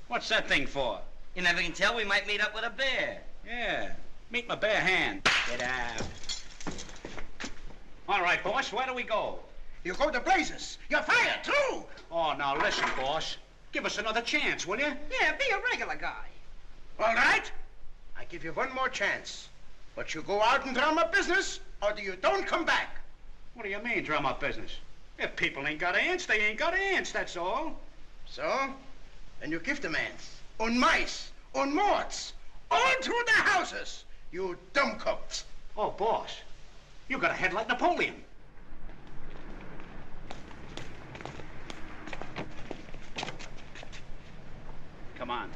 What's that thing for? You never can tell. We might meet up with a bear. Yeah, meet my bare hand. Get out. All right, boss, where do we go? You go to blazes. You're fired, too. Oh, now listen, boss. Give us another chance, will you? Yeah, be a regular guy. All right. I give you one more chance. But you go out and drum up business, or you don't come back. What do you mean, drum up business? If people ain't got ants, they ain't got ants, that's all. So? Then you give them ants, on mice, on moths, all through the houses, you dumb cooks. Oh, boss, you got a head like Napoleon. Come on.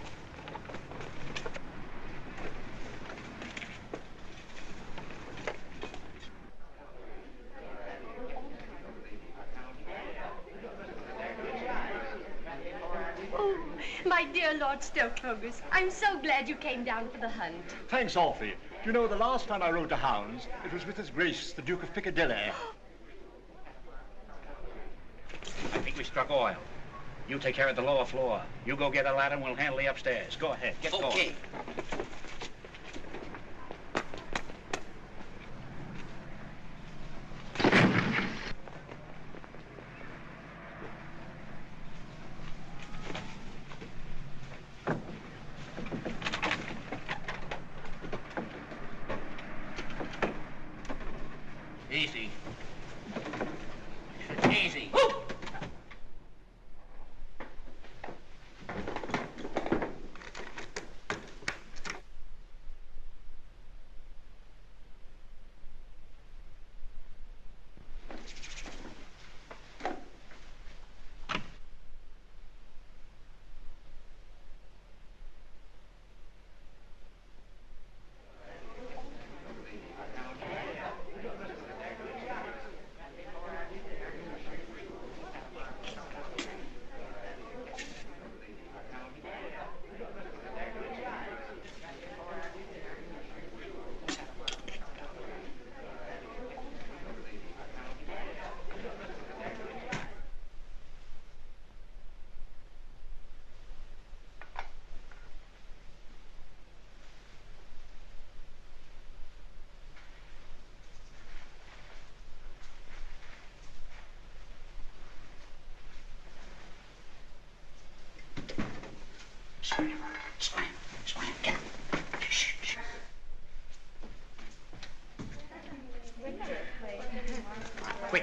My dear Lord Stokehogus, I'm so glad you came down for the hunt. Thanks awfully. You know, the last time I rode to hounds, it was with His Grace, the Duke of Piccadilly. I think we struck oil. You take care of the lower floor. You go get a ladder and we'll handle the upstairs. Go ahead, get going. Okay. Easy. Easy.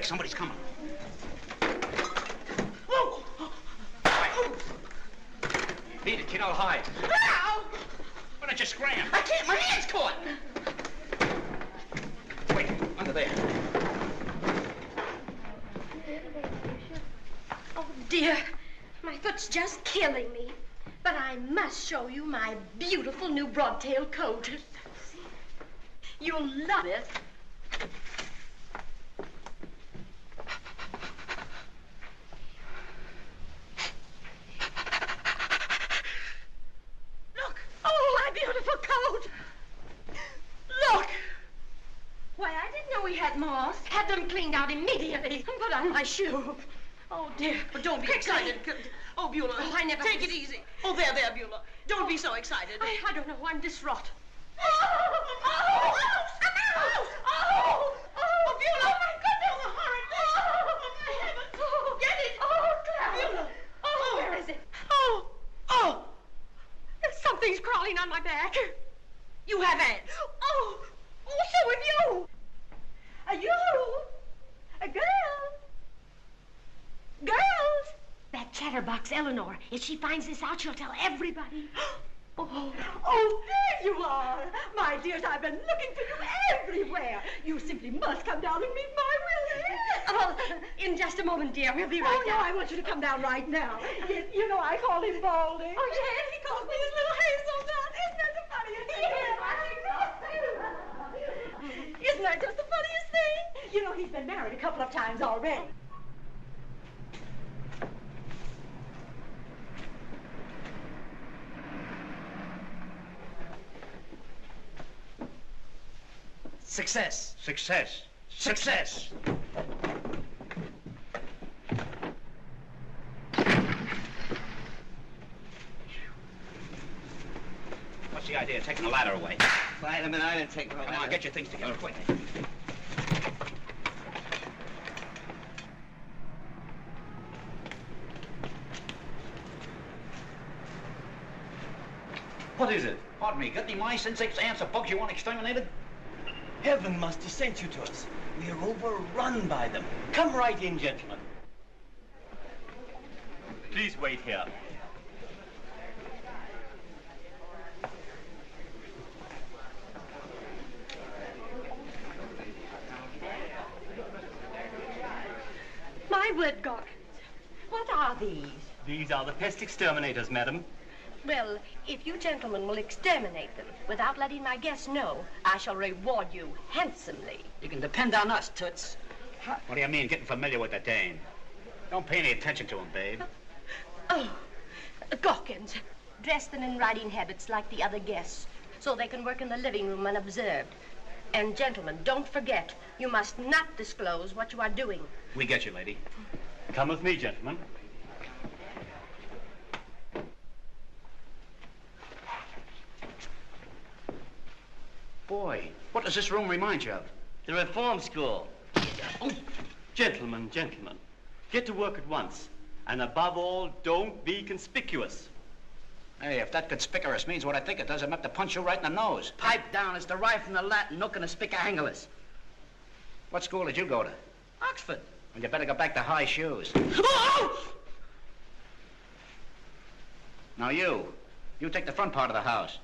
somebody's coming. Oh! Beat it, kid, I'll hide. Ow! Why don't you scram? I can't, my hand's caught. Wait, under there. Oh, dear. My foot's just killing me. But I must show you my beautiful new broadtail coat. You'll love it. Look! Oh, my beautiful coat! Look! Why, I didn't know we had moths. Had them cleaned out immediately. Put on my shoe. Oh, dear. But don't be excited. Oh, Beulah. Oh, I never... Take it easy. Oh, there, Beulah. Don't be so excited. I don't know. I'm distraught. Oh, Beulah! Oh, my goodness! Oh, my heavens! Oh, get it! Oh, Clara! Beulah! Oh, where is it? Oh! Something's crawling on my back. You have ants. Oh, so have you. A girl. Girls. That chatterbox Eleanor. If she finds this out, she'll tell everybody. Oh, there you are. My dears, I've been looking for you everywhere. You simply must come down and meet my Willie. Oh, in just a moment, dear. We'll be right down. No, I want you to come down right now. You know I call him Baldy. Oh, yes, he calls me his little hazel nut. Isn't that the funniest thing? Isn't that just the funniest thing? You know, he's been married a couple of times already. Success. Success. Success. What's the idea of taking the ladder away? Wait a minute, I didn't take my Come on, get your things together, quick. What is it? Pardon me, got any mice, insects, ants, or bugs you want exterminated? Heaven must have sent you to us. We are overrun by them. Come right in, gentlemen. Please wait here. My word, Gawkins. What are these? These are the pest exterminators, madam. Well, if you gentlemen will exterminate them without letting my guests know, I shall reward you handsomely. You can depend on us, Toots. What do you mean, getting familiar with the Dane? Don't pay any attention to him, babe. Oh, Gawkins, dress them in riding habits like the other guests, so they can work in the living room unobserved. And gentlemen, don't forget, you must not disclose what you are doing. We get you, lady. Come with me, gentlemen. Boy, what does this room remind you of? The reform school. Oh, gentlemen, get to work at once. And above all, don't be conspicuous. Hey, if that conspicuous means what I think it does, I'm up to punch you right in the nose. Pipe down. It's derived from the Latin, nook and a spicahangelus. What school did you go to? Oxford. Well, you better go back to high shoes. Oh! Now you take the front part of the house.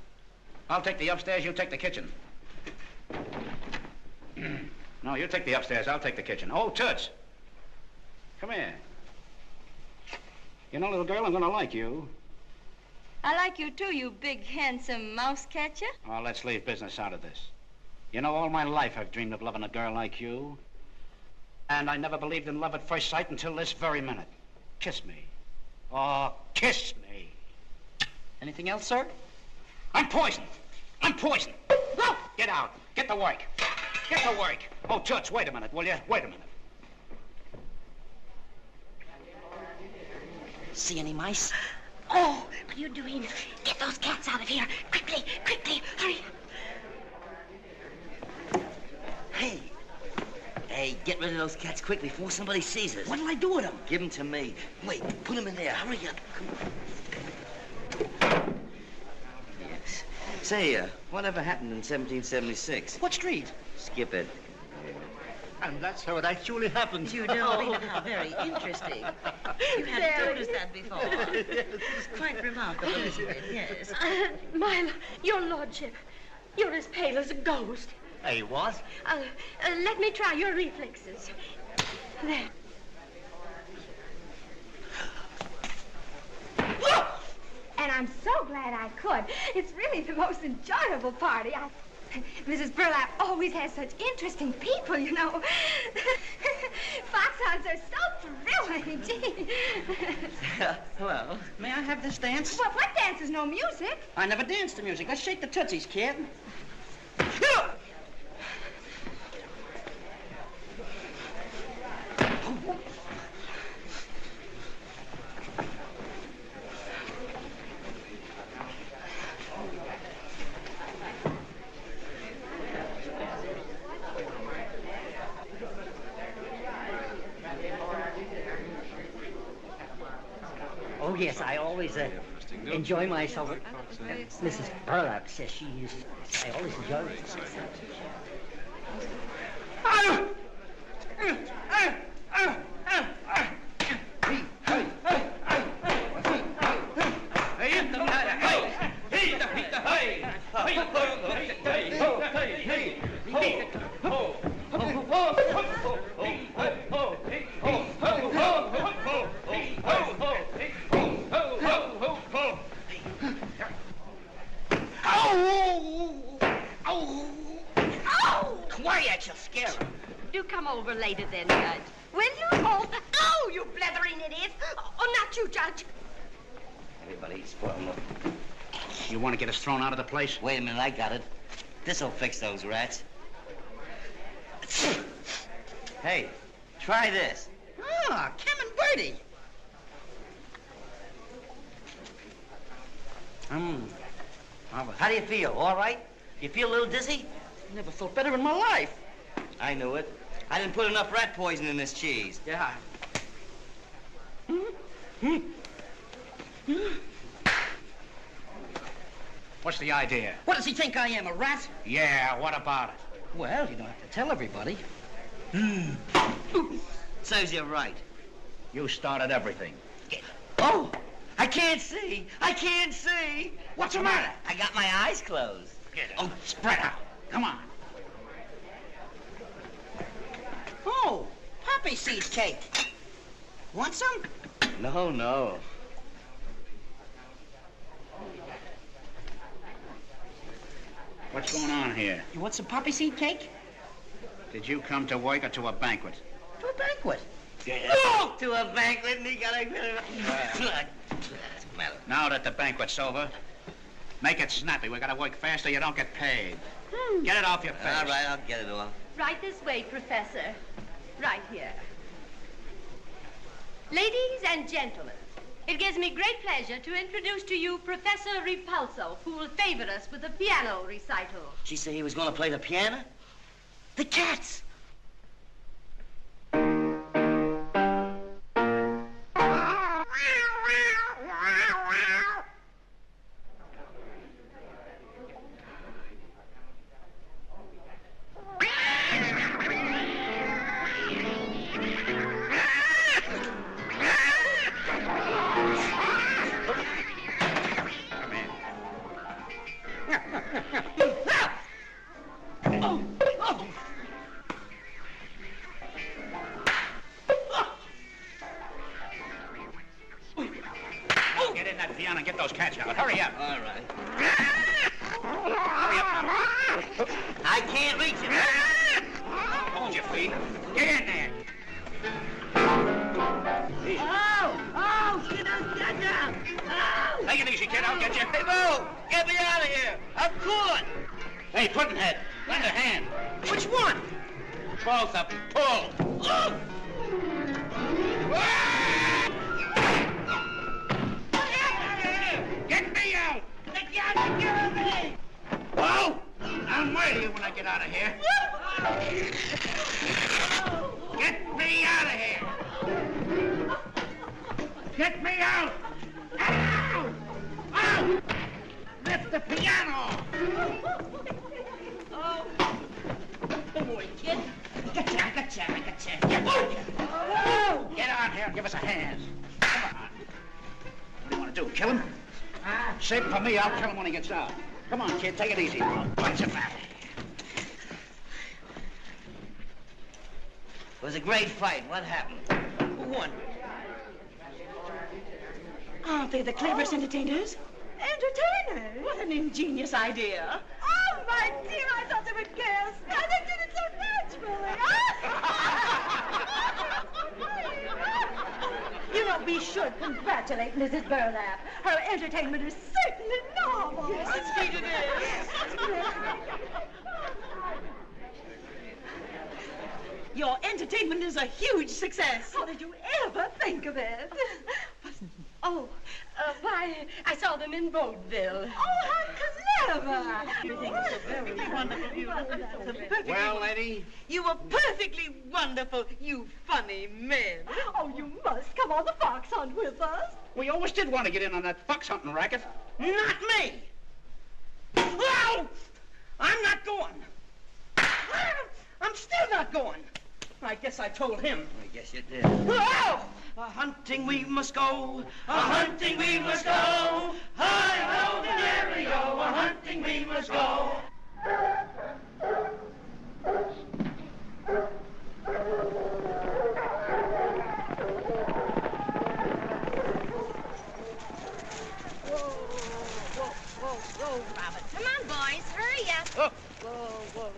I'll take the upstairs, you take the kitchen. No, you take the upstairs, I'll take the kitchen. Oh, Toots. Come here. You know, little girl, I'm gonna like you. I like you too, you big, handsome mouse catcher. Oh, let's leave business out of this. You know, all my life I've dreamed of loving a girl like you. And I never believed in love at first sight until this very minute. Kiss me. Oh, kiss me. Anything else, sir? I'm poisoned. I'm poisoned. No! Get out. Get to work. Get to work. Oh, Toots, wait a minute, will you? Wait a minute. See any mice? Oh, what are you doing? Get those cats out of here. Quickly, quickly, hurry. Hey, get rid of those cats quickly before somebody sees us. What'll I do with them? Give them to me. Wait, put them in there. Hurry up. Come on. Yes. Say, whatever happened in 1776? What street? Skip it. And that's how it actually happened. You don't mean how very interesting. You hadn't told us that before. It's quite remarkable, isn't it? Yes. Your lordship, you're as pale as a ghost. Hey, what? Let me try your reflexes. There. And I'm so glad I could. It's really the most enjoyable party. Mrs. Burlap always has such interesting people, you know. Foxhounds are so thrilling, gee. Well, may I have this dance? What dance is no music? I never danced to music. Let's shake the tootsies, kid. Oh, yes, I always enjoy myself. Mrs. Burlap says she is. I always enjoy it. Quiet, you'll scare her. Do come over later then, Judge. Will you? Oh, you blethering idiot. Oh, not you, Judge. Everybody's spoiling up. You want to get us thrown out of the place? Wait a minute, I got it. This'll fix those rats. Hey, try this. Ah, Kim and Bertie. How do you feel? All right? You feel a little dizzy? Never felt better in my life. I knew it. I didn't put enough rat poison in this cheese. Yeah. What's the idea? What does he think I am, a rat? Yeah, what about it? Well, you don't have to tell everybody. Serves you right. You started everything. Oh, I can't see. I can't see. What's the matter? I got my eyes closed. Get it. Oh, spread out. Come on. Oh, poppy seed cake. Want some? No, no. What's going on here? You want some poppy seed cake? Did you come to work or to a banquet? To a banquet. Yeah. Oh, to a banquet and he got a... Now that the banquet's over, make it snappy. We gotta work fast or you don't get paid. Get it off your face. All right, I'll get it off. Right this way, Professor. Right here. Ladies and gentlemen, it gives me great pleasure to introduce to you Professor Repulso, who will favor us with a piano recital. She said he was going to play the piano? The cats! Get in that piano and get those cats out. Hurry up. All right. Hurry up now. I can't reach it. Hold your feet. Get in there. Oh, get down. Oh. Take it easy, kid. I'll get you. Hey, Bo, get me out of here. I'm caught. Hey, Puddinhead, lend a hand. Which one? Both of them. Pull. Oh. Get me out. Get out of me. Whoa! I'm waiting when I get out of here. Get me out of here. Get me out. Ow! Ow! Lift the piano. Oh. Don't worry, kid. I got you. Get on here and give us a hand. Come on. What do you want to do, kill him? Save him for me. I'll kill him when he gets out. Come on, kid, take it easy. Punch him back. It was a great fight. What happened? Who won? Aren't they the cleverest entertainers? Entertainers? What an ingenious idea. Oh, my dear, I thought they were girls. Oh, they did it so naturally. You know, we should congratulate Mrs. Burlap. Her entertainment is certainly novel. Yes, indeed it is. Your entertainment is a huge success. How did you ever think of it? Oh, why, I saw them in vaudeville. Oh, how clever! Everything is so perfectly wonderful. Well, lady? You were perfectly wonderful, you funny men. Oh, you must come on the fox hunt with us. We always did want to get in on that fox hunting racket. Not me! Well, I'm not going. I'm still not going. I guess I told him. I guess you did. Oh! A-hunting we must go, a-hunting we must go. Hi-ho, the dairy-o, a-hunting we must go. Whoa, Robert. Come on, boys, hurry up. Oh. Whoa.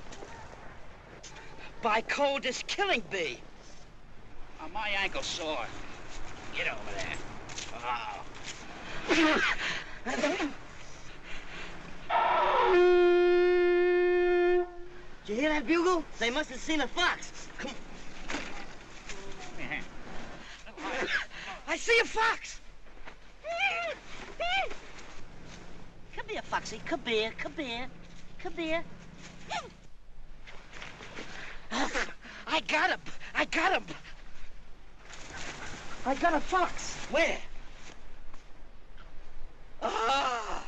By cold, this killing bee. Oh, my ankle's sore. Get over there. Oh. Did you hear that bugle? They must have seen a fox. Come on. I see a fox. Come here, Foxy. Come here. I got him. I got a fox. Where? Ah.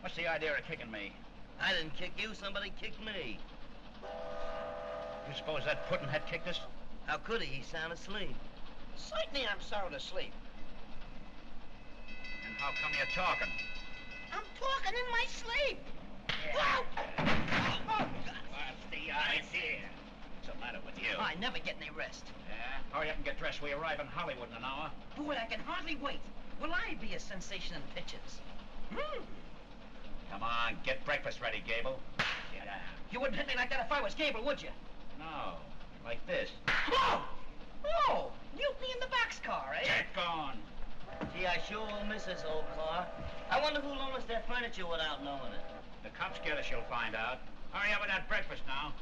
What's the idea of kicking me? I didn't kick you. Somebody kicked me. You suppose that puddinhead kicked us? How could he? He's sound asleep. Certainly I'm sound asleep. And how come you're talking? I'm talking in my sleep. Yeah. What's the idea? What's the matter with you? I never get any rest. Yeah? Hurry up and get dressed. We arrive in Hollywood in an hour. Boy, I can hardly wait. Will I be a sensation in pictures? Come on, get breakfast ready, Gable. Get out. You wouldn't hit me like that if I was Gable, would you? No, like this. Oh! Oh! Mutiny in the boxcar, eh? Get gone. Gee, I sure will miss this old car. I wonder who loaned us their furniture without knowing it. The cops get us, you'll find out. Hurry up with that breakfast now.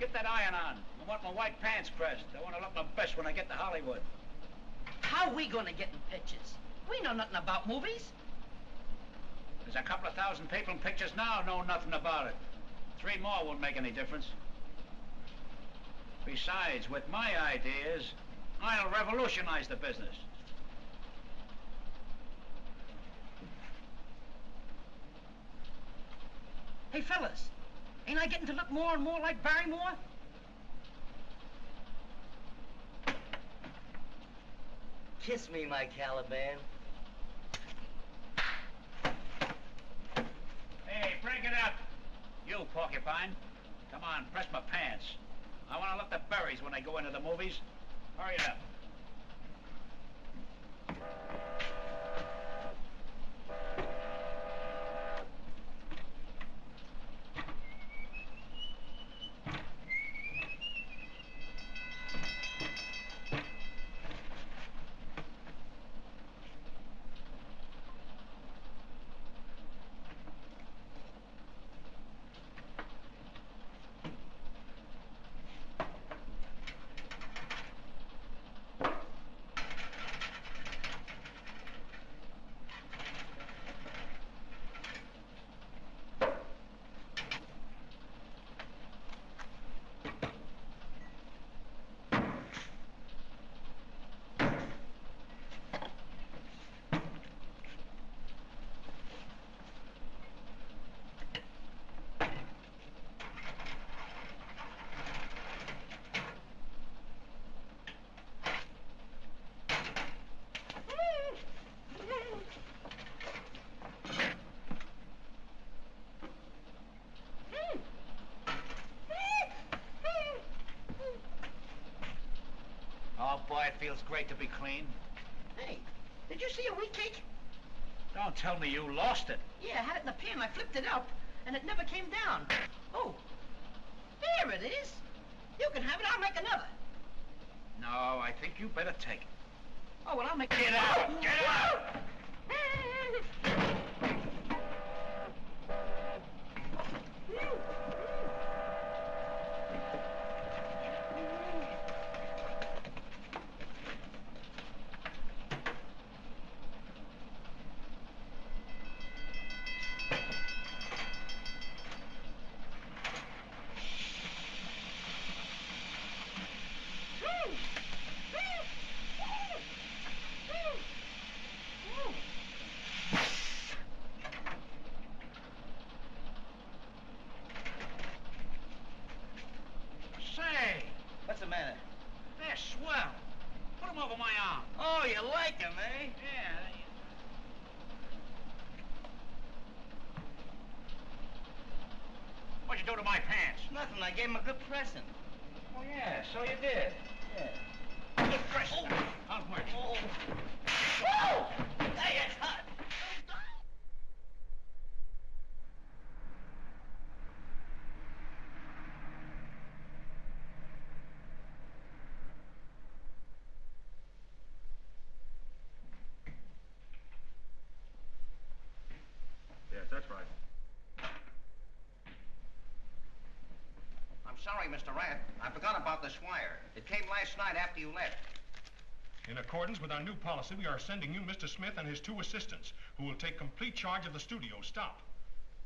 Get that iron on. I want my white pants pressed. I want to look my best when I get to Hollywood. How we gonna get in pictures? We know nothing about movies. There's a couple of thousand people in pictures now know nothing about it. 3 more won't make any difference. Besides, with my ideas, I'll revolutionize the business. Hey, fellas, ain't I getting to look more and more like Barrymore? Kiss me, my Caliban. Hey, break it up. You, Porcupine. Come on, press my pants. I want to look the berries when I go into the movies. Hurry it up. Oh, boy, it feels great to be clean. Hey, did you see a wheat cake? Don't tell me you lost it. Yeah, I had it in the pan. I flipped it up, and it never came down. Oh, there it is. You can have it. I'll make another. No, I think you better take it. Oh, well, I'll make... Get out! Get out! Say, What's the matter? they're swell. Put them over my arm. Oh, you like them, eh? Yeah. What'd you do to my pants? Nothing. I gave him a good pressing. Oh, yeah, so you did. Yeah. Good press. How's work? Oh. Whoa! Hey, it's hot. Yes, that's right. I'm sorry, Mr. Rat. I forgot about this wire. It came last night after you left. In accordance with our new policy, we are sending you Mr. Smith and his 2 assistants, who will take complete charge of the studio. Stop.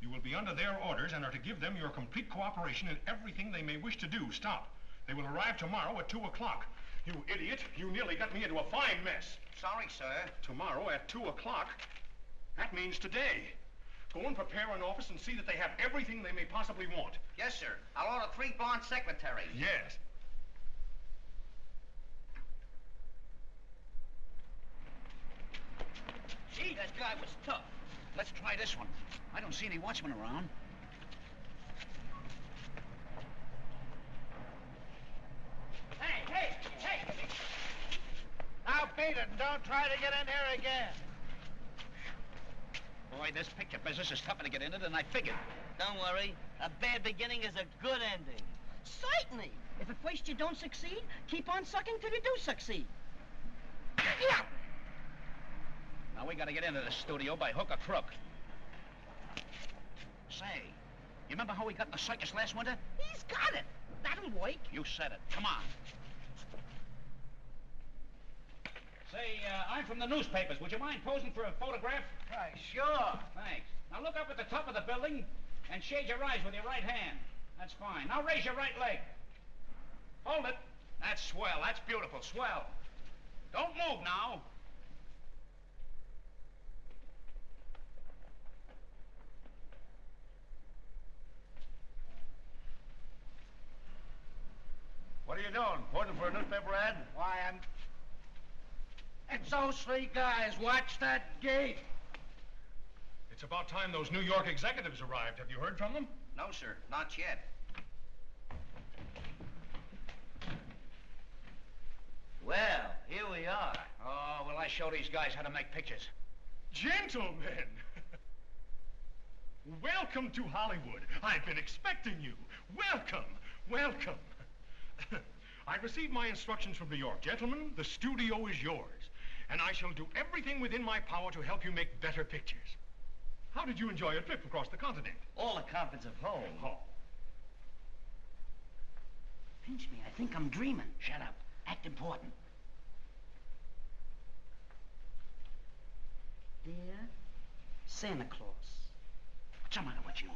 You will be under their orders and are to give them your complete cooperation in everything they may wish to do. Stop. They will arrive tomorrow at 2 o'clock. You idiot. You nearly got me into a fine mess. Sorry, sir. Tomorrow at 2 o'clock? That means today. Go and prepare an office and see that they have everything they may possibly want. Yes, sir. I'll order 3 blonde secretaries. Yes. Gee, that guy was tough. Let's try this one. I don't see any watchmen around. Hey! Now beat it and don't try to get in here again. Boy, this picture business is tougher to get into than I figured. Don't worry. A bad beginning is a good ending. Certainly. If at first you don't succeed, keep on sucking till you do succeed. Yeah. Now we gotta get into the studio by hook or crook. Say, you remember how we got in the circus last winter? He's got it. That'll work. You said it. Come on. Say, I'm from the newspapers. Would you mind posing for a photograph? Why, sure. Thanks. Now look up at the top of the building and shade your eyes with your right hand. That's fine. Now raise your right leg. Hold it. That's swell. That's beautiful. Swell. Don't move now. What are you doing? Posing for a newspaper ad? Why, It's those three guys. Watch that gate. It's about time those New York executives arrived. Have you heard from them? No, sir, not yet. Well, here we are. Oh, will I show these guys how to make pictures? Gentlemen! Welcome to Hollywood. I've been expecting you. Welcome, welcome. I've received my instructions from New York. Gentlemen, the studio is yours, and I shall do everything within my power to help you make better pictures. How did you enjoy your trip across the continent? All the comforts of home. Oh. Pinch me. I think I'm dreaming. Shut up. Act important. Dear Santa Claus. What's the matter with you?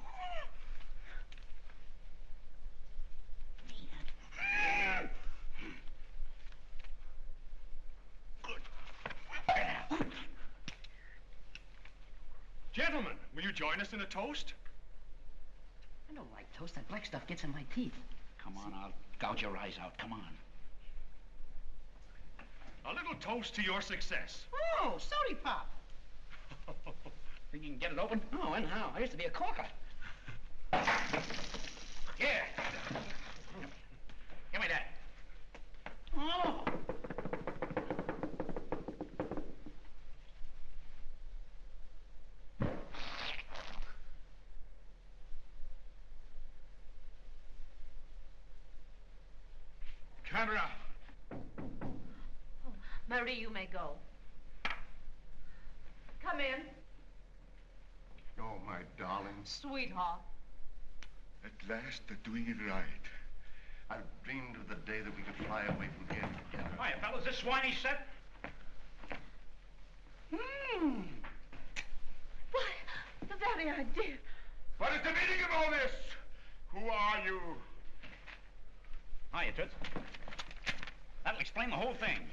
Gentlemen, will you join us in a toast? I don't like toast. That black stuff gets in my teeth. Come on, I'll gouge your eyes out. Come on. A little toast to your success. Oh, sorry, Pop. Think you can get it open? Oh, and how? I used to be a corker. Here. Give me that. Oh. Camera. Marie, you may go. Come in. Oh, my darling. Sweetheart. At last, they're doing it right. I've dreamed of the day that we could fly away from here together. Hiya, fellas. This swiney set? Why, the very idea. What is the meaning of all this? Who are you? Hiya, Toots. That'll explain the whole thing.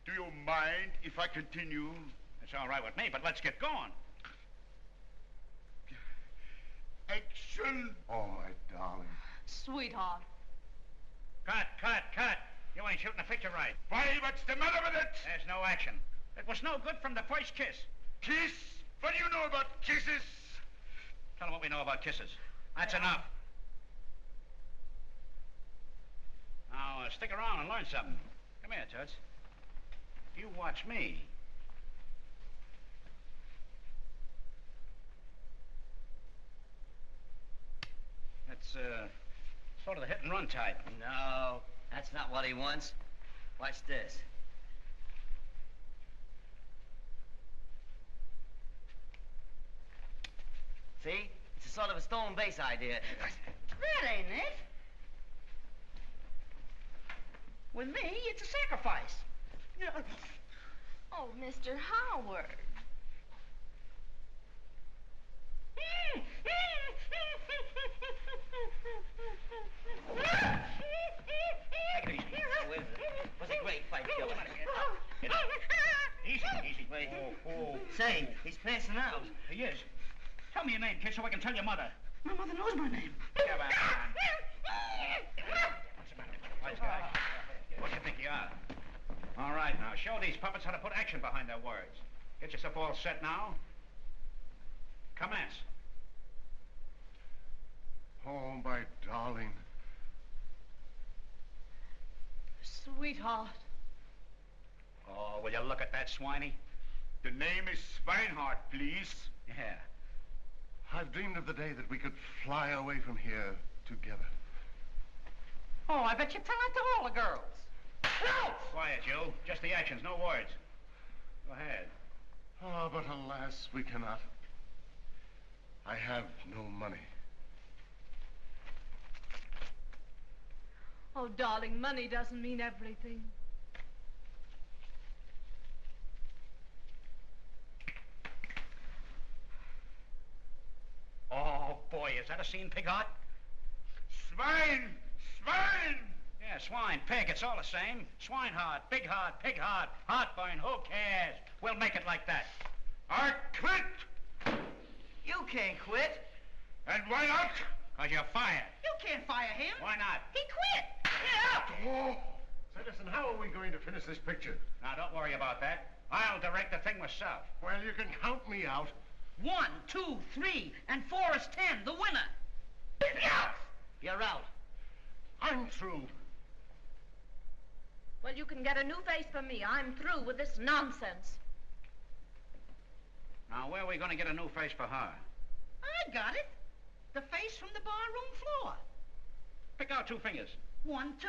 Do you mind if I continue? It's all right with me, but let's get going. Action! Oh, my darling. Sweetheart. Cut. You ain't shooting the picture right. Why, what's the matter with it? There's no action. It was no good from the first kiss. Kiss? What do you know about kisses? Tell them what we know about kisses. That's enough. Now, stick around and learn something. Come here, Toots. You watch me. That's, sort of the hit-and-run type. No, that's not what he wants. Watch this. See? It's a sort of a stolen base idea. That ain't it. With me, it's a sacrifice. Oh, Mr. Howard. Take it easy. Oh, it was a great fight, Killer. Get up. Easy. Wait. Say, he's passing out. He is. Tell me your name, kid, so I can tell your mother. My mother knows my name. Come on. What's the matter? Wise guy. What do you think you are? All right, now, show these puppets how to put action behind their words. Get yourself all set now. Commence. Oh, my darling. Sweetheart. Oh, will you look at that, swiney? The name is Swinehart, please. Yeah. I've dreamed of the day that we could fly away from here together. Oh, I bet you tell that to all the girls. Quiet, you. Just the actions, no words. Go ahead. Oh, but alas, we cannot. I have no money. Oh, darling, money doesn't mean everything. Oh, boy, is that a scene, Pig Heart? Swine! Swine! Yeah, swine, pig, it's all the same. Swinehart, Big Heart, Pig Heart, Heartburn, who cares? We'll make it like that. I quit! You can't quit. And why not? Because you're fired. You can't fire him. Why not? He quit. Get out. Oh. Citizen, how are we going to finish this picture? Now, don't worry about that. I'll direct the thing myself. Well, you can count me out. 1, 2, 3, and 4 is 10. The winner. You're out. I'm through. Well, you can get a new face for me. I'm through with this nonsense. Now, where are we going to get a new face for her? I got it. The face from the barroom floor. Pick out 2 fingers. 1, 2.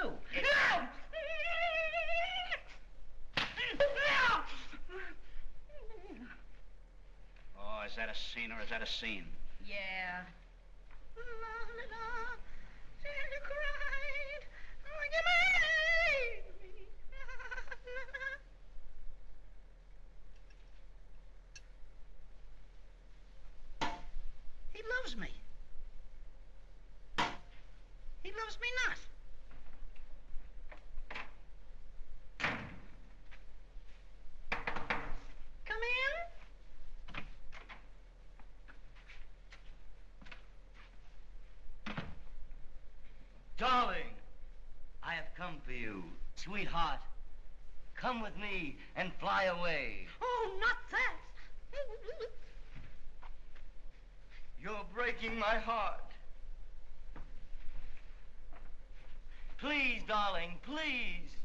Oh, is that a scene or is that a scene? Yeah. Santa cried. He loves me. He loves me not. Come in. Darling, I have come for you. Sweetheart, come with me and fly away. Oh, not that. You're breaking my heart. Please, darling, please.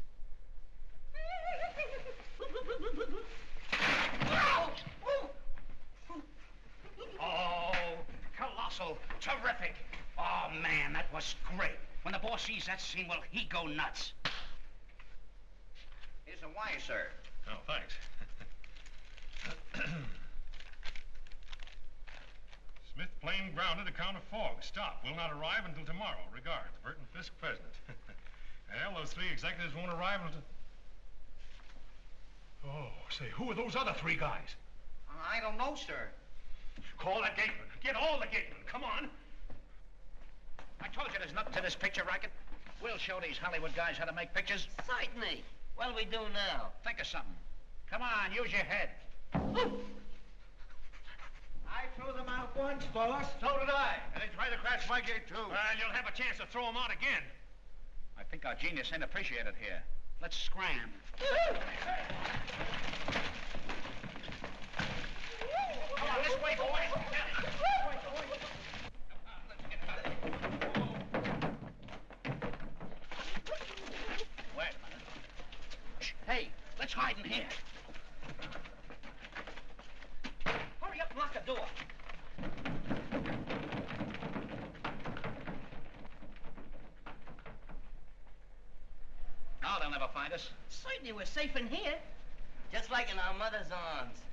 Oh, colossal, terrific. Oh, man, that was great. When the boss sees that scene, will he go nuts? Here's a wire, sir. Oh, thanks. Smith plane grounded account of fog. Stop. Will not arrive until tomorrow. Regards. Burton Fisk, President. Well, those 3 executives won't arrive until... Oh, say, who are those other 3 guys? I don't know, sir. Call that gateman. Get all the gatemen. Come on. I told you there's nothing to this picture racket. We'll show these Hollywood guys how to make pictures. Certainly. What'll we do now? Think of something. Come on, use your head. I threw them out once, boss. So did I. And they tried to crash my gate, too. Well, you'll have a chance to throw them out again. I think our genius ain't appreciated here. Let's scram. Come on, this way, boys. Wait a minute. Shh, hey, let's hide in here. Hurry up and lock the door. Now they'll never find us. Certainly we're safe in here. Just like in our mother's arms.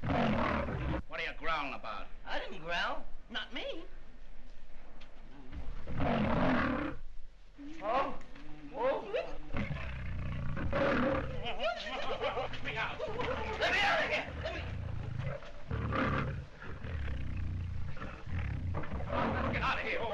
What are you growling about? I didn't growl. Not me. Oh? Oh? Let me out. Let me out of here! Let me... Get out of here. Oh.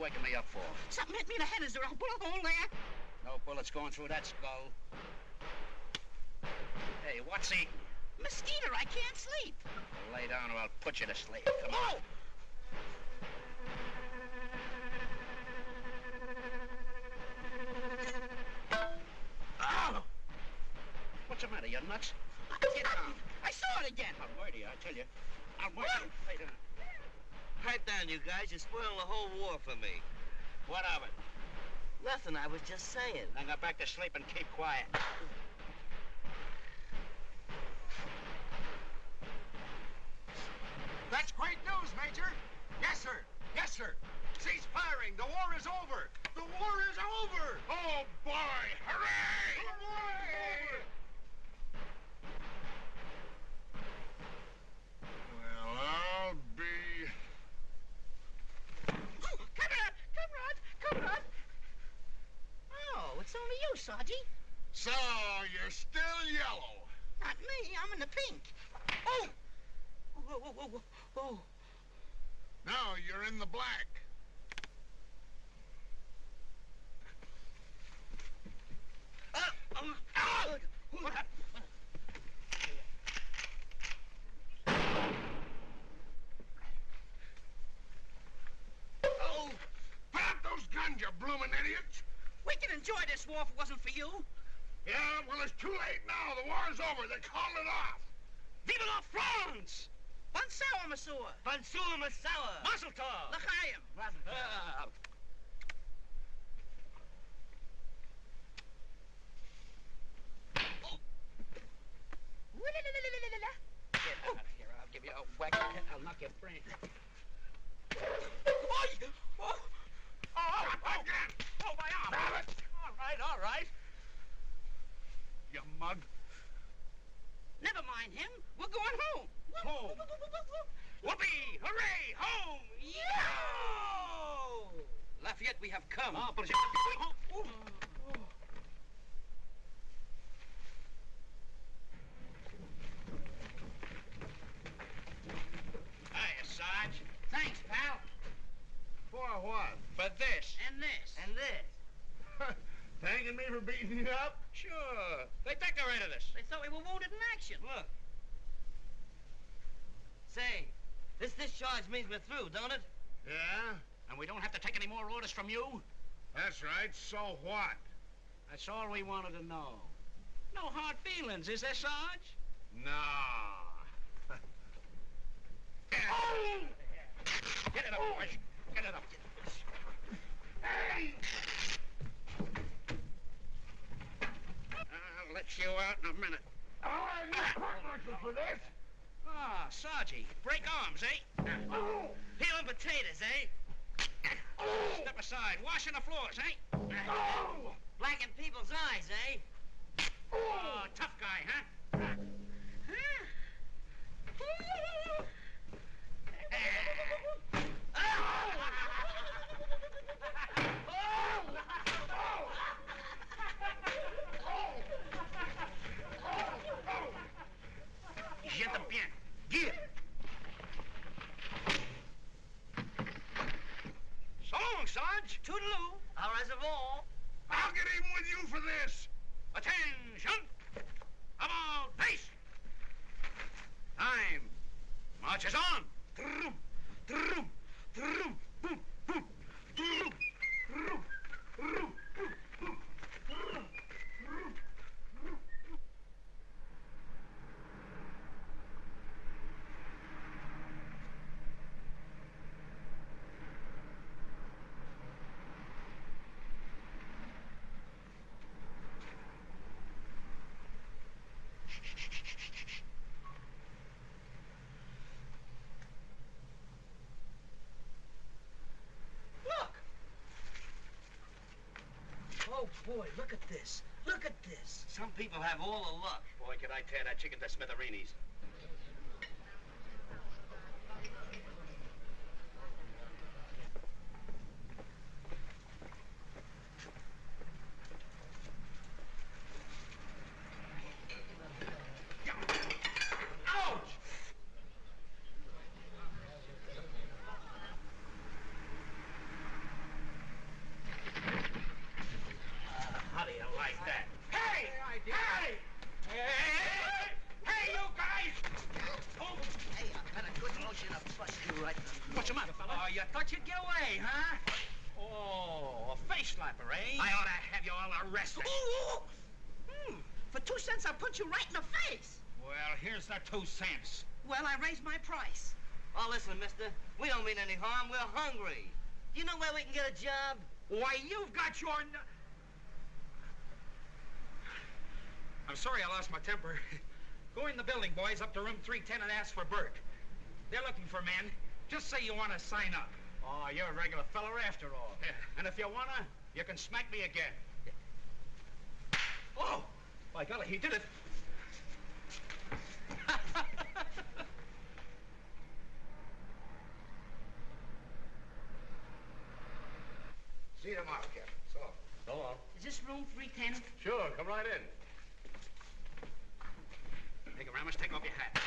waking me up for? Something hit me in the head. Is there a bullet hole there? No bullets going through that skull. Hey, what's eating you? Mosquito, I can't sleep. Lay down or I'll put you to sleep. Come on. Oh! What's the matter? You nuts? Get down. I saw it again. I'll murder you, I tell you. I'll murder you. Lay down. Pipe down, you guys. You're spoiling the whole war for me. What of it? Nothing. I was just saying. Then go back to sleep and keep quiet. That's great news, Major. Yes, sir. Yes, sir. Cease firing. The war is over. The war is over. Oh, boy! Hooray! Hooray! Well, I'll be... Comrade! Oh, it's only you, Sergeant. So, you're still yellow. Not me. I'm in the pink. Oh! Oh. Now you're in the black. What happened? Oh! Put up those guns, you bloomin' idiots! We can enjoy this war if it wasn't for you. Yeah, well, it's too late now. The war's over. They called it off. Vive la France! Bonsoir, monsieur. Bonsoir, Masawa. Mazel tov. L'chaim. Get out of here. I'll give you a whack. I'll knock your brain. Oh, my arm. Grab it. All right. You mug. Never mind him. We're going home. Home. Whoopee! Hooray! Home! Yo! Lafayette, we have come. Hiya, Sarge. Thanks, pal. For what? For this. And this. And this. Thanking me for beating you up? Sure. They decorated us. They thought we were wounded in action. Look. Say, this discharge means we're through, don't it? Yeah? And we don't have to take any more orders from you? That's right. So what? That's all we wanted to know. No hard feelings, is there, Sarge? Nah. Oh! Get it up, boys. Get it up. Hey! I'll let you out in a minute. Oh, I need court-martial for this. Ah, Sargy, break arms, eh? Oh! Peeling potatoes, eh? Step aside, washing the floors, eh? Oh! Blacking people's eyes, eh? Oh, tough guy, huh? Jette bien. Give. So long, Sarge. Toodaloo. Au reservoir. I'll get even with you for this. Attention! About face! Time marches on! Trum, trum, trum, boom, boom, trum, trum, trum, boom, boom, trum. Oh, boy, look at this. Look at this. Some people have all the luck. Boy, could I tear that chicken to smithereens. way, huh? Oh, a face slapper, eh? I ought to have you all arrested. For 2 cents, I'll punch you right in the face. Well, here's the 2 cents. Well, I raised my price. Oh, listen, mister. We don't mean any harm. We're hungry. Do you know where we can get a job? Why, you've got your... I'm sorry I lost my temper. Go in the building, boys, up to room 310 and ask for Bert. They're looking for men. Just say you want to sign up. Oh, you're a regular feller after all. Yeah. And if you wanna, you can smack me again. Oh, by golly, he did it. See you tomorrow, Captain. So long. So long. Is this room 310? Sure, come right in. Hey, Garamus, take off your hat.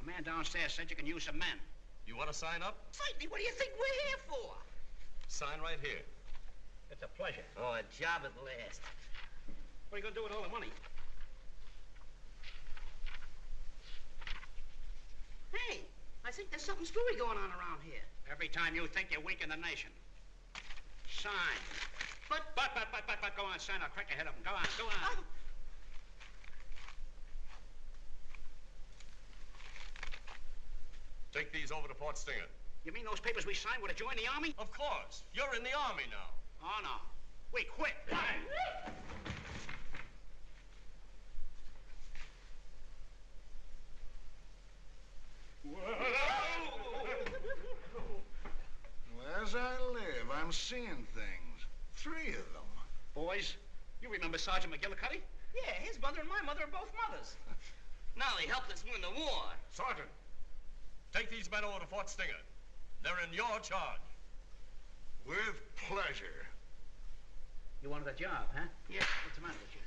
A man downstairs said you can use some men. You want to sign up? Certainly. What do you think we're here for? Sign right here. It's a pleasure. Oh, a job at last. What are you going to do with all the money? Hey, I think there's something screwy going on around here. Every time you think you're weak in the nation. Sign. But, go on, sign. I'll crack your head up. Go on, go on. Oh. Take these over to Port Stinger. You mean those papers we signed were to join the Army? Of course. You're in the Army now. Oh, no. We quit. As I live, I'm seeing things. 3 of them. Boys, you remember Sergeant McGillicuddy? Yeah, his mother and my mother are both mothers. Now he helped us win the war. Sergeant, take these men over to Fort Stinger. They're in your charge. With pleasure. You wanted a job, huh? Yeah. What's the matter with you?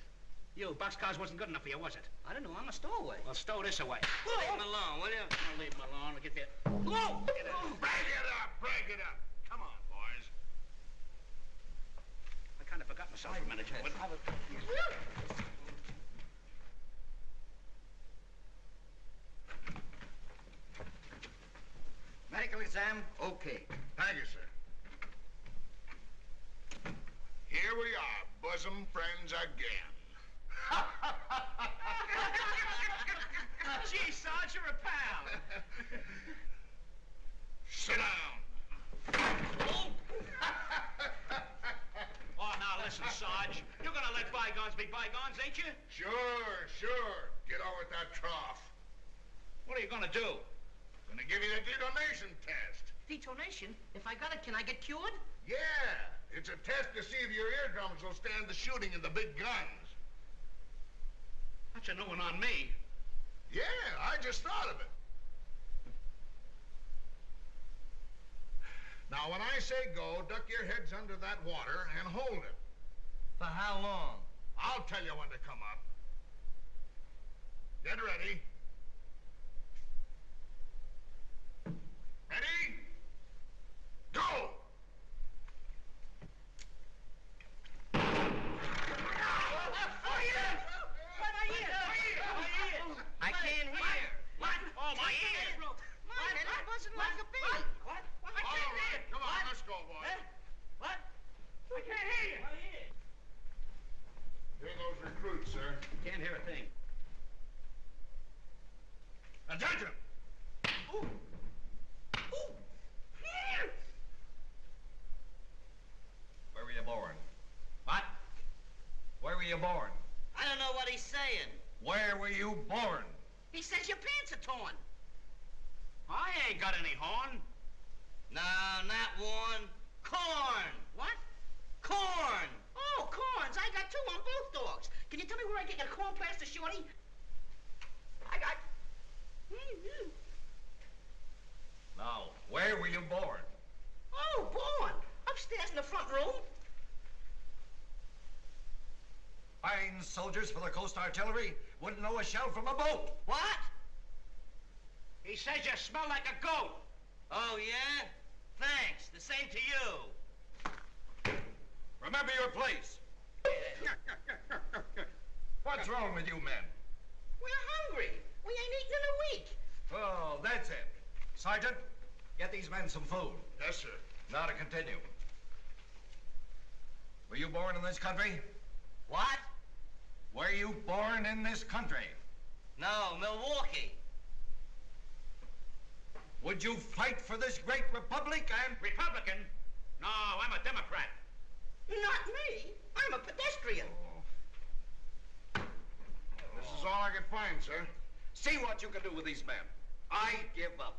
You, boxcars wasn't good enough for you, was it? I don't know. I'm a stowaway. Well, stow this away. Leave him alone, will you? I'll leave him alone. We'll get there. Whoa! Break it up! Break it up! Come on, boys. I kind of forgot myself for a minute, Joe. Medical exam, okay. Thank you, sir. Here we are, bosom friends again. Gee, Sarge, you're a pal. Sit down. Oh, now listen, Sarge. You're gonna let bygones be bygones, ain't you? Sure. Get over at that trough. What are you gonna do? Gonna give you the detonation test. Detonation? If I got it, can I get cured? Yeah, it's a test to see if your eardrums will stand the shooting of the big guns. That's a new one on me. Yeah, I just thought of it. Now, when I say go, duck your heads under that water and hold it. For how long? I'll tell you when to come up. Get ready. Ready? Go! I can't hear. What? Oh, my ear! Mine, and I wasn't like a bee. What? I can't All hear. right, come on, let's go, boys. What? I can't hear you. Here those recruits, sir. Can't hear a thing. Attention! Where were you born? What? Where were you born? I don't know what he's saying. Where were you born? He says your pants are torn. I ain't got any horn. No, not one. Corn. What? Corn. Oh, corns. I got 2 on both dogs. Can you tell me where I can get a corn plaster, Shorty? I got... Now, where were you born? Oh, born. Upstairs in the front room. Fine soldiers for the Coast Artillery wouldn't know a shell from a boat. What? He says you smell like a goat. Oh, yeah? Thanks. The same to you. Remember your place. What's wrong with you men? We're hungry. We ain't eaten in a week. Oh, that's it. Sergeant, get these men some food. Yes, sir. Now to continue. Were you born in this country? What? Were you born in this country? No, Milwaukee. Would you fight for this great republic and... Republican? No, I'm a Democrat. Not me. I'm a pedestrian. This is all I can find, sir. See what you can do with these men. I give up.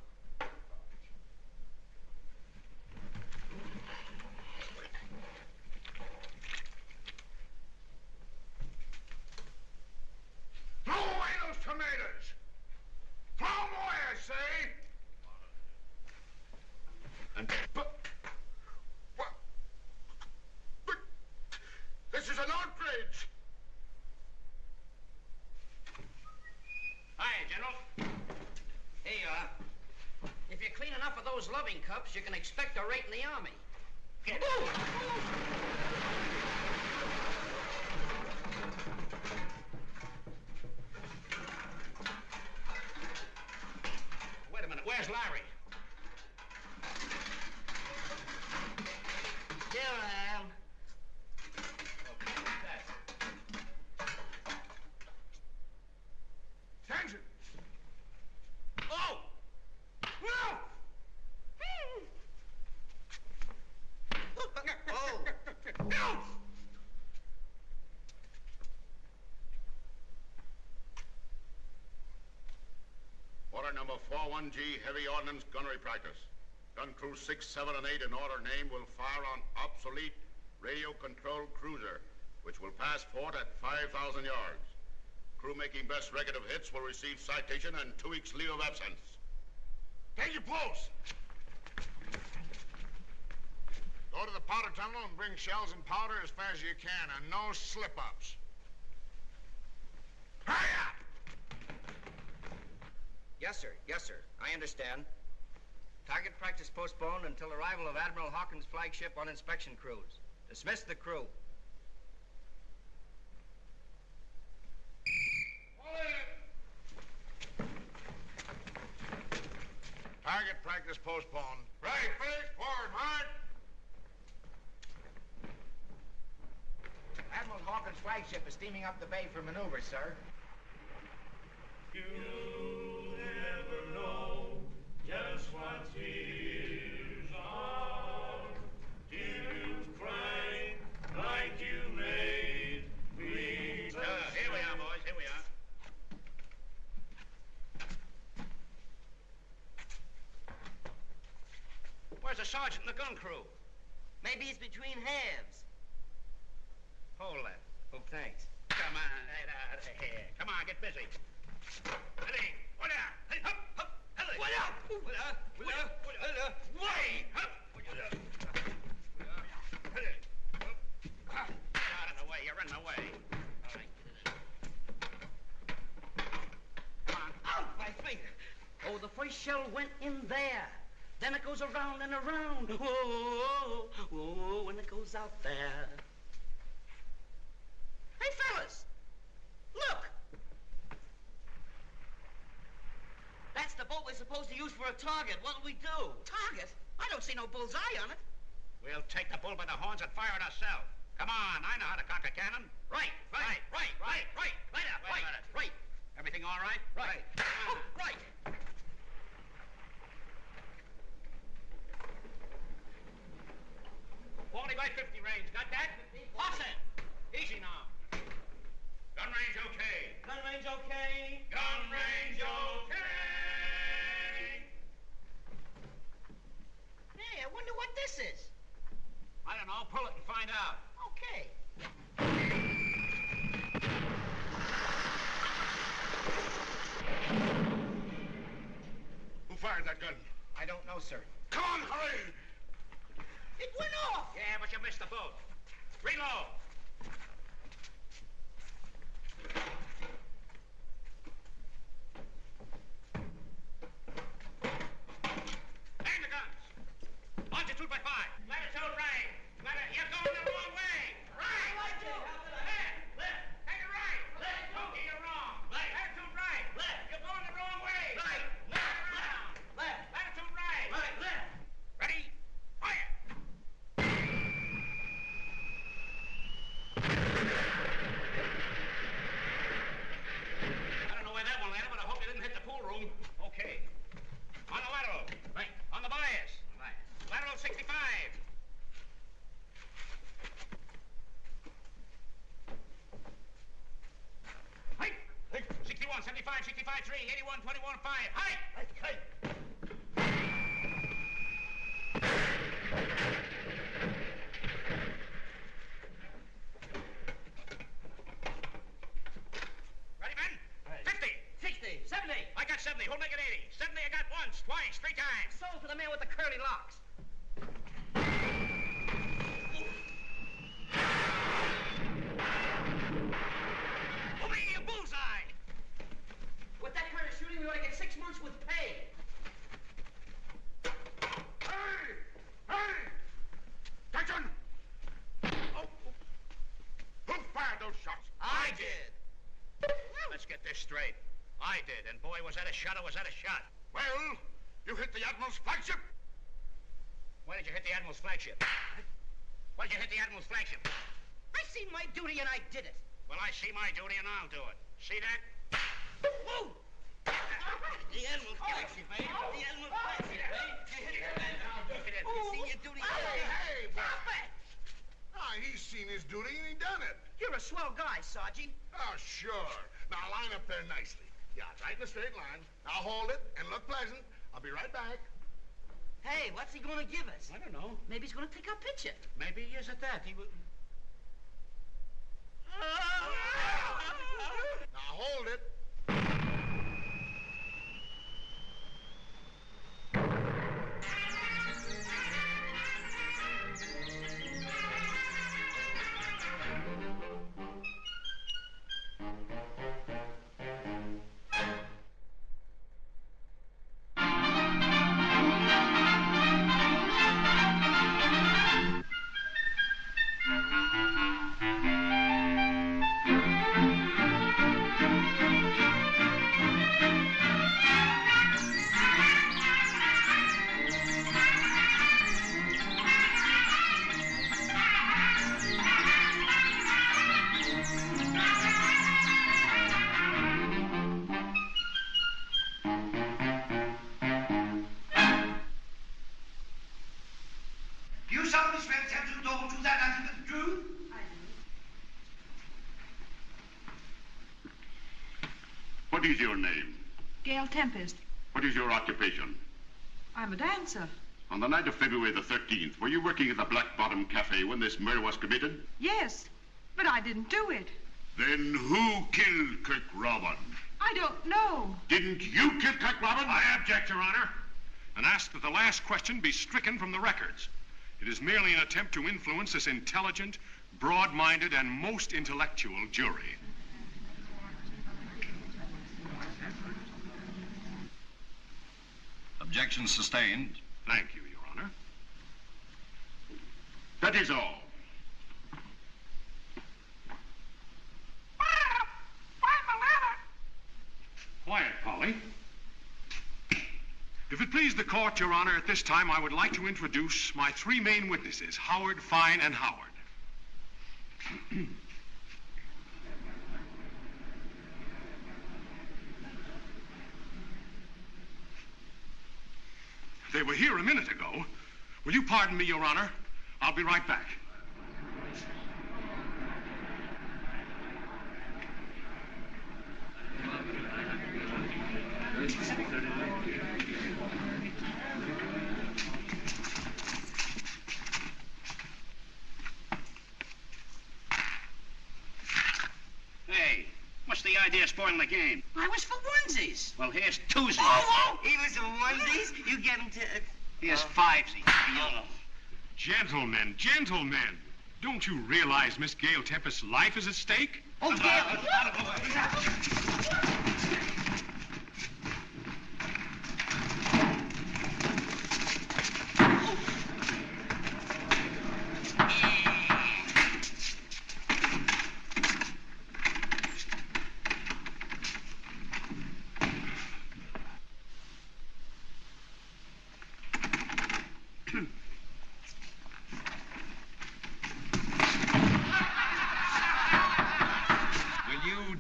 Throw away those tomatoes! Throw them away, I say! But this is an outrage! Hi, General. Here you are. If you clean enough of those loving cups, you can expect a rate in the Army. Get it. Wait a minute, where's Larry? Here I am. Attention! Oh! No! Oh! No! Order number 41G, heavy ordnance gunnery practice. Gun crew 6, 7, and 8 in order name will fire on obsolete radio-controlled cruiser, which will pass fort at 5,000 yards. Crew making best record of hits will receive citation and 2 weeks leave of absence. Take your post! Go to the powder tunnel and bring shells and powder as fast as you can, and no slip-ups. Hurry up! Yes, sir. Yes, sir. I understand. Target practice postponed until arrival of Admiral Hawkins' flagship on inspection cruise. Dismiss the crew. Target practice postponed. Right, face, forward, march! Admiral Hawkins' flagship is steaming up the bay for maneuver, sir. You'll never know just what tears are till you've cried like you made me. Here we are, boys, here we are. Where's the sergeant and the gun crew? Maybe he's between halves. Hold that. Oh, thanks. Come on, get out of here. Come on, get busy. Ready? What up? Hey, hop, hop. Hello. What up? What up? What up? What up? Way. Hop. What up? Get out of the way. You're in the way. All right. Come on. Oh, my finger. Oh, the first shell went in there. Then it goes around and around. Whoa, whoa, whoa, when it goes out there. Hey, fellas, look. That's the boat we're supposed to use for a target. What'll we do? Target? I don't see no bullseye on it. We'll take the bull by the horns and fire it ourselves. Come on, I know how to cock a cannon. Right. Right. Everything all right? Right. Oh, right. 40 by 50 range. Got that? Toss it. Easy now. Gun range okay. Gun range okay. Gun range okay. Hey, I wonder what this is. I don't know. Pull it and find out. Okay. Who fired that gun? I don't know, sir. Come on, hurry! It went off! Yeah, but you missed the boat. Reload! Hang the guns! Longitude by 5. Latitude right. You're going the wrong way! Right! Left! Take it right! Left! Okay, you're wrong! Latitude right! Left! You're going the wrong way! Right! Left! Latitude right! Right! Left! Ready? 65-3, 81-21-5. Hi! Ready, men? 50. 60, 70. I got 70. Who'll make it 80? 70 I got once, twice, 3 times. Sold to the man with the curly locks. Who'll be a bullseye? With that kind of shooting, we ought to get 6 months with pay. Attention! Oh. Who fired those shots? I did. Let's get this straight. I did, and boy, was that a shot or was that a shot? Well, you hit the Admiral's flagship. Why did you hit the Admiral's flagship? Why did you hit the Admiral's flagship? I seen my duty and I did it. Well, I see my duty and I'll do it. See that? Whoa! The Admiral's flagship, eh? The Admiral's flagship, eh? You hit the man. You seen your duty? Hey, boy. Stop it! Ah, he's seen his duty and he done it. You're a swell guy, Sergeant. Oh, sure. Now line up there nicely. Yeah, right in a straight line. Now hold it and look pleasant. I'll be right back. Hey, what's he gonna give us? I don't know. Maybe he's gonna take our picture. Maybe he is at that. He was... Now hold it. You someone's friend said you don't do that as if it's true? What is your name? Gail Tempest. What is your occupation? I'm a dancer. On the night of February the 13th, were you working at the Black Bottom Cafe when this murder was committed? Yes, but I didn't do it. Then who killed Kirk Robin? I don't know. Didn't you kill Kirk Robin? I object, Your Honor, and ask that the last question be stricken from the records. It is merely an attempt to influence this intelligent, broad-minded, and most intellectual jury. Objection sustained. Thank you, Your Honor. That is all. Quiet, Polly. If it please the court, Your Honor, at this time I would like to introduce my 3 main witnesses, Howard, Fine, and Howard. They were here a minute ago. Will you pardon me, Your Honor? I'll be right back. Hey, what's the idea of spoiling the game? I was for onesies. Well, here's twosies. Oh, he was for onesies? You get him to... Here's fivesies. Gentlemen, gentlemen, don't you realize Miss Gail Tempest's life is at stake? Oh, Gail!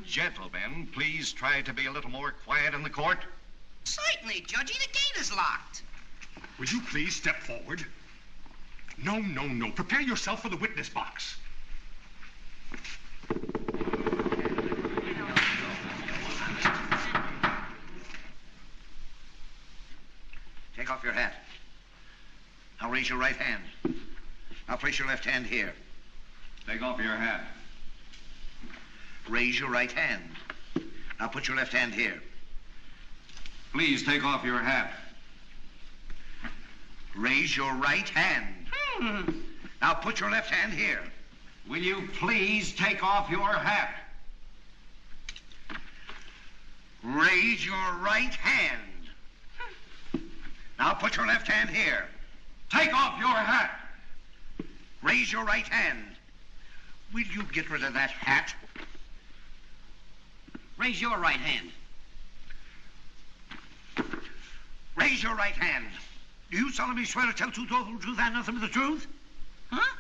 Gentlemen, please try to be a little more quiet in the court. Certainly, Judgy. The gate is locked. Will you please step forward? No, no, no. Prepare yourself for the witness box. off your hat. Now raise your right hand. Now place your left hand here. Take off your hat. Raise your right hand. Now put your left hand here. Please take off your hat. Raise your right hand. Now put your left hand here. Will you please take off your hat? Raise your right hand. Now put your left hand here. Take off your hat. Raise your right hand. Will you get rid of that hat? Raise your right hand. Raise your right hand. Do you solemnly swear to tell the truth, the whole truth, and nothing but the truth? Huh?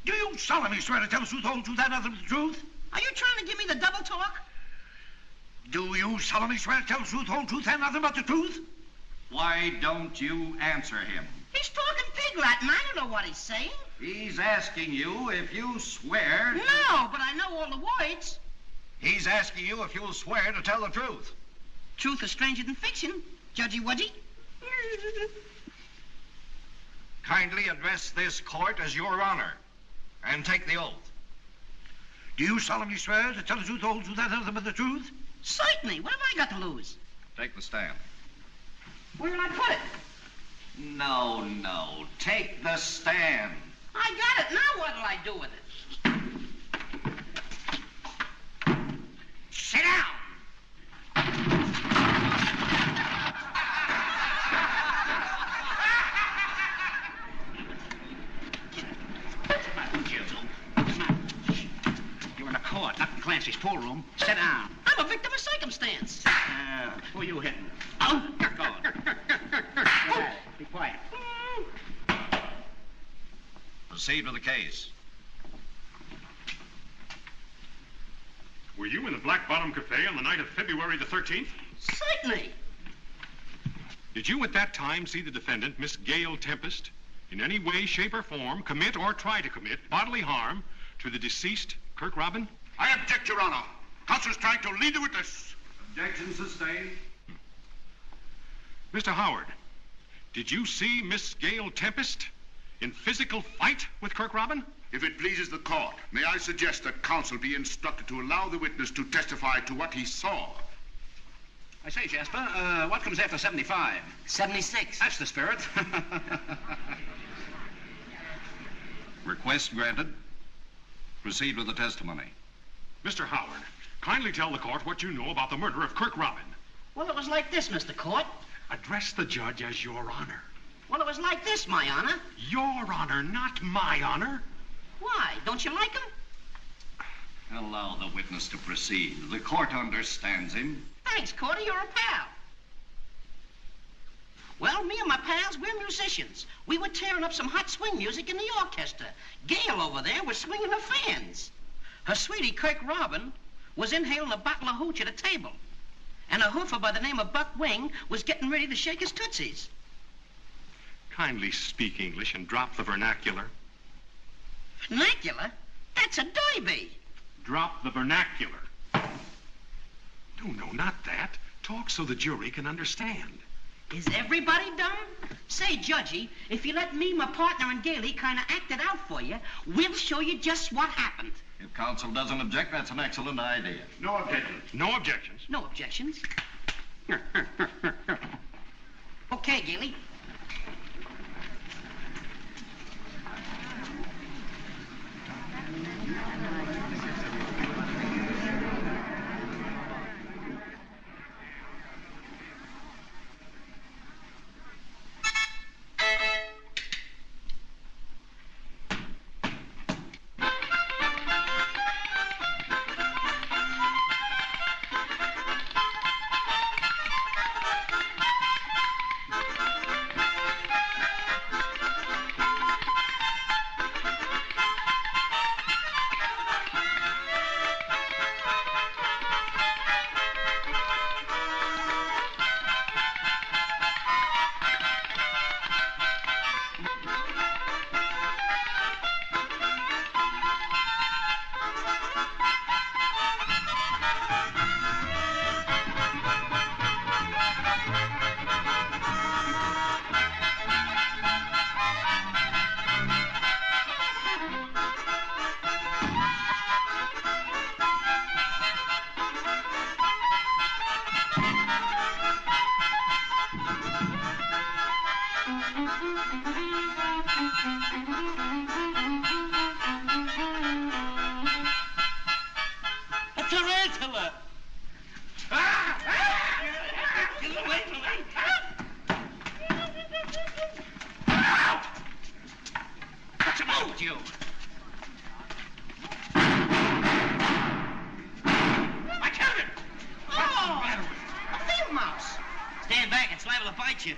Do you solemnly swear to tell the truth, the whole truth, and nothing but the truth? Are you trying to give me the double talk? Do you solemnly swear to tell the truth, the whole truth, and nothing but the truth? Why don't you answer him? He's talking pig Latin. I don't know what he's saying. He's asking you if you swear... No, but I know all the words. He's asking you if you'll swear to tell the truth. Truth is stranger than fiction, Judgy Wudgy. Kindly address this court as Your Honor, and take the oath. Do you solemnly swear to tell the truth, the whole truth, and nothing but the truth? Certainly. What have I got to lose? Take the stand. Where will I put it? No. Take the stand. I got it. Now what'll I do with it? Sit down. You're in a court, not in Clancy's pool room. Sit down. I'm a victim of circumstance. Who are you hitting? Oh, go on. Be quiet. Proceed with the case. Were you in the Black Bottom Cafe on the night of February the 13th? Certainly. Did you at that time see the defendant, Miss Gail Tempest, in any way, shape, or form commit or try to commit bodily harm to the deceased Kirk Robin? I object, Your Honor. Counsel's trying to lead the witness. Objection sustained. Mr. Howard, did you see Miss Gail Tempest in physical fight with Kirk Robin? If it pleases the court, may I suggest that counsel be instructed to allow the witness to testify to what he saw? I say, Jasper, what comes after 75? 76. That's the spirit. Request granted. Proceed with the testimony. Mr. Howard, kindly tell the court what you know about the murder of Kirk Robin. Well, it was like this, Mr. Court. Address the judge as Your Honor. Well, it was like this, my honor. Your Honor, not my honor. Why? Don't you like him? Allow the witness to proceed. The court understands him. Thanks, Cordy. You're a pal. Well, me and my pals, we're musicians. We were tearing up some hot swing music in the orchestra. Gail over there was swinging her fans. Her sweetie, Kirk Robin, was inhaling a bottle of hooch at a table. And a hoofer by the name of Buck Wing was getting ready to shake his tootsies. Kindly speak English and drop the vernacular. Vernacular? That's a derby. Drop the vernacular. No, not that. Talk so the jury can understand. Is everybody dumb? Say, Judgy, if you let me, my partner, and Gailey kind of act it out for you, we'll show you just what happened. If counsel doesn't object, that's an excellent idea. No objections. No objections. No objections. Okay, Gailey. tarantula! Get away from me! What's the matter with you? I killed him! Oh, a field mouse. Stand back, it's liable to bite you.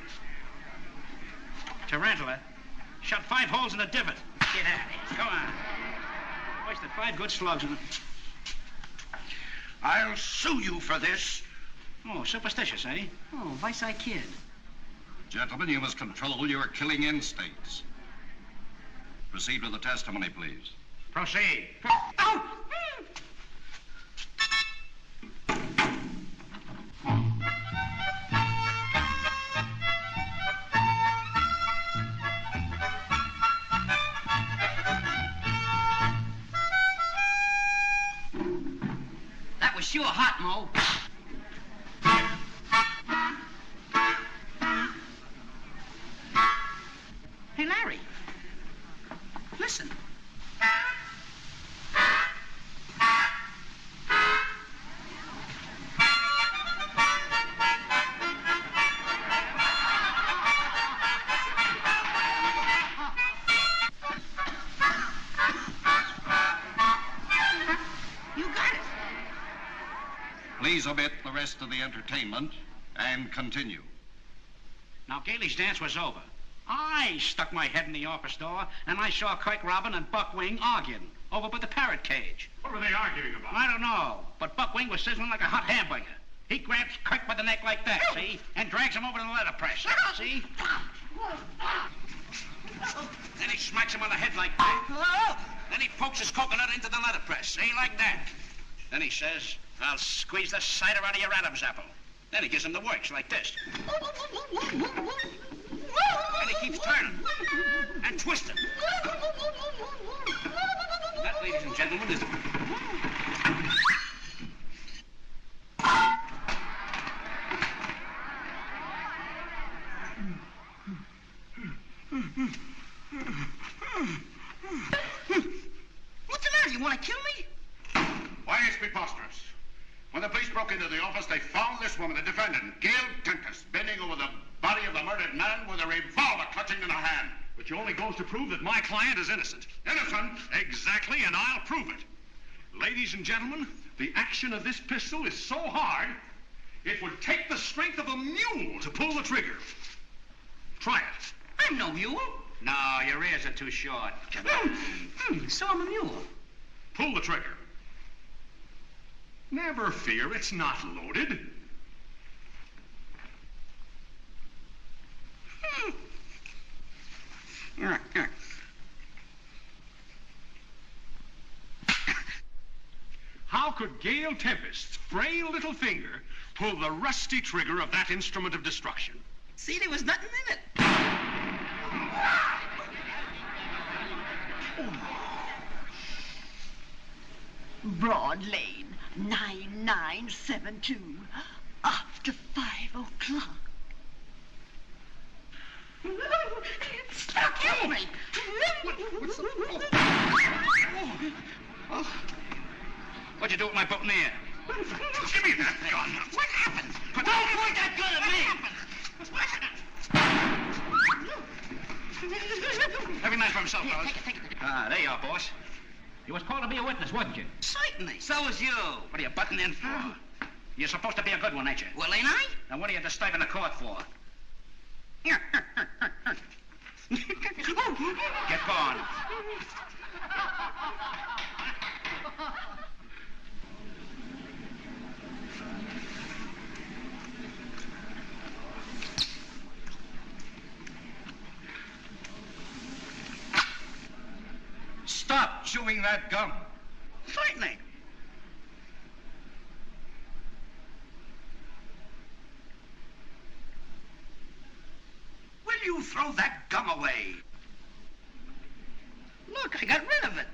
Tarantula? Shot 5 holes in the divot. Get out of here. Go on. Wasted 5 good slugs in it. I'll sue you for this. Oh, superstitious, eh? Oh, vice-eye kid. Gentlemen, you must control your killing instincts. Proceed with the testimony, please. Proceed. Oh! That was sure hot, Mo. Hey, Larry. Listen. You got it. Please omit the rest of the entertainment and continue. Now, Gailey's dance was over. I stuck my head in the office door, and I saw Kirk Robin and Buck Wing arguing over by the parrot cage. What were they arguing about? I don't know, but Buck Wing was sizzling like a hot hamburger. He grabs Kirk by the neck like that, see? And drags him over to the letterpress, see? Then he smacks him on the head like that. Then he pokes his coconut into the letterpress, see? Like that. Then he says, I'll squeeze the cider out of your Adam's apple. Then he gives him the works like this. And he keeps turning and twisting. That, ladies and gentlemen, is... What's the matter? You want to kill me? Why, it's preposterous. When the police broke into the office, they found this woman, the defendant, Gail Tempest, bending over the body of the murdered man with a revolver clutching in her hand. Which only goes to prove that my client is innocent. Innocent? Exactly, and I'll prove it. Ladies and gentlemen, the action of this pistol is so hard, it would take the strength of a mule to pull the trigger. Try it. I'm no mule. No, your ears are too short. So I'm a mule. Pull the trigger. Never fear, it's not loaded. How could Gail Tempest's frail little finger pull the rusty trigger of that instrument of destruction? See, there was nothing in it. Broad Lane, 9972. After 5 o'clock. Stop killing me! What'd you do with my boutonniere? Give me that gun. What happened? Don't point that gun at me! Every man for himself, fellas. Ah, there you are, boss. You was called to be a witness, wasn't you? Certainly. So was you. What are you butting in for? You're supposed to be a good one, ain't you? Well, ain't I? Then what are you disturbing the court for? Get gone. Stop chewing that gum. Certainly. Will you throw that gum away? Look, I got rid of it.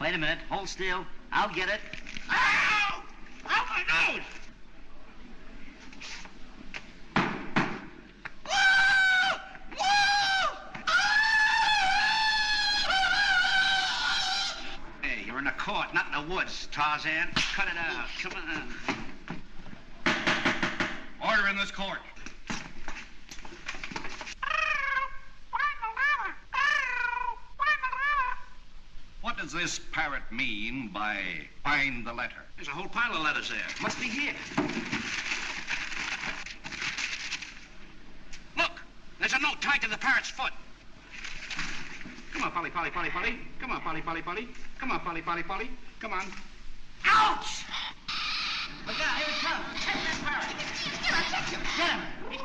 Wait a minute. Hold still. I'll get it. Ow! Ow, my nose! Whoa! Whoa! Ah! court, not in the woods, Tarzan. Cut it out. Come on. Order in this court. What does this parrot mean by find the letter? There's a whole pile of letters there. Must be here. Look, there's a note tied to the parrot's foot. Come on, Polly, Polly, Polly, Polly. Come on, Polly, Polly, Polly. Come on, Polly, Polly, Polly. Come on. Ouch! Look out, here it comes. Catch that parrot. Get him. Get him. He's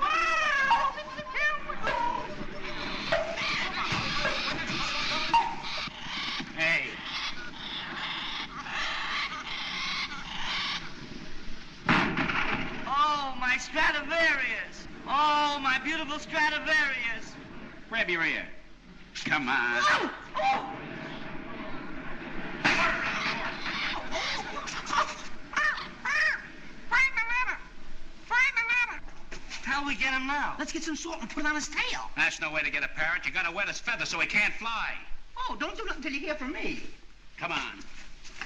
Hey. Oh, my Stradivarius. Oh, my beautiful Stradivarius. Grab your ear. Come on. Oh. How'll we get him now? Let's get some salt and put it on his tail. That's no way to get a parrot. You gotta wet his feather so he can't fly. Oh, don't do nothing until you hear from me. Come on.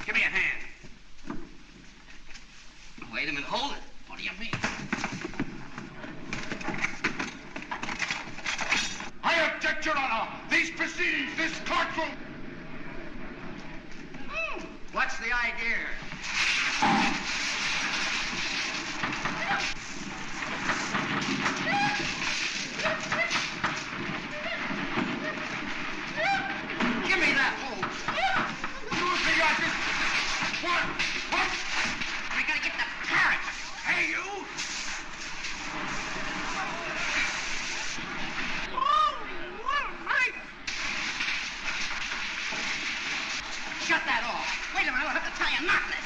Give me a hand. Wait a minute, hold it. What do you mean? I object, Your Honor. These proceedings, this courtroom. What's the idea? Give me that hose. What? We gotta get the parrot. Hey, you! Shut that off. Wait a minute, I'll have to tie a knot in it.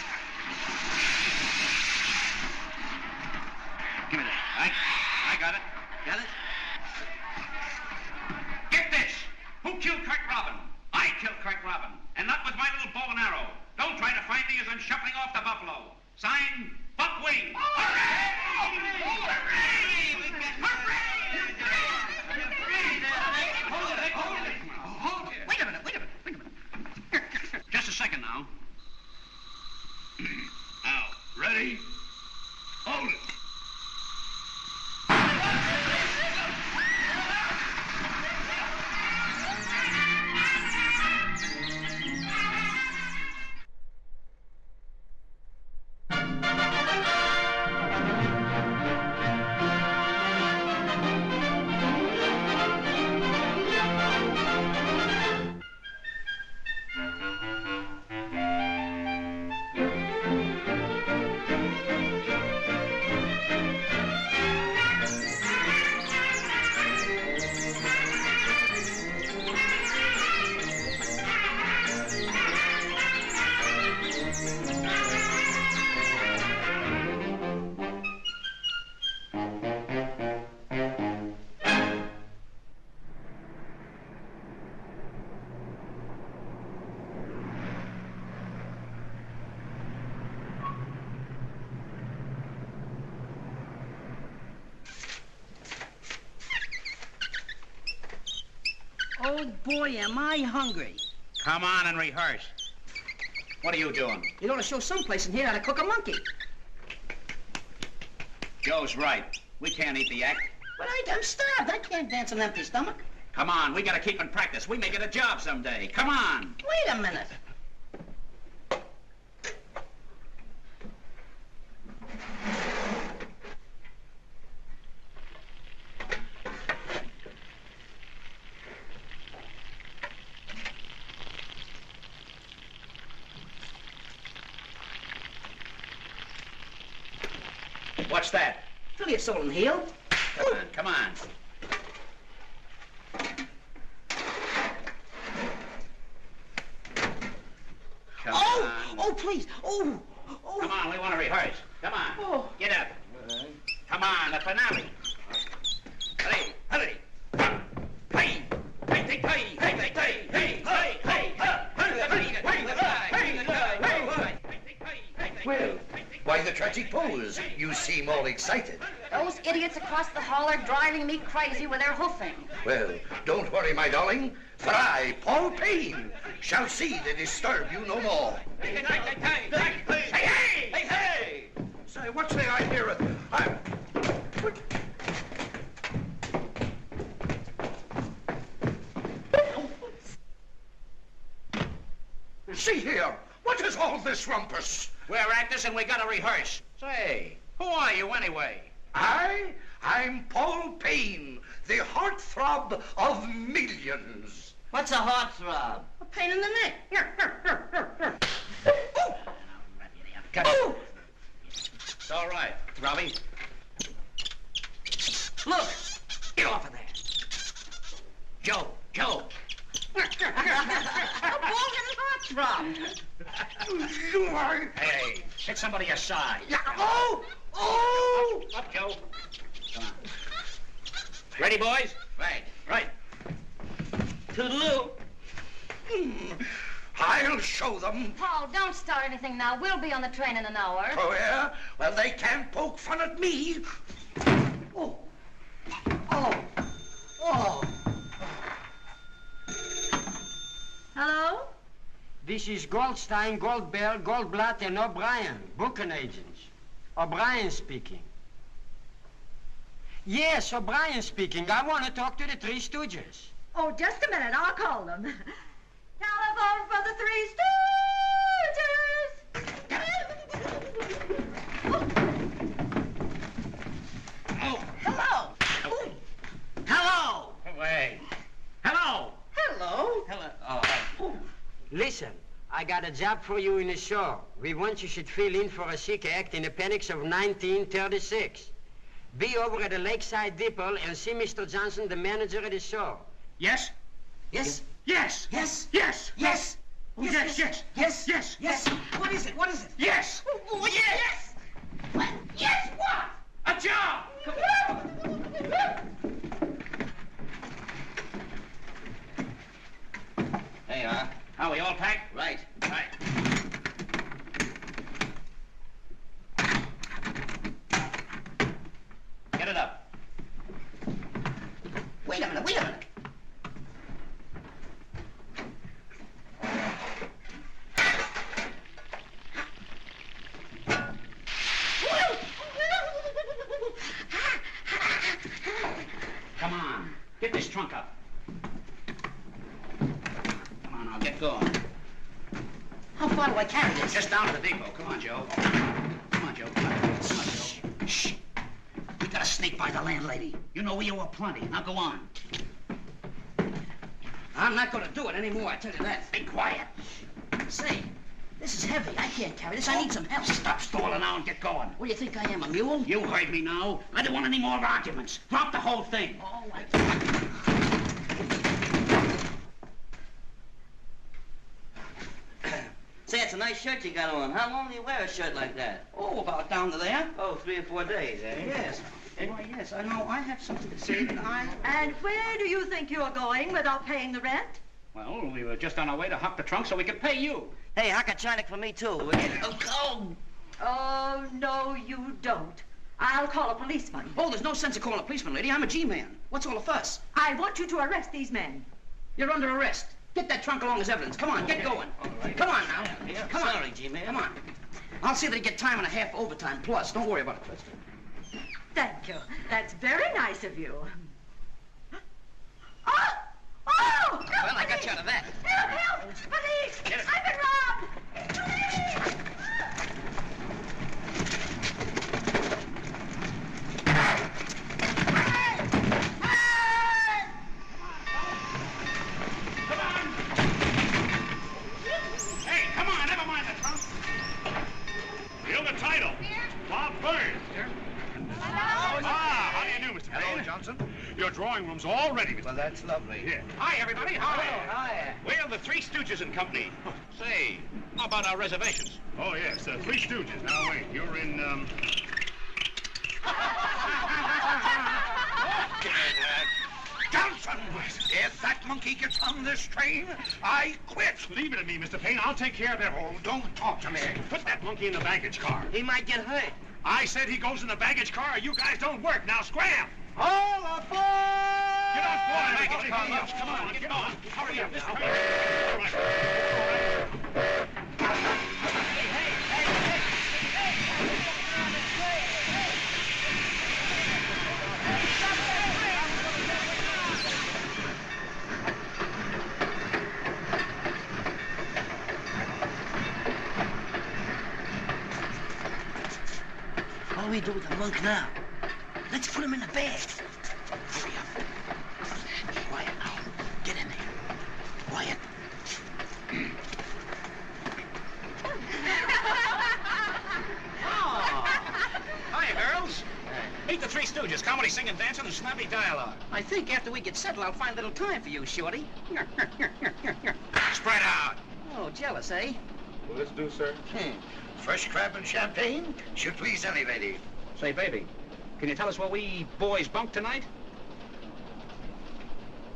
Give me that. I got it. Got it? Get this! Who killed Kirk Robin? I killed Kirk Robin, and not with my little bow and arrow. Don't try to find me as I'm shuffling off the buffalo. Signed, Buckwing. Hooray! Hooray! Wait a minute. Just a second now. Now, Ready? Hold it. Oh, boy, am I hungry. come on and rehearse. What are you doing? You ought to show someplace in here how to cook a monkey. Joe's right. We can't eat the act. But I'm starved. I can't dance on an empty stomach. Come on, we gotta keep in practice. We may get a job someday. Come on. Wait a minute. What's that? Fill your soul and heel. Come on, come on. Come on. Oh, please. Oh. Come on, we want to rehearse. Come on. Oh. Get up. Come on, the finale. Hurry, hurry. Hey, hey, hey, hey, hey, hey, hey, hey, Well, why the tragic pose? You seem all excited. Those idiots across the hall are driving me crazy with their hoofing. Well, don't worry, my darling, for I, Paul Payne, shall see they disturb you no more. Hey! Say, what's the idea of... See here, what is all this rumpus? We're actors and we gotta rehearse. Say, who are you anyway? I'm Paul Payne, the heartthrob of millions. What's a heartthrob? A pain in the neck. Here. Cut it. It's all right, Robbie. Look, get off of there. Joe. A ball-headed heartthrob. Hey, hit somebody aside. Oh! Up, Joe. Come on. Ready, boys? Right. Toodaloo. I'll show them. Paul, don't start anything now. We'll be on the train in an hour. Oh, yeah? Well, they can't poke fun at me. Oh. Hello? This is Goldstein, Goldberg, Goldblatt, and O'Brien, booking agents. O'Brien speaking. Yes, O'Brien speaking. I want to talk to the Three Stooges. Oh, just a minute. I'll call them. Telephone for the Three Stooges! Oh. Hello. Hello. Wait. Hello. Hello. Oh. Listen, I got a job for you in the show. We want you should fill in for a sick act in the appendix of 1936. Be over at the Lakeside Depot and see Mr. Johnson, the manager of the show. Yes? Yes. Yes. Yes. Yes. Yes. Yes. What is it? Yes. Oh, yes. What? Yes, what? A job. There you are. Are we all packed? Right. Get it up. Wait a minute. Come on. Get this trunk up. Come on, now, get going. How far do I carry this? Just down to the depot. Come on, Joe. Come on, Joe. Shh. We gotta sneak by the landlady. You know we owe her plenty. Now go on. I'm not gonna do it anymore, I tell you that. Be quiet. Say, this is heavy. I can't carry this. I need some help. Stop stalling now and get going. What do you think I am, a mule? You heard me now. I don't want any more arguments. Drop the whole thing. Oh, Say, it's a nice shirt you got on. How long do you wear a shirt like that? Oh, about down to there. Oh, 3 or 4 days, eh? Yes. Why, yes, I know. I have something to say. And where do you think you're going without paying the rent? Well, we were just on our way to huck the trunk so we could pay you. Hey, huck a Chinik for me, too. Oh, no, you don't. I'll call a policeman. Oh, there's no sense of calling a policeman, lady. I'm a G-man. What's all the fuss? I want you to arrest these men. You're under arrest. Get that trunk along as evidence. Come on, get going. Right. Come on now. Yeah. Come on. Sorry, G-man. Come on. I'll see that you get time and a half overtime plus. Don't worry about it. Thank you. That's very nice of you. Oh! Well, I got you out of that. Help! Police! I've been robbed! Police! Hey, come on, never mind the trunk. Feel the title. Bob Burns. How do you do, Mr. Payne? Hello, Johnson. Your drawing room's all ready, Mr. Well, that's lovely. Here. Hi, everybody. Hi. Hi. We're the Three Stooges and Company. Say, how about our reservations? Oh, yes, Three Stooges. Now, wait, you're in, Johnson! If that monkey gets on this train, I quit. Leave it to me, Mr. Payne. I'll take care of that. Oh, don't talk to me. Put that monkey in the baggage car. He might get hurt. I said he goes in the baggage car or you guys don't work. Now scram! All aboard! Get on board, Baggage car, everybody. Come on, Get on. Hurry up now. All right. What do we do with the monk now? Let's put him in the bag. Hurry up. Quiet now. Get in there. Quiet. Hiya, girls. Meet the Three Stooges. Comedy, singing, dancing, and snappy dialogue. I think after we get settled, I'll find a little time for you, Shorty. Spread out. Oh, jealous, eh? Will this do, sir? Fresh crab and champagne should please any lady. Say, baby, can you tell us where we boys bunk tonight?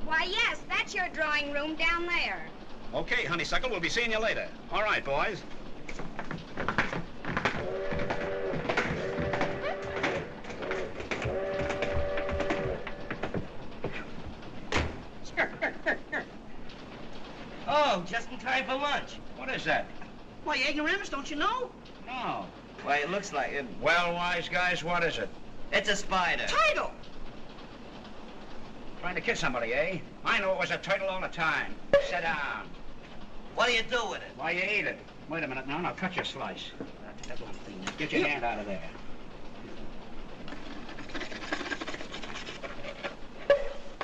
Why, yes, that's your drawing room down there. Okay, honeysuckle, we'll be seeing you later. All right, boys. Oh, just in time for lunch. What is that? Why, ignoramus, don't you know? No. Why, it looks like it. Well, wise guys, what is it? It's a spider. Turtle! Trying to kiss somebody, eh? I knew it was a turtle all the time. Sit down. What do you do with it? Why, you eat it. Wait a minute now, and I'll cut your slice. That one thing. Get your hand out of there.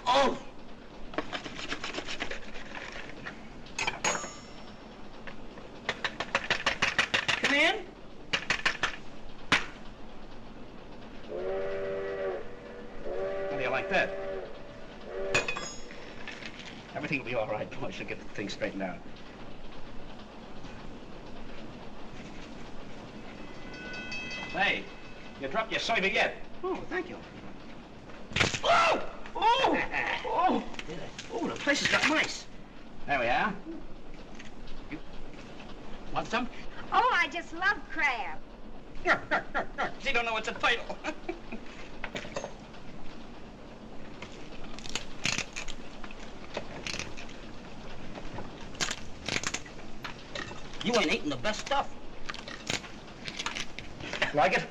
Oh! Come in. How do you like that? Everything will be all right, boys. We'll get the thing straightened out. Hey, you dropped your serviette. Oh, thank you. Oh! Oh! Oh! Oh, the place has got mice. There we are. You want some? Oh, I just love crab. She don't know it's a turtle. You ain't eating the best stuff. Like it?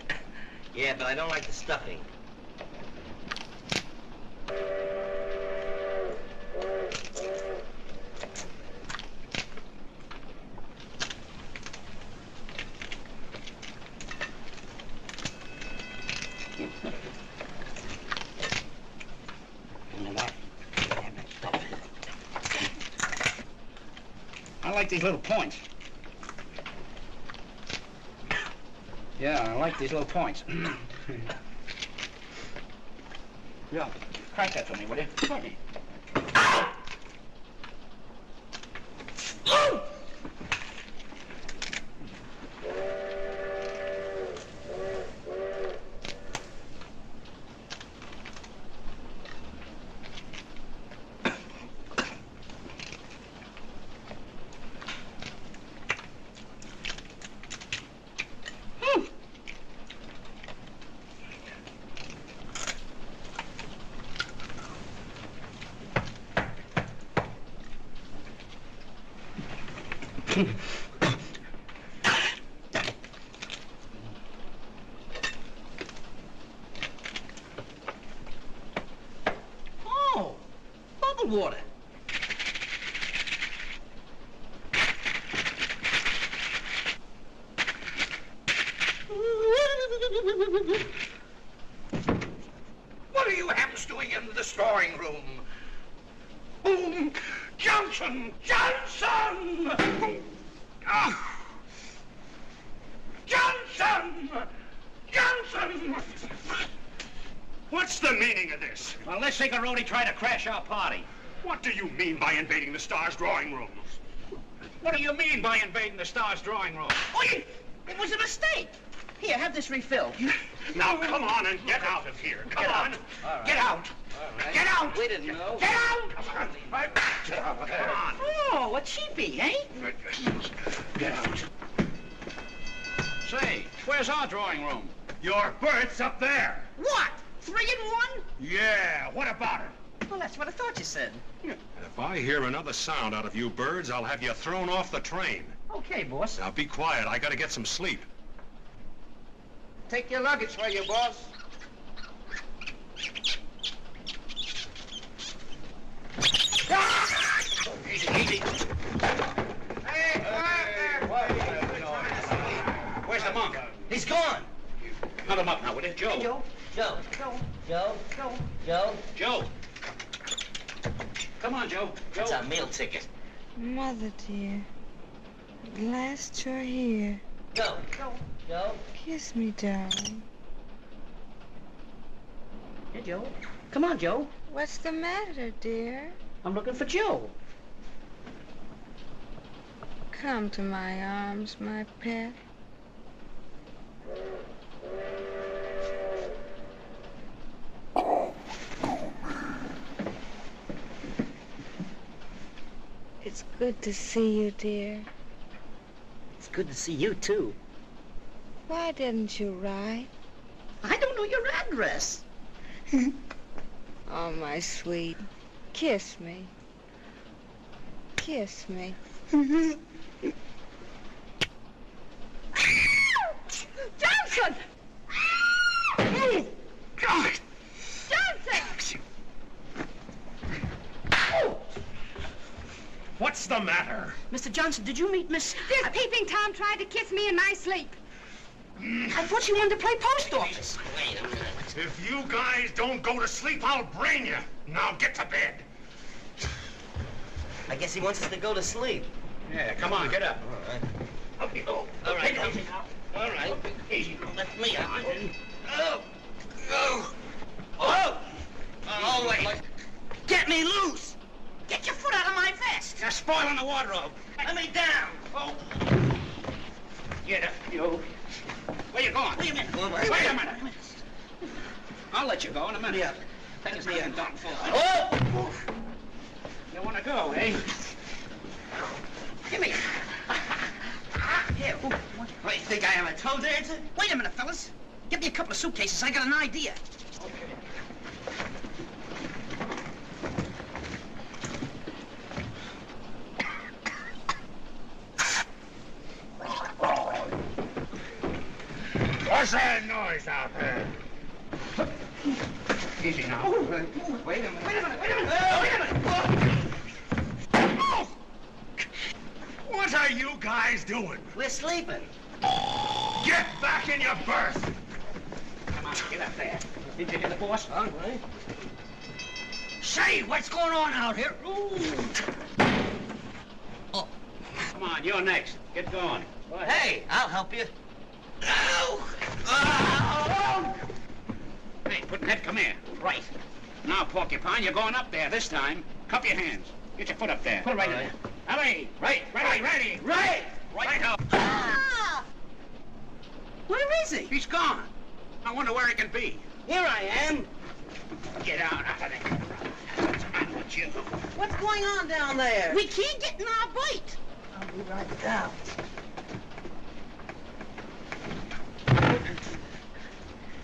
Yeah, but I don't like the stuffing. I like these little points. Yeah, I like these little points. Yeah, crack that for me, will you? Sorry. Oh, bubble water. What are you hams doing in the drawing room? Boom! Johnson! Johnson! Ah. Johnson! Johnson! What's the meaning of this? Well, this Cigarone tried to crash our party. What do you mean by invading the Star's drawing room? What do you mean by invading the Star's drawing room? Oh, it was a mistake. Here, have this refilled. Now, come on and get out of here. Come on. Get out! Get out! We didn't know. Get out! Get out of there. Come on. Oh, a cheapie, eh? Get out! Say, where's our drawing room? Your berth's up there. What? 3 in 1? Yeah, what about it? Well, that's what I thought you said. If I hear another sound out of you birds, I'll have you thrown off the train. Okay, boss. Now, be quiet. I gotta get some sleep. Take your luggage for you, boss. Easy, easy. Hey, Where's the monk? He's gone. Hunt him up now, will you? Joe. Joe. Joe. Come on, Joe. That's our meal ticket. Mother dear, at last you're here. Joe. Kiss me, darling. Hey, Joe. Come on, Joe. What's the matter, dear? I'm looking for Joe. Come to my arms, my pet. It's good to see you, dear. It's good to see you, too. Why didn't you write? I don't know your address. Oh, my sweet. Kiss me. Kiss me. Johnson! Oh, God! Johnson! What's the matter? Mr. Johnson, did you meet Miss... This peeping Tom tried to kiss me in my sleep. I thought she wanted to play post office. Wait a minute. If you guys don't go to sleep, I'll brain you. Now get to bed. I guess he wants us to go to sleep. Yeah, come on, get up. All right. All right. All right. Easy. Lift me up. Oh, wait. Get me loose. Get your foot out of my vest. You're spoiling the wardrobe. Let me down. Oh. Get up, you. Where you going? Wait a minute. Wait a minute. I'll let you go in a minute. Yeah. Take his hand down full. Oh! You want to go, eh? Give me. Here. What, do you think I am, a toe dancer? Wait a minute, fellas. Give me a couple of suitcases. I got an idea. What's that noise out there? Easy now. Wait a minute. What are you guys doing? We're sleeping. Get back in your berth! Come on, get up there. Did you hear the boss? All right. Say, what's going on out here? Oh. Come on, you're next. Get going. Go ahead. Hey, I'll help you. Hey, Puddinhead, come here. Right. Now, Porcupine, you're going up there this time. Cup your hands. Get your foot up there. Put it right in there. Alley. Right. Ready. Right up. Ah! Where is he? He's gone. I wonder where he can be. Here I am. Get out of there. What's the matter with you? What's going on down there? We can't get in our bite. I'll be right down.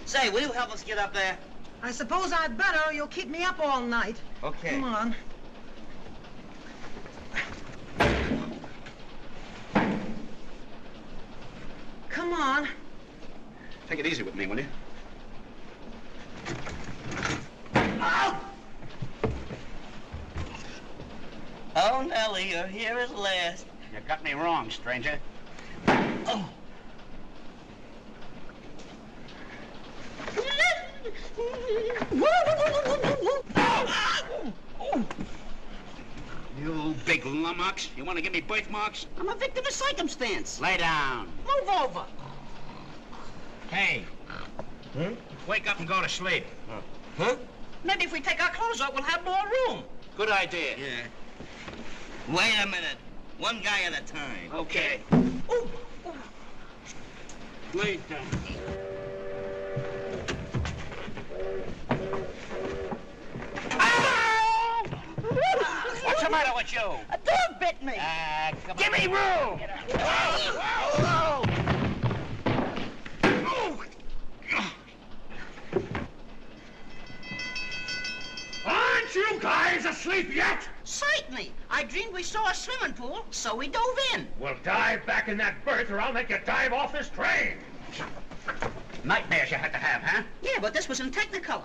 Say, will you help us get up there? I suppose I'd better, or you'll keep me up all night. Okay. Come on. Come on. Take it easy with me, will you? Oh, Nellie, you're here at last. You got me wrong, stranger. Oh. You big lummox. You want to give me birthmarks? I'm a victim of circumstance. Lay down. Move over. Hey. Wake up and go to sleep. Huh? Maybe if we take our clothes off, we'll have more room. Good idea. Yeah. Wait a minute. One guy at a time. Okay. Ooh. Lay down. What's the matter with you? A dog bit me. Come Give on. me room. Aren't you guys asleep yet? Certainly. I dreamed we saw a swimming pool, so we dove in. Well, dive back in that berth or I'll make you dive off this train. Nightmares you had to have, huh? Yeah, but this was in Technicolor.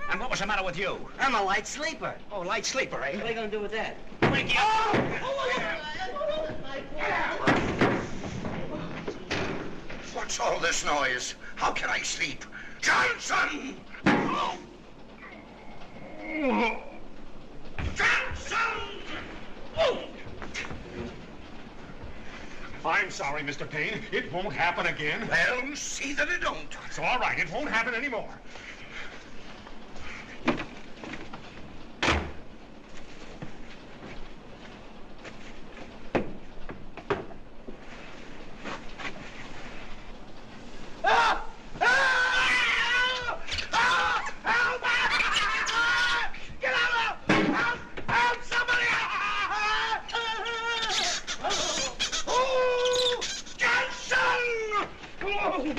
And what was the matter with you? I'm a light sleeper. Oh, light sleeper, eh? What are you going to do with that? Wake you up. What's all this noise? How can I sleep? Johnson! Johnson! I'm sorry, Mr. Payne. It won't happen again. Well, see that it don't. It's all right. It won't happen anymore.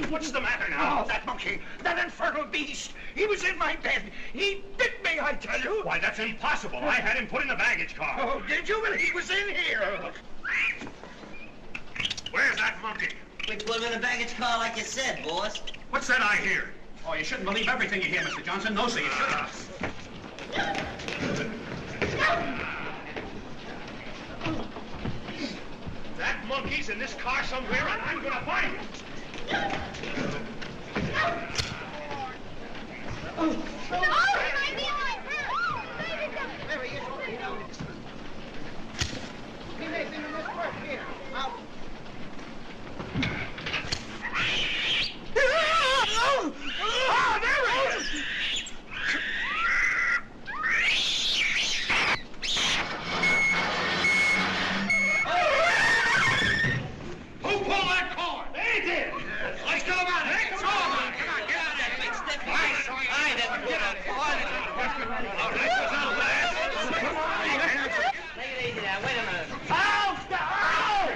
What's the matter now? Oh, that monkey, that infernal beast. He was in my bed. He bit me, I tell you. Why, that's impossible. I had him put in the baggage car. Oh, did you? Well, he was in here. Where's that monkey? We put him in the baggage car like you said, boss. What's that I hear? Oh, you shouldn't believe everything you hear, Mr. Johnson. No, sir, you shouldn't. That monkey's in this car somewhere, and I'm gonna find him. No, he might be in my purse. There he is. He may be in this purse here. I'll... Oh, there he is! Who pulled that cord? They did. Let's go about it. Come on, get out of there, big stiff. I didn't pull that cord. All right, what's all that? Come on. Take it easy now. Wait a minute. Ow! Ow!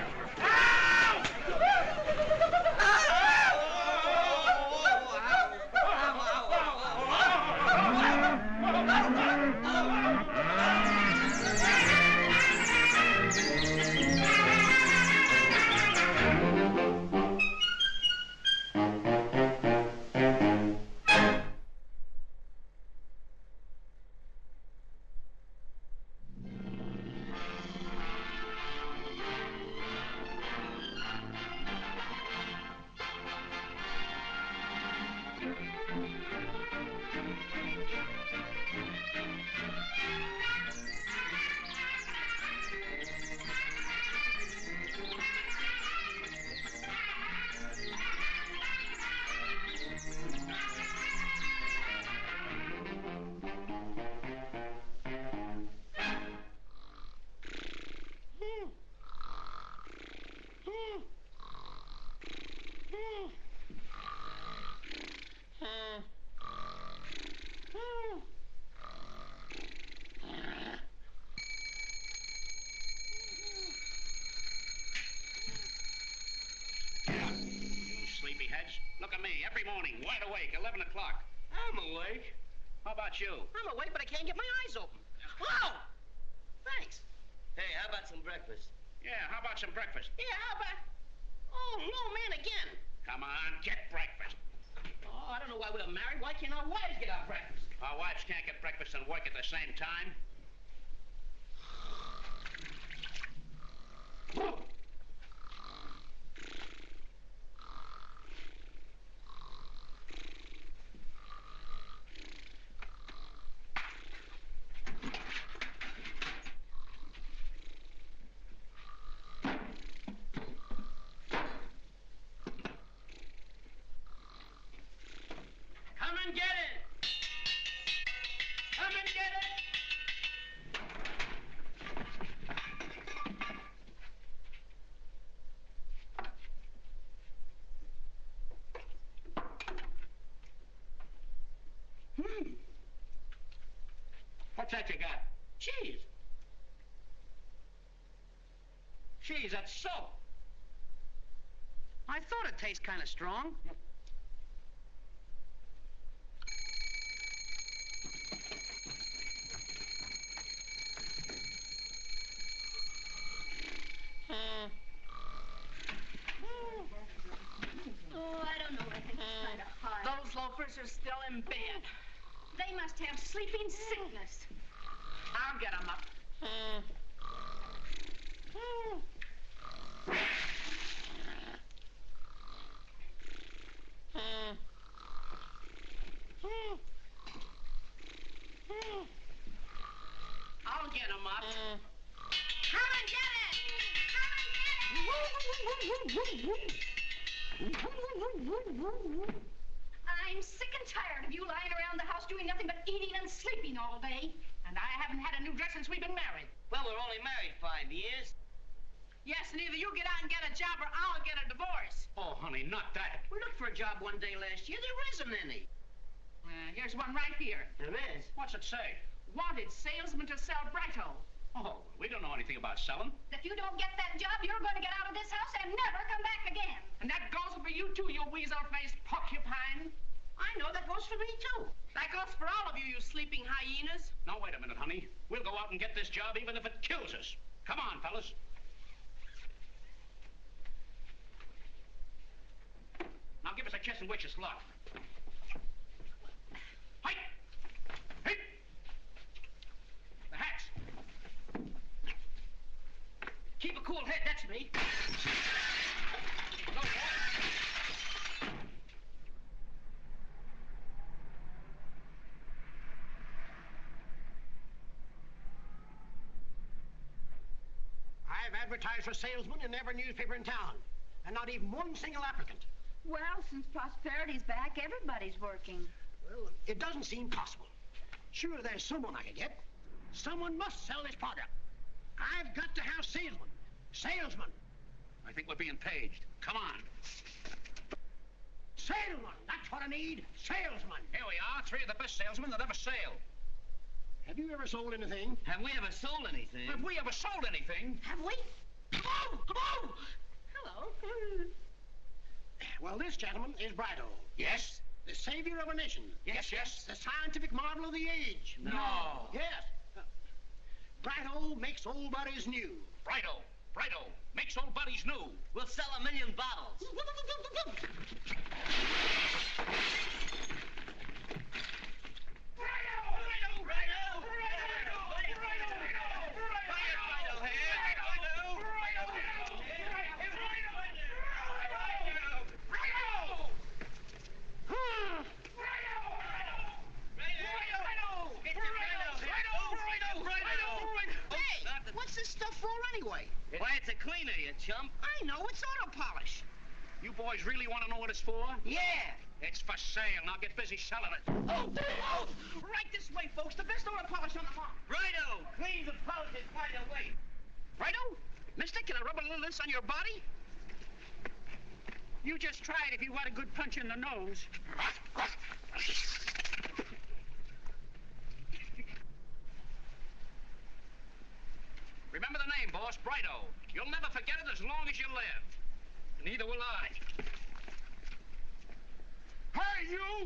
Sleepyheads. Look at me, every morning, wide awake, 11 o'clock. I'm awake. How about you? I'm awake, but I can't get my eyes open. Whoa! Thanks. Hey, how about some breakfast? Yeah, how about some breakfast? Yeah, how about... Oh, no, man, again. Come on, get breakfast. Oh, I don't know why we're married. Why can't our wives get our breakfast? Our wives can't get breakfast and work at the same time. Come and get it! Come and get it! What's that you got? Cheese. Cheese, that's soap. I thought it tastes kind of strong. Oh, I don't know. I think it's kind of hard. Those loafers are still in bed. They must have sleeping sickness. I'll get them up. I'm sick and tired of you lying around the house doing nothing but eating and sleeping all day. And I haven't had a new dress since we've been married. Well, we're only married 5 years. Yes, and either you get out and get a job or I'll get a divorce. Oh, honey, not that. We looked for a job one day last year. There isn't any. Here's one right here. There is. What's it say? Wanted salesman to sell Brighto. Oh, we don't know anything about selling. If you don't get that job, you're going to get out of this house and never come back again. And that goes for you too, you weasel-faced porcupine. I know that goes for me, too. That goes for all of you, you sleeping hyenas. Now, wait a minute, honey. We'll go out and get this job even if it kills us. Come on, fellas. Now, give us a kiss and wish us luck. Hey! Hey! The hats. Keep a cool head, that's me. Go, boy. I've advertised for salesman in every newspaper in town, and not even one single applicant. Well, since prosperity's back, everybody's working. Well, it doesn't seem possible. Sure, there's someone I could get. Someone must sell this product. I've got to have salesman. Salesman. I think we're being paged. Come on. Salesman. That's what I need. Salesman. Here we are, 3 of the best salesmen that ever sailed. Have you ever sold anything? Have we ever sold anything? Have we ever sold anything? Have we? Hello! Hello! Hello. Well, this gentleman is Brighto. Yes? The savior of a nation. Yes, yes. The scientific marvel of the age. No. Yes. Brighto makes old bodies new. Brighto. Brighto. Makes old buddies new. We'll sell 1 million bottles. What's this stuff for anyway? Why, it's a cleaner, you chump. I know, it's auto polish. You boys really want to know what it's for? Yeah. It's for sale. Now get busy selling it. Oh, right this way, folks. The best auto polish on the market. Righto. Cleans and polishes quite a way. Righto? Mister, can I rub a little of this on your body? You just try it if you want a good punch in the nose. Remember the name, boss, Brighto. You'll never forget it as long as you live. Neither will I. Hey, you!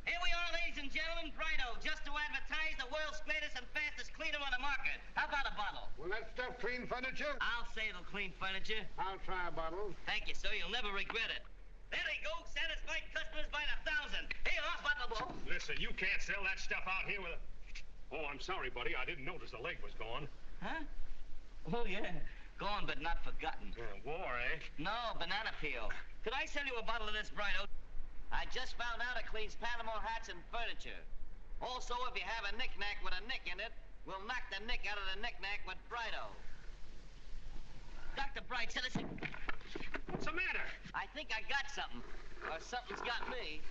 Here we are, ladies and gentlemen, Brighto, just to advertise the world's greatest and fastest cleaner on the market. How about a bottle? Will that stuff clean furniture? I'll say it'll clean furniture. I'll try a bottle. Thank you, sir. You'll never regret it. There they go, satisfied customers by the 1,000. Here, our bottle. Listen, you can't sell that stuff out here with a... Oh, I'm sorry, buddy. I didn't notice the leg was gone. Huh? Oh, yeah. Gone but not forgotten. War, eh? No, banana peel. Could I sell you a bottle of this, Brighto? I just found out it cleans Panama hats and furniture. Also, if you have a knick-knack with a nick in it, we'll knock the nick out of the knick-knack with Brighto. Dr. Bright, said listen. What's the matter? I think I got something. Or something's got me.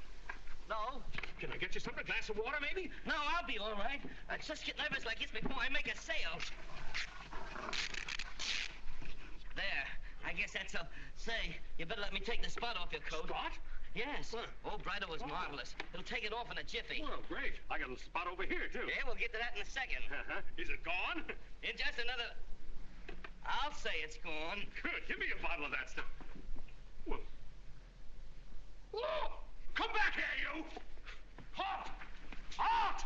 No. Can I get you something? A glass of water, maybe? No, I'll be all right. I just get nervous like this before I make a sale. There. I guess that's a... Say, you better let me take the spot off your coat. Spot? Yes. Oh, Brighto was marvelous. He'll take it off in a jiffy. Well, great. I got a little spot over here, too. Yeah, we'll get to that in a second. Is it gone? In just another... I'll say it's gone. Good. Give me a bottle of that stuff. Whoa. Whoa! Come back here, you! Halt! Halt!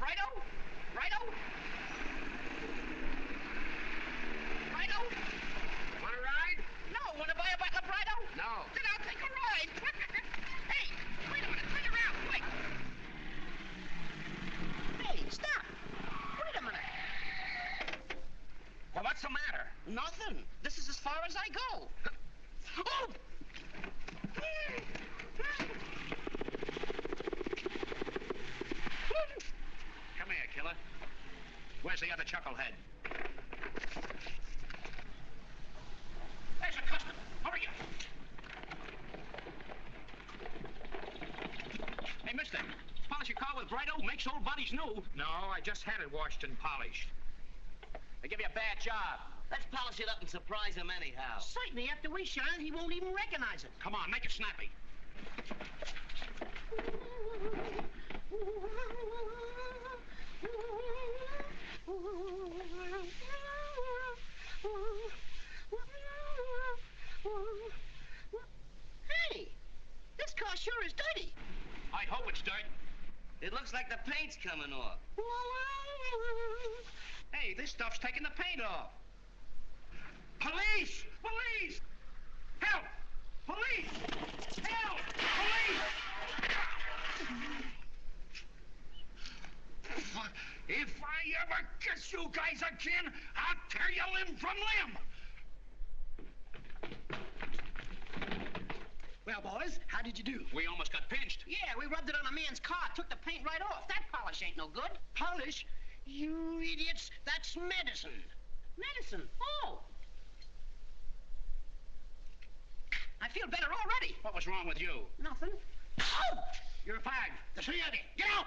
Righto? Righto? Righto? Want a ride? No. Want to buy a bottle of Brighto? No. Then I'll take a ride. Hey, wait a minute. Turn around, quick. Hey, stop. Wait a minute. Well, what's the matter? Nothing. Hey, mister, polish your car with Brighto, makes old bodies new. No, I just had it washed and polished. They give you a bad job. Let's polish it up and surprise him anyhow. Certainly, after we shine it, he won't even recognize it. Come on, make it snappy. Hey, this car sure is dirty. I hope it's dirt. It looks like the paint's coming off. Hey, this stuff's taking the paint off. Police! Police! Help! Police! Help! Police! If I ever kiss you guys again, I'll tear you limb from limb. Well, boys, how did you do? We almost got pinched. Yeah, we rubbed it on a man's car, took the paint right off. That polish ain't no good. Polish? You idiots, that's medicine. Medicine? Oh. I feel better already. What was wrong with you? Nothing. Oh! You're fired. The three of you, get out!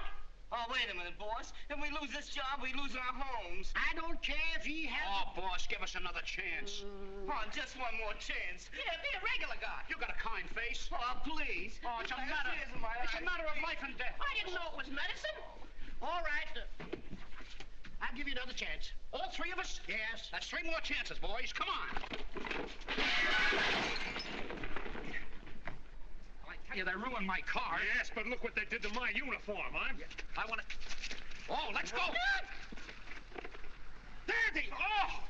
Oh, wait a minute, boss. If we lose this job, we lose our homes. I don't care if he has... Oh, boss, give us another chance. Oh, just one more chance. Yeah, be a regular guy. You got a kind face. Oh, please. Oh, it's a matter of life and death. I didn't know it was medicine. All right. I'll give you another chance. All three of us? Yes. That's three more chances, boys. Come on. Yeah, they ruined my car. Yes, but look what they did to my uniform, huh? I want to... Oh, let's go! Daddy! Oh!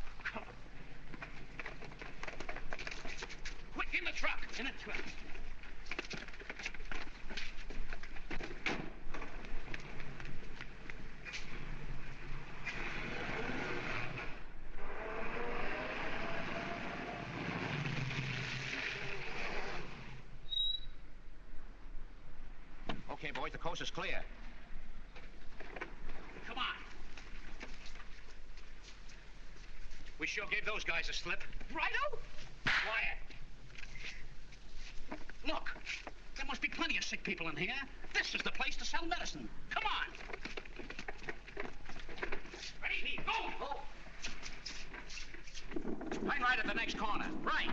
Quick, in the truck! In the truck. Okay, boys, the coast is clear. Come on. We sure gave those guys a slip. Righto? Quiet. Look, there must be plenty of sick people in here. This is the place to sell medicine. Come on. Ready? Go! Hang right at the next corner. Right.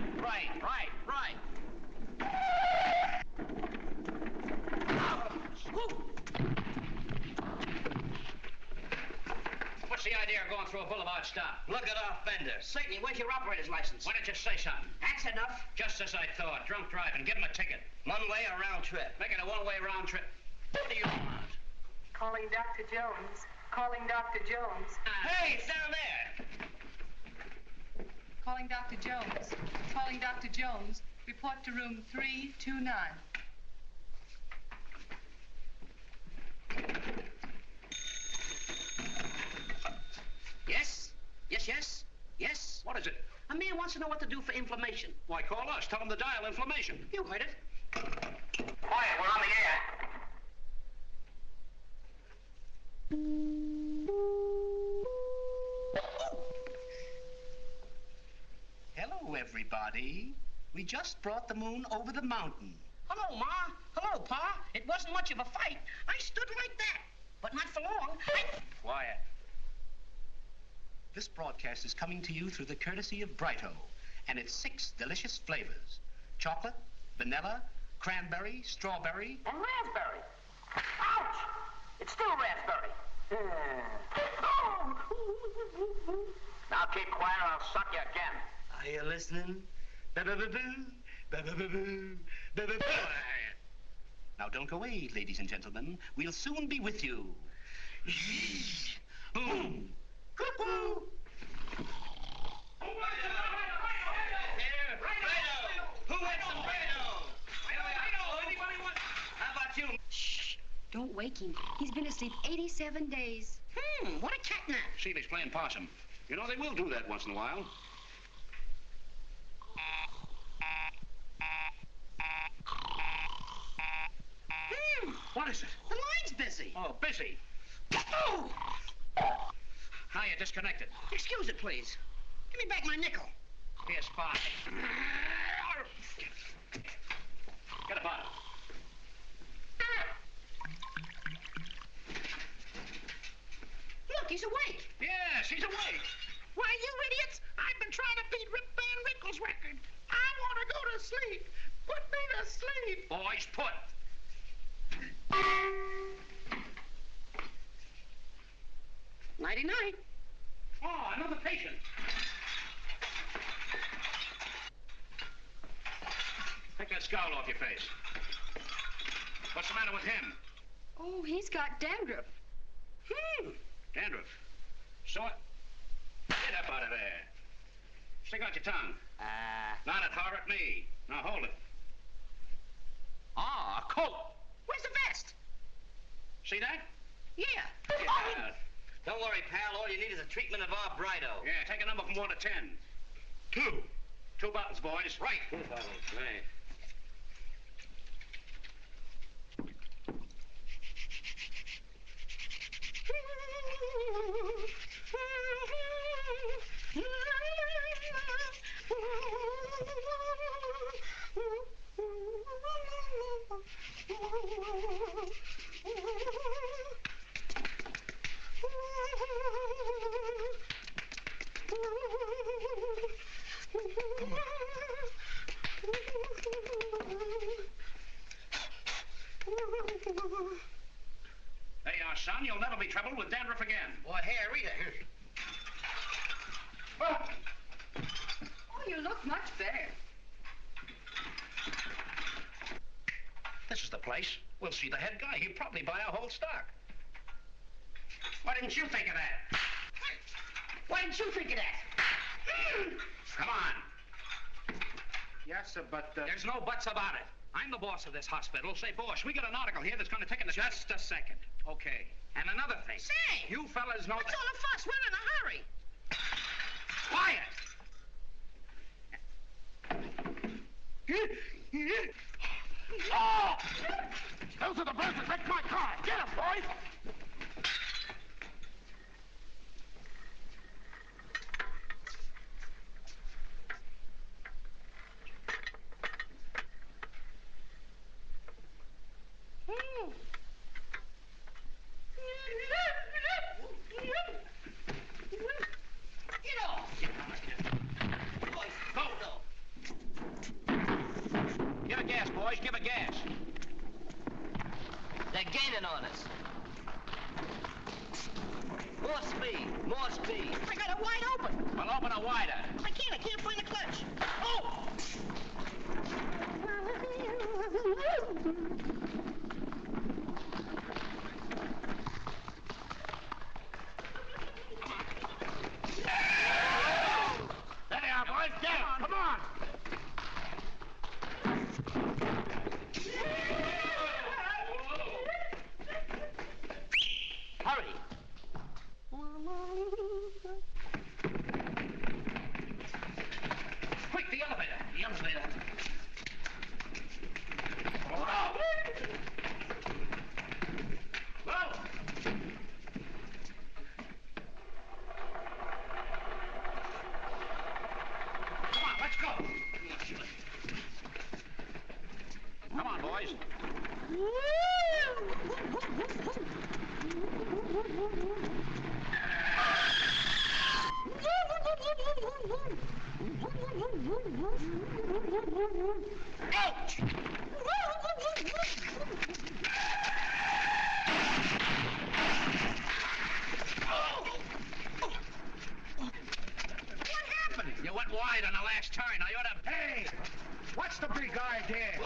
What's the idea of going through a boulevard stop? Look at our fender. Certainly, where's your operator's license? Why don't you say something? That's enough. Just as I thought. Drunk driving. Give him a ticket. One way or round trip? Make it a one-way round trip. What do you want? Calling Dr. Jones. Calling Dr. Jones. Hey, it's down there. Calling Dr. Jones. Calling Dr. Jones. Report to room 329. Yes? Yes? What is it? A man wants to know what to do for inflammation. Why, call us. Tell him to dial inflammation. You heard it. Quiet, we're on the air. Hello, everybody. We just brought the moon over the mountain. Hello, Ma. Hello, Pa. It wasn't much of a fight. I stood like that, but not for long. Quiet. This broadcast is coming to you through the courtesy of Brighto, and its 6 delicious flavors: chocolate, vanilla, cranberry, strawberry, And raspberry. Ouch! It's still raspberry. Now keep quiet or I'll suck you again. Are you listening? Now don't go away, ladies and gentlemen. We'll soon be with you. Cuckoo! Who wants some Brado? Anybody want? How about you? Shh! Don't wake him. He's been asleep 87 days. What a catnap. Seeley's playing possum. You know, they will do that once in a while. What is it? The line's busy. Oh, busy. Oh! Now you're disconnected. Excuse it, please. Give me back my nickel. Here's 5. Get a bottle. asleep. Boys, put. Nighty-night. Oh, another patient. Take that scowl off your face. What's the matter with him? Oh, he's got dandruff. Dandruff. So what? Get up out of there. Stick out your tongue. Not at her, at me. Now hold it. Ah, a coat. Where's the vest? See that? Yeah. Get out. Don't worry, pal. All you need is a treatment of our Brido. Yeah, take a number from 1 to 10. 2. 2 bottles, boys. Right. 2 bottles. Right. There you are, son. You'll never be troubled with dandruff again. Boy, hey, Rita. Oh, you look much better. This is the place. We'll see the head guy. He'll probably buy our whole stock. Why didn't you think of that? Why didn't you think of that? Come on. Yes, sir, but... There's no buts about it. I'm the boss of this hospital. Say, boss, we got an article here that's going to take in the... Just a second. Okay. And another thing. Say! You fellas know What's that... all the fuss? We're in a hurry. Quiet! Oh! Those are the birds that wrecked my car. Get them, boys! Get off! Boys, go. Give a gas, boys. Give a gas. They're gaining on us. More speed. More speed. I got it wide open. Well, open it wider. I can't find the clutch. Oh! There they are, boys. Get them. Come on. Hurry. Quick, the elevator. The elevator. Come on, let's go. Come on, boys. Ouch! What happened? You went wide on the last turn. Now you ought to... Hey! What's the big idea?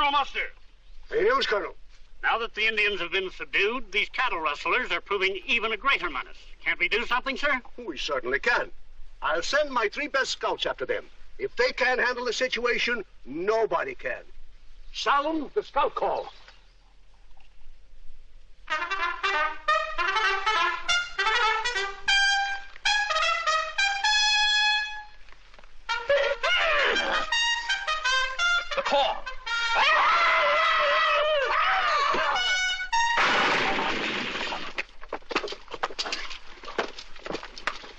Colonel Mustard. Hey, news, Colonel. Now that the Indians have been subdued, these cattle rustlers are proving even a greater menace. Can't we do something, sir? We certainly can. I'll send my 3 best scouts after them. If they can't handle the situation, nobody can. Sound the scout call. The call.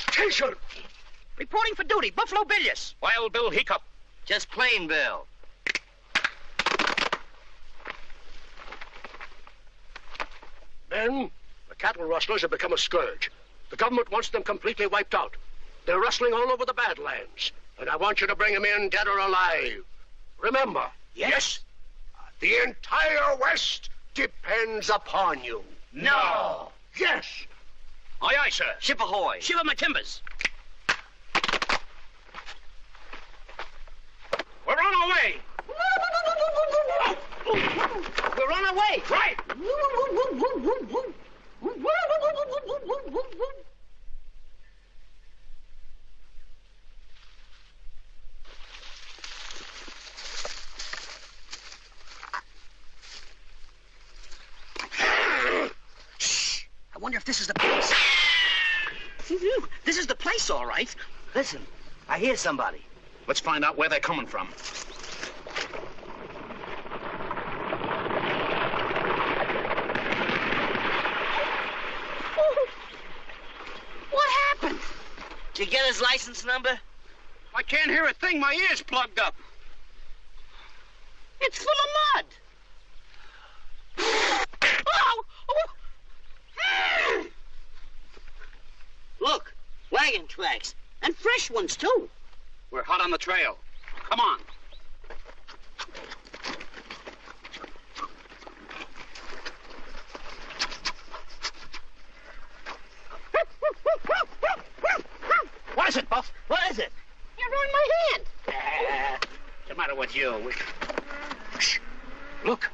Attention! Reporting for duty, Buffalo Billius. Wild Bill Hiccup. Just plain Bill. Men, the cattle rustlers have become a scourge. The government wants them completely wiped out. They're rustling all over the Badlands, and I want you to bring them in dead or alive. Remember, Yes? the entire West depends upon you. No. Yes. Aye, aye, sir. Ship ahoy. Shiver my timbers. We're on our way. We're on our way. Right. I wonder if this is the place. This is the place, all right. Listen, I hear somebody. Let's find out where they're coming from. What happened? Did you get his license number? I can't hear a thing. My ear's plugged up. It's full of mud. Oh! Look, wagon tracks. And fresh ones, too. We're hot on the trail. Come on. What is it, Buff? What is it? You're on my hand. What's the matter with you? Shh. Look.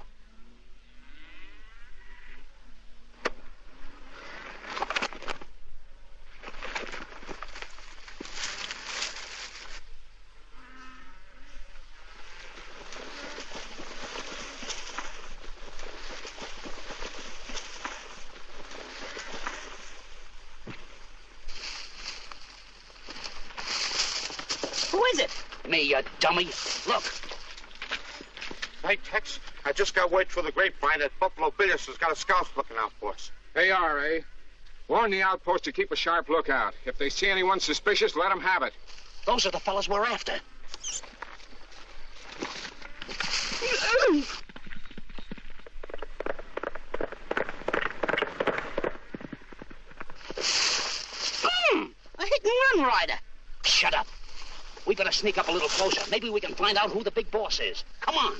Who is it? Me, you dummy. Look. Hey, Tex, I just got word through the grapevine that Buffalo Billius has got a scout looking out for us. They are, eh? Warn the outpost to keep a sharp lookout. If they see anyone suspicious, let them have it. Those are the fellas we're after. A hit-and-run rider. Shut up. We better sneak up a little closer. Maybe we can find out who the big boss is. Come on.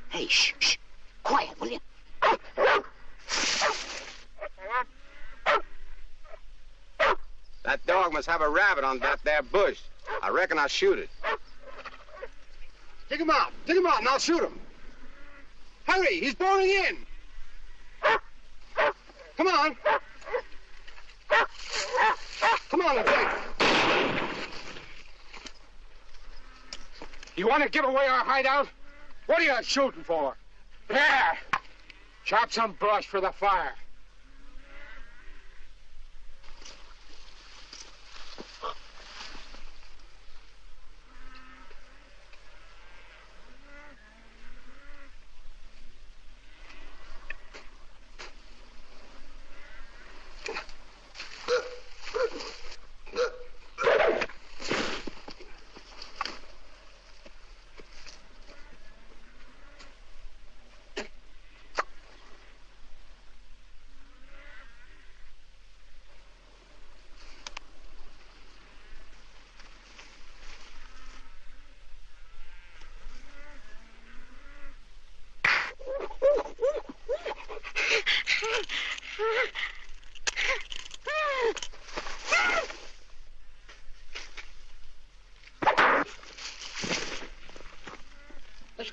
Hey, shh, shh. Quiet, will you? That dog must have a rabbit on that there bush. I reckon I'll shoot it. Dig him out, and I'll shoot him. Hurry, he's boring in. Come on. Come on, let's go. You want to give away our hideout? What are you shooting for? There. Chop some brush for the fire.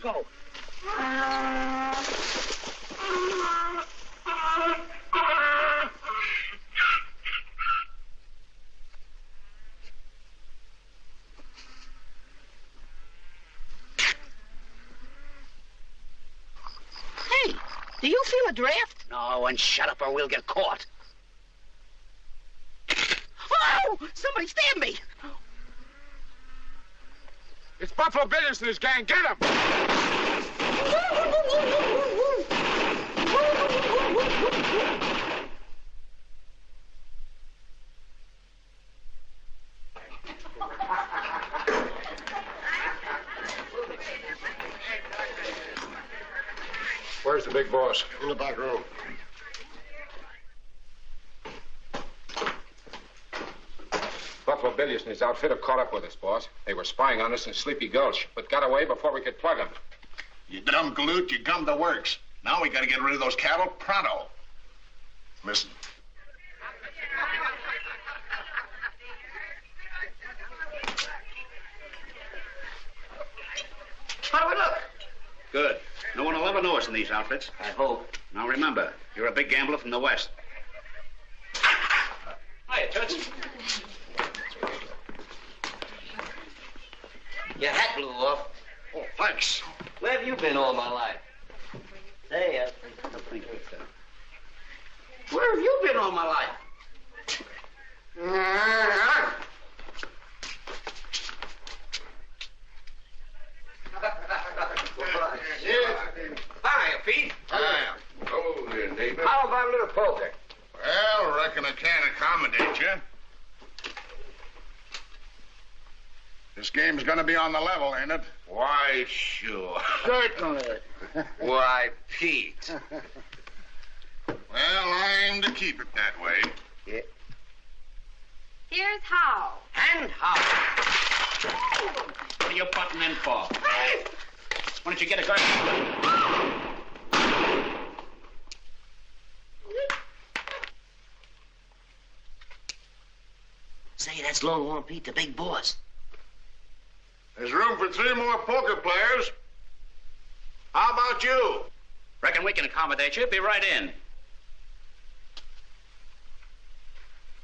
go. Hey, do you feel a draft? No, and shut up or we'll get caught. Oh! Somebody stab me! It's Buffalo Billions and his gang. Get him! Where's the big boss? In the back room. Buffalo Billions and his outfit have caught up with us, boss. They were spying on us in Sleepy Gulch, but got away before we could plug them. You dumb galoot, you gummed the works. Now we gotta get rid of those cattle pronto. Listen. How do we look? Good. No one will ever know us in these outfits. I hope. Now remember, you're a big gambler from the West. Hiya, Toots. Your hat blew off. Oh, thanks. Where have you been all my life? Say, where have you been all my life? Hiya, Pete. Hiya. Hello there, David. How about a little poker? Well, reckon I can't accommodate you. This game's gonna be on the level, ain't it? Why, sure. Certainly. Why, Pete. Well, I aim to keep it that way. Yeah. Here's how. And how? What are you butting in for? Why don't you get a gun? Say, that's Longhorn Pete, the big boss. There's room for 3 more poker players. How about you? Reckon we can accommodate you. Be right in.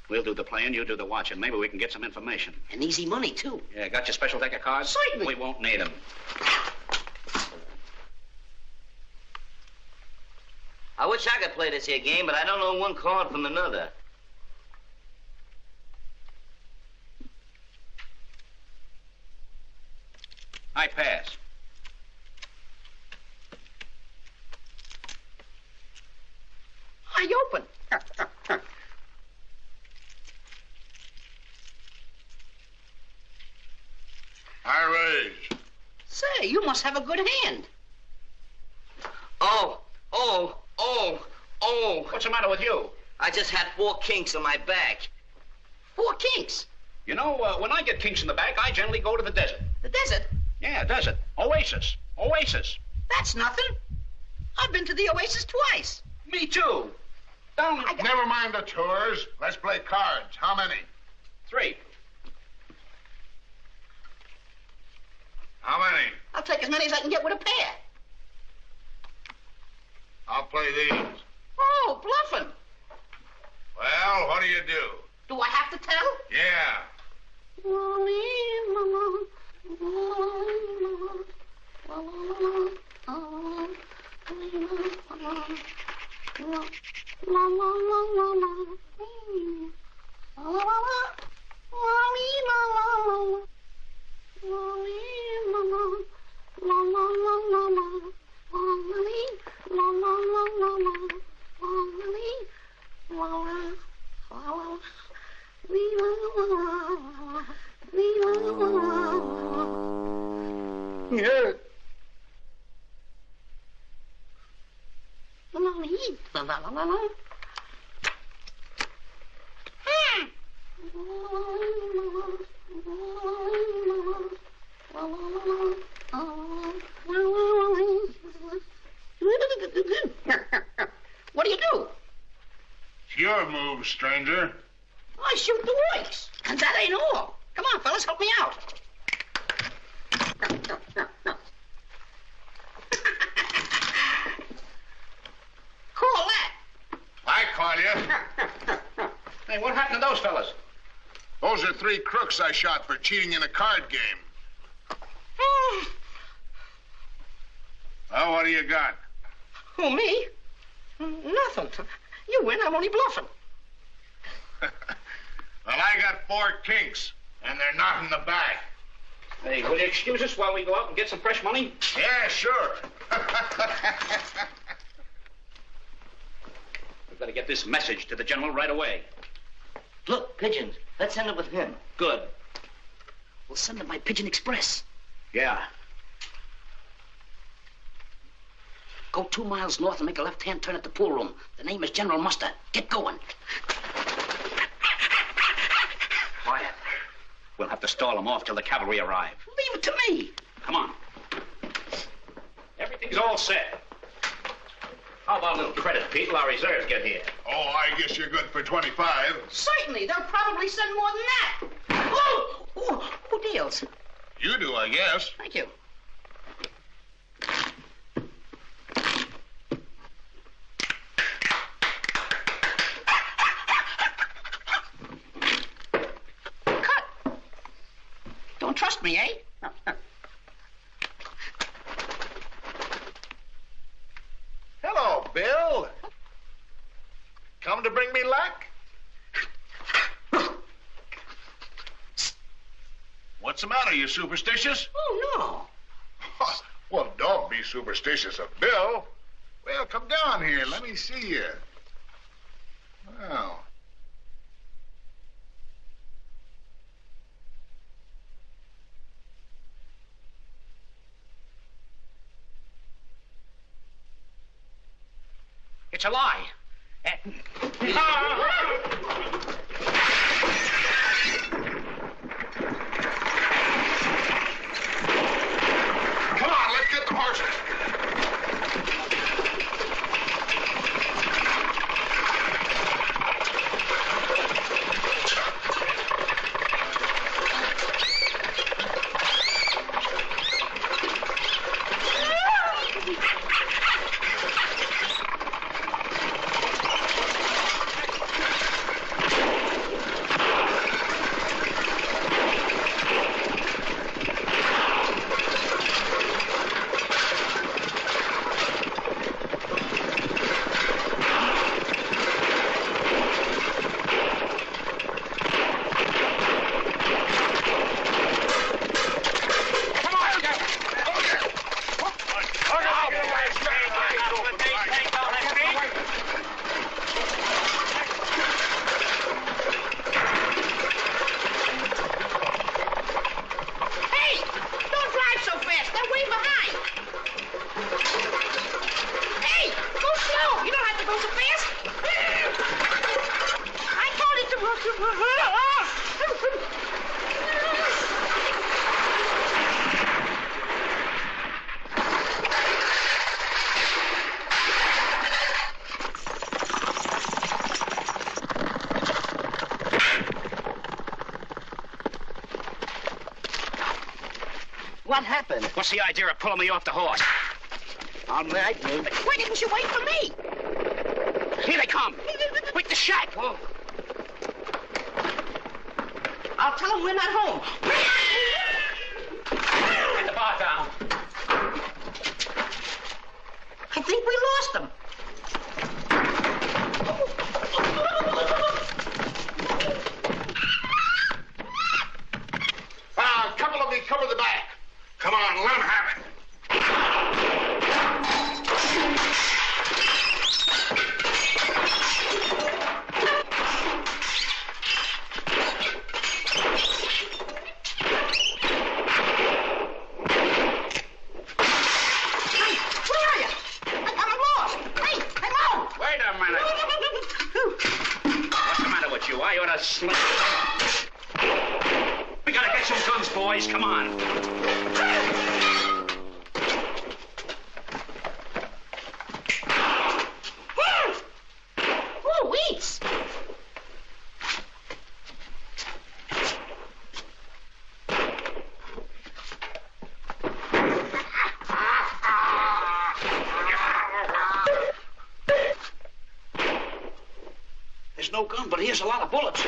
We'll do the playing, you do the watching. Maybe we can get some information. And easy money, too. Yeah, got your special deck of cards? Certainly. We won't need them. I wish I could play this here game, but I don't know one card from another. I pass. I open. I raise. Say, you must have a good hand. Oh. What's the matter with you? I just had 4 kinks on my back. 4 kinks? You know, when I get kinks in the back, I generally go to the desert. The desert? Yeah, desert. Oasis. Oasis. That's nothing. I've been to the Oasis twice. Me too. Down. Never mind the tours. Let's play cards. How many? 3. How many? I'll take as many as I can get with a pair. I'll play these. Oh, bluffing. Well, what do you do? Do I have to tell? Yeah. Yeah. What do you do? It's your move, stranger. I shoot the oaks. And that ain't all. Come on, fellas, help me out. Those are 3 crooks I shot for cheating in a card game. Oh, what do you got? Who, me? Nothing. You win, I'm only bluffing. Well, I got 4 kinks, and they're not in the bag. Hey, will you excuse us while we go out and get some fresh money? Yeah, sure. We've got to get this message to the general right away. Look, pigeons. Let's send it with him. Good. We'll send it by Pigeon Express. Yeah. Go 2 miles north and make a left-hand turn at the pool room. The name is General Muster. Get going. Quiet. We'll have to stall them off till the cavalry arrive. Leave it to me. Come on. Everything's all set. How about a little credit, Pete, while our reserves get here? Oh, I guess you're good for 25. Certainly. They'll probably send more than that. Oh! Who deals? You do, I guess. Thank you. Cut. Don't trust me, eh? Hello, Bill. Come to bring me luck? What's the matter? You superstitious? Oh, no. Well, don't be superstitious of Bill. Well, come down here. Let me see you. Well. It's a lie. Come on, let's get the horses. What happened? What's the idea of pulling me off the horse? All right, Lou. Why didn't you wait for me? Here they come. Quick, the shack. Oh. I'll tell them we're not home. Get the bar down. I think we lost them. A couple of me cover the back. Come on, let 'em have it. I ought to slip. We gotta get some guns, boys. Come on. Who eats? There's no gun, but here's a lot of bullets.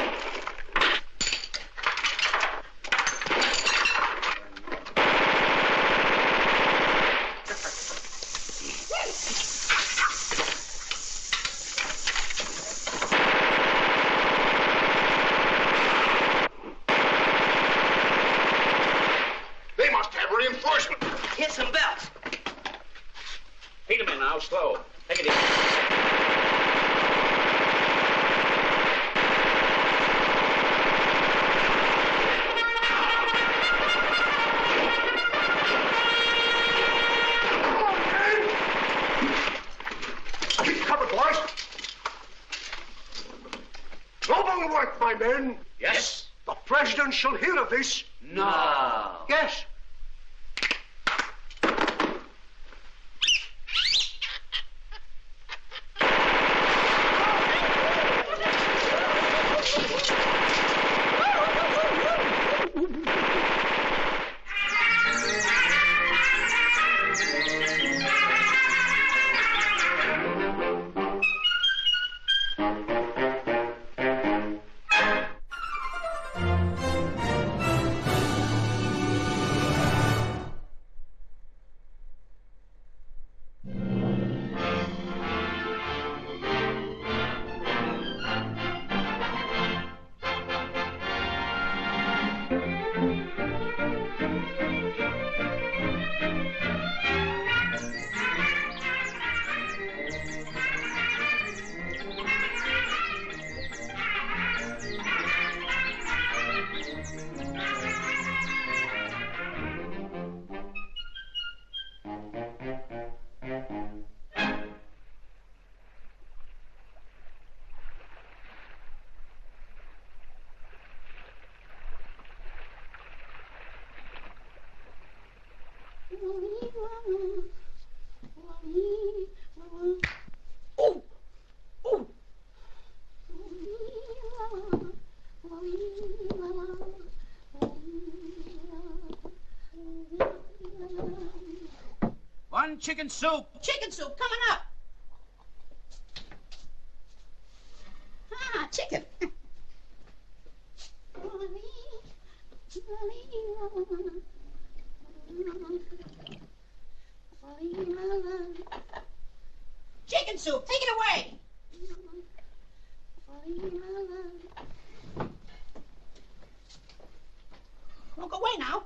reinforcement. Here's some belts. Feed him in now, slow. Take it easy. Keep cover, boys. Noble work, my men. Yes? The president shall hear of this. No. Yes. One chicken soup. Chicken soup coming up. Ah, chicken. Chicken soup, take it away. Don't go away now.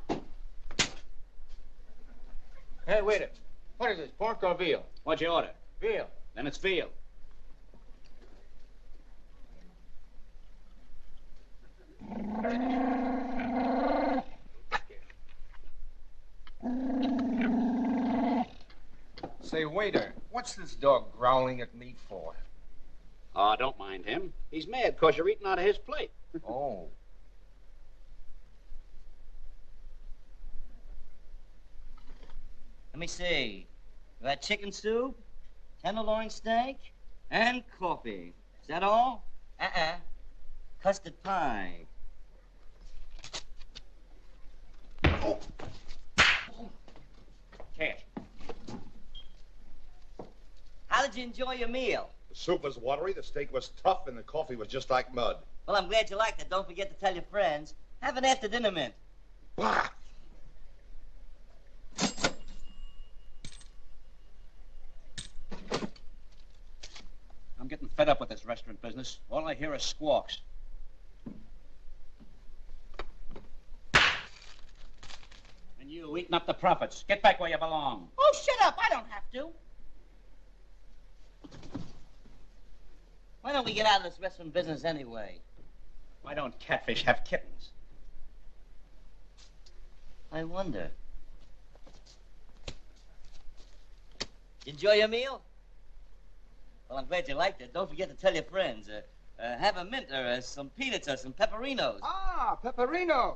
Hey, waiter. What is this, pork or veal? What'd you order? Veal. Then it's veal. Say, waiter, what's this dog growling at me for? Oh, don't mind him. He's mad because you're eating out of his plate. Oh. Let me see. You had chicken soup, tenderloin steak, and coffee. Is that all? Custard pie. Cash. How did you enjoy your meal? The soup was watery, the steak was tough, and the coffee was just like mud. Well, I'm glad you liked it. Don't forget to tell your friends. Have an after-dinner mint. Bah! I'm getting fed up with this restaurant business. All I hear is squawks. And you eating up the profits. Get back where you belong. Oh, shut up. I don't have to. Why don't we get out of this restaurant business anyway? Why don't catfish have kittens? I wonder. Enjoy your meal? Well, I'm glad you liked it. Don't forget to tell your friends. Have a mint or some peanuts or some pepperinos. Ah, pepperino.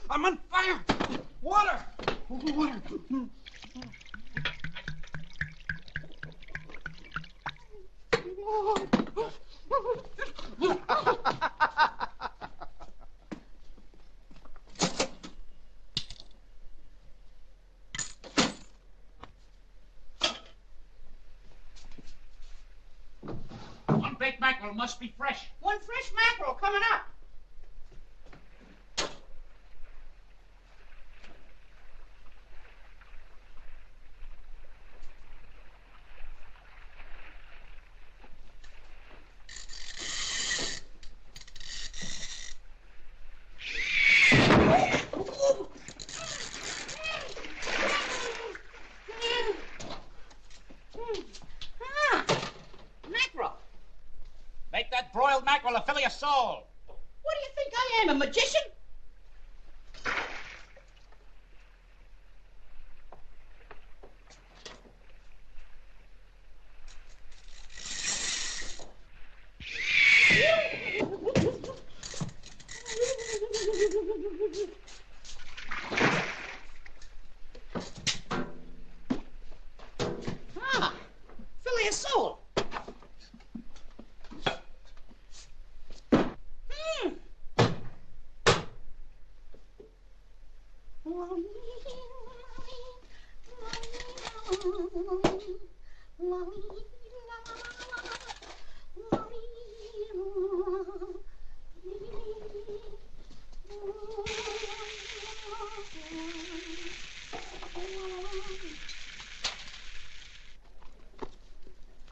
I'm on fire! Water! Water! One baked mackerel must be fresh. One fresh mackerel coming up. will fill your soul. What do you think I am, a magician? Ah, fill your soul.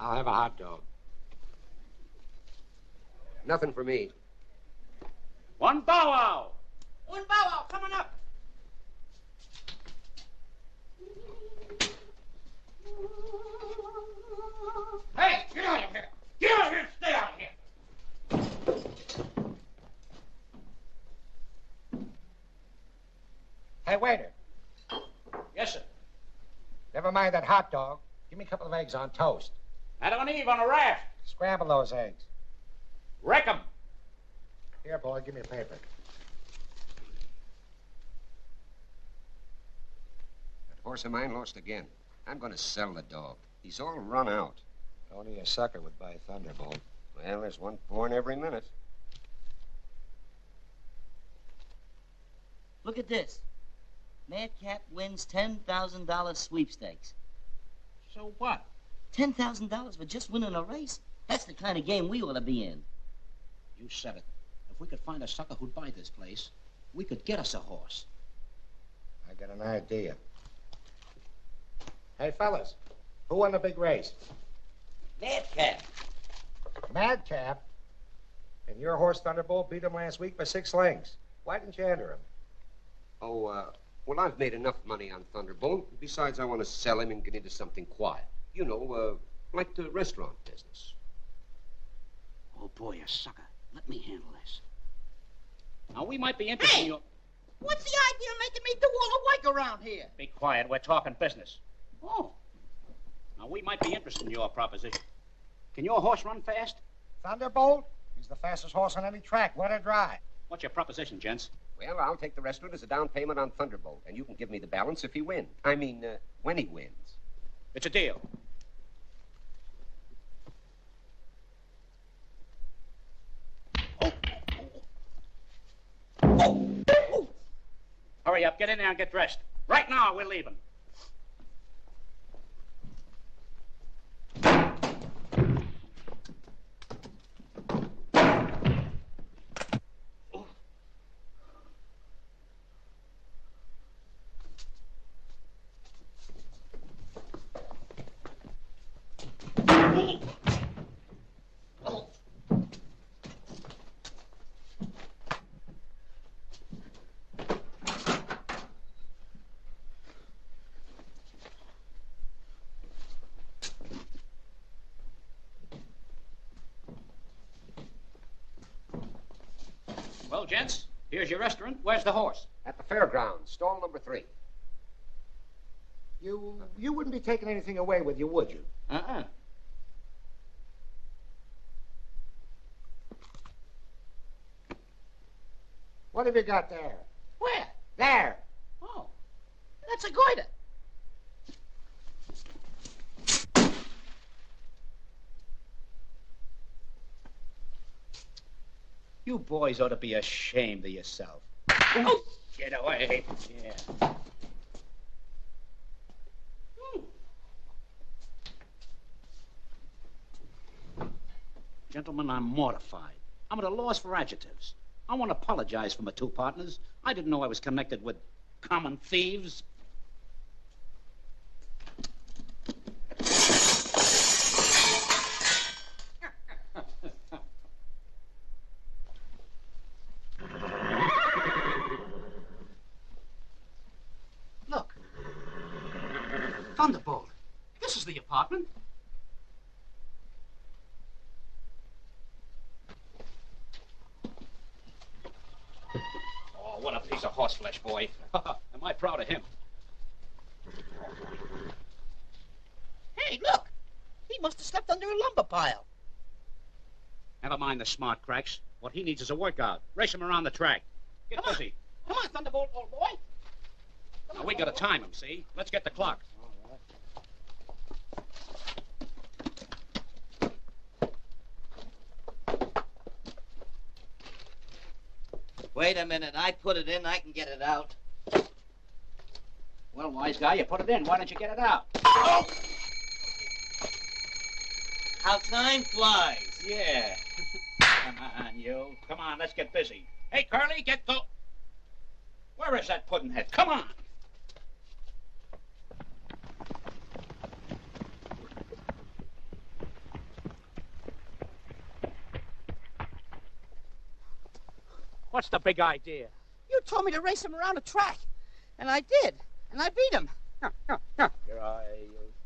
I'll have a hot dog. Nothing for me. One bow wow. One bow wow coming up. Hey, get out of here! Get out of here! Stay out of here! Hey, waiter. Yes, sir. Never mind that hot dog. Give me a couple of eggs on toast. Adam and Eve on a raft. Scramble those eggs. Wreck 'em. Here, boy, give me a paper. That horse of mine lost again. I'm going to sell the dog. He's all run out. Only a sucker would buy Thunderbolt. Well, there's one born every minute. Look at this. Madcap wins $10,000 sweepstakes. So what? $10,000 for just winning a race? That's the kind of game we ought to be in. You said it. If we could find a sucker who'd buy this place, we could get us a horse. I got an idea. Hey, fellas, who won the big race? Madcap. Madcap? And your horse, Thunderbolt, beat him last week by 6 lengths. Why didn't you enter him? Oh, well, I've made enough money on Thunderbolt. Besides, I want to sell him and get into something quiet. You know, like the restaurant business. Oh, boy, a sucker. Let me handle this. Now, we might be interested in your... What's the idea of making me do all the work around here? Be quiet. We're talking business. Oh. Now, we might be interested in your proposition. Can your horse run fast? Thunderbolt? He's the fastest horse on any track, wet or dry. What's your proposition, gents? Well, I'll take the rest of it as a down payment on Thunderbolt, and you can give me the balance if he wins. I mean, when he wins. It's a deal. Hurry up, get in there and get dressed. Right now, we're leaving. Well, gents, here's your restaurant. Where's the horse? At the fairgrounds, stall number 3. You wouldn't be taking anything away with you, would you? Uh-uh. What have you got there? Where? There. Oh, that's a goiter. You boys ought to be ashamed of yourself. Oh, get away. Yeah. Gentlemen, I'm mortified. I'm at a loss for adjectives. I want to apologize for my 2 partners. I didn't know I was connected with common thieves. Look. Thunderbolt. This is the apartment. what a piece of horseflesh, boy. Am I proud of him? Hey, look. He must have slept under a lumber pile. Never mind the smart cracks. What he needs is a workout. Race him around the track. Get busy. Come on, Thunderbolt, old boy. Now, we gotta time him, see? Let's get the clock. Wait a minute. I put it in. I can get it out. Well, wise guy, you put it in. Why don't you get it out? Oh! How time flies. Yeah. Come on, you. Come on, let's get busy. Hey, Curly, get go. Where is that puddinhead? Come on. What's the big idea? You told me to race him around a track. And I did. And I beat him.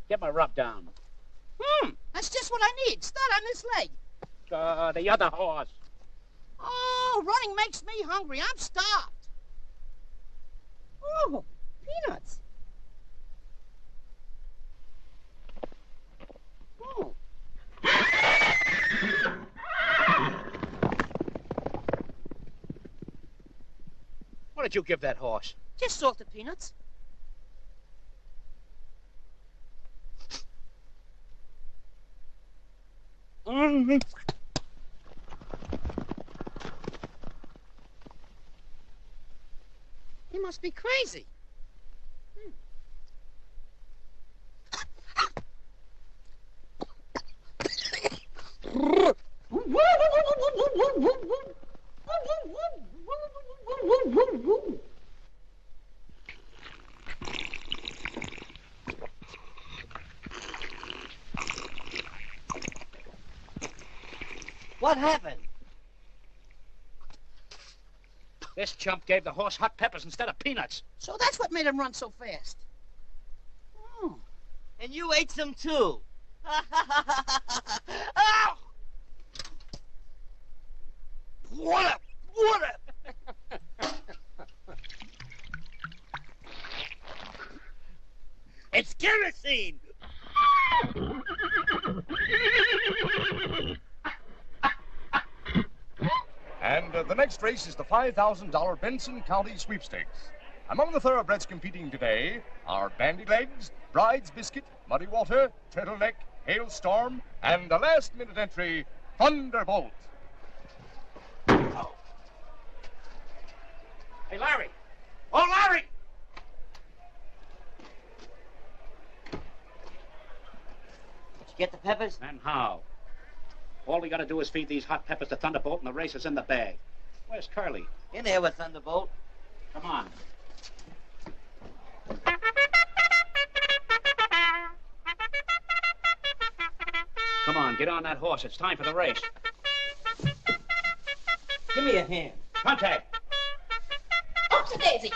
Get my rub down. That's just what I need. Start on this leg. The other horse. Oh, running makes me hungry. I'm starved. Oh, peanuts. Oh. What did you give that horse? Just salted peanuts. He must be crazy. What happened? This chump gave the horse hot peppers instead of peanuts. So that's what made him run so fast. Oh. And you ate some too. Ow! Water! Water! It's kerosene! And the next race is the $5,000 Benson County Sweepstakes. Among the thoroughbreds competing today are Bandy Legs, Bride's Biscuit, Muddy Water, Turtleneck, Hailstorm, and the last-minute entry, Thunderbolt. Oh. Hey, Larry! Oh, Larry! Did you get the peppers? And how? All we gotta do is feed these hot peppers to Thunderbolt, and the race is in the bag. Where's Curly? In there with Thunderbolt. Come on. Come on, get on that horse. It's time for the race. Give me a hand. Contact. Oopsie-daisy.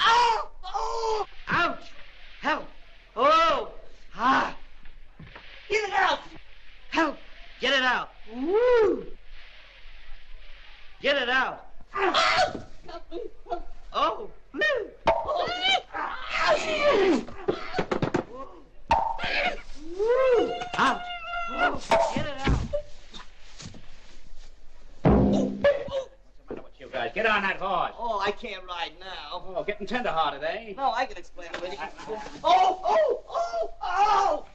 Ow! Oh! Ouch! Help! Oh! Ah! Get it out! Help! Get it out! Woo! Get it out! Oh! Oh! Ouch! Oh, get it out! What's the matter with you guys? Get on that horse. Oh, I can't ride now. Oh, getting tender-hearted, eh? No, I can explain it with you. Oh! Oh! Oh! Oh!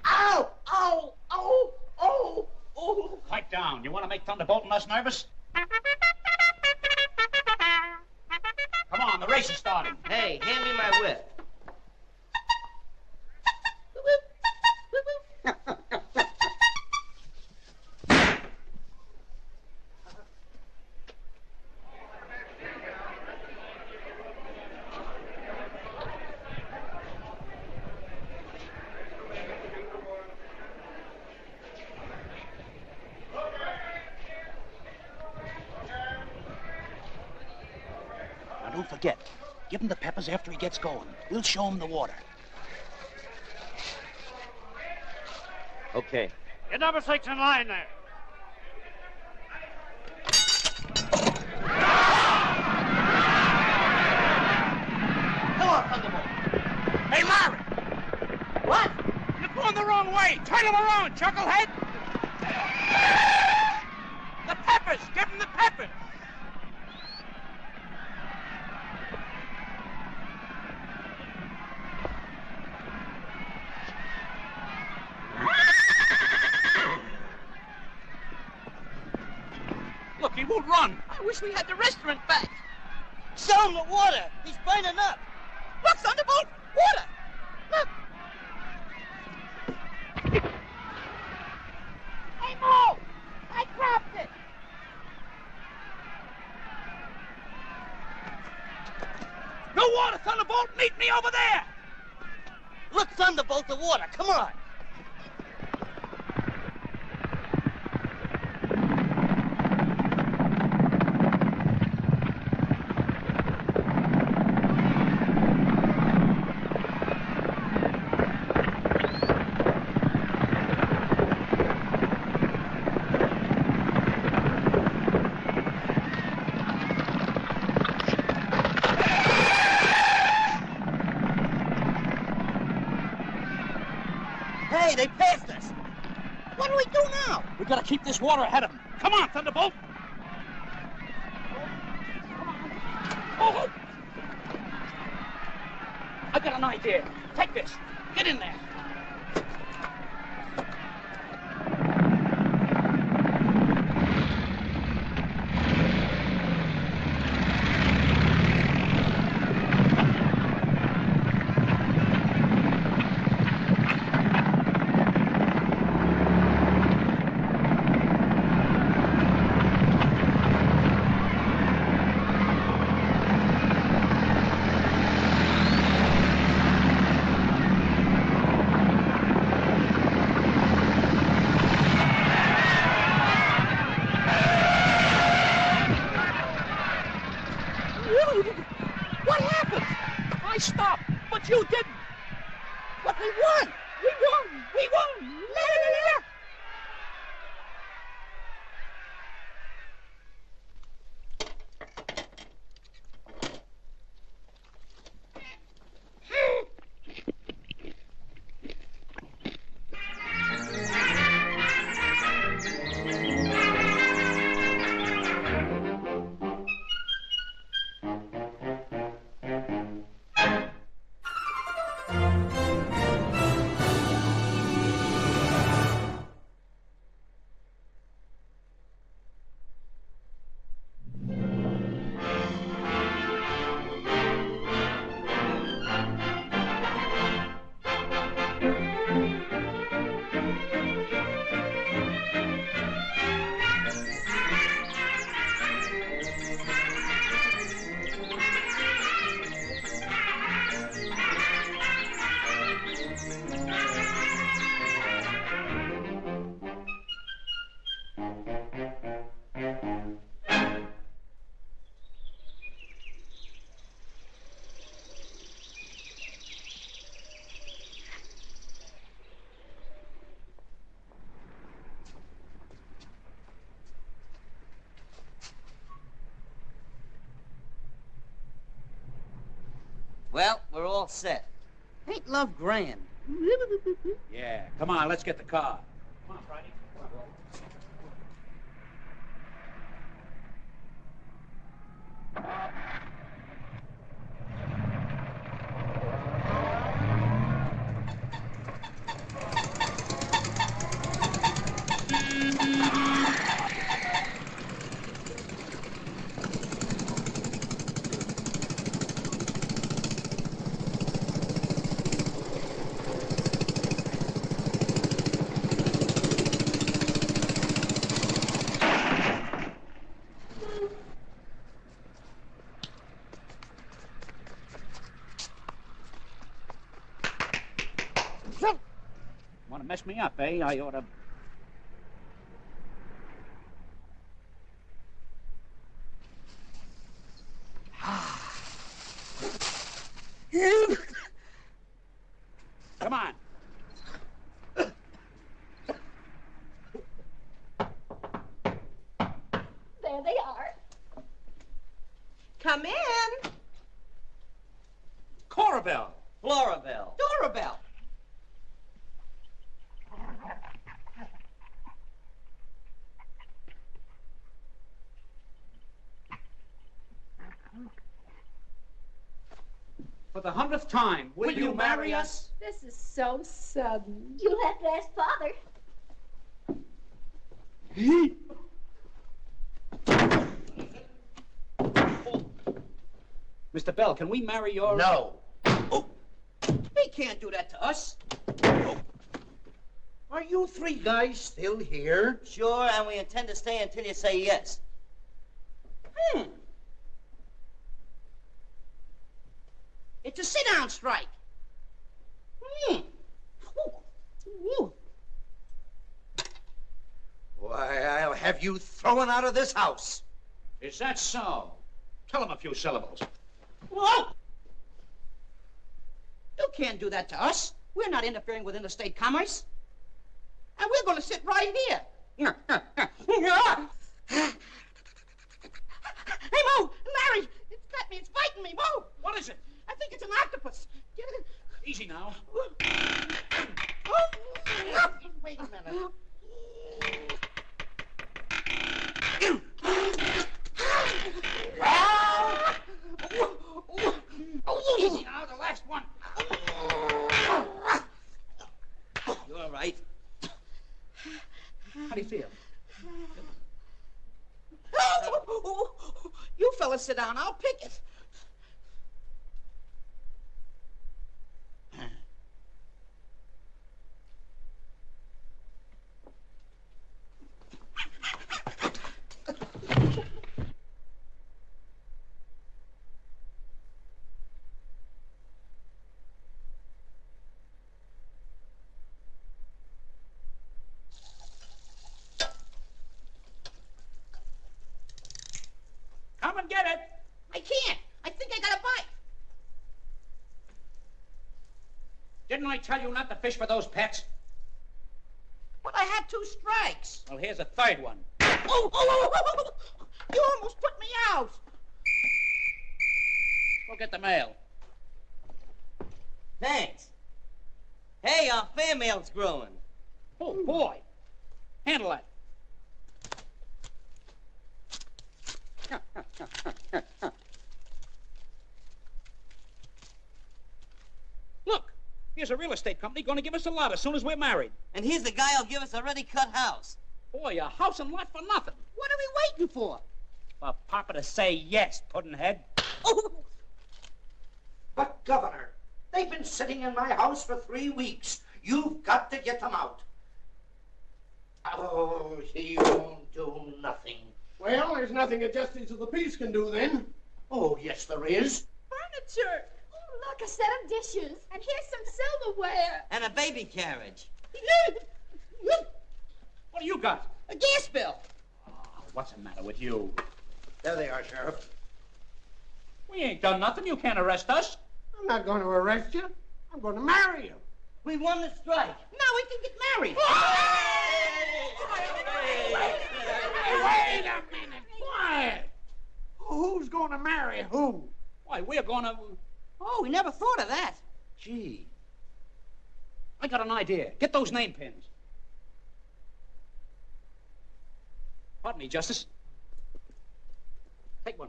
Ow! Ow! Oh! Oh! Oh! Pipe down. You want to make Thunderbolt and us nervous? Come on, the race is starting. Hey, hand me my whip. Now, don't forget, give him the peppers after he gets going. We'll show him the water. Okay. Get number 6 in line there. door, Thunderbolt. Hey, Larry! What? You're going the wrong way. Turn him around, chucklehead. The peppers. Give him the peppers. Look, he won't run. I wish we had the restaurant back. Show him the water. He's burning up. Look, Thunderbolt, water. Look. Hey, Mo! I dropped it. No water, Thunderbolt. Meet me over there. Look, Thunderbolt, the water. Come on. Hey, they passed us. What do we do now? We gotta keep this water ahead of him. Come on, Thunderbolt. Oh. I got an idea. Take this. Get in there. What happened? I stopped, but you didn't. But we won. We won. We won. La, la, la, la. Well, we're all set. Ain't love grand? Yeah, come on, let's get the car. Come on, Friday. Want to mess me up, eh? I ought to... Come on. There they are. Come in. Court! the 100th time, will you marry us? This is so sudden. You'll have to ask Father. Mr. Bell, can we marry your... No. They can't do that to us. Are you three guys still here? Sure, and we intend to stay until you say yes. It's a sit-down strike. Why, I'll have you thrown out of this house. Is that so? Tell him a few syllables. Whoa! You can't do that to us. We're not interfering with interstate commerce. And we're going to sit right here. Hey, Mo! Larry! It's got me. It's biting me. Mo! What is it? I think it's an octopus. Easy now. Wait a minute. Easy now, the last one. You all right? How do you feel? You fellas sit down. I'll pick it. Come and get it. I can't. I think I got a bite. Didn't I tell you not to fish for those pets? But I had 2 strikes. Well, here's a third one. Oh! You almost put me out. Go get the mail. Thanks. Hey, our fan mail's growing. Oh, boy. Handle that. Look, here's a real estate company going to give us a lot as soon as we're married. And here's the guy who'll give us a ready-cut house. Boy, a house and lot for nothing. What are we waiting for? For Papa to say yes, Puddinhead. Oh! But, Governor, they've been sitting in my house for 3 weeks. You've got to get them out. Oh, he won't do nothing. Well, there's nothing a justice of the peace can do then. Oh, yes, there is. Furniture. Oh, look, a set of dishes. And here's some silverware. And a baby carriage. What do you got? A gas bill. Oh, what's the matter with you? There they are, Sheriff. We ain't done nothing. You can't arrest us. I'm not going to arrest you. I'm going to marry you. We won the strike. Now we can get married. Wait a minute. Quiet. Who's going to marry who? Why, we're going to... Oh, we never thought of that. Gee. I got an idea. Get those name pins. Pardon me, Justice. Take one.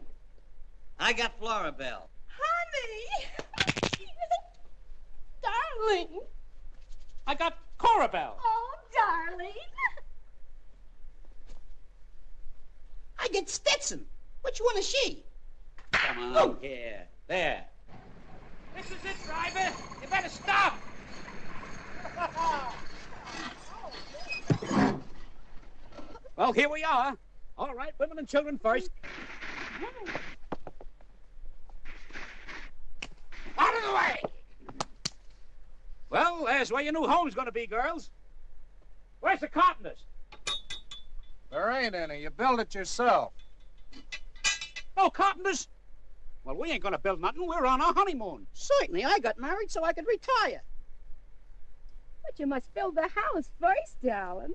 I got Florabelle. Honey! Darling! I got Corabelle. Oh, darling! I get Stetson. Which one is she? Come on, here. There. This is it, driver. You better stop. Well, here we are. All right, women and children first. Out of the way! Well, there's where your new home's going to be, girls. Where's the carpenters? There ain't any. You build it yourself. No carpenters? Well, we ain't going to build nothing. We're on our honeymoon. Certainly, I got married so I could retire. But you must build the house first, darling.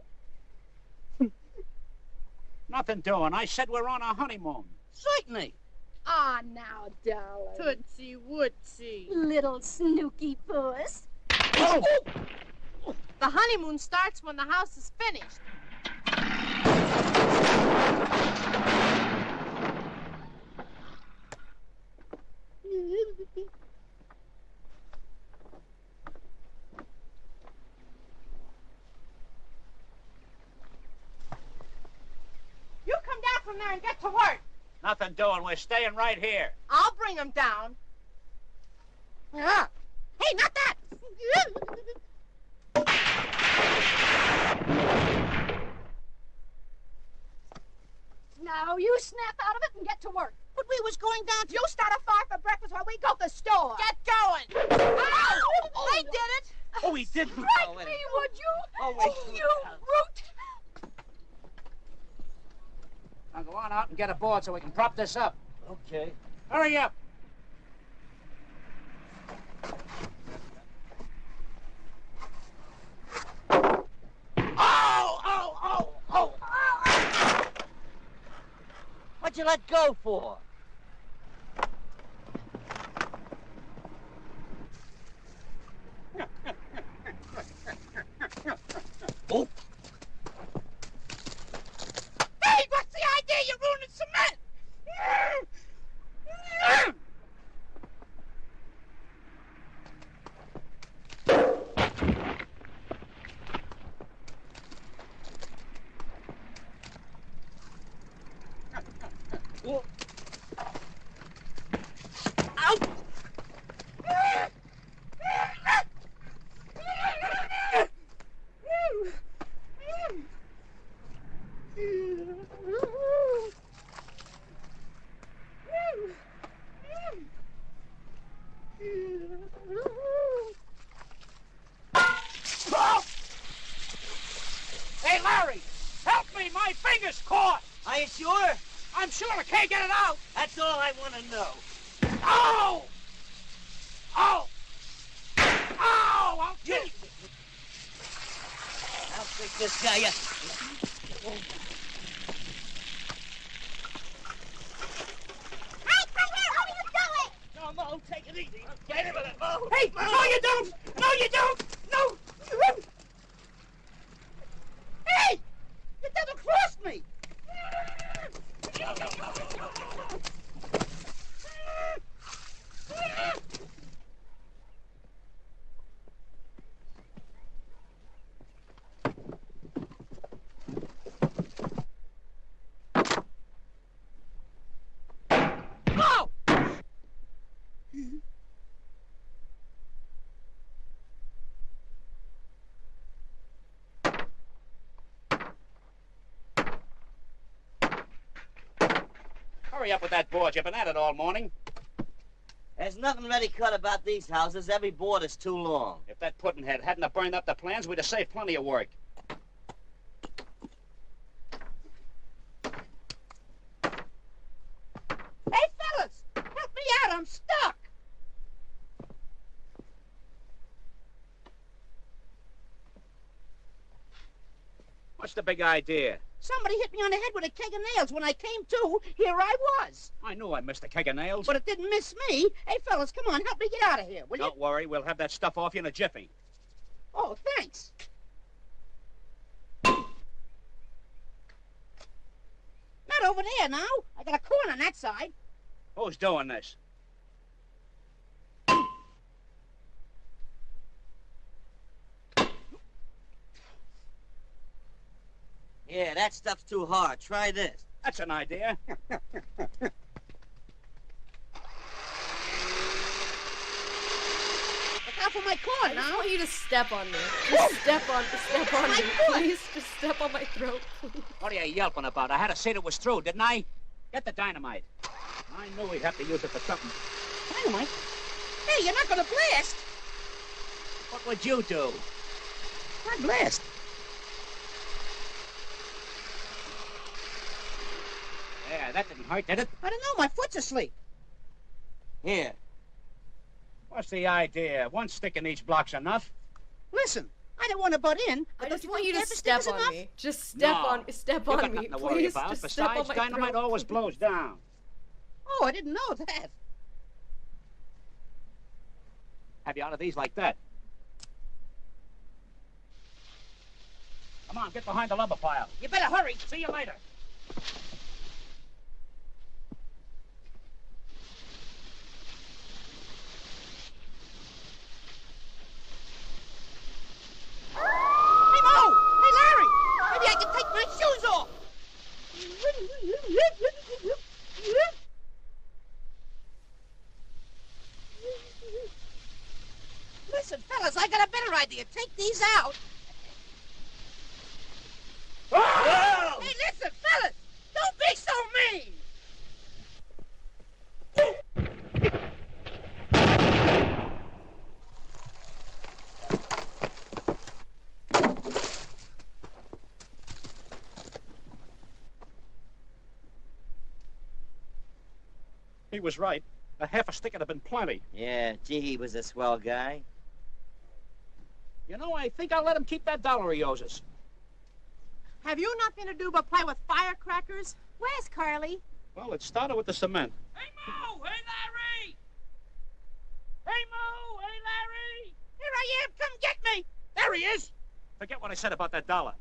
Nothing doing. I said we're on our honeymoon. Certainly. Ah, now, darling. Tootsie Wootsie. Little snooky puss. Oh! The honeymoon starts when the house is finished. from there and get to work. Nothing doing. We're staying right here. I'll bring him down. Yeah. Hey, not that! Now you snap out of it and get to work. But we was going down to... You start a fire for breakfast while we go to the store. Get going! Ow! They did it! Oh, he didn't. Strike me, would you? Oh, you brute! Now go on out and get a board so we can prop this up. Okay. Hurry up. What'd you let go for? Oh. Hey, what's the idea? You're ruining cement! Hey, Larry, help me. My finger's caught. Are you sure? I'm sure I can't get it out. That's all I want to know. Oh! Oh! Oh! I'll kill you. I'll fix this guy up. No, take it easy. Get him with it, Mo. Hey, no, you don't. No, you don't. No. Hey! You double-crossed me! Go! Hurry up with that board. You've been at it all morning. There's nothing ready cut about these houses. Every board is too long. If that puddin'head hadn't have burned up the plans, we'd have saved plenty of work. Hey, fellas! Help me out, I'm stuck! What's the big idea? Somebody hit me on the head with a keg of nails. When I came to, here I was. I knew I missed a keg of nails. But it didn't miss me. Hey, fellas, come on, help me get out of here, will you? Don't worry, we'll have that stuff off you in a jiffy. Oh, thanks. Not over there now. I got a corn on that side. Who's doing this? Yeah, that stuff's too hard. Try this. That's an idea. Look out for my corn now. I want you to step on me. Just step on me, please. Just step on my throat, please. What are you yelping about? I had to say it was through, didn't I? Get the dynamite. I knew we'd have to use it for something. Dynamite? Hey, you're not gonna blast. What would you do? I'd blast. Yeah, that didn't hurt, did it? I don't know, my foot's asleep. Here. What's the idea? One stick in each block's enough. Listen, I don't want to butt in. I But just don't want you to think step lipstick is on enough? me. Just step No. on You got me, nothing to worry please. about. Just step on Besides, my dynamite throat. always blows down. Oh, I didn't know that. Have you out of these like that? Come on, get behind the lumber pile. You better hurry. See you later. Hey, Mo! Hey, Larry! Maybe I can take my shoes off. do you take these out? Whoa! Hey, listen, fellas! Don't be so mean! He was right. A half a stick would have been plenty. Yeah, gee, he was a swell guy. You know, I think I'll let him keep that dollar he owes us. Have you nothing to do but play with firecrackers? Where's Carly? Well, it started with the cement. Hey, Mo! Hey, Larry! Hey, Mo! Hey, Larry! Here I am! Come get me! There he is! Forget what I said about that dollar.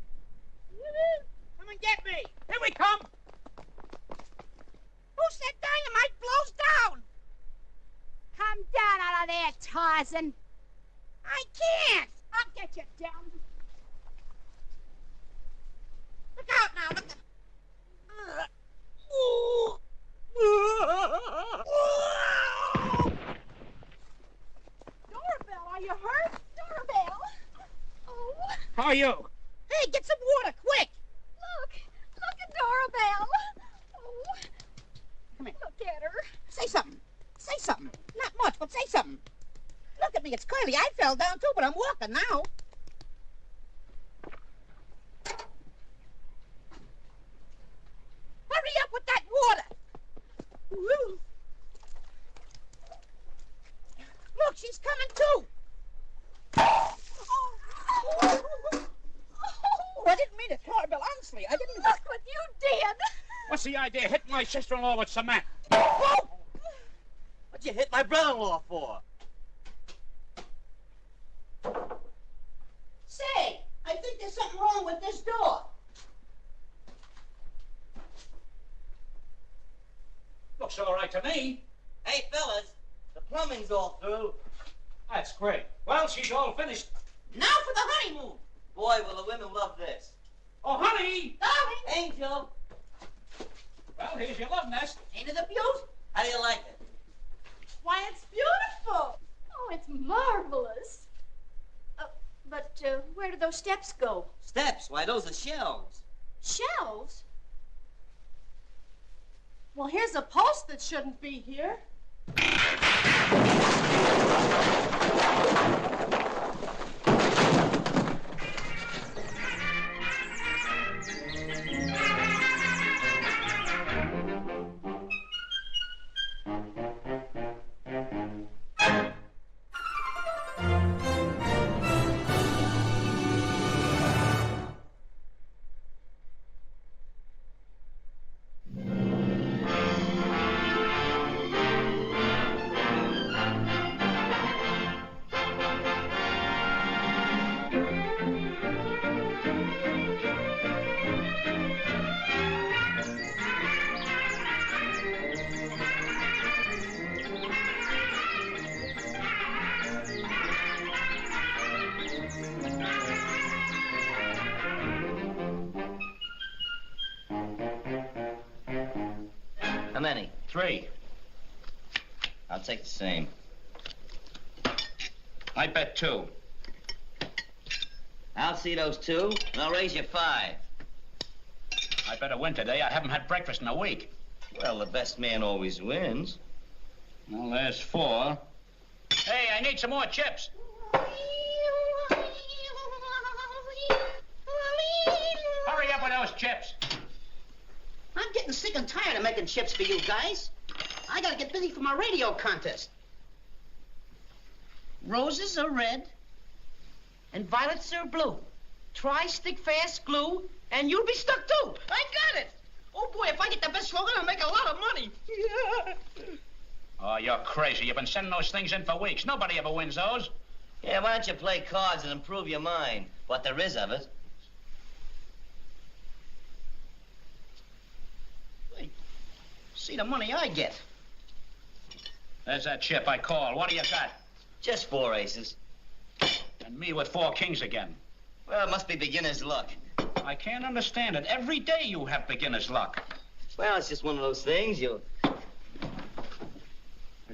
Come and get me! Here we come! Who said dynamite blows down? Come down out of there, Tarzan. I can't! I'll get you down. Look out now! Look. Doorbell, are you hurt? Doorbell. Oh. How are you? Hey, get some water, quick! Look at Doorbell. Oh. Come here. Look at her. Say something. Say something. Not much, but say something. Look at me, it's Curly. I fell down too, but I'm walking now. Hurry up with that water. Woo. Look, she's coming too. Oh, I didn't mean it, Clarabelle. Honestly, I didn't. Look what you did. What's the idea of hitting my sister-in-law with cement? Whoa! What'd you hit my brother-in-law for? Say, I think there's something wrong with this door. Looks all right to me. Hey, fellas, the plumbing's all through. That's great. Well, she's all finished. Now for the honeymoon. Boy, will the women love this. Oh, honey! Darling! Angel! Well, here's your love nest. Ain't it a beaut? How do you like it? Why, it's beautiful. Oh, it's marvelous. But where do those steps go? Steps? Why, those are shelves. Shelves? Well, here's a post that shouldn't be here. How many? 3. I'll take the same. I bet 2. I'll see those 2, and I'll raise you 5. I better win today. I haven't had breakfast in a week. Well, the best man always wins. Well, there's 4. Hey, I need some more chips. Hurry up with those chips. I'm getting sick and tired of making chips for you guys. I gotta get busy for my radio contest. Roses are red, and violets are blue. Try stick fast glue, and you'll be stuck too. I got it. Oh boy, if I get the best slogan, I'll make a lot of money. Oh, you're crazy. You've been sending those things in for weeks. Nobody ever wins those. Yeah, why don't you play cards and improve your mind? What there is of it. Wait. See the money I get. There's that chip I call. What do you got? Just 4 aces. And me with 4 kings again. Well, it must be beginner's luck. I can't understand it. Every day you have beginner's luck. Well, it's just one of those things. If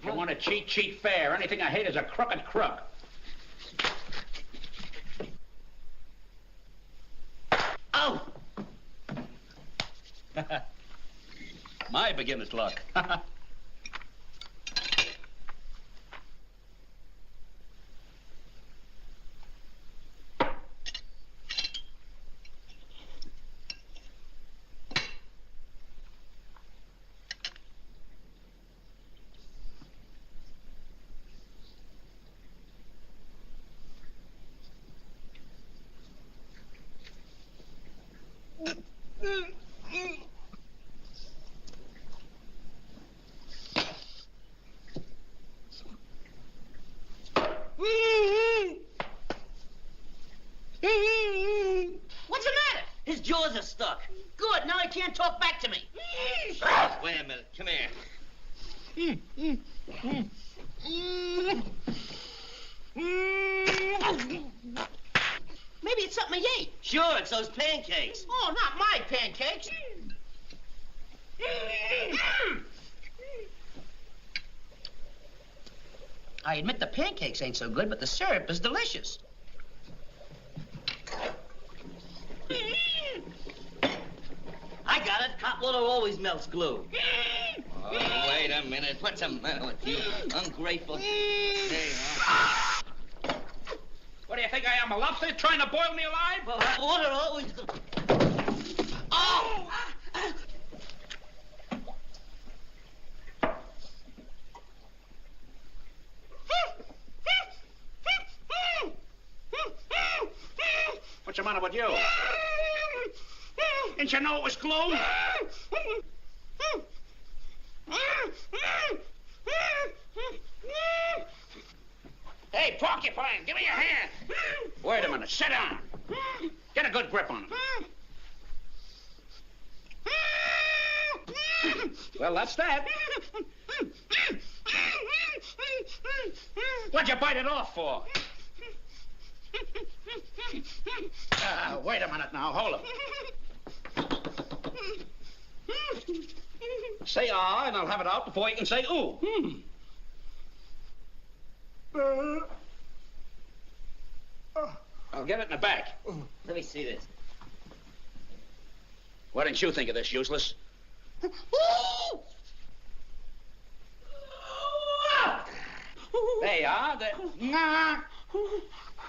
you want to cheat, cheat fair. Anything I hate is a crooked crook. My beginner's luck. What's the matter? His jaws are stuck. Good, now he can't talk back to me. Wait a minute, come here. Maybe it's something he ate. Sure, it's those pancakes. Oh, not my pancakes. I admit the pancakes ain't so good, but the syrup is delicious. I got it. Cop water always melts glue. Oh, wait a minute. What's the matter with you? Ungrateful. Hey, What do you think I am, a lobster trying to boil me alive? well, hot water always... Oh! What's the matter with you? Didn't you know it was glue? Hey, porcupine, give me your hand. Wait a minute, sit down. Get a good grip on him. Well, that's that. What'd you bite it off for? Wait a minute now, hold it. Say ah, and I'll have it out before you can say ooh. I'll get it in the back. Let me see this. What didn't you think of this, useless? There you are.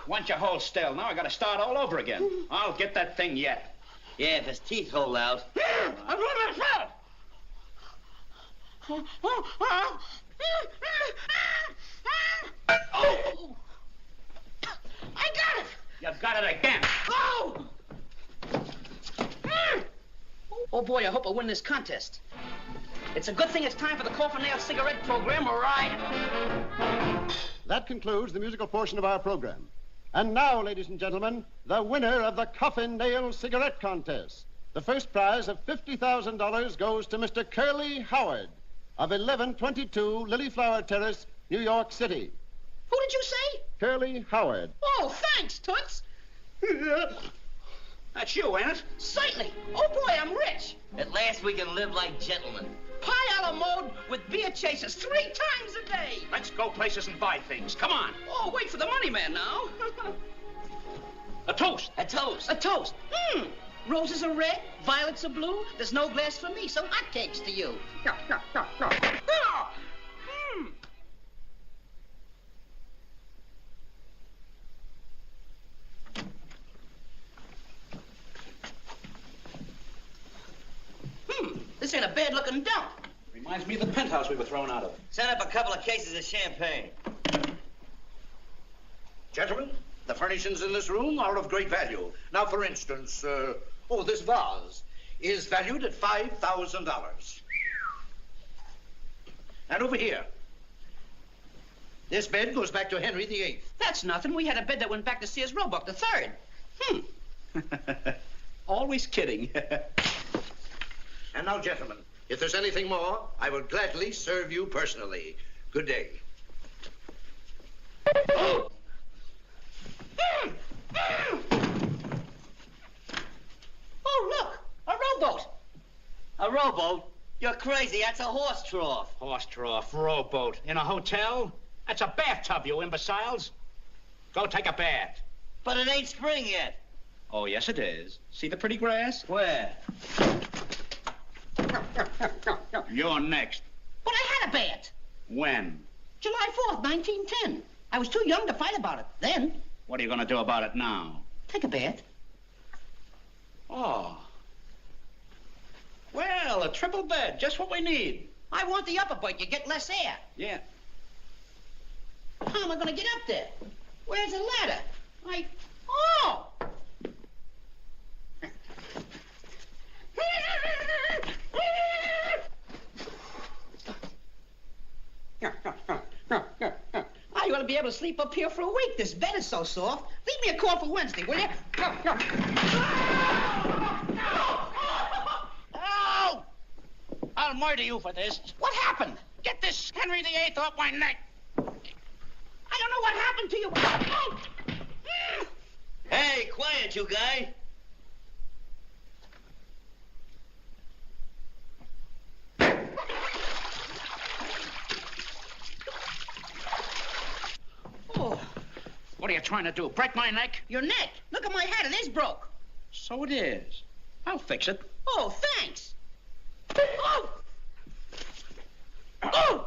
Once you hold still, now I gotta start all over again. I'll get that thing yet. Yeah, if his teeth hold out. I'm running myself. Oh! I got it! You got it again. Oh! Oh, boy, I hope I win this contest. It's a good thing it's time for the coffin nail cigarette program, or That concludes the musical portion of our program. And now, ladies and gentlemen, the winner of the Coffin Nail Cigarette Contest. The first prize of $50,000 goes to Mr. Curly Howard of 1122 Lilyflower Terrace, New York City. Who did you say? Curly Howard. Oh, thanks, Toots. That's you, ain't it? Certainly. Oh, boy, I'm rich. At last we can live like gentlemen. Pie a la mode with beer chasers 3 times a day. Let's go places and buy things. Come on. Oh, wait for the money man now. A toast. A toast. A toast. Roses are red, violets are blue. There's no glass for me, so hotcakes to you. This ain't a bad-looking dump. Reminds me of the penthouse we were thrown out of. Send up a couple of cases of champagne. Gentlemen, the furnishings in this room are of great value. Now, for instance, this vase is valued at $5,000. And over here, this bed goes back to Henry VIII. That's nothing. We had a bed that went back to Sears Roebuck III. Always kidding. And now, gentlemen, if there's anything more, I will gladly serve you personally. Good day. Oh, look! A rowboat! A rowboat? You're crazy. That's a horse trough. Horse trough, rowboat. In a hotel? That's a bathtub, you imbeciles. Go take a bath. But it ain't spring yet. Oh, yes, it is. See the pretty grass? Where? You're next. But I had a bet. When? July 4th, 1910. I was too young to fight about it then. What are you going to do about it now? Take a bet. Oh. Well, a triple bed, just what we need. I want the upper bunk. You get less air. Yeah. How am I going to get up there? Where's the ladder? Oh! I ought to be able to sleep up here for a week. This bed is so soft. Leave me a call for Wednesday, will you? Oh! I'll murder you for this. What happened? Get this Henry VIII off my neck. I don't know what happened to you. Hey, quiet, you guy. Oh. What are you trying to do? Break my neck? Your neck. Look at my hat. It is broke. So it is. I'll fix it. Oh, thanks. Oh! Oh!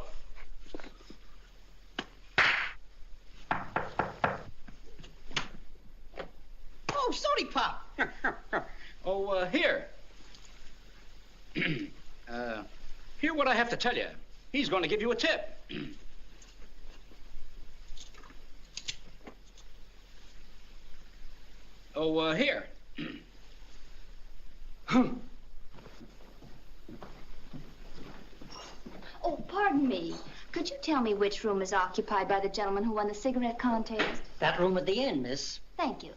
Oh, sorry, Pop. Oh, here. Hear what I have to tell you. He's going to give you a tip. Oh, here. Oh, pardon me. Could you tell me which room is occupied by the gentleman who won the cigarette contest? That room at the end, miss. Thank you.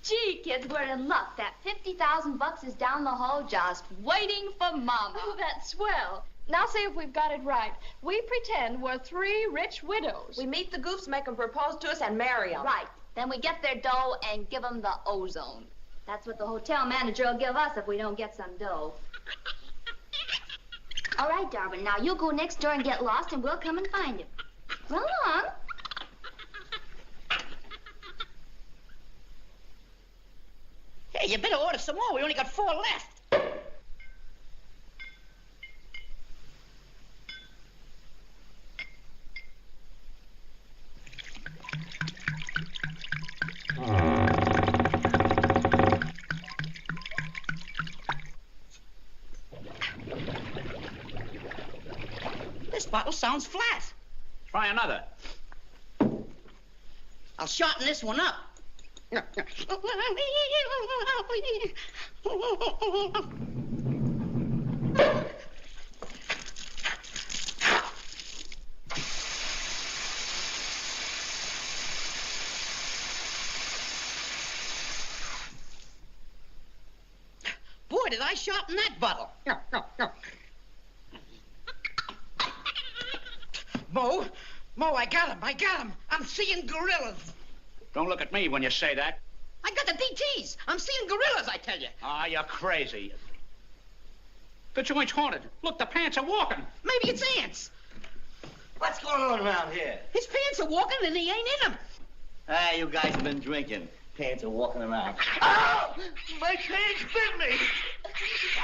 Gee, kids, we're in luck. That $50,000 is down the hall just waiting for Mama. Oh, that's swell. Now see if we've got it right. We pretend we're 3 rich widows. We meet the goofs, make them propose to us, and marry them. Right. Then we get their dough and give them the ozone. That's what the hotel manager will give us if we don't get some dough. All right, Darwin. Now you go next door and get lost, and we'll come and find him. Run along. Hey, you better order some more. We only got 4 left. This bottle sounds flat. Try another. I'll shorten this one up. Boy, did I shorten that bottle. Mo, I got him. I'm seeing gorillas. Don't look at me when you say that. I got the DTs. I'm seeing gorillas, I tell you. Ah, you're crazy. The joint's haunted. Look, the pants are walking. Maybe it's ants. What's going on around here? His pants are walking and he ain't in them. Ah, you guys have been drinking. Pants are walking around. Oh! My pants bit me.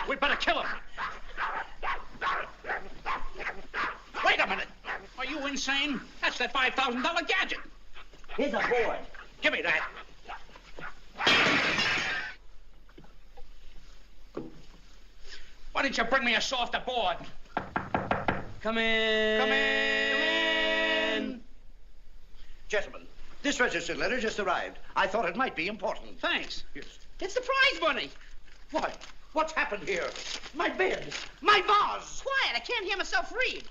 We better kill him. Wait a minute. Are you insane? That's that $5,000 gadget. Here's a board. Give me that. Why didn't you bring me a softer board? Come in. Come in. Gentlemen, this registered letter just arrived. I thought it might be important. Thanks. Yes. It's the prize money. Why? What's happened here? My bed. My vase. Quiet, I can't hear myself read.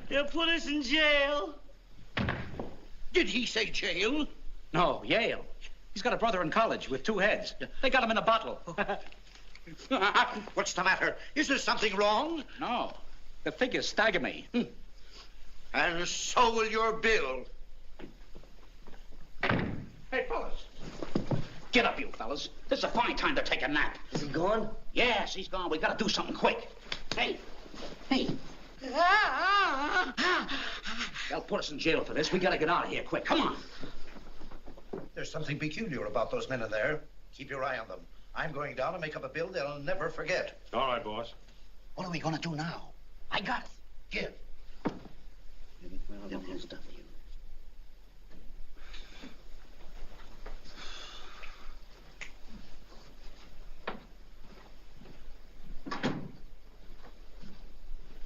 They'll put us in jail. Did he say jail? No, Yale. He's got a brother in college with 2 heads. They got him in a bottle. What's the matter? Is there something wrong? No. The figures stagger me. And so will your bill. Hey, fellas. Get up, you fellas. This is a fine time to take a nap. Is he gone? Yes, he's gone. We gotta do something quick. Hey. They'll put us in jail for this. We gotta get out of here quick. Come on. There's something peculiar about those men in there. Keep your eye on them. I'm going down to make up a bill they'll never forget. All right, boss. What are we gonna do now? I got it. Give. Well, here's stuff for you.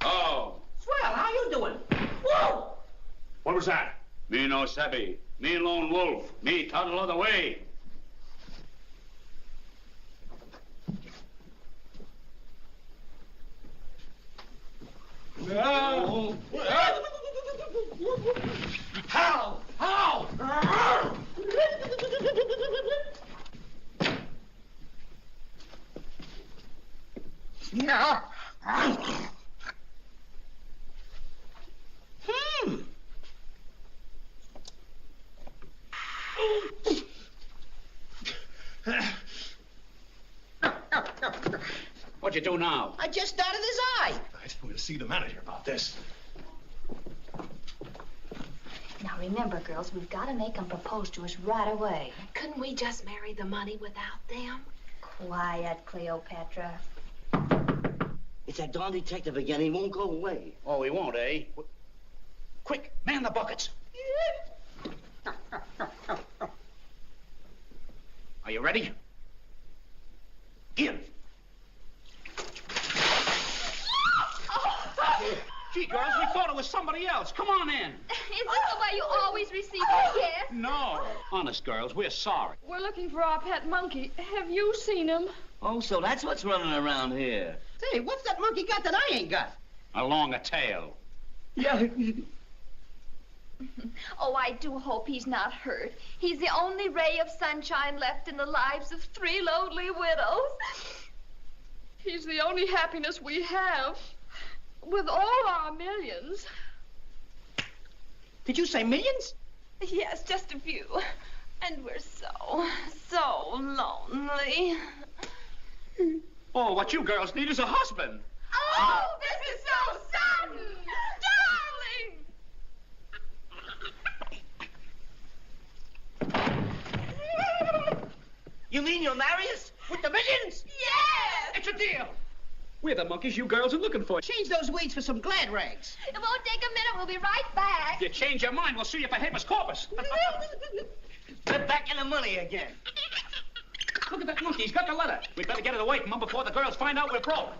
Oh. Swell, how you doing? Whoa! What was that? Me no sabi. Me lone wolf. Me toddle other way. No. How? How? Yeah. What'd you do now? I just started his eye. Right, we'll see the manager about this. Now remember, girls, we've got to make them propose to us right away. Couldn't we just marry the money without them? Quiet, Cleopatra. It's that darn detective again. He won't go away. Oh, he won't, eh? Quick, man the buckets. Are you ready? Give. Gee, girls, we thought it was somebody else. Come on in. Is this the way you always receive your guests? No. Honest, girls, we're sorry. We're looking for our pet monkey. Have you seen him? Oh, so that's what's running around here. Say, what's that monkey got that I ain't got? Along a tail. Yeah. Oh, I do hope he's not hurt. He's the only ray of sunshine left in the lives of 3 lonely widows. He's the only happiness we have. With all our millions. Did you say millions? Yes, just a few. And we're so lonely. Oh, what you girls need is a husband. Oh, this is so sudden! Darling! You mean you'll marry us? With the millions? Yes! It's a deal. We're the monkeys you girls are looking for. Change those weeds for some glad rags. It won't take a minute. We'll be right back. If you change your mind, we'll sue you for habeas corpus. We're back in the money again. Look at that monkey. He's got the letter. We'd better get it away from him before the girls find out we're broke.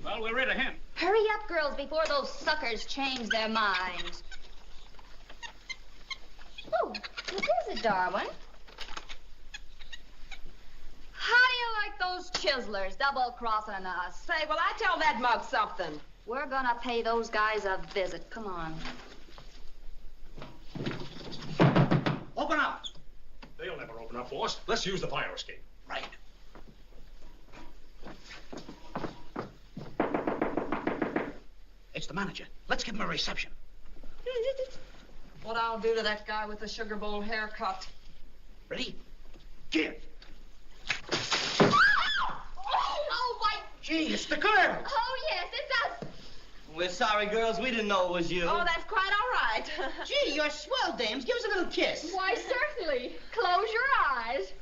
Well, we're rid of him. Hurry up, girls, before those suckers change their minds. Oh, what is it, Darwin? How do you like those chiselers double-crossing us? Say, will I tell that mug something? We're gonna pay those guys a visit. Come on. Open up. They'll never open up for us. Let's use the fire escape. Right. It's the manager. Let's give him a reception. What I'll do to that guy with the sugar bowl haircut. Ready? Give. Oh, my... Gee, it's the girl. Oh, yes, it's us. We're sorry, girls. We didn't know it was you. Oh, that's quite all right. Gee, you're swell, dames. Give us a little kiss. Why, certainly. Close your eyes.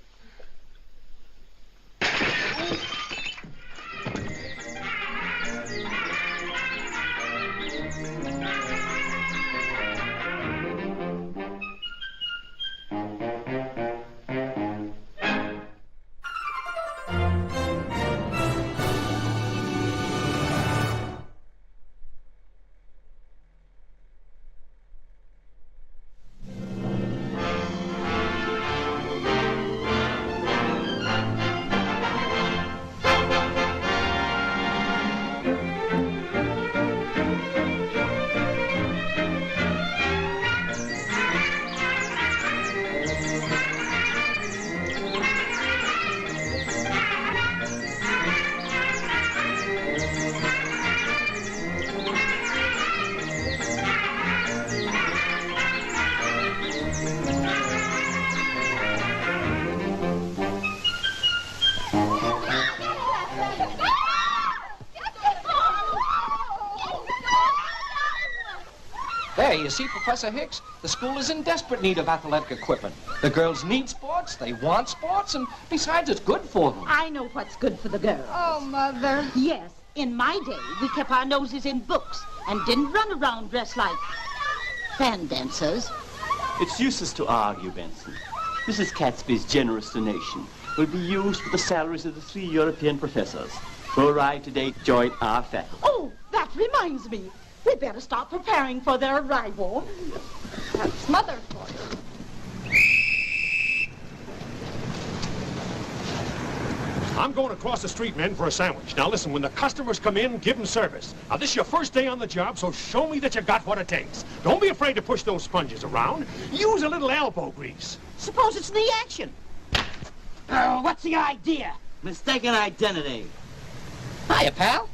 Hey, you see, Professor Hicks, the school is in desperate need of athletic equipment. The girls need sports, they want sports, and besides, it's good for them. I know what's good for the girls. Oh, Mother. Yes, in my day, we kept our noses in books and didn't run around dressed like fan dancers. It's useless to argue, Benson. Mrs. Catesby's generous donation will be used for the salaries of the 3 European professors who arrived today to join our faculty. Oh, that reminds me. We better start preparing for their arrival. That's Mother for you. I'm going across the street, men, for a sandwich. Now, listen, when the customers come in, give them service. Now, this is your first day on the job, so show me that you got what it takes. Don't be afraid to push those sponges around. Use a little elbow grease. Suppose it's the action. Oh, what's the idea? Mistaken identity. Hiya, pal.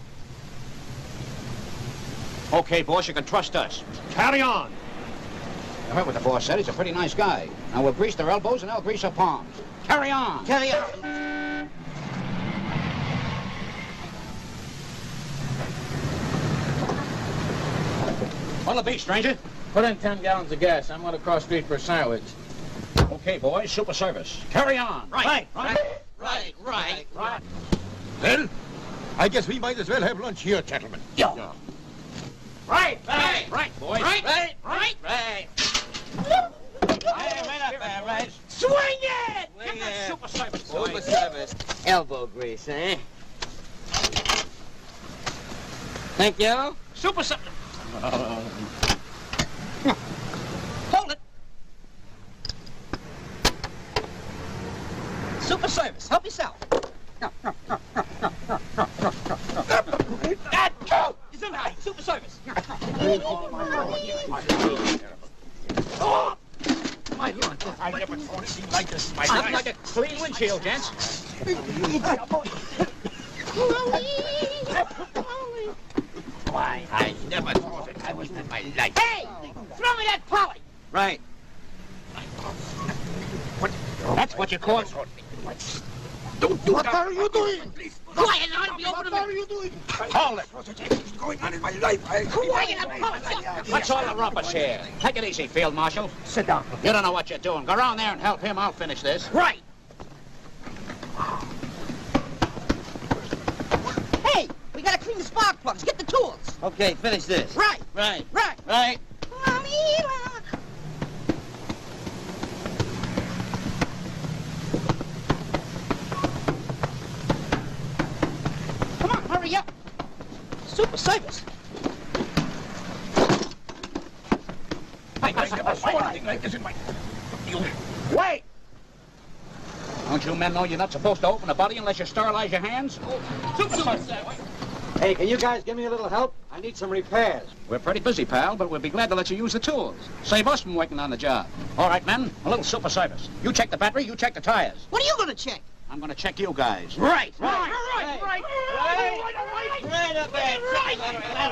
Okay, boss, you can trust us. Carry on. I heard what the boss said. He's a pretty nice guy. Now we'll grease their elbows and they'll grease their palms. Carry on. Carry on. What'll it be, stranger? Put in 10 gallons of gas. I'm going to cross street for a sandwich. Okay, boys, super service. Carry on. Right. Well, I guess we might as well have lunch here, gentlemen. Yo. Right, boys. Right. Hey, right up there, right? Swing it! Swing Get that it. super service, boys. Super service. Elbow grease, eh? Thank you. Super service. Hold it. Super service. Help yourself. It's in high. Super service. Oh! My Lord, I never thought it seemed like this in my life. Like a clean windshield, gents. Why, I never thought it. I was in my life. Hey! Throw me that poly. Right. That's what you call it. Don't do what are you doing? Quiet, I ought to be open What are you doing? Call it. What's going on in my life? Quiet, What's all the rumpus here? Take it easy, Field Marshal. Sit down. You don't know what you're doing. Go around there and help him. I'll finish this. Right. Hey, we gotta clean the spark plugs. Get the tools. Okay, finish this. Right. Right. Right. Right. Come on, hurry up. Super service. I never saw anything like this in my... Wait! Don't you men know you're not supposed to open a body unless you sterilize your hands? Super service. Hey, can you guys give me a little help? I need some repairs. We're pretty busy, pal, but we'll be glad to let you use the tools. Save us from waiting on the job. All right, men, a little super service. You check the battery, you check the tires. What are you gonna check? I'm gonna check you guys. Right. Right up there. Right.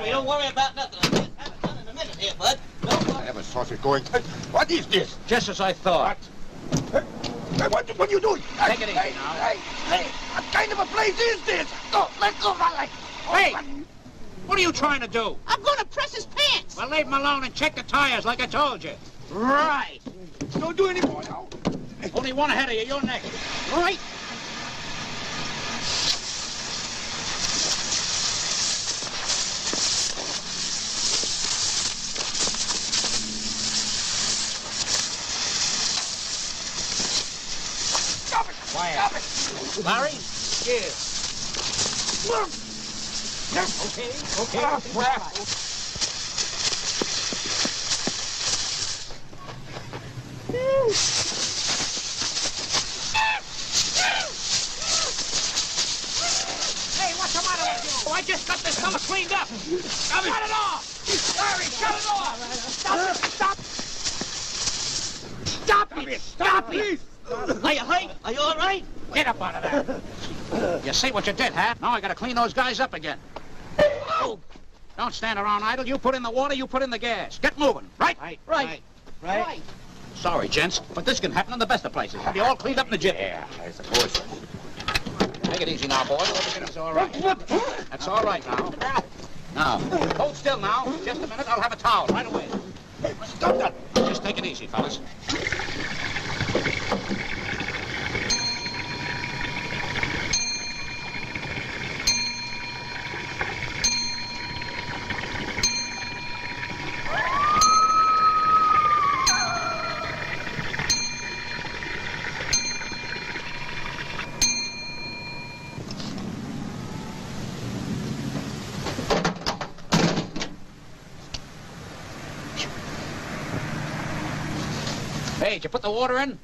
Don't worry about nothing. I'll just have it done in a minute here, bud. I never saw it going. What is this? Just as I thought. What are you doing? Take it easy now. Hey, what kind of a place is this? Oh, let go of my leg. Hey! What are you trying to do? I'm gonna press his pants. Well, leave him alone and check the tires like I told you. Right. Don't do any more now. Only one ahead of you. You're next. Right. Stop it. Quiet. Stop it. Larry? Here. Okay. Hey, what's the matter with you? I just got this fella cleaned up. Shut it off. Larry, shut it off. Stop it. Are you hurt? Are you all right? Get up out of there. You see what you did, huh? Now I gotta clean those guys up again. Don't stand around idle. You put in the water, you put in the gas. Get moving, right? Right. Sorry, gents, but this can happen in the best of places. Have you all cleaned up in the gym? Yeah, I suppose so. Take it easy now, boys. Everything's all right. That's all right now. Now, hold still now. Just a minute. I'll have a towel right away. Stop. Just take it easy, fellas. Hey, did you put the water in?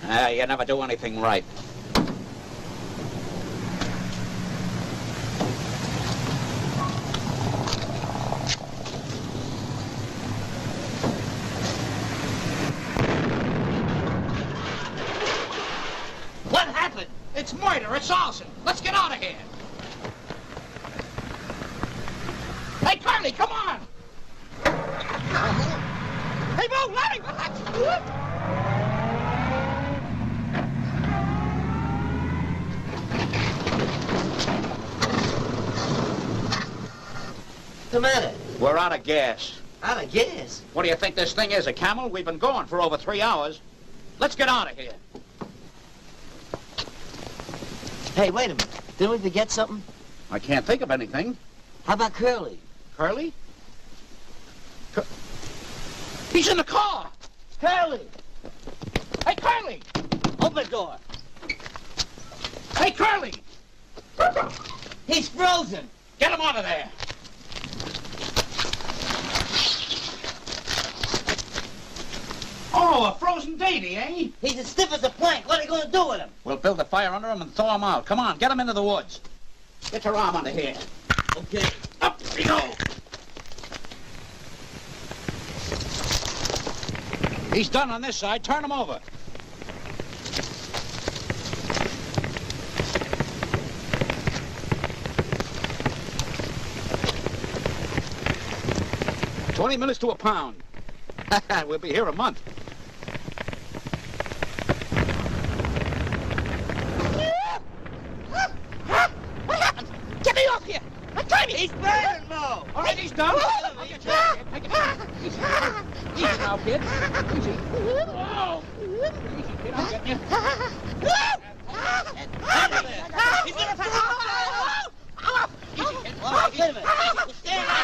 You never do anything right. What happened? It's murder. It's arson. Let's get out of here. Hey, Carly, come on. Hey, Bo, Larry, relax. What's the matter? We're out of gas. Out of gas? What do you think this thing is, a Camel? We've been going for over 3 hours. Let's get out of here. Hey, wait a minute. Didn't we forget something? I can't think of anything. How about Curly? Curly? He's in the car. Curly! Hey, Curly! Open the door. Hey, Curly! He's frozen. Get him out of there. Oh, a frozen dainty, eh? He's as stiff as a plank. What are you going to do with him? We'll build a fire under him and thaw him out. Come on, get him into the woods. Get your arm under here. Okay. Up we go. He's done on this side. Turn him over. $20 to a pound. We'll be here a month. What happened? Get me off here! I'm trying to... He's burning, Mo! All right, he's done. I'll get you out of here. Take it easy. Easy now, kid. Easy. Whoa. Easy, kid. I'm getting you. He's going to throw up! Easy, kid. All right, wait a minute. Stand there.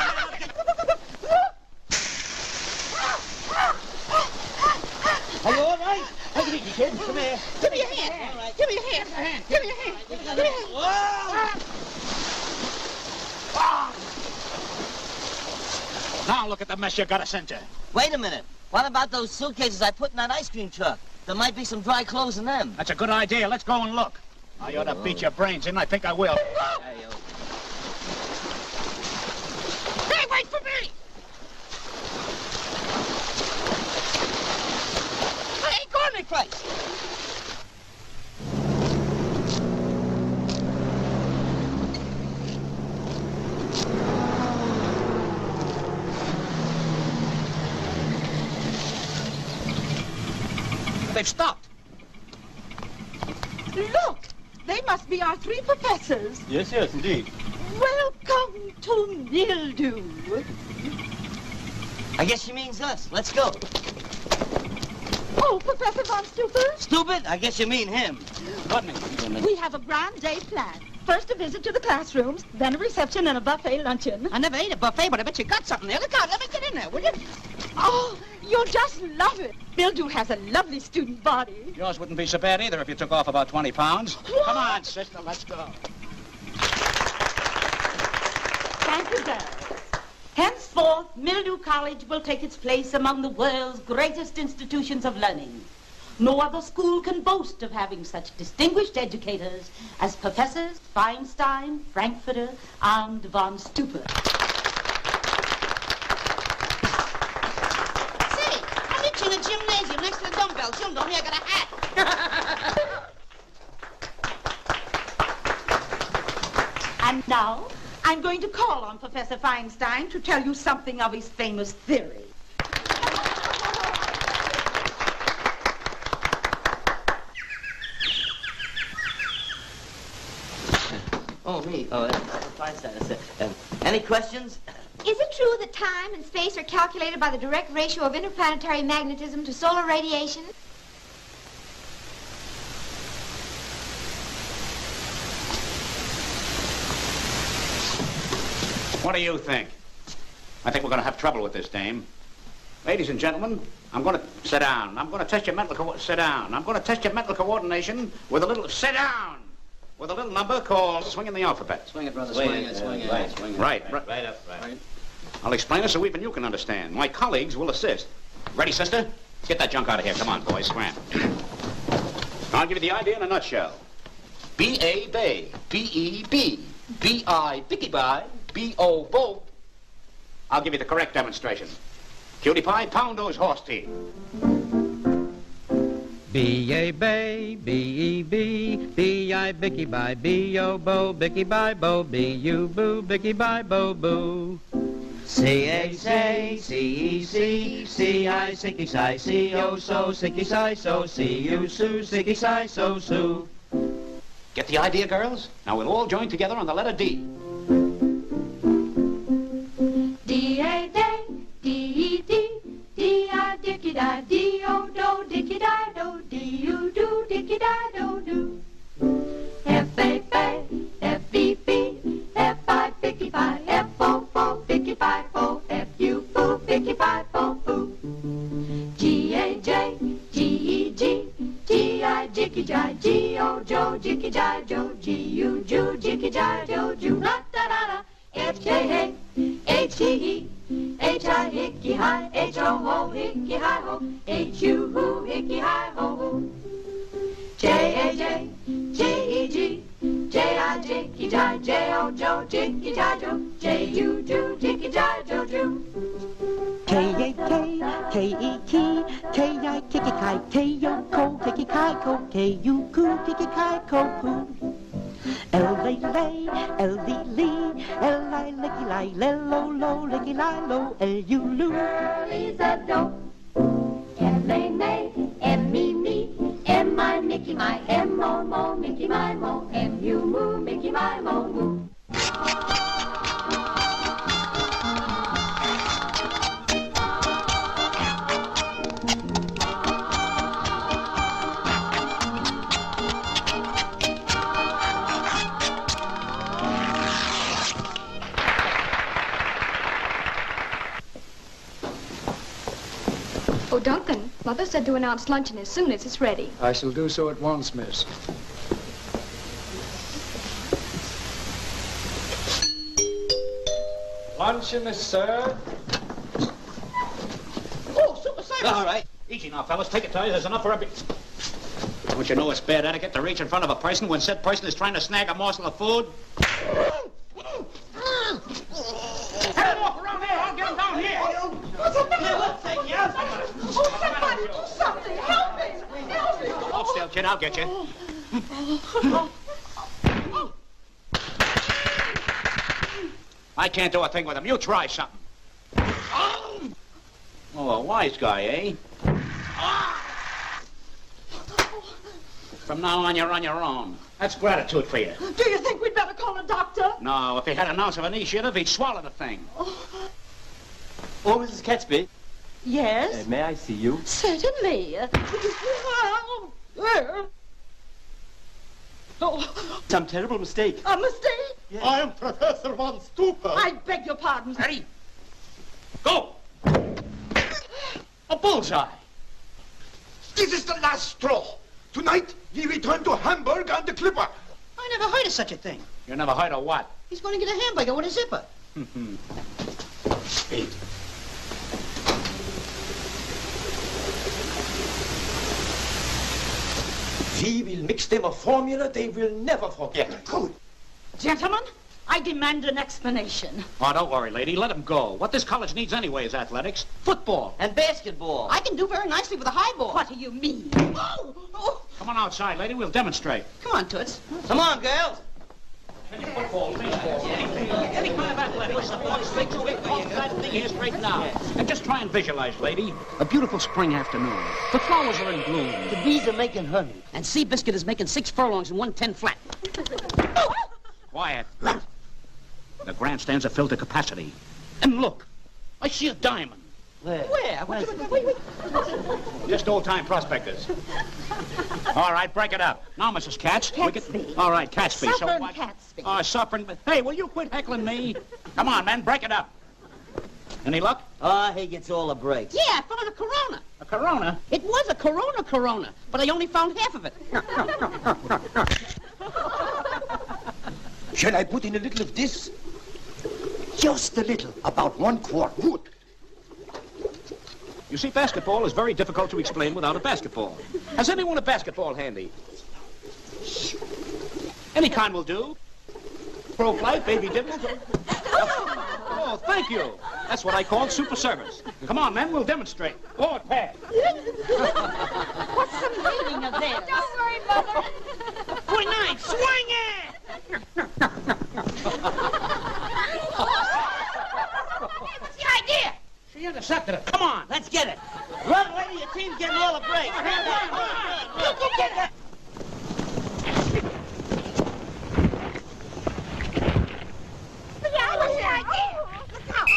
Are you all right? Take it easy, kid. Come here. Give me your hand. All right. Give me your hand. Give me your hand. Give me your hand. Whoa! Now look at the mess you got us into. Wait a minute. What about those suitcases I put in that ice cream truck? There might be some dry clothes in them. That's a good idea. Let's go and look. I ought to beat your brains in. I think I will. Hey, Hey, wait for me! I ain't going anyplace. They've stopped. Look, they must be our 3 professors. Yes, indeed. Welcome to Mildew. I guess she means us. Let's go. Oh, Professor Von Stupid? Stupid? I guess you mean him. What mean? We have a grand day planned. First a visit to the classrooms, then a reception and a buffet luncheon. I never ate a buffet, but I bet you got something there. Look out, let me get in there, will you? Oh, you'll just love it. Mildew has a lovely student body. Yours wouldn't be so bad either if you took off about 20 pounds. Come on, sister, let's go. Thank you, girls. Henceforth, Mildew College will take its place among the world's greatest institutions of learning. No other school can boast of having such distinguished educators as Professors Feinstein, Frankfurter, and Von Stupid. Say, I met you in the gymnasium next to the dumbbells. You don't hear I got a hat. And now, I'm going to call on Professor Feinstein to tell you something of his famous theory. Oh, me. Oh, Feinstein. Any questions? Is it true that time and space are calculated by the direct ratio of interplanetary magnetism to solar radiation? What do you think? I think we're going to have trouble with this, dame. Ladies and gentlemen, I'm going to sit down. I'm going to test your mental sit down. I'm going to test your mental coordination with a little sit down. With a little number called swinging the alphabet. Swing it, brother, swing it. Right up. I'll explain it so even you can understand. My colleagues will assist. Ready, sister? Get that junk out of here. Come on, boys, scram. I'll give you the idea in a nutshell. B-A, bay. B-E-B. B-I, bicky bye. B-O, bo. I'll give you the correct demonstration. Cutie pie, pound those horse teeth. B-A, bay, B-E-B, B-I, bicky bye, B-O, bo, bicky bye, bo, B-U, boo, bicky bye, bo, boo. C-A-say, C-E-C, C-I, sicky, si, C-O, so, sicky, si, so, C-U, sue, sicky, si, so, sue. Get the idea, girls? Now we'll all join together on the letter D. D-A-day, D-E-D, D-I, dicky-di, D-O-do, dicky-di-do, D-U-do, dicky-di-do-do. F-A-bay, F-E-B, F-I, bicky-bye, F-O-fo, bicky-bye, fo, F-U-foo, bicky-bye, fo-foo. G-A-J, G-E-G, G-I, jicky-ji, G-O-jo, jicky-ji-jo, G-U-ju, jicky-ji-jo-ju, la-da-da-da, F-J-A, H-E-E, H-I, hicky-hi, H-O-ho, hicky-hi-ho, H-U-hoo, hicky-hi-ho-hoo. J-A-J, J-E-G, J-I, jicky-ji, J-O-jo, jicky-ji-jo, J-U-ju, jicky-ji-jo-ju. K-A-K, K-E-T, K-I, kicky-kai, K-O-ko, kicky-kai-ko, K-U-ku, kicky-kai-ko-ku. L-lay-lay, L-dee-lee, L-I, licky-lie, L-lo-lo, licky-lie-lo, L-U-lu. L-I-Z-a-do, L-A-nay, M-E-me, M-I, Mickey-my, M-O-mo, Mickey-my-mo, M-U-moo, Mickey-my-mo-moo. Oh, Duncan, Mother said to announce luncheon as soon as it's ready. I shall do so at once, miss. Luncheon is served. Oh, Super Simon! All right. Easy now, fellas. Take it to you. There's enough for every... Don't you know it's bad etiquette to reach in front of a person when said person is trying to snag a morsel of food? Head off around here! I'll get him down here! What's the matter? Let's take you out. Oh, somebody do something! Help me! Help me! Hold still, kid. I'll get you. I can't do a thing with him. You try something. Oh, a wise guy, eh? From now on, you're on your own. That's gratitude for you. Do you think we'd better call a doctor? No, if he had an ounce of initiative, he'd swallow the thing. Oh, Mrs. Catesby. Yes? May I see you? Certainly. Oh, Some terrible mistake. a mistake? Yes. I am Professor von Stupa. I beg your pardon. Ready? Go! A bullseye. This is the last straw. Tonight, we return to Hamburg and the Clipper. I never heard of such a thing. You never heard of what? He's going to get a hamburger with a zipper. Hey. We will mix them a formula they will never forget. Good. Gentlemen, I demand an explanation. Oh, don't worry, lady. Let him go. What this college needs anyway is athletics. Football. And basketball. I can do very nicely with a high ball. What do you mean? Oh. Come on outside, lady. We'll demonstrate. Come on, Toots. Come on, girls. Football, baseball, any kind of athletics. That thing here straight now. And just try and visualize, lady. A beautiful spring afternoon. The flowers are in bloom. The bees are making honey. And Seabiscuit is making 6 furlongs and 110 flat. Quiet. The grandstands are filled to capacity. And look, I see a diamond. Where? Wait. Just old-time prospectors. All right, break it up. Now, Mrs. Katz. Catesby. All right, Catesby. Suffern what? Catesby. Oh, suffering. Hey, will you quit heckling me? Come on, men, break it up. Any luck? Oh, he gets all the breaks. Yeah, I found a Corona. A Corona? It was a Corona, but I only found half of it. Shall I put in a little of this? Just a little, about 1 quart. Good. You see, basketball is very difficult to explain without a basketball. Has anyone a basketball handy? Any kind will do. Pro flight, baby dippers. Oh, thank you. That's what I call super service. Come on, men, we'll demonstrate. Forward pass. What's the meaning of this? Don't worry, Mother. Good night. Swing it! What's the idea? She intercepted it. Come on. Let's get it. Run, lady, your team's getting all the breaks. You go get it. Yeah, what's the idea? Look out.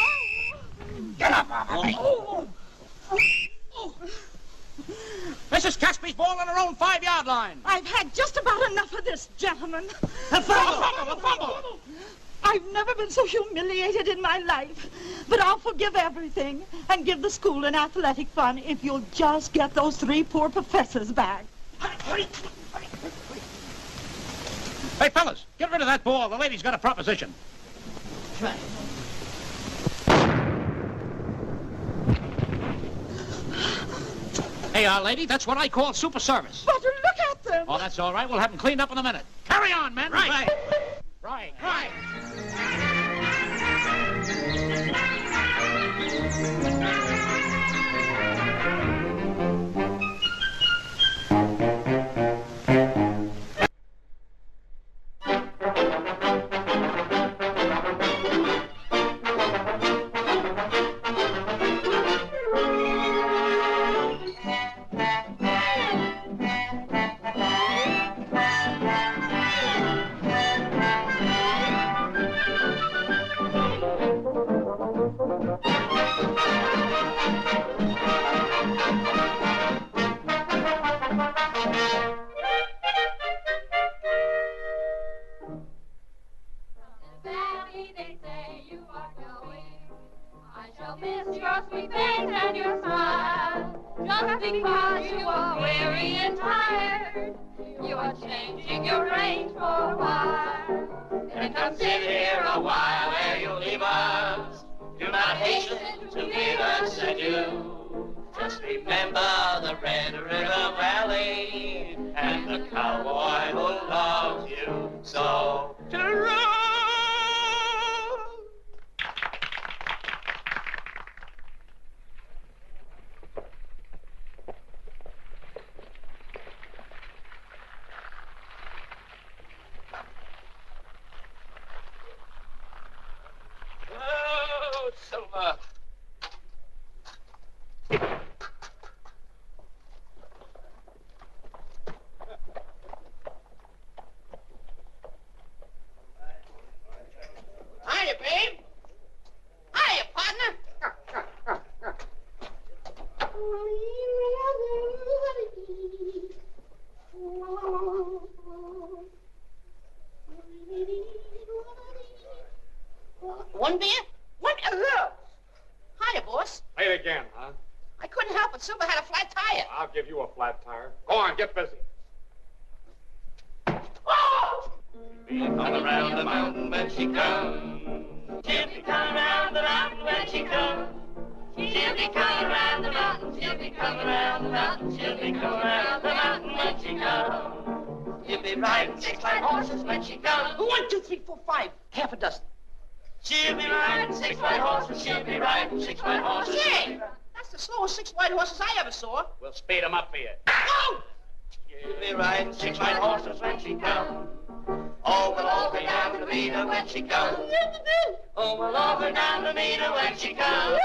Get up off of me. Mrs. Catesby's ball on her own 5-yard line. I've had just about enough of this, gentlemen. A fumble. I've never been so humiliated in my life. But I'll forgive everything and give the school an athletic fund if you'll just get those 3 poor professors back. Hey, fellas, get rid of that ball. The lady's got a proposition. Hey, lady, that's what I call super service. But look at them. Oh, that's all right. We'll have them cleaned up in a minute. Carry on, men. Right. One beer? One? Hiya, boss. Play it again, huh? I couldn't help it. Silver had a flat tire. I'll give you a flat tire. Go on, get busy. Oh! All around the mountain when she comes. She'll be coming around the mountain when she comes. She'll be coming around the mountain. She'll be coming around the mountain. She'll be coming around the mountain when she comes. She'll be riding 6 white horses when she comes. 1, 2, 3, 4, 5. Half a dozen. She'll be riding 6 white horses. She'll be riding 6 white horses. Say, that's the slowest 6 white horses I ever saw. We'll speed them up for you. Whoa! She'll be riding 6 white horses when she comes. Oh, we'll all go down to meet her when she comes. Oh, we'll all go down to meet her when she comes.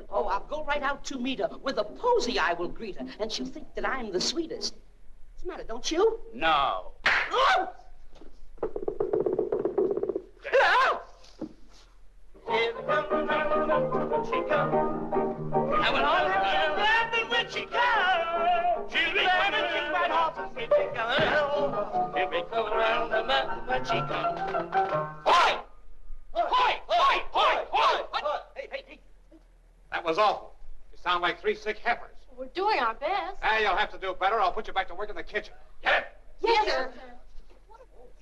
Oh, I'll go right out to meet her. With a posy I will greet her, and she'll think that I'm the sweetest. What's the matter, don't you? No. Oh! She'll be coming round the mountain when she comes. And we'll all have laughing when she comes. She'll be coming to my horses when she comes. She'll be coming round the mountain when she comes. Hoy! Hoy! Hoy! Hoy! Hoy! Hey! That was awful. You sound like 3 sick heifers. We're doing our best. Hey, you'll have to do better. I'll put you back to work in the kitchen. Get it? Yes, sir.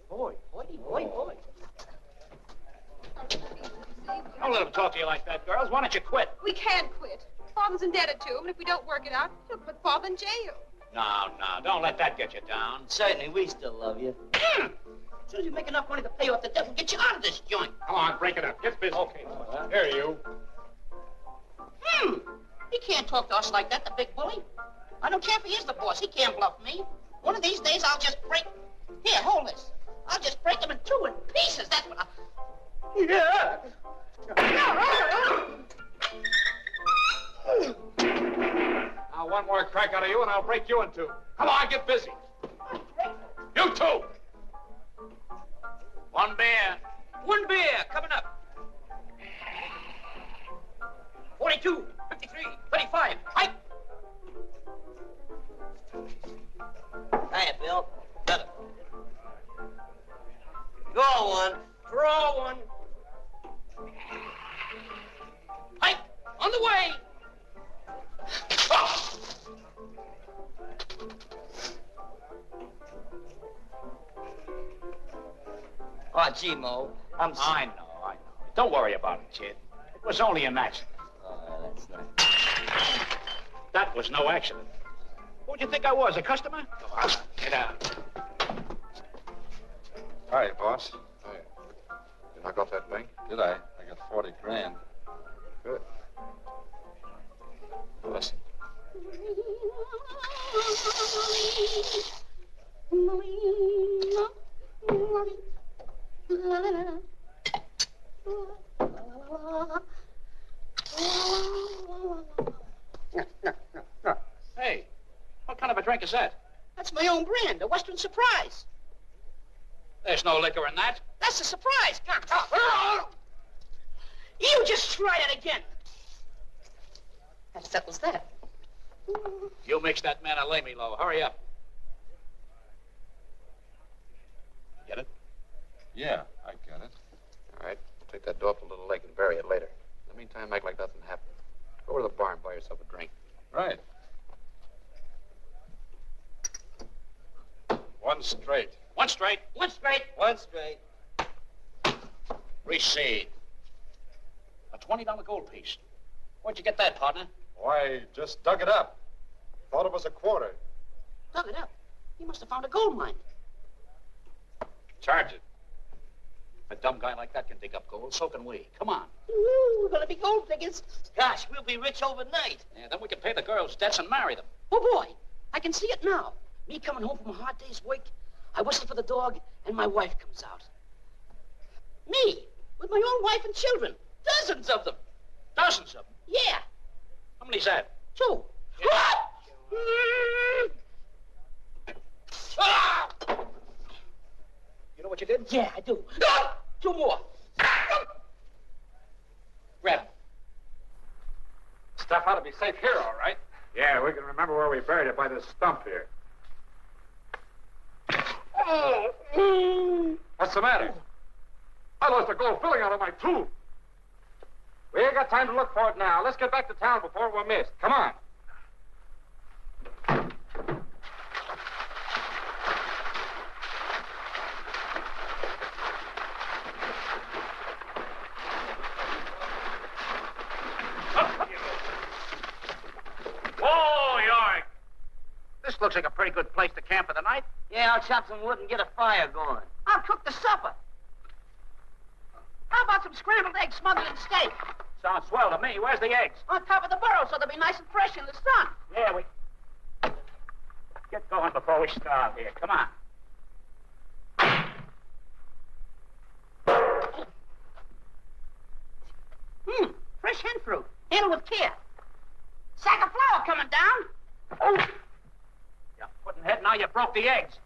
Boy. Don't let him talk to you like that, girls. Why don't you quit? We can't quit. Father's indebted to him, and if we don't work it out, he'll put Father in jail. No, don't let that get you down. Certainly, we still love you. As soon as you make enough money to pay off the debt, we'll get you out of this joint. Come on, break it up. Get busy. Okay. Here, you. He can't talk to us like that, the big bully. I don't care if he is the boss. He can't bluff me. One of these days, I'll just break... Here, hold this. I'll just break him in two in pieces. That's what I... Yeah. Now, one more crack out of you, and I'll break you in two. Come on, get busy. You two. One beer. One beer, coming up. 42, 53, 35. Hike. Hiya, Bill. Better. Draw one. Draw one. Hike. On the way. Oh. Oh, gee, Mo. I know. Don't worry about it, kid. It was only an accident. Oh, that's nice. That was no accident. Who'd you think I was, a customer? Oh, get out. Hi, boss. Hey. You knock off that bank? Did I? I got 40 grand. Good. Listen. Hey, what kind of a drink is that? That's my own brand, a Western Surprise. There's no liquor in that. That's a surprise. Come. You just try it again. That settles that. You mix that man a lay me low. Hurry up. Get it? Yeah, I get it. All right. Take that door up a little lake and bury it later. In the meantime, act like nothing happened. Go to the bar and buy yourself a drink. Right. One straight. One straight. One straight. One straight. Receipt. A $20 gold piece. Where'd you get that, partner? Why, just dug it up. Thought it was a quarter. Dug it up. He must have found a gold mine. Charge it. A dumb guy like that can dig up gold. So can we. Come on. Ooh, we're gonna be gold diggers. Gosh, we'll be rich overnight. Yeah, then we can pay the girls' debts and marry them. Oh, boy. I can see it now. Me coming home from a hard day's work. I whistle for the dog, and my wife comes out. Me, with my own wife and children. Dozens of them. Dozens of them? Yeah. How many's that? 2. You know what you did? Yeah, I do. 2 more. Grab him. Stuff ought to be safe here, all right. Yeah, we can remember where we buried it by this stump here. What's the matter? I lost a gold filling out of my tooth. We ain't got time to look for it now. Let's get back to town before we're missed. Come on. Whoa, York. This looks like a pretty good place to camp for the night. Yeah, I'll chop some wood and get a fire going. I'll cook the supper. How about some scrambled eggs smothered in steak? Sounds swell to me. Where's the eggs? On top of the burrow so they'll be nice and fresh in the sun. Yeah, we... Get going before we starve here. Come on. Fresh hen fruit. Handle with care. Sack of flour coming down. Oh. You're putting head now. You broke the eggs.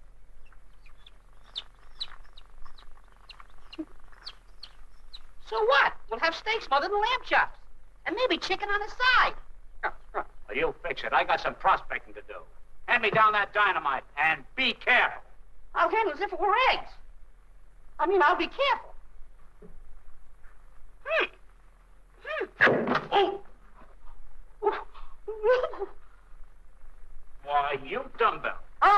So what? We'll have steak smothered in lamb chops. And maybe chicken on the side. Well, you fix it. I got some prospecting to do. Hand me down that dynamite and be careful. I'll handle it as if it were eggs. I mean, I'll be careful. Oh! Why, you dumbbell. Hey,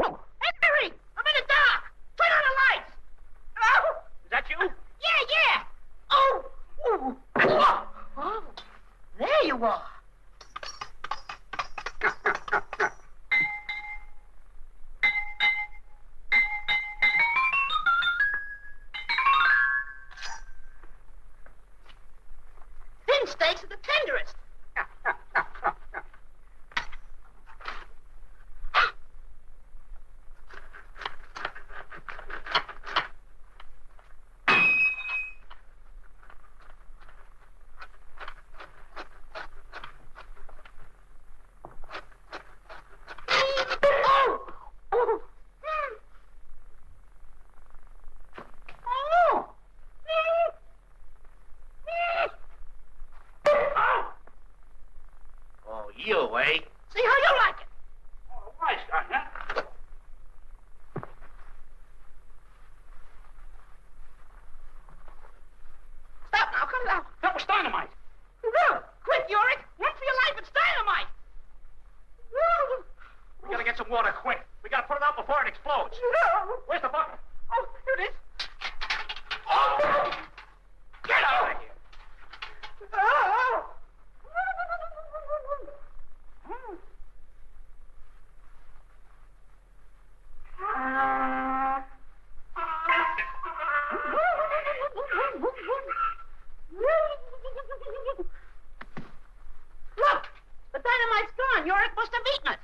Mom! Hey, Mary! I'm in the dark! Turn on the lights! Is that you? Yeah! Oh, there you are. Thin steaks are the tenderest. Oh, you, eh? See how you like it. Oh, why, son, huh? Stop now, cut it out. That was dynamite. Quick, Yorick! Run for your life, it's dynamite! We gotta get some water quick. We gotta put it out before it explodes. Where's the bucket? Oh, here it is. Oh! Get out of here! Look! The dynamite's gone. Yorick must have eaten it.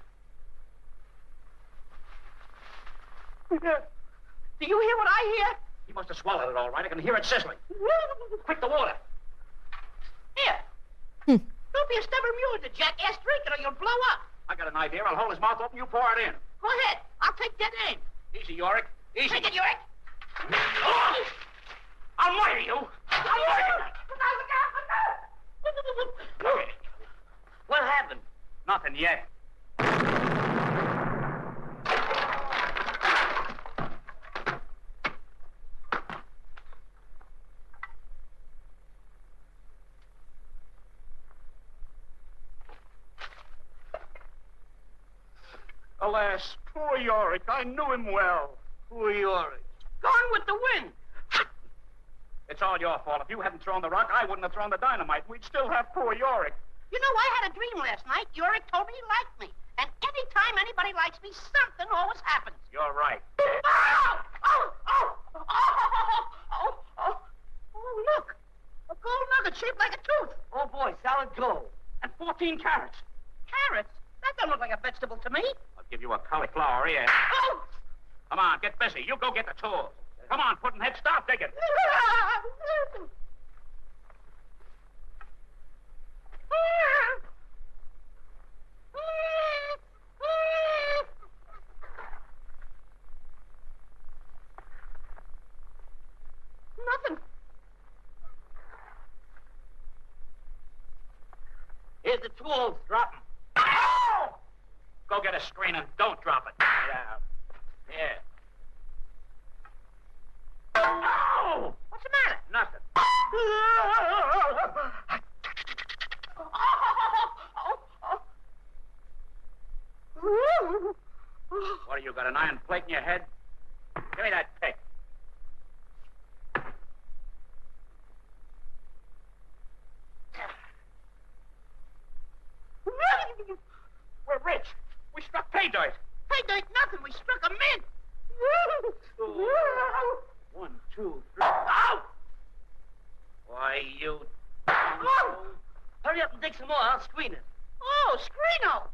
Do you hear what I hear? He must have swallowed it all right. I can hear it sizzling. Quick, the water. Here. Don't be a stubborn mule, the jackass. Drink it or you'll blow up. I got an idea. I'll hold his mouth open. You pour it in. Go ahead. I'll take dead aim. Easy, Yorick. Easy. Take it, Yorick. Oh! I'll murder you. I'll murder you. Okay. What happened? Nothing yet. Alas, poor Yorick. I knew him well. Poor Yorick. Gone with the wind. It's all your fault. If you hadn't thrown the rock, I wouldn't have thrown the dynamite. We'd still have poor Yorick. You know, I had a dream last night. Yorick told me he liked me. And any time anybody likes me, something always happens. You're right. Oh, look. A gold nugget shaped like a tooth. Oh, boy, solid gold. And 14 carrots. Carrots? That doesn't look like a vegetable to me. I'll give you a cauliflower ear. Oh! Come on, get busy. You go get the tools. Come on, Puddinhead, stop digging. Nothing. Here's the tools. Drop them. Oh! Go get a screen and don't drop it. Yeah. Yeah. Oh! What's the matter? Nothing. What, you got an iron plate in your head? Give me that pick. We're rich. We struck pay dirt. Hey, there's nothing. We struck a mint. 1, 2, 3. Ow! Why, you... Oh! Hurry up and dig some more. I'll screen it. Oh, Screeno!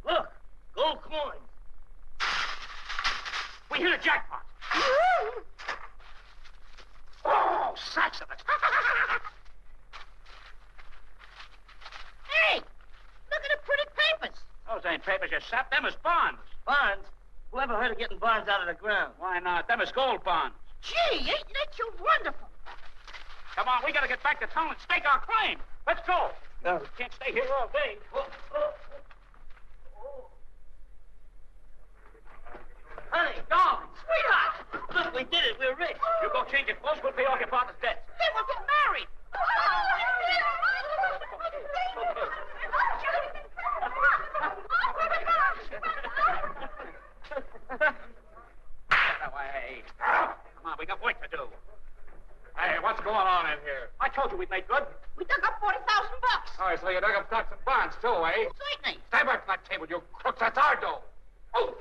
Look, gold coins. We hit a jackpot. Oh, sacks of it. you sap. Them is bonds. Bonds? Who ever heard of getting bonds out of the ground? Why not? Them is gold bonds. Gee, ain't that you wonderful? Come on, we gotta get back to town and stake our claim. Let's go. No. We can't stay here all day. Honey, darling, sweetheart. Look, we did it. We're rich. You go change your clothes. We'll pay off your father's debts. Then we'll get married. Hey, come on, we got work to do. Hey, what's going on in here? I told you we'd make good. We dug up $40,000. All right, so you dug up stocks and bonds, too, eh? Certainly. Stand back from that table, you crooks. That's our dough. Oh,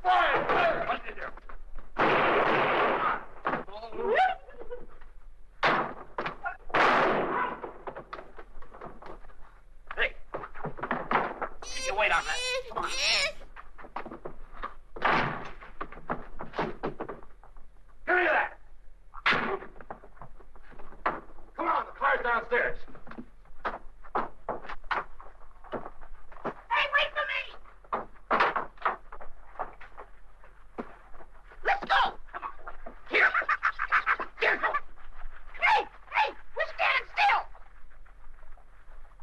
what is it? Hey, you wait on that. Come on. Give me that. Come on, the car's downstairs. Hey, wait for me. Let's go. Come on. Here. Here, go. Hey, we're standing still.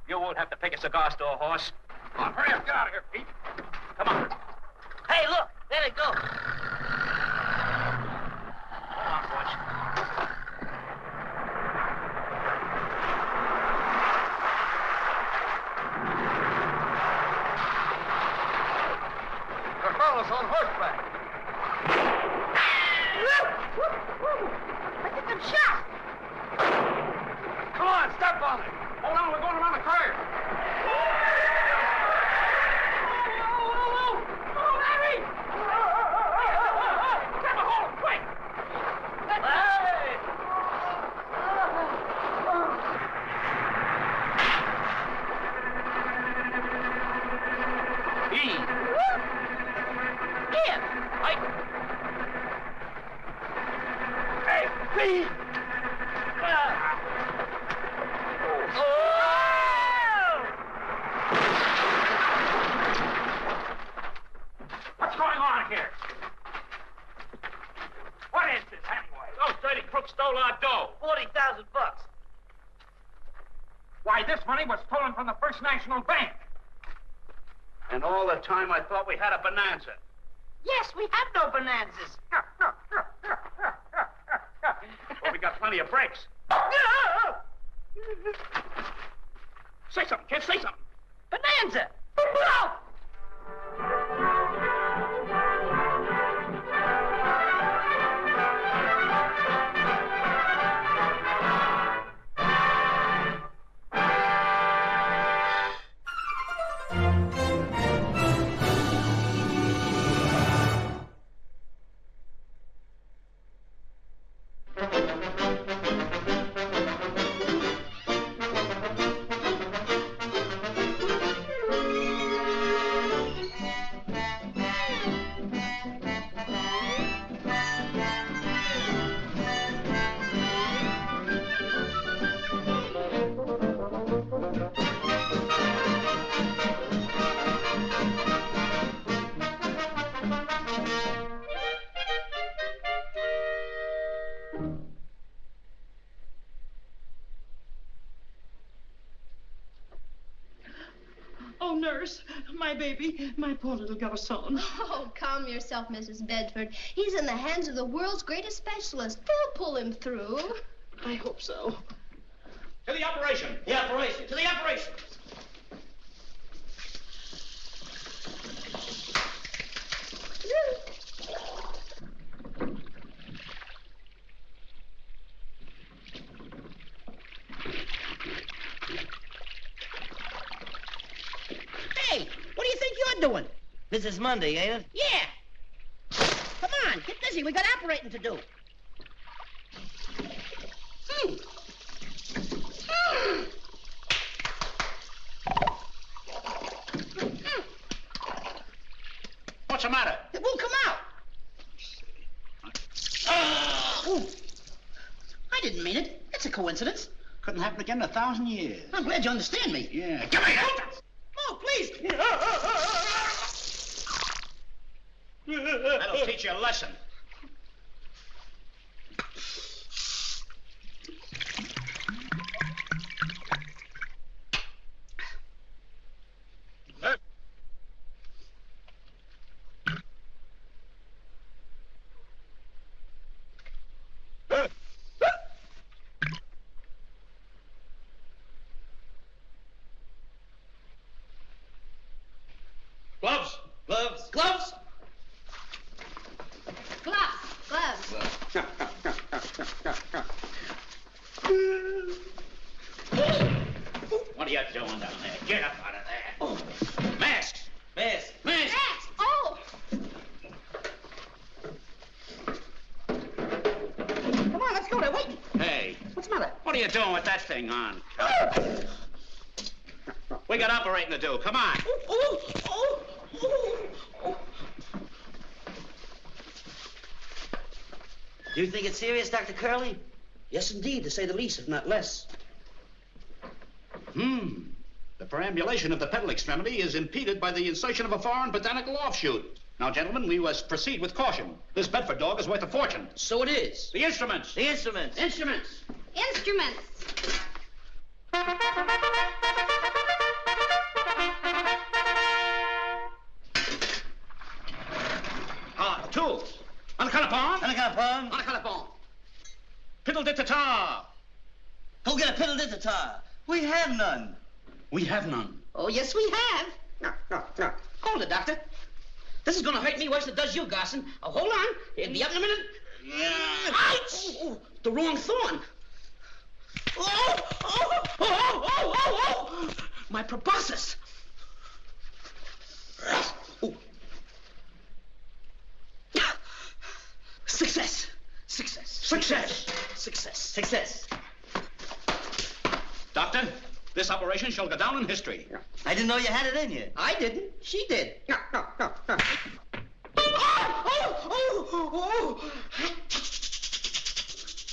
You won't have to pick a cigar store, horse. Come on, hurry up. Get out of here, Pete. Come on. Hey, look. There they go. Hold on, Butch. The fellow's on horseback. I think I'm shot. Come on, step on it. Hold on, we're going around the curve. Oh, Larry! Grab a hold, quick! Here! Hey, please. What's going on here? What is this, anyway? Those dirty crooks stole our dough. $40,000. Why, this money was stolen from the First National Bank. And all the time I thought we had a bonanza. Yes, we have no bonanzas. Well, we got plenty of breaks. Say something, kid, say something. Bonanza! Oh, nurse, my baby, my poor little garçon. Oh, calm yourself, Mrs. Bedford. He's in the hands of the world's greatest specialist. They'll pull him through. I hope so. To the operation. The operation. To the operation. Hey, what do you think you're doing? This is Monday, ain't it? Yeah. Come on, get busy. We got operating to do. What's the matter? It won't come out. Ooh. I didn't mean it. It's a coincidence. Couldn't happen again in 1,000 years. I'm glad you understand me. Yeah. Come here. Oh, please. That'll teach you a lesson. Gloves! Gloves! Gloves! Gloves. What are you doing down there? Get up out of there. Oh. Masks! Masks! Masks! Max! Oh! Come on, let's go there. Wait. Hey. What's the matter? What are you doing with that thing on? We got operating to do. Come on. Do you think it's serious, Dr. Curley? Yes, indeed, to say the least, if not less. The perambulation of the pedal extremity is impeded by the insertion of a foreign botanical offshoot. Now, gentlemen, we must proceed with caution. This Bedford dog is worth a fortune. So it is. The instruments! The instruments. Instruments! Instruments. Tools. On the caliphon. On the caliphon. On the caliphon. Piddle-dit-ta-ta. Go get a piddle-dit-ta-ta. We have none. We have none. Oh, yes, we have. No. Hold it, Doctor. This is going to hurt me worse than it does you, Garson. Oh, hold on. It'll be up in a minute. Ouch! Oh, the wrong thorn. Oh! My proboscis. Success. Success. Success. Success. Success. Doctor, this operation shall go down in history. I didn't know you had it in you. I didn't. She did.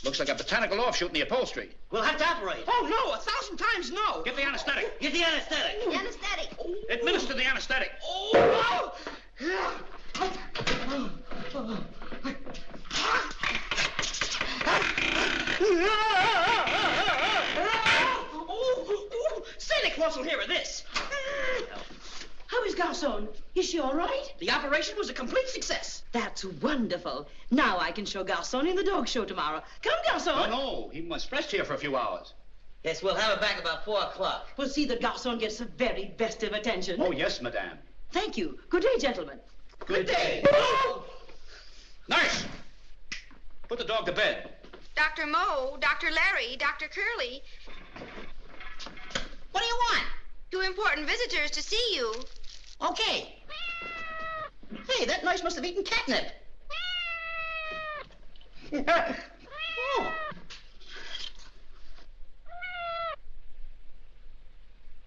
Looks like a botanical offshoot in the upholstery. We'll have to operate. Oh, no, 1,000 times no. Get the anesthetic. Get the anesthetic. The anesthetic. Administer the anesthetic. Santa Claus will hear of this. How is Garçon? Is she all right? The operation was a complete success. That's wonderful. Now I can show Garçon in the dog show tomorrow. Come, Garçon. No, he must rest here for a few hours. Yes, we'll have it back about 4 o'clock. We'll see that Garçon gets the very best of attention. Oh, yes, madame. Thank you. Good day, gentlemen. Good day. Nurse! Put the dog to bed. Dr. Moe, Dr. Larry, Dr. Curley. What do you want? 2 important visitors to see you. Okay. Hey, that nurse must have eaten catnip. Oh.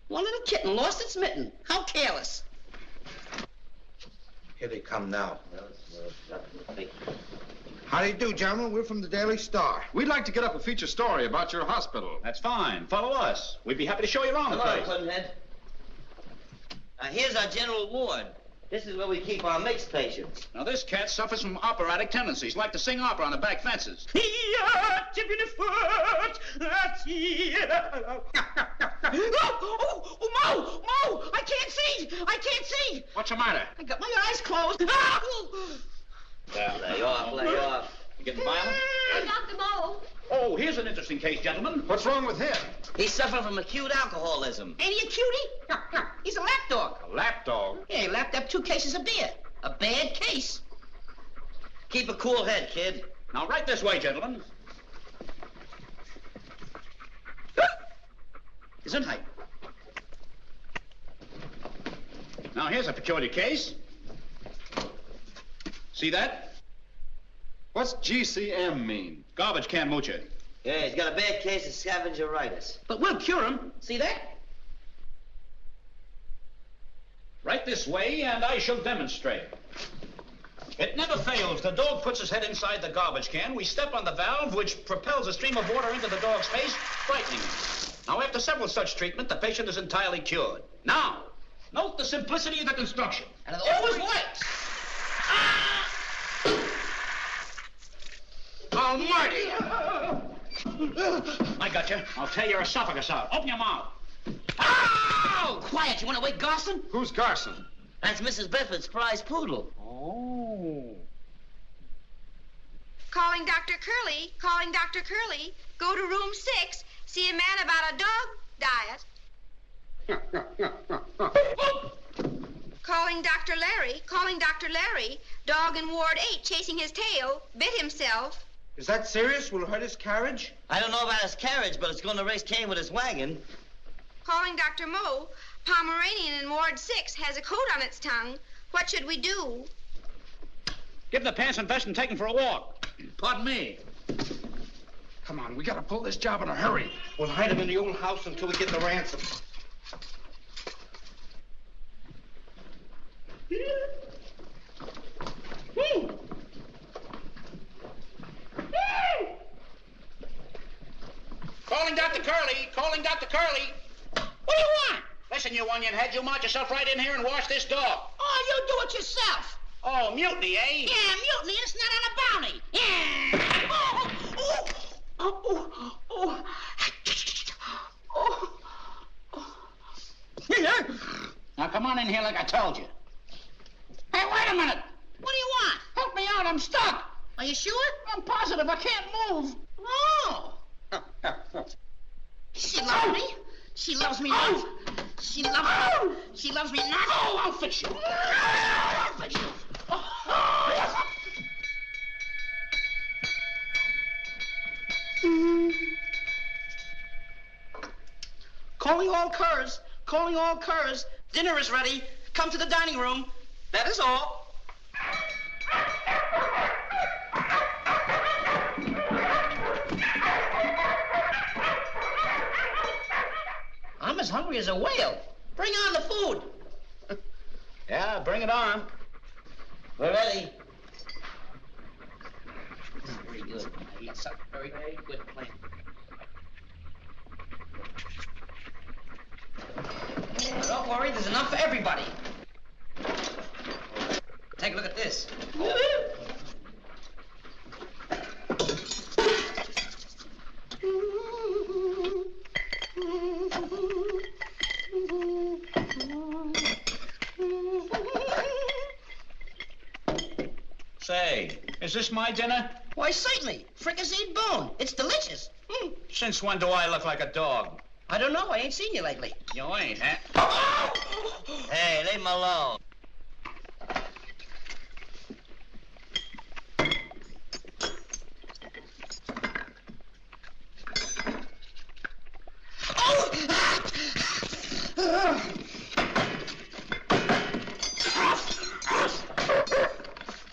One little kitten lost its mitten. How careless. Here they come now. How do you do, gentlemen? We're from the Daily Star. We'd like to get up a feature story about your hospital. That's fine. Follow us. We'd be happy to show you around the Come on, place. Puddinhead. Here's our general ward. This is where we keep our mixed patients. Now, this cat suffers from operatic tendencies, like to sing opera on the back fences. Mo! I can't see! I can't see! What's the matter? I got my eyes closed. Lay off. You getting violent? Dr. Moe. Oh, here's an interesting case, gentlemen. What's wrong with him? He's suffering from acute alcoholism. Ain't he a cutie? He's a lap dog. A lap dog? Yeah, he lapped up 2 cases of beer. A bad case. Keep a cool head, kid. Now, right this way, gentlemen. Gesundheit. Now, here's a peculiar case. See that? What's GCM mean? Garbage can moocher. Yeah, he's got a bad case of scavengeritis. But we'll cure him. See that? Right this way, and I shall demonstrate. It never fails. The dog puts his head inside the garbage can. We step on the valve, which propels a stream of water into the dog's face, frightening him. Now, after several such treatment, the patient is entirely cured. Now, note the simplicity of the construction. And it always works. I'll murder you. I got you. I'll tear your esophagus out. Open your mouth. Oh, quiet. You want to wake Garson? Who's Garson? That's Mrs. Bedford's prize poodle. Oh. Calling Dr. Curley. Calling Dr. Curley. Go to room 6. See a man about a dog diet. Calling Dr. Larry. Calling Dr. Larry. Dog in Ward 8 chasing his tail. Bit himself. Is that serious? Will it hurt his carriage? I don't know about his carriage, but it's going to race Cain with his wagon. Calling Dr. Moe. Pomeranian in Ward 6 has a coat on its tongue. What should we do? Give the pants and vest and take him for a walk. Pardon me. Come on, we gotta pull this job in a hurry. We'll hide him in the old house until we get the ransom. Calling Dr. Curley. Calling Dr. Curley. What do you want? Listen, you onion head, you march yourself right in here and wash this dog. Oh, you do it yourself. Oh, mutiny, eh? Yeah, mutiny. It's not on a bounty. Yeah. Now come on in here like I told you. Hey, wait a minute. What do you want? Help me out. I'm stuck. Are you sure? I'm positive. I can't move. Oh. She loves me. She loves me not. She loves me not. Oh, I'll fix you. I'll fix you. Calling all curs. Calling all curs. Dinner is ready. Come to the dining room. That is all. I'm as hungry as a whale. Bring on the food. Yeah, bring it on. We're ready. Very good. I eat something very, very good plan. Don't worry, there's enough for everybody. Take a look at this. Say, is this my dinner? Why, certainly. Fricasseed bone. It's delicious. Since when do I look like a dog? I don't know. I ain't seen you lately. You ain't, huh? Hey, leave him alone.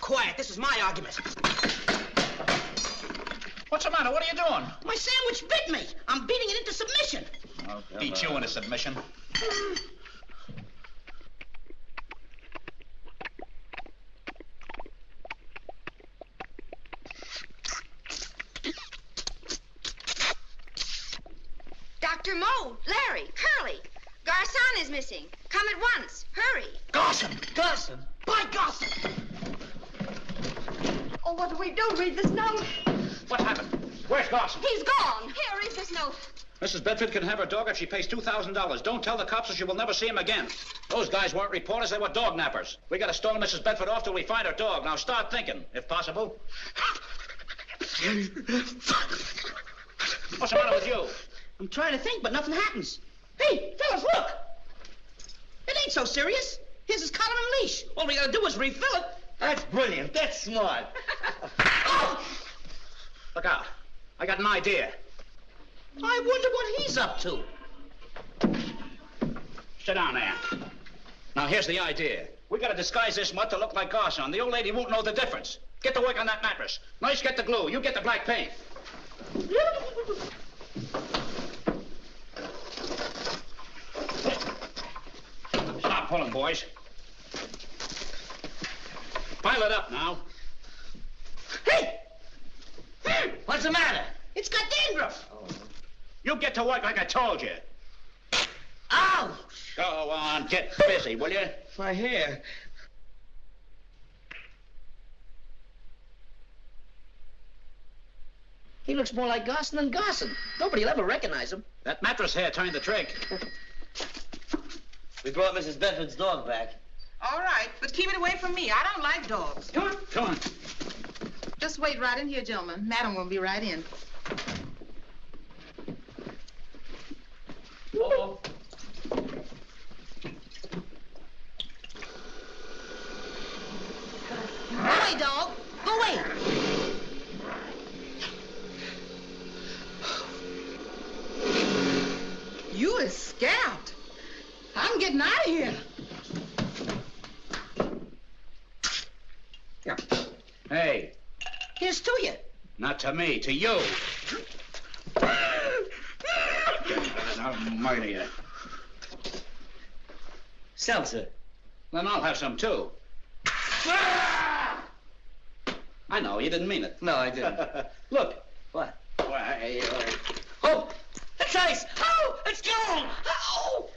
Quiet. This is my argument. What's the matter? What are you doing? My sandwich bit me. I'm beating it into submission. I'll beat you into submission. Dr. Moe, Larry, Curly. Garcon is missing. Come at once. Hurry. Garson! Garson! By Garson! Oh, what do we do? Read this note. What happened? Where's Garson? He's gone. Here, read this note. Mrs. Bedford can have her dog if she pays $2,000. Don't tell the cops or she will never see him again. Those guys weren't reporters, they were dog nappers. We gotta stall Mrs. Bedford off till we find her dog. Now start thinking, if possible. What's the matter with you? I'm trying to think, but nothing happens. Hey, fellas, look! It ain't so serious. Here's his collar and leash. All we gotta do is refill it. That's brilliant. That's smart. Oh! Look out. I got an idea. I wonder what he's up to. Sit down there. Now, here's the idea. We gotta disguise this mutt to look like Garson. The old lady won't know the difference. Get to work on that mattress. Nice, get the glue. You get the black paint. Stop pulling, boys. Pile it up now. Hey! What's the matter? It's got dandruff. You get to work like I told you. Ow! Go on, get busy, will you? My hair. He looks more like Garson than Garson. Nobody'll ever recognize him. That mattress hair turned the trick. We brought Mrs. Bedford's dog back. All right, but keep it away from me. I don't like dogs. Come on. Just wait right in here, gentlemen. Madam will be right in. Uh-oh. Go away, dog. Go away. You escaped. I'm getting out of here. Yeah. Hey, Here's to you. not to me, to you. I'll murder you. Seltzer. Then I'll have some, too. I know, you didn't mean it. No, I didn't. Look. What? Why, Oh! It's ice! Oh! It's gone! Oh!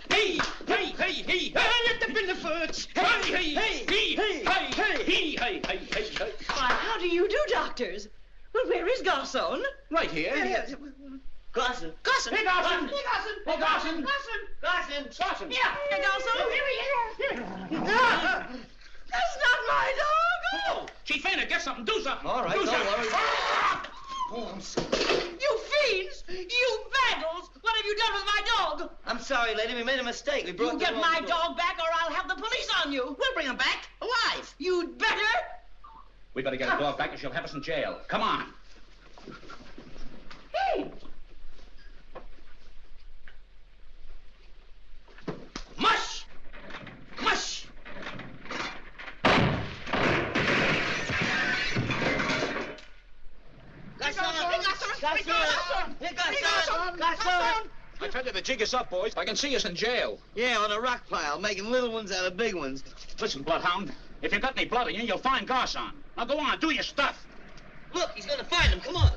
Hey! Hey! Hey! Hey! Let the Billifoots! Hey! Hey! Hey! Hey! Hey! Hey! Hey! Hey! Why, how do you do, doctors? Well, where is Garcon? Right here. Garson. Garson! Hey, Garson! Hey, Garson! Hey, Garson! Garson! Garson! Yeah, hey, Garcon. That's not my dog. Oh! She fainted. Get something. Do something. All right, Do don't something. worry. Oh, I'm sorry. You fiends! You vandals! What have you done with my dog? I'm sorry, lady. We made a mistake. We brought You the get wrong my dog. dog back or I'll have the police on you. We'll bring him back, alive. You'd better. We better get a dog back or she'll have us in jail. Come on. Hey! Mush! Mush! I tell you, the jig is up, boys. I can see us in jail. Yeah, on a rock pile, making little ones out of big ones. Listen, Bloodhound, if you've got any blood in you, you'll find Garson. Now go on, do your stuff. Look, he's gonna find him. Come on.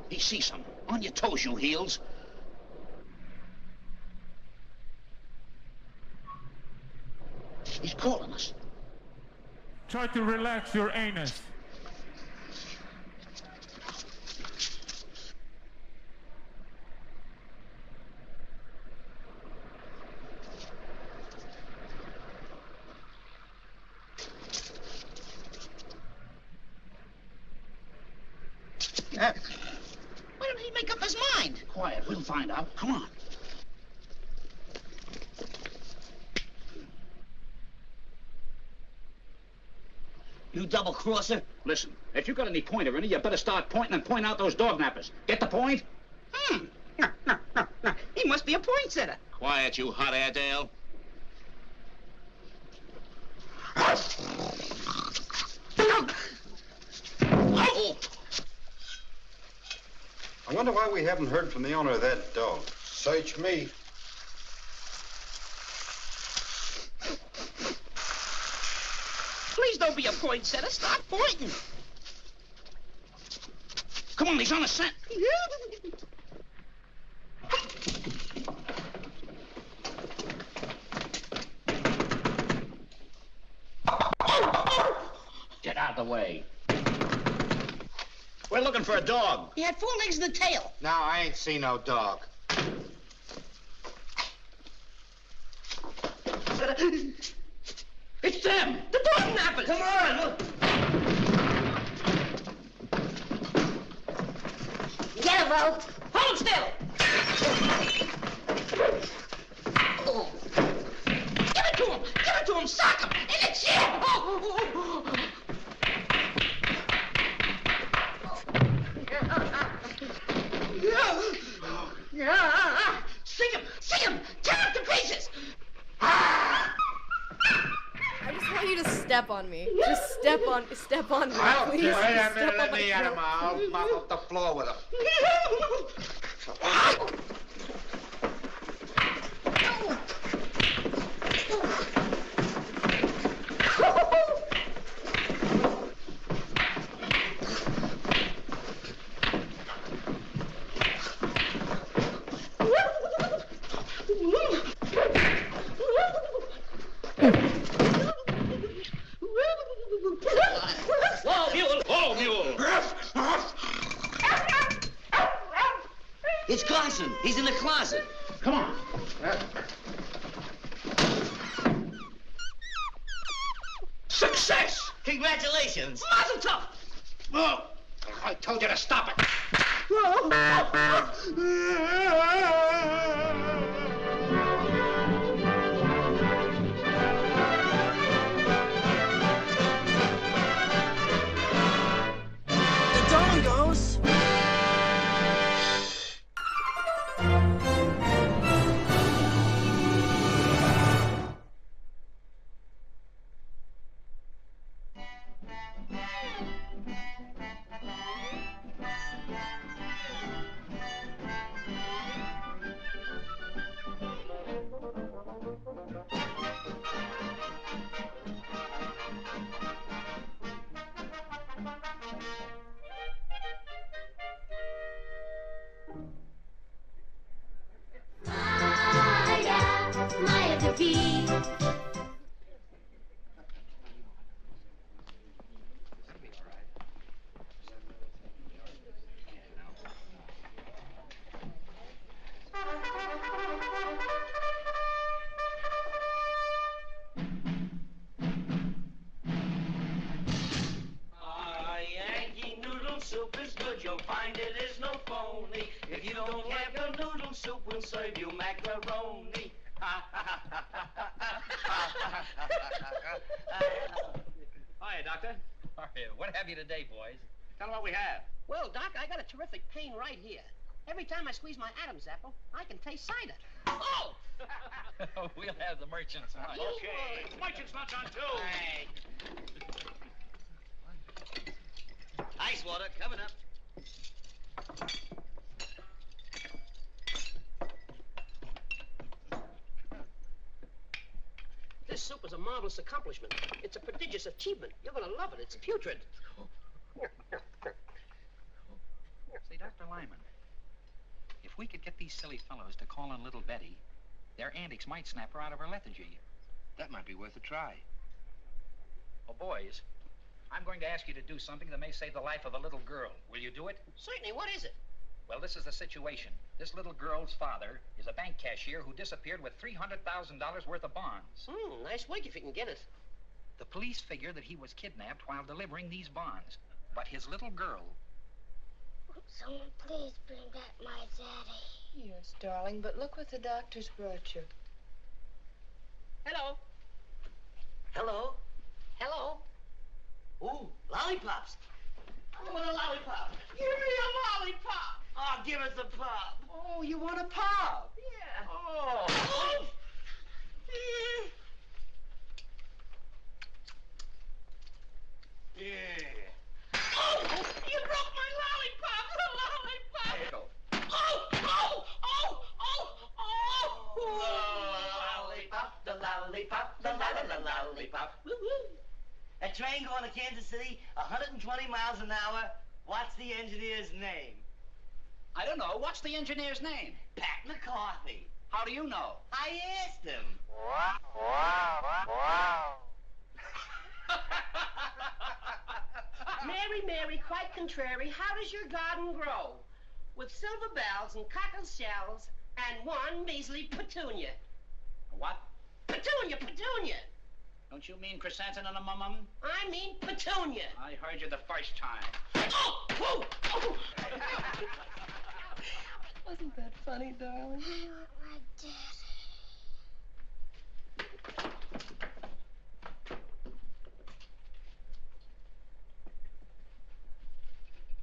He sees some. On your toes, you heels. He's calling us. Try to relax your anus. Why didn't he make up his mind? Quiet, we'll find out. Come on. You double-crosser. Listen, if you got any pointer in it, you better start pointing and point out those dog nappers. Get the point? No. He must be a poinsettia. Quiet, you hot air, Dale. Oh. I wonder why we haven't heard from the owner of that dog. Search me. Please don't be a poinsettia. Stop pointing. Come on, he's on a scent. Get out of the way. We're looking for a dog. He had 4 legs and a tail. No, I ain't seen no dog. It's them. The dog nappers. Come on, look. Get him, Bo. Hold him still. Oh. Give it to him. Give it to him. Sock him. In the chin. Oh. Sing him. Tear him to pieces. I just want you to step on me. Just step on me, please. Wait a Just minute, step let on me my at him. throat. I'll mop up the floor with him. It's Carson. He's in the closet. Come on. Success! Congratulations! Mazel tov! Oh, I told you to stop it. The dawn goes. Maya to be. Yankee noodle soup is good. You'll find it is no phony. If you don't like a noodle soup, we'll serve you macaroni. Hiya, Doctor. What have you today, boys? Tell them what we have. Well, Doc, I got a terrific pain right here. Every time I squeeze my Adam's apple, I can taste cider. Oh! We'll have the merchant's lunch. Okay. Merchant's lunch on two. Hey. Ice water coming up. This soup is a marvelous accomplishment. It's a prodigious achievement. You're going to love it. It's putrid. Say, Dr. Lyman, if we could get these silly fellows to call in little Betty, their antics might snap her out of her lethargy. That might be worth a try. Oh, boys, I'm going to ask you to do something that may save the life of a little girl. Will you do it? Certainly. What is it? Well, this is the situation. This little girl's father is a bank cashier who disappeared with $300,000 worth of bonds. Nice wig if you can get it. The police figure that he was kidnapped while delivering these bonds. But his little girl... Someone please bring back my daddy. Yes, darling, but look what the doctors brought you. Hello. Hello. Hello. Ooh, lollipops. I want a lollipop. Give me a lollipop. Oh, give us a pop. Oh, you want a pop? Yeah. Oh! Yeah. Oh, you broke my lollipop. The lollipop. There you go. The lollipop, the lollipop. Woo-woo. A train going to Kansas City, 120 miles an hour. What's the engineer's name? I don't know. What's the engineer's name? Pat McCarthy. How do you know? I asked him. Mary, Mary, quite contrary, how does your garden grow? With silver bells and cockle shells and one measly petunia. What? Petunia, petunia. Don't you mean chrysanthemum and a mum? I mean petunia. I heard you the first time. Oh! Oh! Oh! Wasn't that funny, darling? My daddy.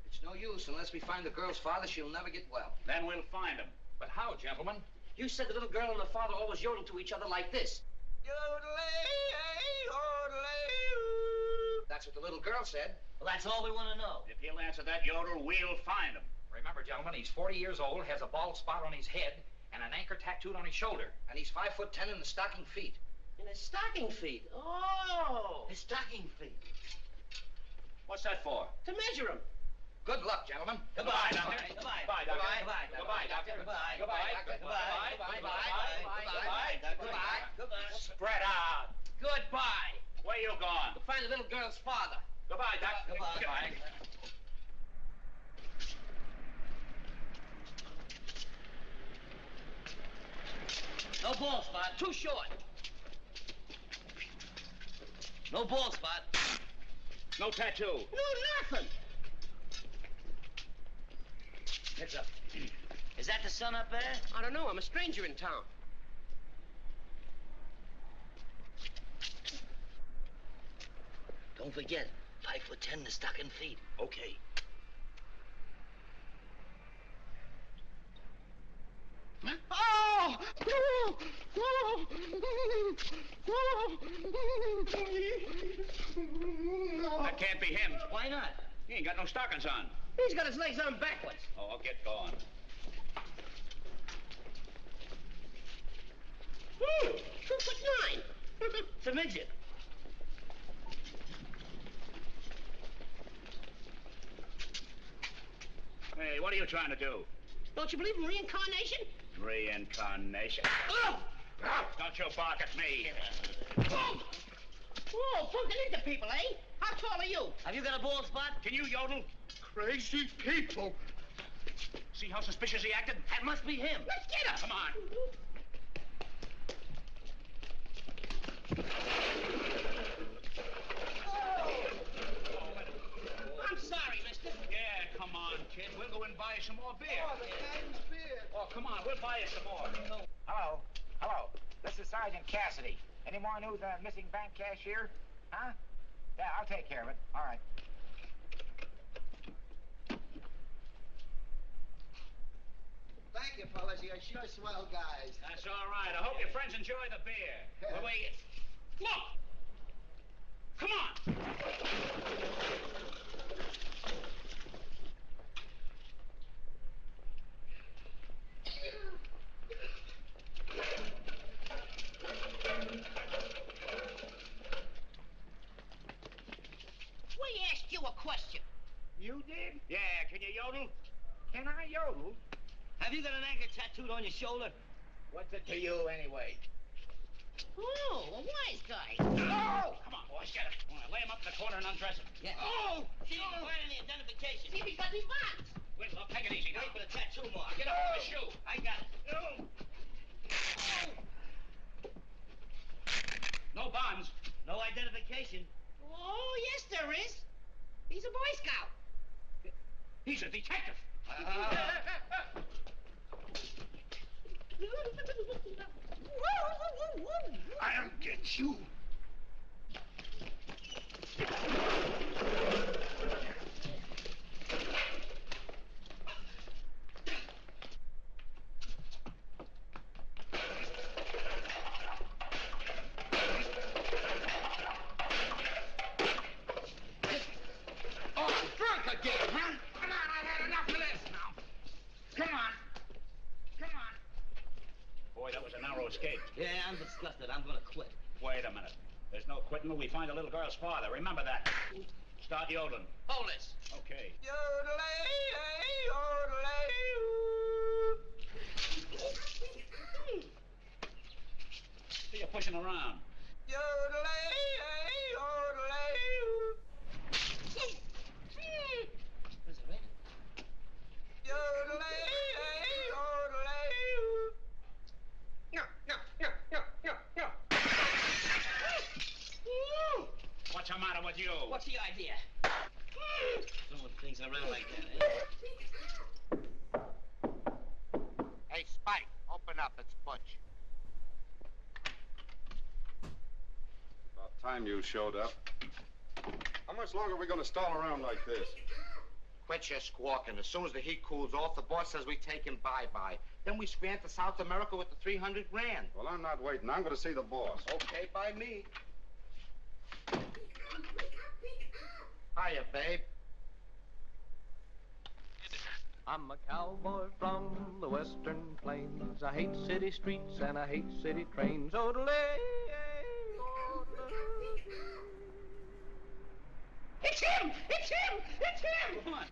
It's no use. Unless we find the girl's father, she'll never get well. Then we'll find him. But how, gentlemen? You said the little girl and the father always yodel to each other like this. That's what the little girl said. Well, that's all we want to know. If he'll answer that yodel, we'll find him. Remember, gentlemen, he's 40 years old, has a bald spot on his head, and an anchor tattooed on his shoulder. And he's 5'10" in the stocking feet. In his stocking feet. Oh! His stocking feet. What's that for? To measure him. Good luck, gentlemen. Goodbye, Doctor. Goodbye. Goodbye, Doctor. Goodbye. Goodbye, Doctor. Goodbye. Goodbye, Doctor. Goodbye. Goodbye. Goodbye. Spread out. Goodbye. Where you gone? To find the little girl's father. Goodbye, Doctor. Goodbye. ball spot. Too short. No ball spot. No tattoo. No, nothing. Heads up. Is that the son up there? I don't know. I'm a stranger in town. Don't forget, 5'10" to stocking feet. Okay. Oh! That can't be him. Why not? He ain't got no stockings on. He's got his legs on backwards. Oh, I'll get going. 2'9". It's a midget. Hey, what are you trying to do? Don't you believe in reincarnation? Reincarnation. Oh! Don't you bark at me. Oh! Whoa, punking into people, eh? How tall are you? Have you got a ball spot? Can you yodel? Crazy people. See how suspicious he acted? That must be him. Let's get him. Come on. I'm sorry, mister. Yeah, come on, kid. We'll go and buy you some more beer. Oh, the Chinese beer. Oh, come on. We'll buy you some more. Hello. Hello. This is Sergeant Cassidy. Any more news on a missing bank cashier? Huh? Yeah, I'll take care of it. All right. Thank you, fellas. You're sure swell guys. That's all right. I hope your friends enjoy the beer. The way it's... Look! Come on! We asked you a question. You did? Yeah, can you yodel? Can I yodel? Have you got an anchor tattooed on your shoulder? What's it to you, anyway? Oh, a wise guy. Oh! Come on, boys, get him. Lay him up in the corner and undress him. Yeah. Oh! See if you can find any identification. See if he's got any marks. Wait, look, take it easy now. Wait for the tattoo mark. Get up on the shoe. I got it. No bonds. No identification. Oh, yes, there is. He's a Boy Scout. He's a detective. I'll get you. Oh, drunk again, huh? Come on, I've had enough of this now. Come on. Come on. Boy, that was a narrow escape. Yeah, I'm disgusted. I'm gonna quit. Wait a minute. There's no quitting till we find the little girl's father. Remember that. Start yodeling. Hold this. Okay. See you pushing around. Is it raining? What's the matter with you? What's the idea? Throwing things around like that, eh? Hey, Spike, open up. It's Butch. About time you showed up. How much longer are we going to stall around like this? Quit your squawking. As soon as the heat cools off, the boss says we take him bye-bye. Then we scram to South America with the 300 grand. Well, I'm not waiting. I'm going to see the boss. Okay, by me. Hiya, babe. I'm a cowboy from the western plains. I hate city streets and I hate city trains. It's him! It's him! It's him! Come on.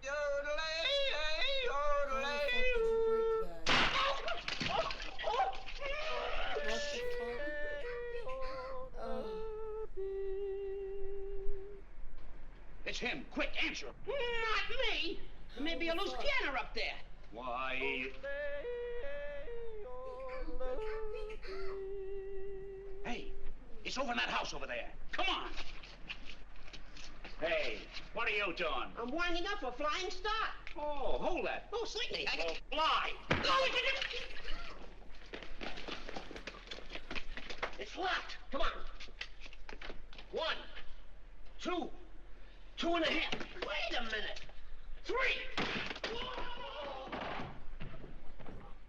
It's him. Quick, answer. Not me! There may be a loose piano up there. Why... It's over in that house over there. Come on. Hey, what are you doing? I'm winding up for flying start. Oh, hold that. Oh, sweetly. Well, fly. It's locked. Come on. 1, 2, 2.5. Wait a minute. 3.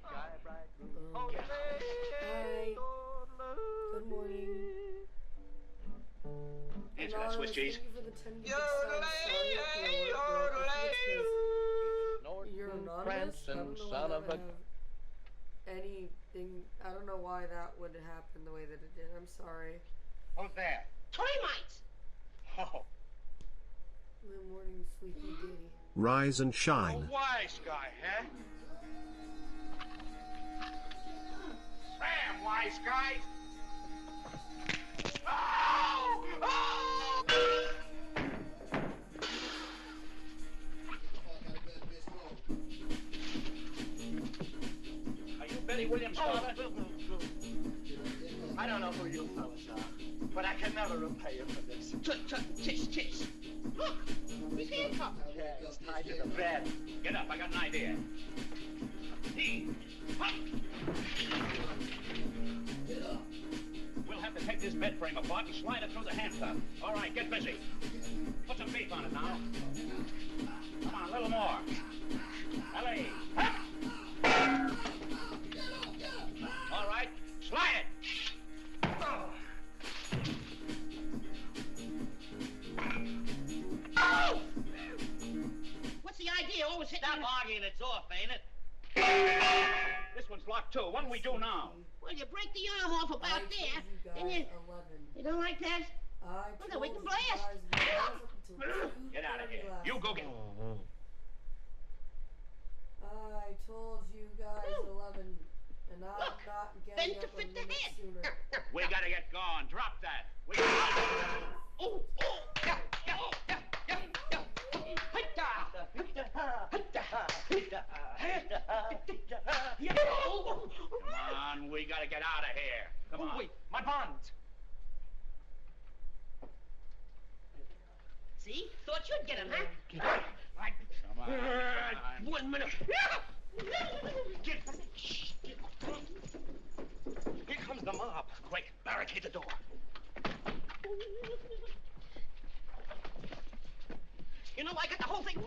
Hi. Good morning. Answer that switch, cheese. Thank you for the 10 gifted subs. You're anonymous? I don't know son why of that a... would have anything. I don't know why that would happen the way that it did. I'm sorry. Who's there? Termites. Oh. Good morning, sleepy ditty. Rise and shine. Wise guy, huh? Sam, wise guy. Oh! Oh! Are you Betty Williams' father? I don't know who you fellas are, but I can never repay you for this. Tish. Look, he's handcuffed. Yeah, it's tied to the bed. Get up, I got an idea. We'll have to take this bed frame apart and slide it through the handcuff. All right, get busy. Put some beef on it now. Come on, a little more. Ellie. All right, slide it. Oh! What's the idea? Always hitting... Stop arguing, it's off, ain't it? This one's locked too. What do we do now? Well, you break the arm off about there, then you... 11. You don't like that? Well, then we can blast. Get out of here. You go get... I told you guys 11, and I'm not getting Then to up a fit the minute head. sooner. We gotta get going. Drop that. Come on, we gotta get out of here. Come on. Wait, my bonds. See? Thought you'd get him, huh? Come on. 1 minute. Here comes the mob. Quick, barricade the door. You know, I got the whole thing.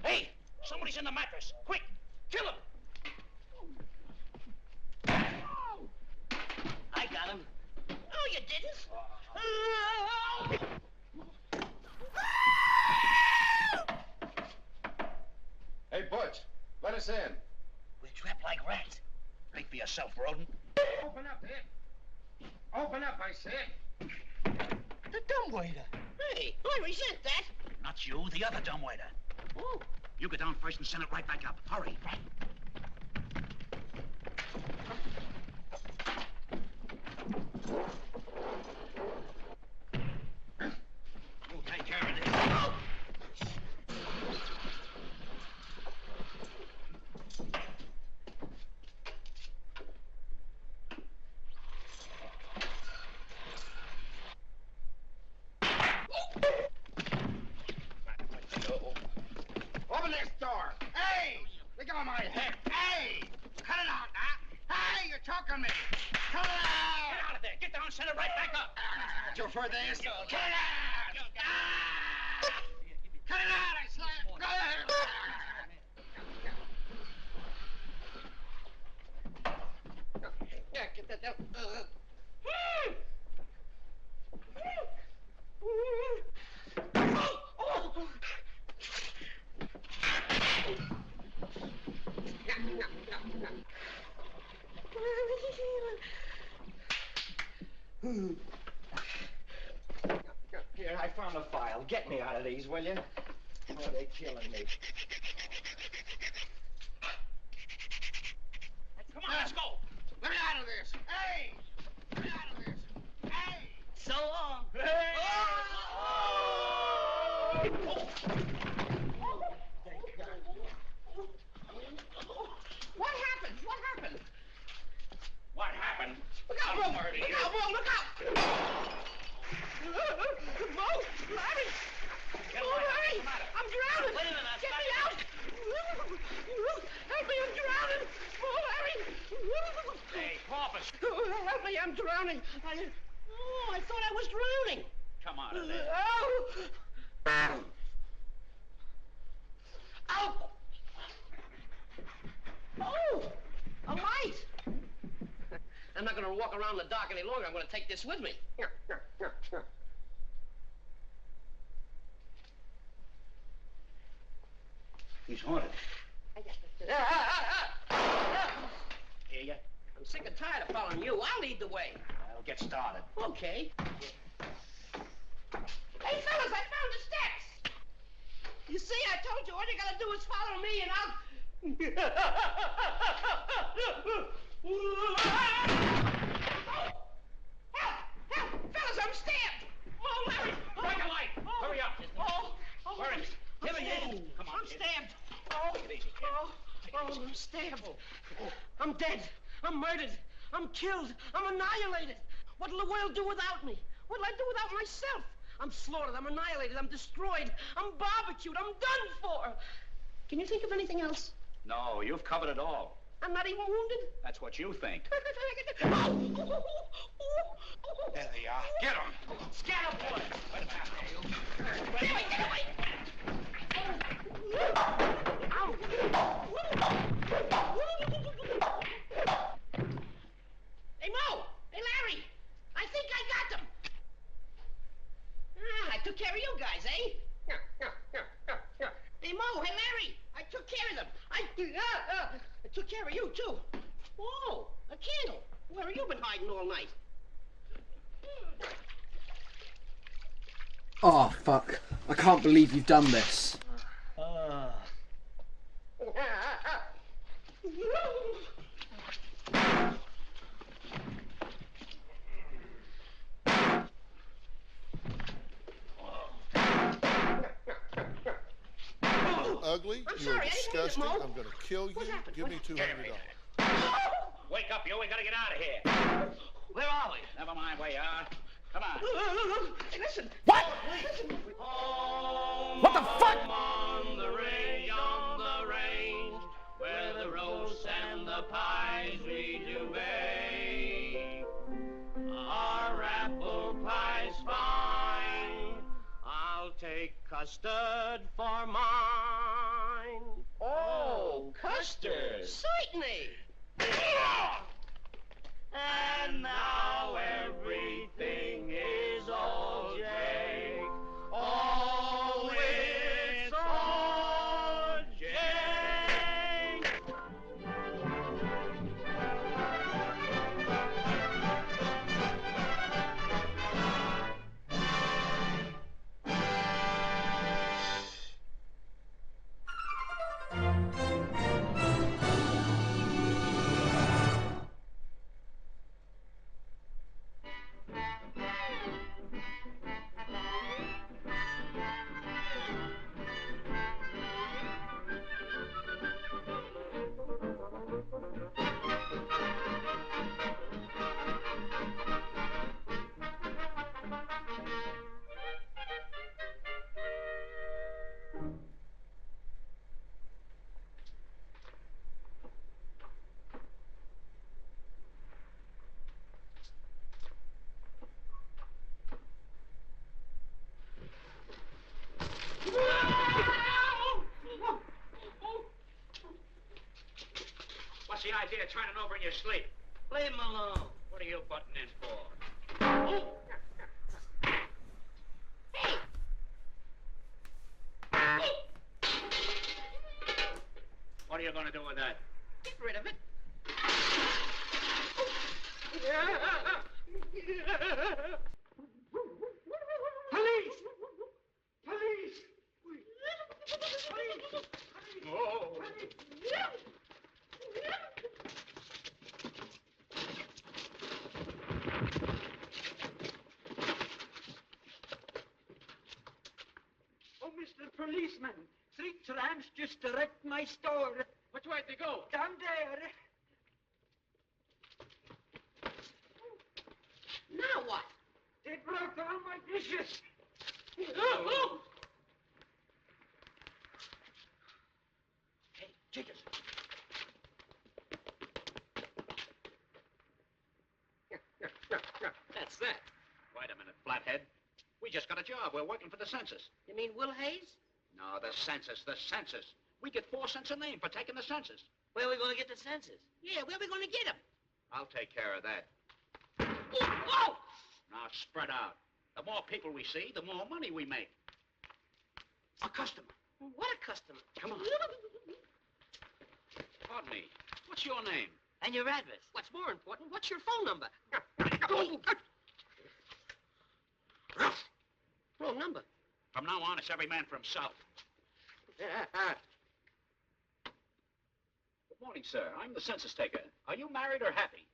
Hey, somebody's in the mattress. Quick, kill him. I got him. No, you didn't. Hey, Butch, let us in. We're trapped like rats. Think for yourself, rodent. Open up, Ed. Open up, I said. The dumbwaiter. Hey, I resent that. Not you, the other dumbwaiter. Oh. You go down first and send it right back up. Hurry. We'll take care of this. Open this door. Hey! Look on my head. Hey! Cut it out now. Hey, you're choking me. Cut it out! Get out of there. Get down and send it right back up. You for this? Cut it out! Cut it out, I swear. Cut it out! Yeah, get that down. Here, I found a file. Get me out of these, will you? Oh, they're killing me. Come on, let's go. Let me out of this. Hey! Let me out of this. Hey! So long. Hey! What happened? What happened? What happened? Look out, Will! Look Help me, I'm drowning! Oh, Larry! Hey, Porpoise! Help me, I'm drowning! I thought I was drowning! Come out of there. Oh! Ow! Oh! A light! I'm not going to walk around in the dark any longer. I'm going to take this with me. He's haunted. Hear ya? I'm sick and tired of following you. I'll lead the way. I'll get started. Okay. Hey, fellas, I found the steps. You see, I told you all you gotta do is follow me and I'll... Help! Fellas, I'm stabbed! Oh, Larry! Break a light! Hurry up! Where is he? Here he is! Come on, I'm kid. stabbed! I'm stabbed. I'm dead. I'm murdered. I'm killed. I'm annihilated. What'll the world do without me? What'll I do without myself? I'm slaughtered. I'm annihilated. I'm destroyed. I'm barbecued. I'm done for. Can you think of anything else? No, you've covered it all. I'm not even wounded? That's what you think. There they are. Get him! Scatter, boy! Wait a minute. Get away! Get away! Hey, Mo! Hey, Larry! I think I got them! I took care of you guys, eh? Hey, Mo! Hey, Larry! I took care of them! I took care of you, too! Whoa! A candle! Where have you been hiding all night? Oh, fuck. I can't believe you've done this. Ugly. I'm You sorry, are I didn't mean it, disgusting. Mo. I'm going to kill you. Give me $200. Wake up, you. We gotta get out of here. Where are we? Never mind where you are. Come on. Hey, listen. What? Listen. What the fuck? On the range, where the roasts and the pies we do bake. Our apple pie's fine. I'll take custard for mine. Oh, custard. Certainly. And now everything is all Jake. Oh, it's all Jake. What's the idea of turning over in your sleep? Leave him alone. What are you butting in for? Hey! What are you gonna do with that? Get rid of it. Police! Police! Oh. Oh, Mr. Policeman, 3 tramps just wrecked my store. Which way they go? Down there. Now what? They broke all my dishes. Jesus. That's that. Wait a minute, flathead. We just got a job. We're working for the census. You mean Will Hayes? No, the census, the census. We get 4 cents a name for taking the census. Where are we going to get the census? Yeah, where are we going to get him? I'll take care of that. Oh! Now spread out. The more people we see, the more money we make. A customer. What a customer. Come on. Pardon me. What's your name? And your address. What's more important, what's your phone number? Wrong number. From now on, it's every man for himself. Good morning, sir. I'm the census taker. Are you married or happy?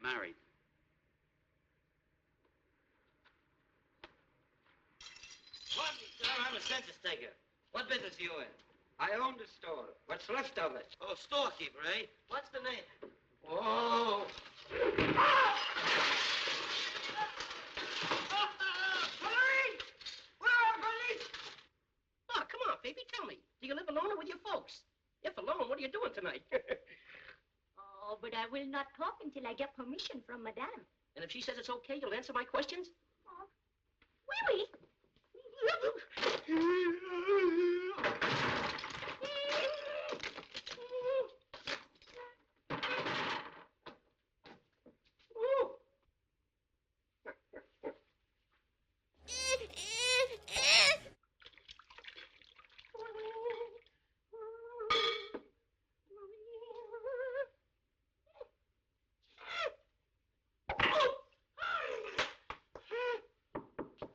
Married. Pardon me, sir, I'm a census taker. What business are you in? I own the store. What's left of it? Oh, storekeeper, eh? What's the name? Oh! Police! Where are police? Oh, come on, baby, tell me. Do you live alone or with your folks? If alone, what are you doing tonight? Oh, but I will not talk until I get permission from Madame. And if she says it's okay, you'll answer my questions? Oh. Oui, oui.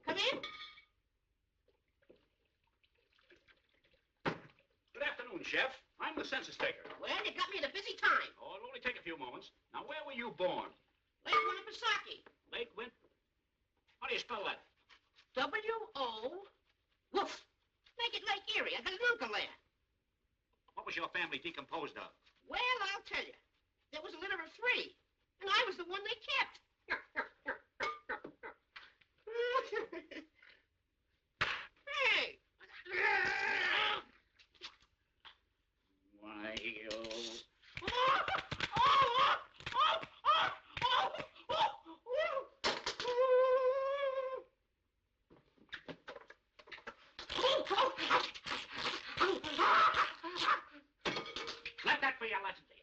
Come in. Good afternoon, Chef. I'm the census taker. Well, you got me at a busy time. Oh, it'll only take a few moments. Now, where were you born? Lake Winnipesaukee. Lake Win... How do you spell that? W-O... Woof. Make it Lake Erie. I got an uncle there. What was your family decomposed of? Well, I'll tell you. There was a litter of 3, and I was the one they kept. Hey! Why, let that be a lesson to you.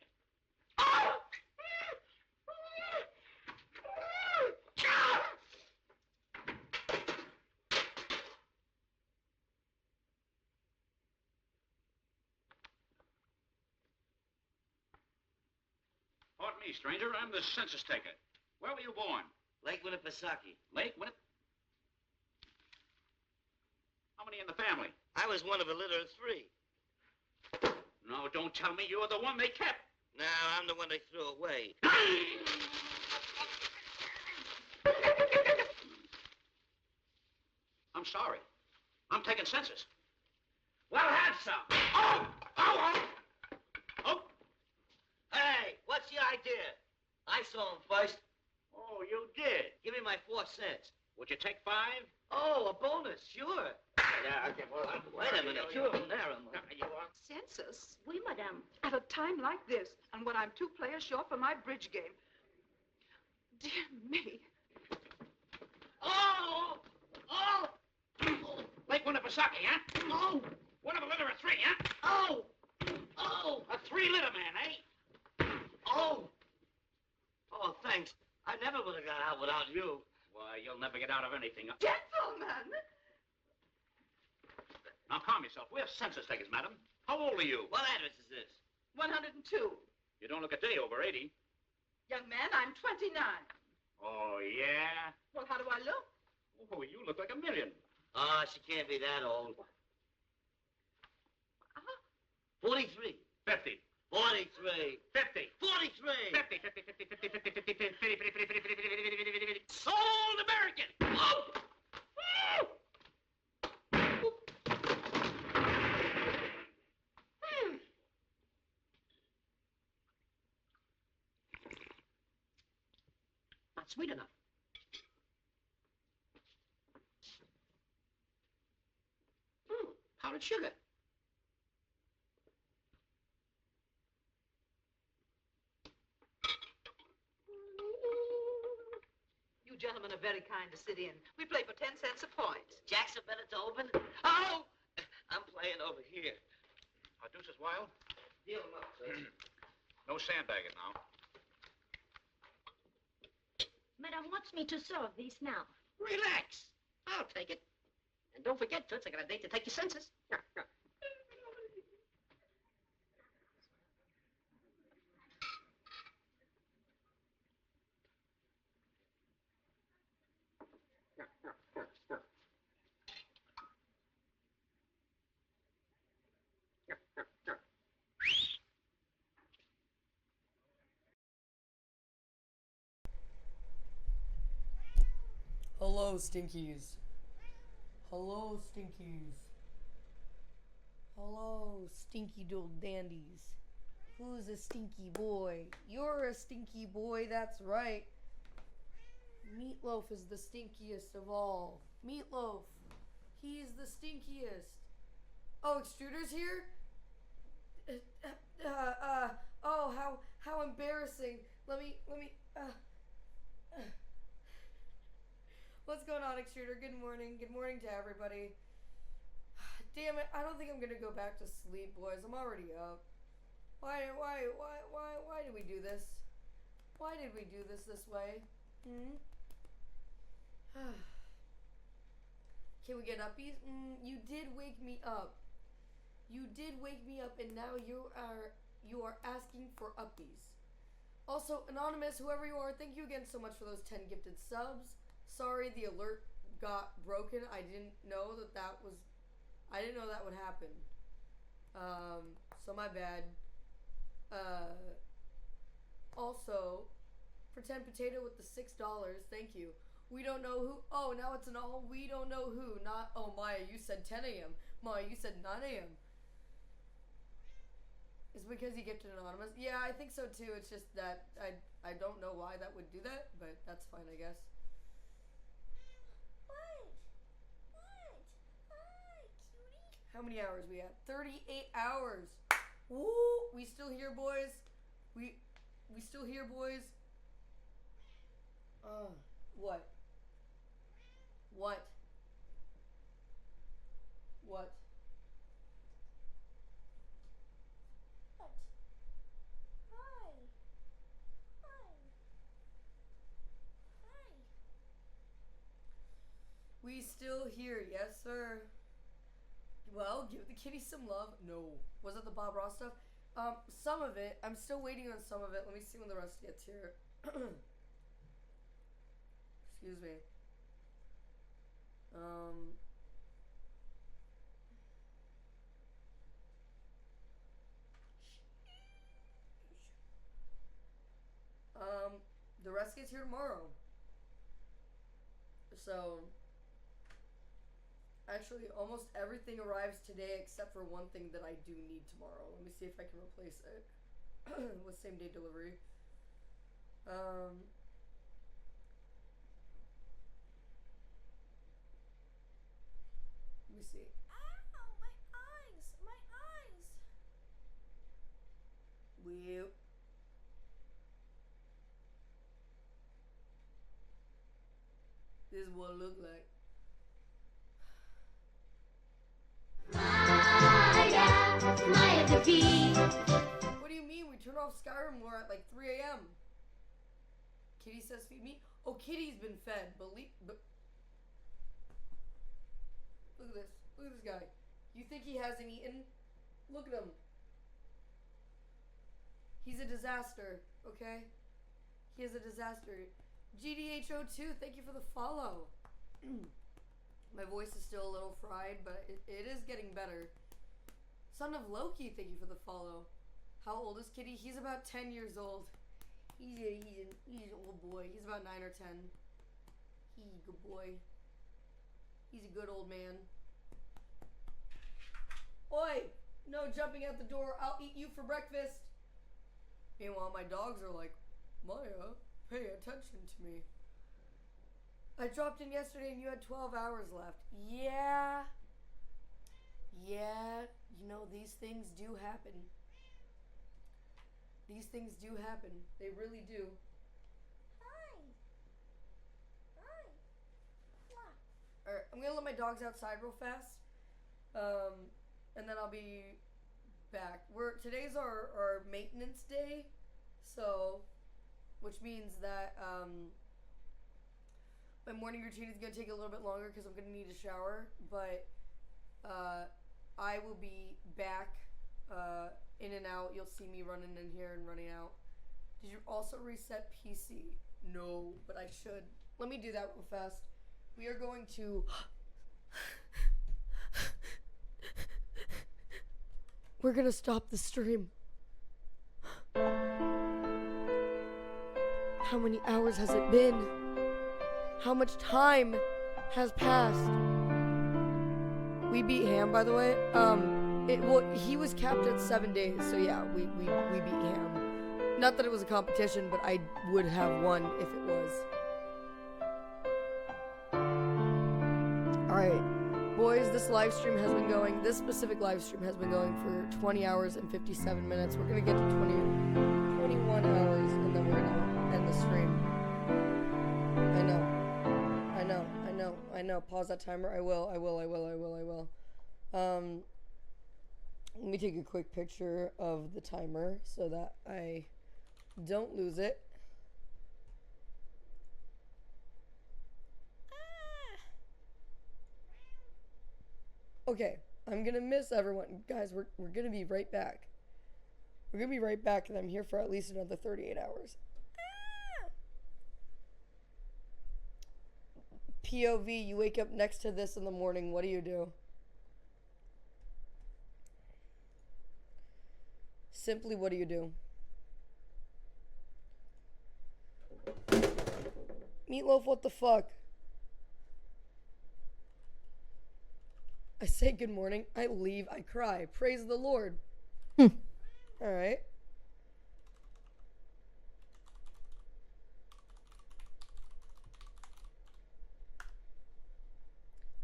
Pardon me, stranger. I'm the census taker. Where were you born? Lake Winnipesaukee. Lake Winnip... How many in the family? I was one of a litter of 3. No, don't tell me you were the one they kept. No, I'm the one they threw away. I'm sorry. I'm taking census. Well, have some. Oh! Oh! Oh! Hey, what's the idea? I saw him first. Oh, you did? Give me my 4 cents. Would you take 5? Oh, a bonus, sure. Yeah, okay, well, wait a minute. Two of them there. Census? Oui, Madame. At a time like this, and when I'm 2 players short for my bridge game. Dear me. Oh! Oh! Lake Winnipesaukee, huh? Oh! One of a litter of 3, huh? Oh! Oh! A 3-litter man, eh? Oh! Oh, thanks. I never would have got out without you. Why, you'll never get out of anything. Gentlemen! Now, calm yourself. We're census takers, madam. How old are you? What address is this? 102. You don't look a day over 80. Young man, I'm 29. Oh, yeah? Well, how do I look? Oh, you look like a million. Ah, she can't be that old. 43. 50. 43. 50. 43. 50, 50, 50, 50, 50, 50, 50, 50, 50, 50, 50, 50. Sold American. Oh! Not sweet enough. powdered sugar. You gentlemen are very kind to sit in. We play for 10 cents a point. Jackson better to open? Oh! I'm playing over here. Our deuce is wild. Deal him up, sir. No sandbagging now. Madame wants me to serve these now. Relax. I'll take it. And don't forget, Toots, I got a date to take your census. Hello, Stinkies. Hello, Stinkies. Hello, stinky little dandies. Who's a stinky boy? You're a stinky boy, that's right. Meatloaf is the stinkiest of all. Meatloaf. He's the stinkiest. Oh, Extruder's here? Oh, how embarrassing. Let me, What's going on, Extruder? Good morning. Good morning to everybody. Damn it, I don't think I'm gonna go back to sleep, boys. I'm already up. Why did we do this? Why did we do this way? Can we get uppies? You did wake me up. You did wake me up, and now you are asking for uppies. Also, Anonymous, whoever you are, thank you again so much for those 10 gifted subs. Sorry the alert got broken. I didn't know that would happen. So my bad. Also, Pretend Potato with the $6, thank you. We don't know who. Oh, now it's an all. We don't know who. Not. Oh, Maya, you said 10 a.m. Maya, you said 9 a.m. It's because you gifted Anonymous. Yeah, I think so too. It's just that I don't know why that would do that, but that's fine, I guess. How many hours we at? 38 hours. Woo! We still here, boys. We still here, boys. What? What? What? What? Hi. Hi. Hi. We still here, yes, sir. Well, give the kitty some love. No. Was it the Bob Ross stuff? Some of it. I'm still waiting on some of it. Let me see when the rest gets here. Excuse me. The rest gets here tomorrow. So, actually, almost everything arrives today except for one thing that I do need tomorrow. Let me see if I can replace it with same day delivery. Let me see. Ow, my eyes! My eyes! Well. This is what it looked like. What do you mean? We turned off Skyrim lore at like 3 a.m. Kitty says feed me. Oh, Kitty's been fed. But look at this. Look at this guy. You think he hasn't eaten? Look at him. He's a disaster, okay? He is a disaster. GDHO2, thank you for the follow. My voice is still a little fried, but it is getting better. Son of Loki, thank you for the follow. How old is Kitty? He's about 10 years old. He's an old boy. He's about 9 or 10. He's a good boy. He's a good old man. Oi! No jumping out the door. I'll eat you for breakfast. Meanwhile, my dogs are like, Maya, pay attention to me. I dropped in yesterday and you had 12 hours left. Yeah. Yeah, you know, these things do happen. These things do happen. They really do. Alright, I'm gonna let my dogs outside real fast. And then I'll be back. Today's our maintenance day. So, which means that, my morning routine is gonna take a little bit longer because I'm gonna need a shower. But, I will be back, in and out. You'll see me running in here and running out. Did you also reset PC? No, but I should. Let me do that real fast. We are going to... We're gonna stop the stream. How many hours has it been? How much time has passed? We beat Ham, by the way. He was capped at 7 days, so yeah, we beat Ham. Not that it was a competition, but I would have won if it was. Alright, boys, this live stream has been going, this specific live stream has been going for 20 hours and 57 minutes. We're gonna get to 21 hours, and then we're gonna end the stream. I know. Pause that timer. I will. Let me take a quick picture of the timer so that I don't lose it. Okay, I'm gonna miss everyone. Guys, we're gonna be right back. We're gonna be right back, and I'm here for at least another 38 hours. POV, you wake up next to this in the morning, what do you do? Simply, what do you do? Meatloaf, what the fuck? I say good morning, I leave, I cry. Praise the Lord. Alright.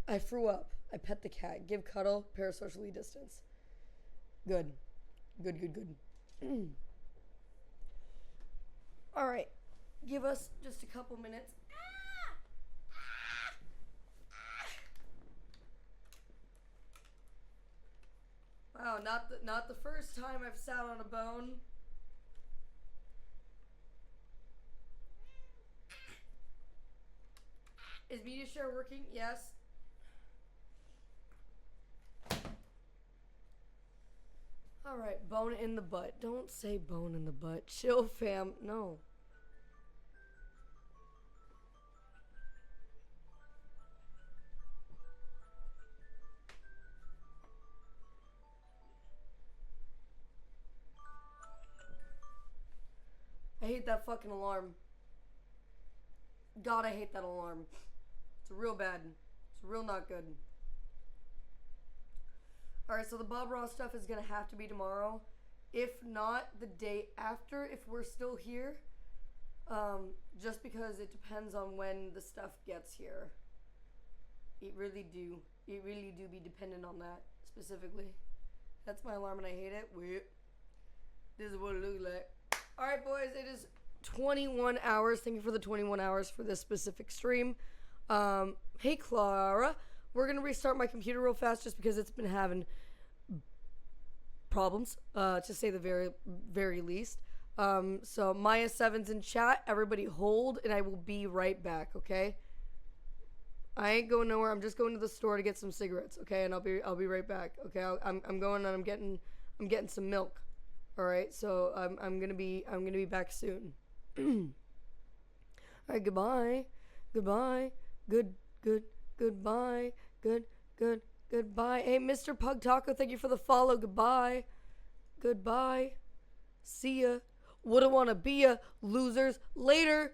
I threw up. I pet the cat. Give cuddle. Parasocially distance. Good. Good. Alright. Give us just a couple minutes. Wow, not the first time I've sat on a bone. Is media share working? Yes. Alright, bone in the butt. Don't say bone in the butt. Chill, fam. No. I hate that fucking alarm. God, I hate that alarm. It's real bad. It's real not good. Alright, so the Bob Ross stuff is going to have to be tomorrow. If not, the day after, if we're still here. Just because it depends on when the stuff gets here. It really do be dependent on that, specifically. That's my alarm and I hate it. Wait. This is what it looks like. Alright, boys, it is 21 hours. Thank you for the 21 hours for this specific stream. Hey, Clara. We're going to restart my computer real fast just because it's been having problems, to say the very, very least. So Maya 7's in chat. Everybody hold, and I will be right back, okay? I ain't going nowhere. I'm just going to the store to get some cigarettes, okay? And I'll be right back, okay? I'm going and I'm getting some milk. All right, so I'm gonna be back soon. All right, goodbye, goodbye, goodbye, goodbye. Hey, Mr. Pug Taco, thank you for the follow. Goodbye, see ya. Wouldn't wanna be ya, losers. Later.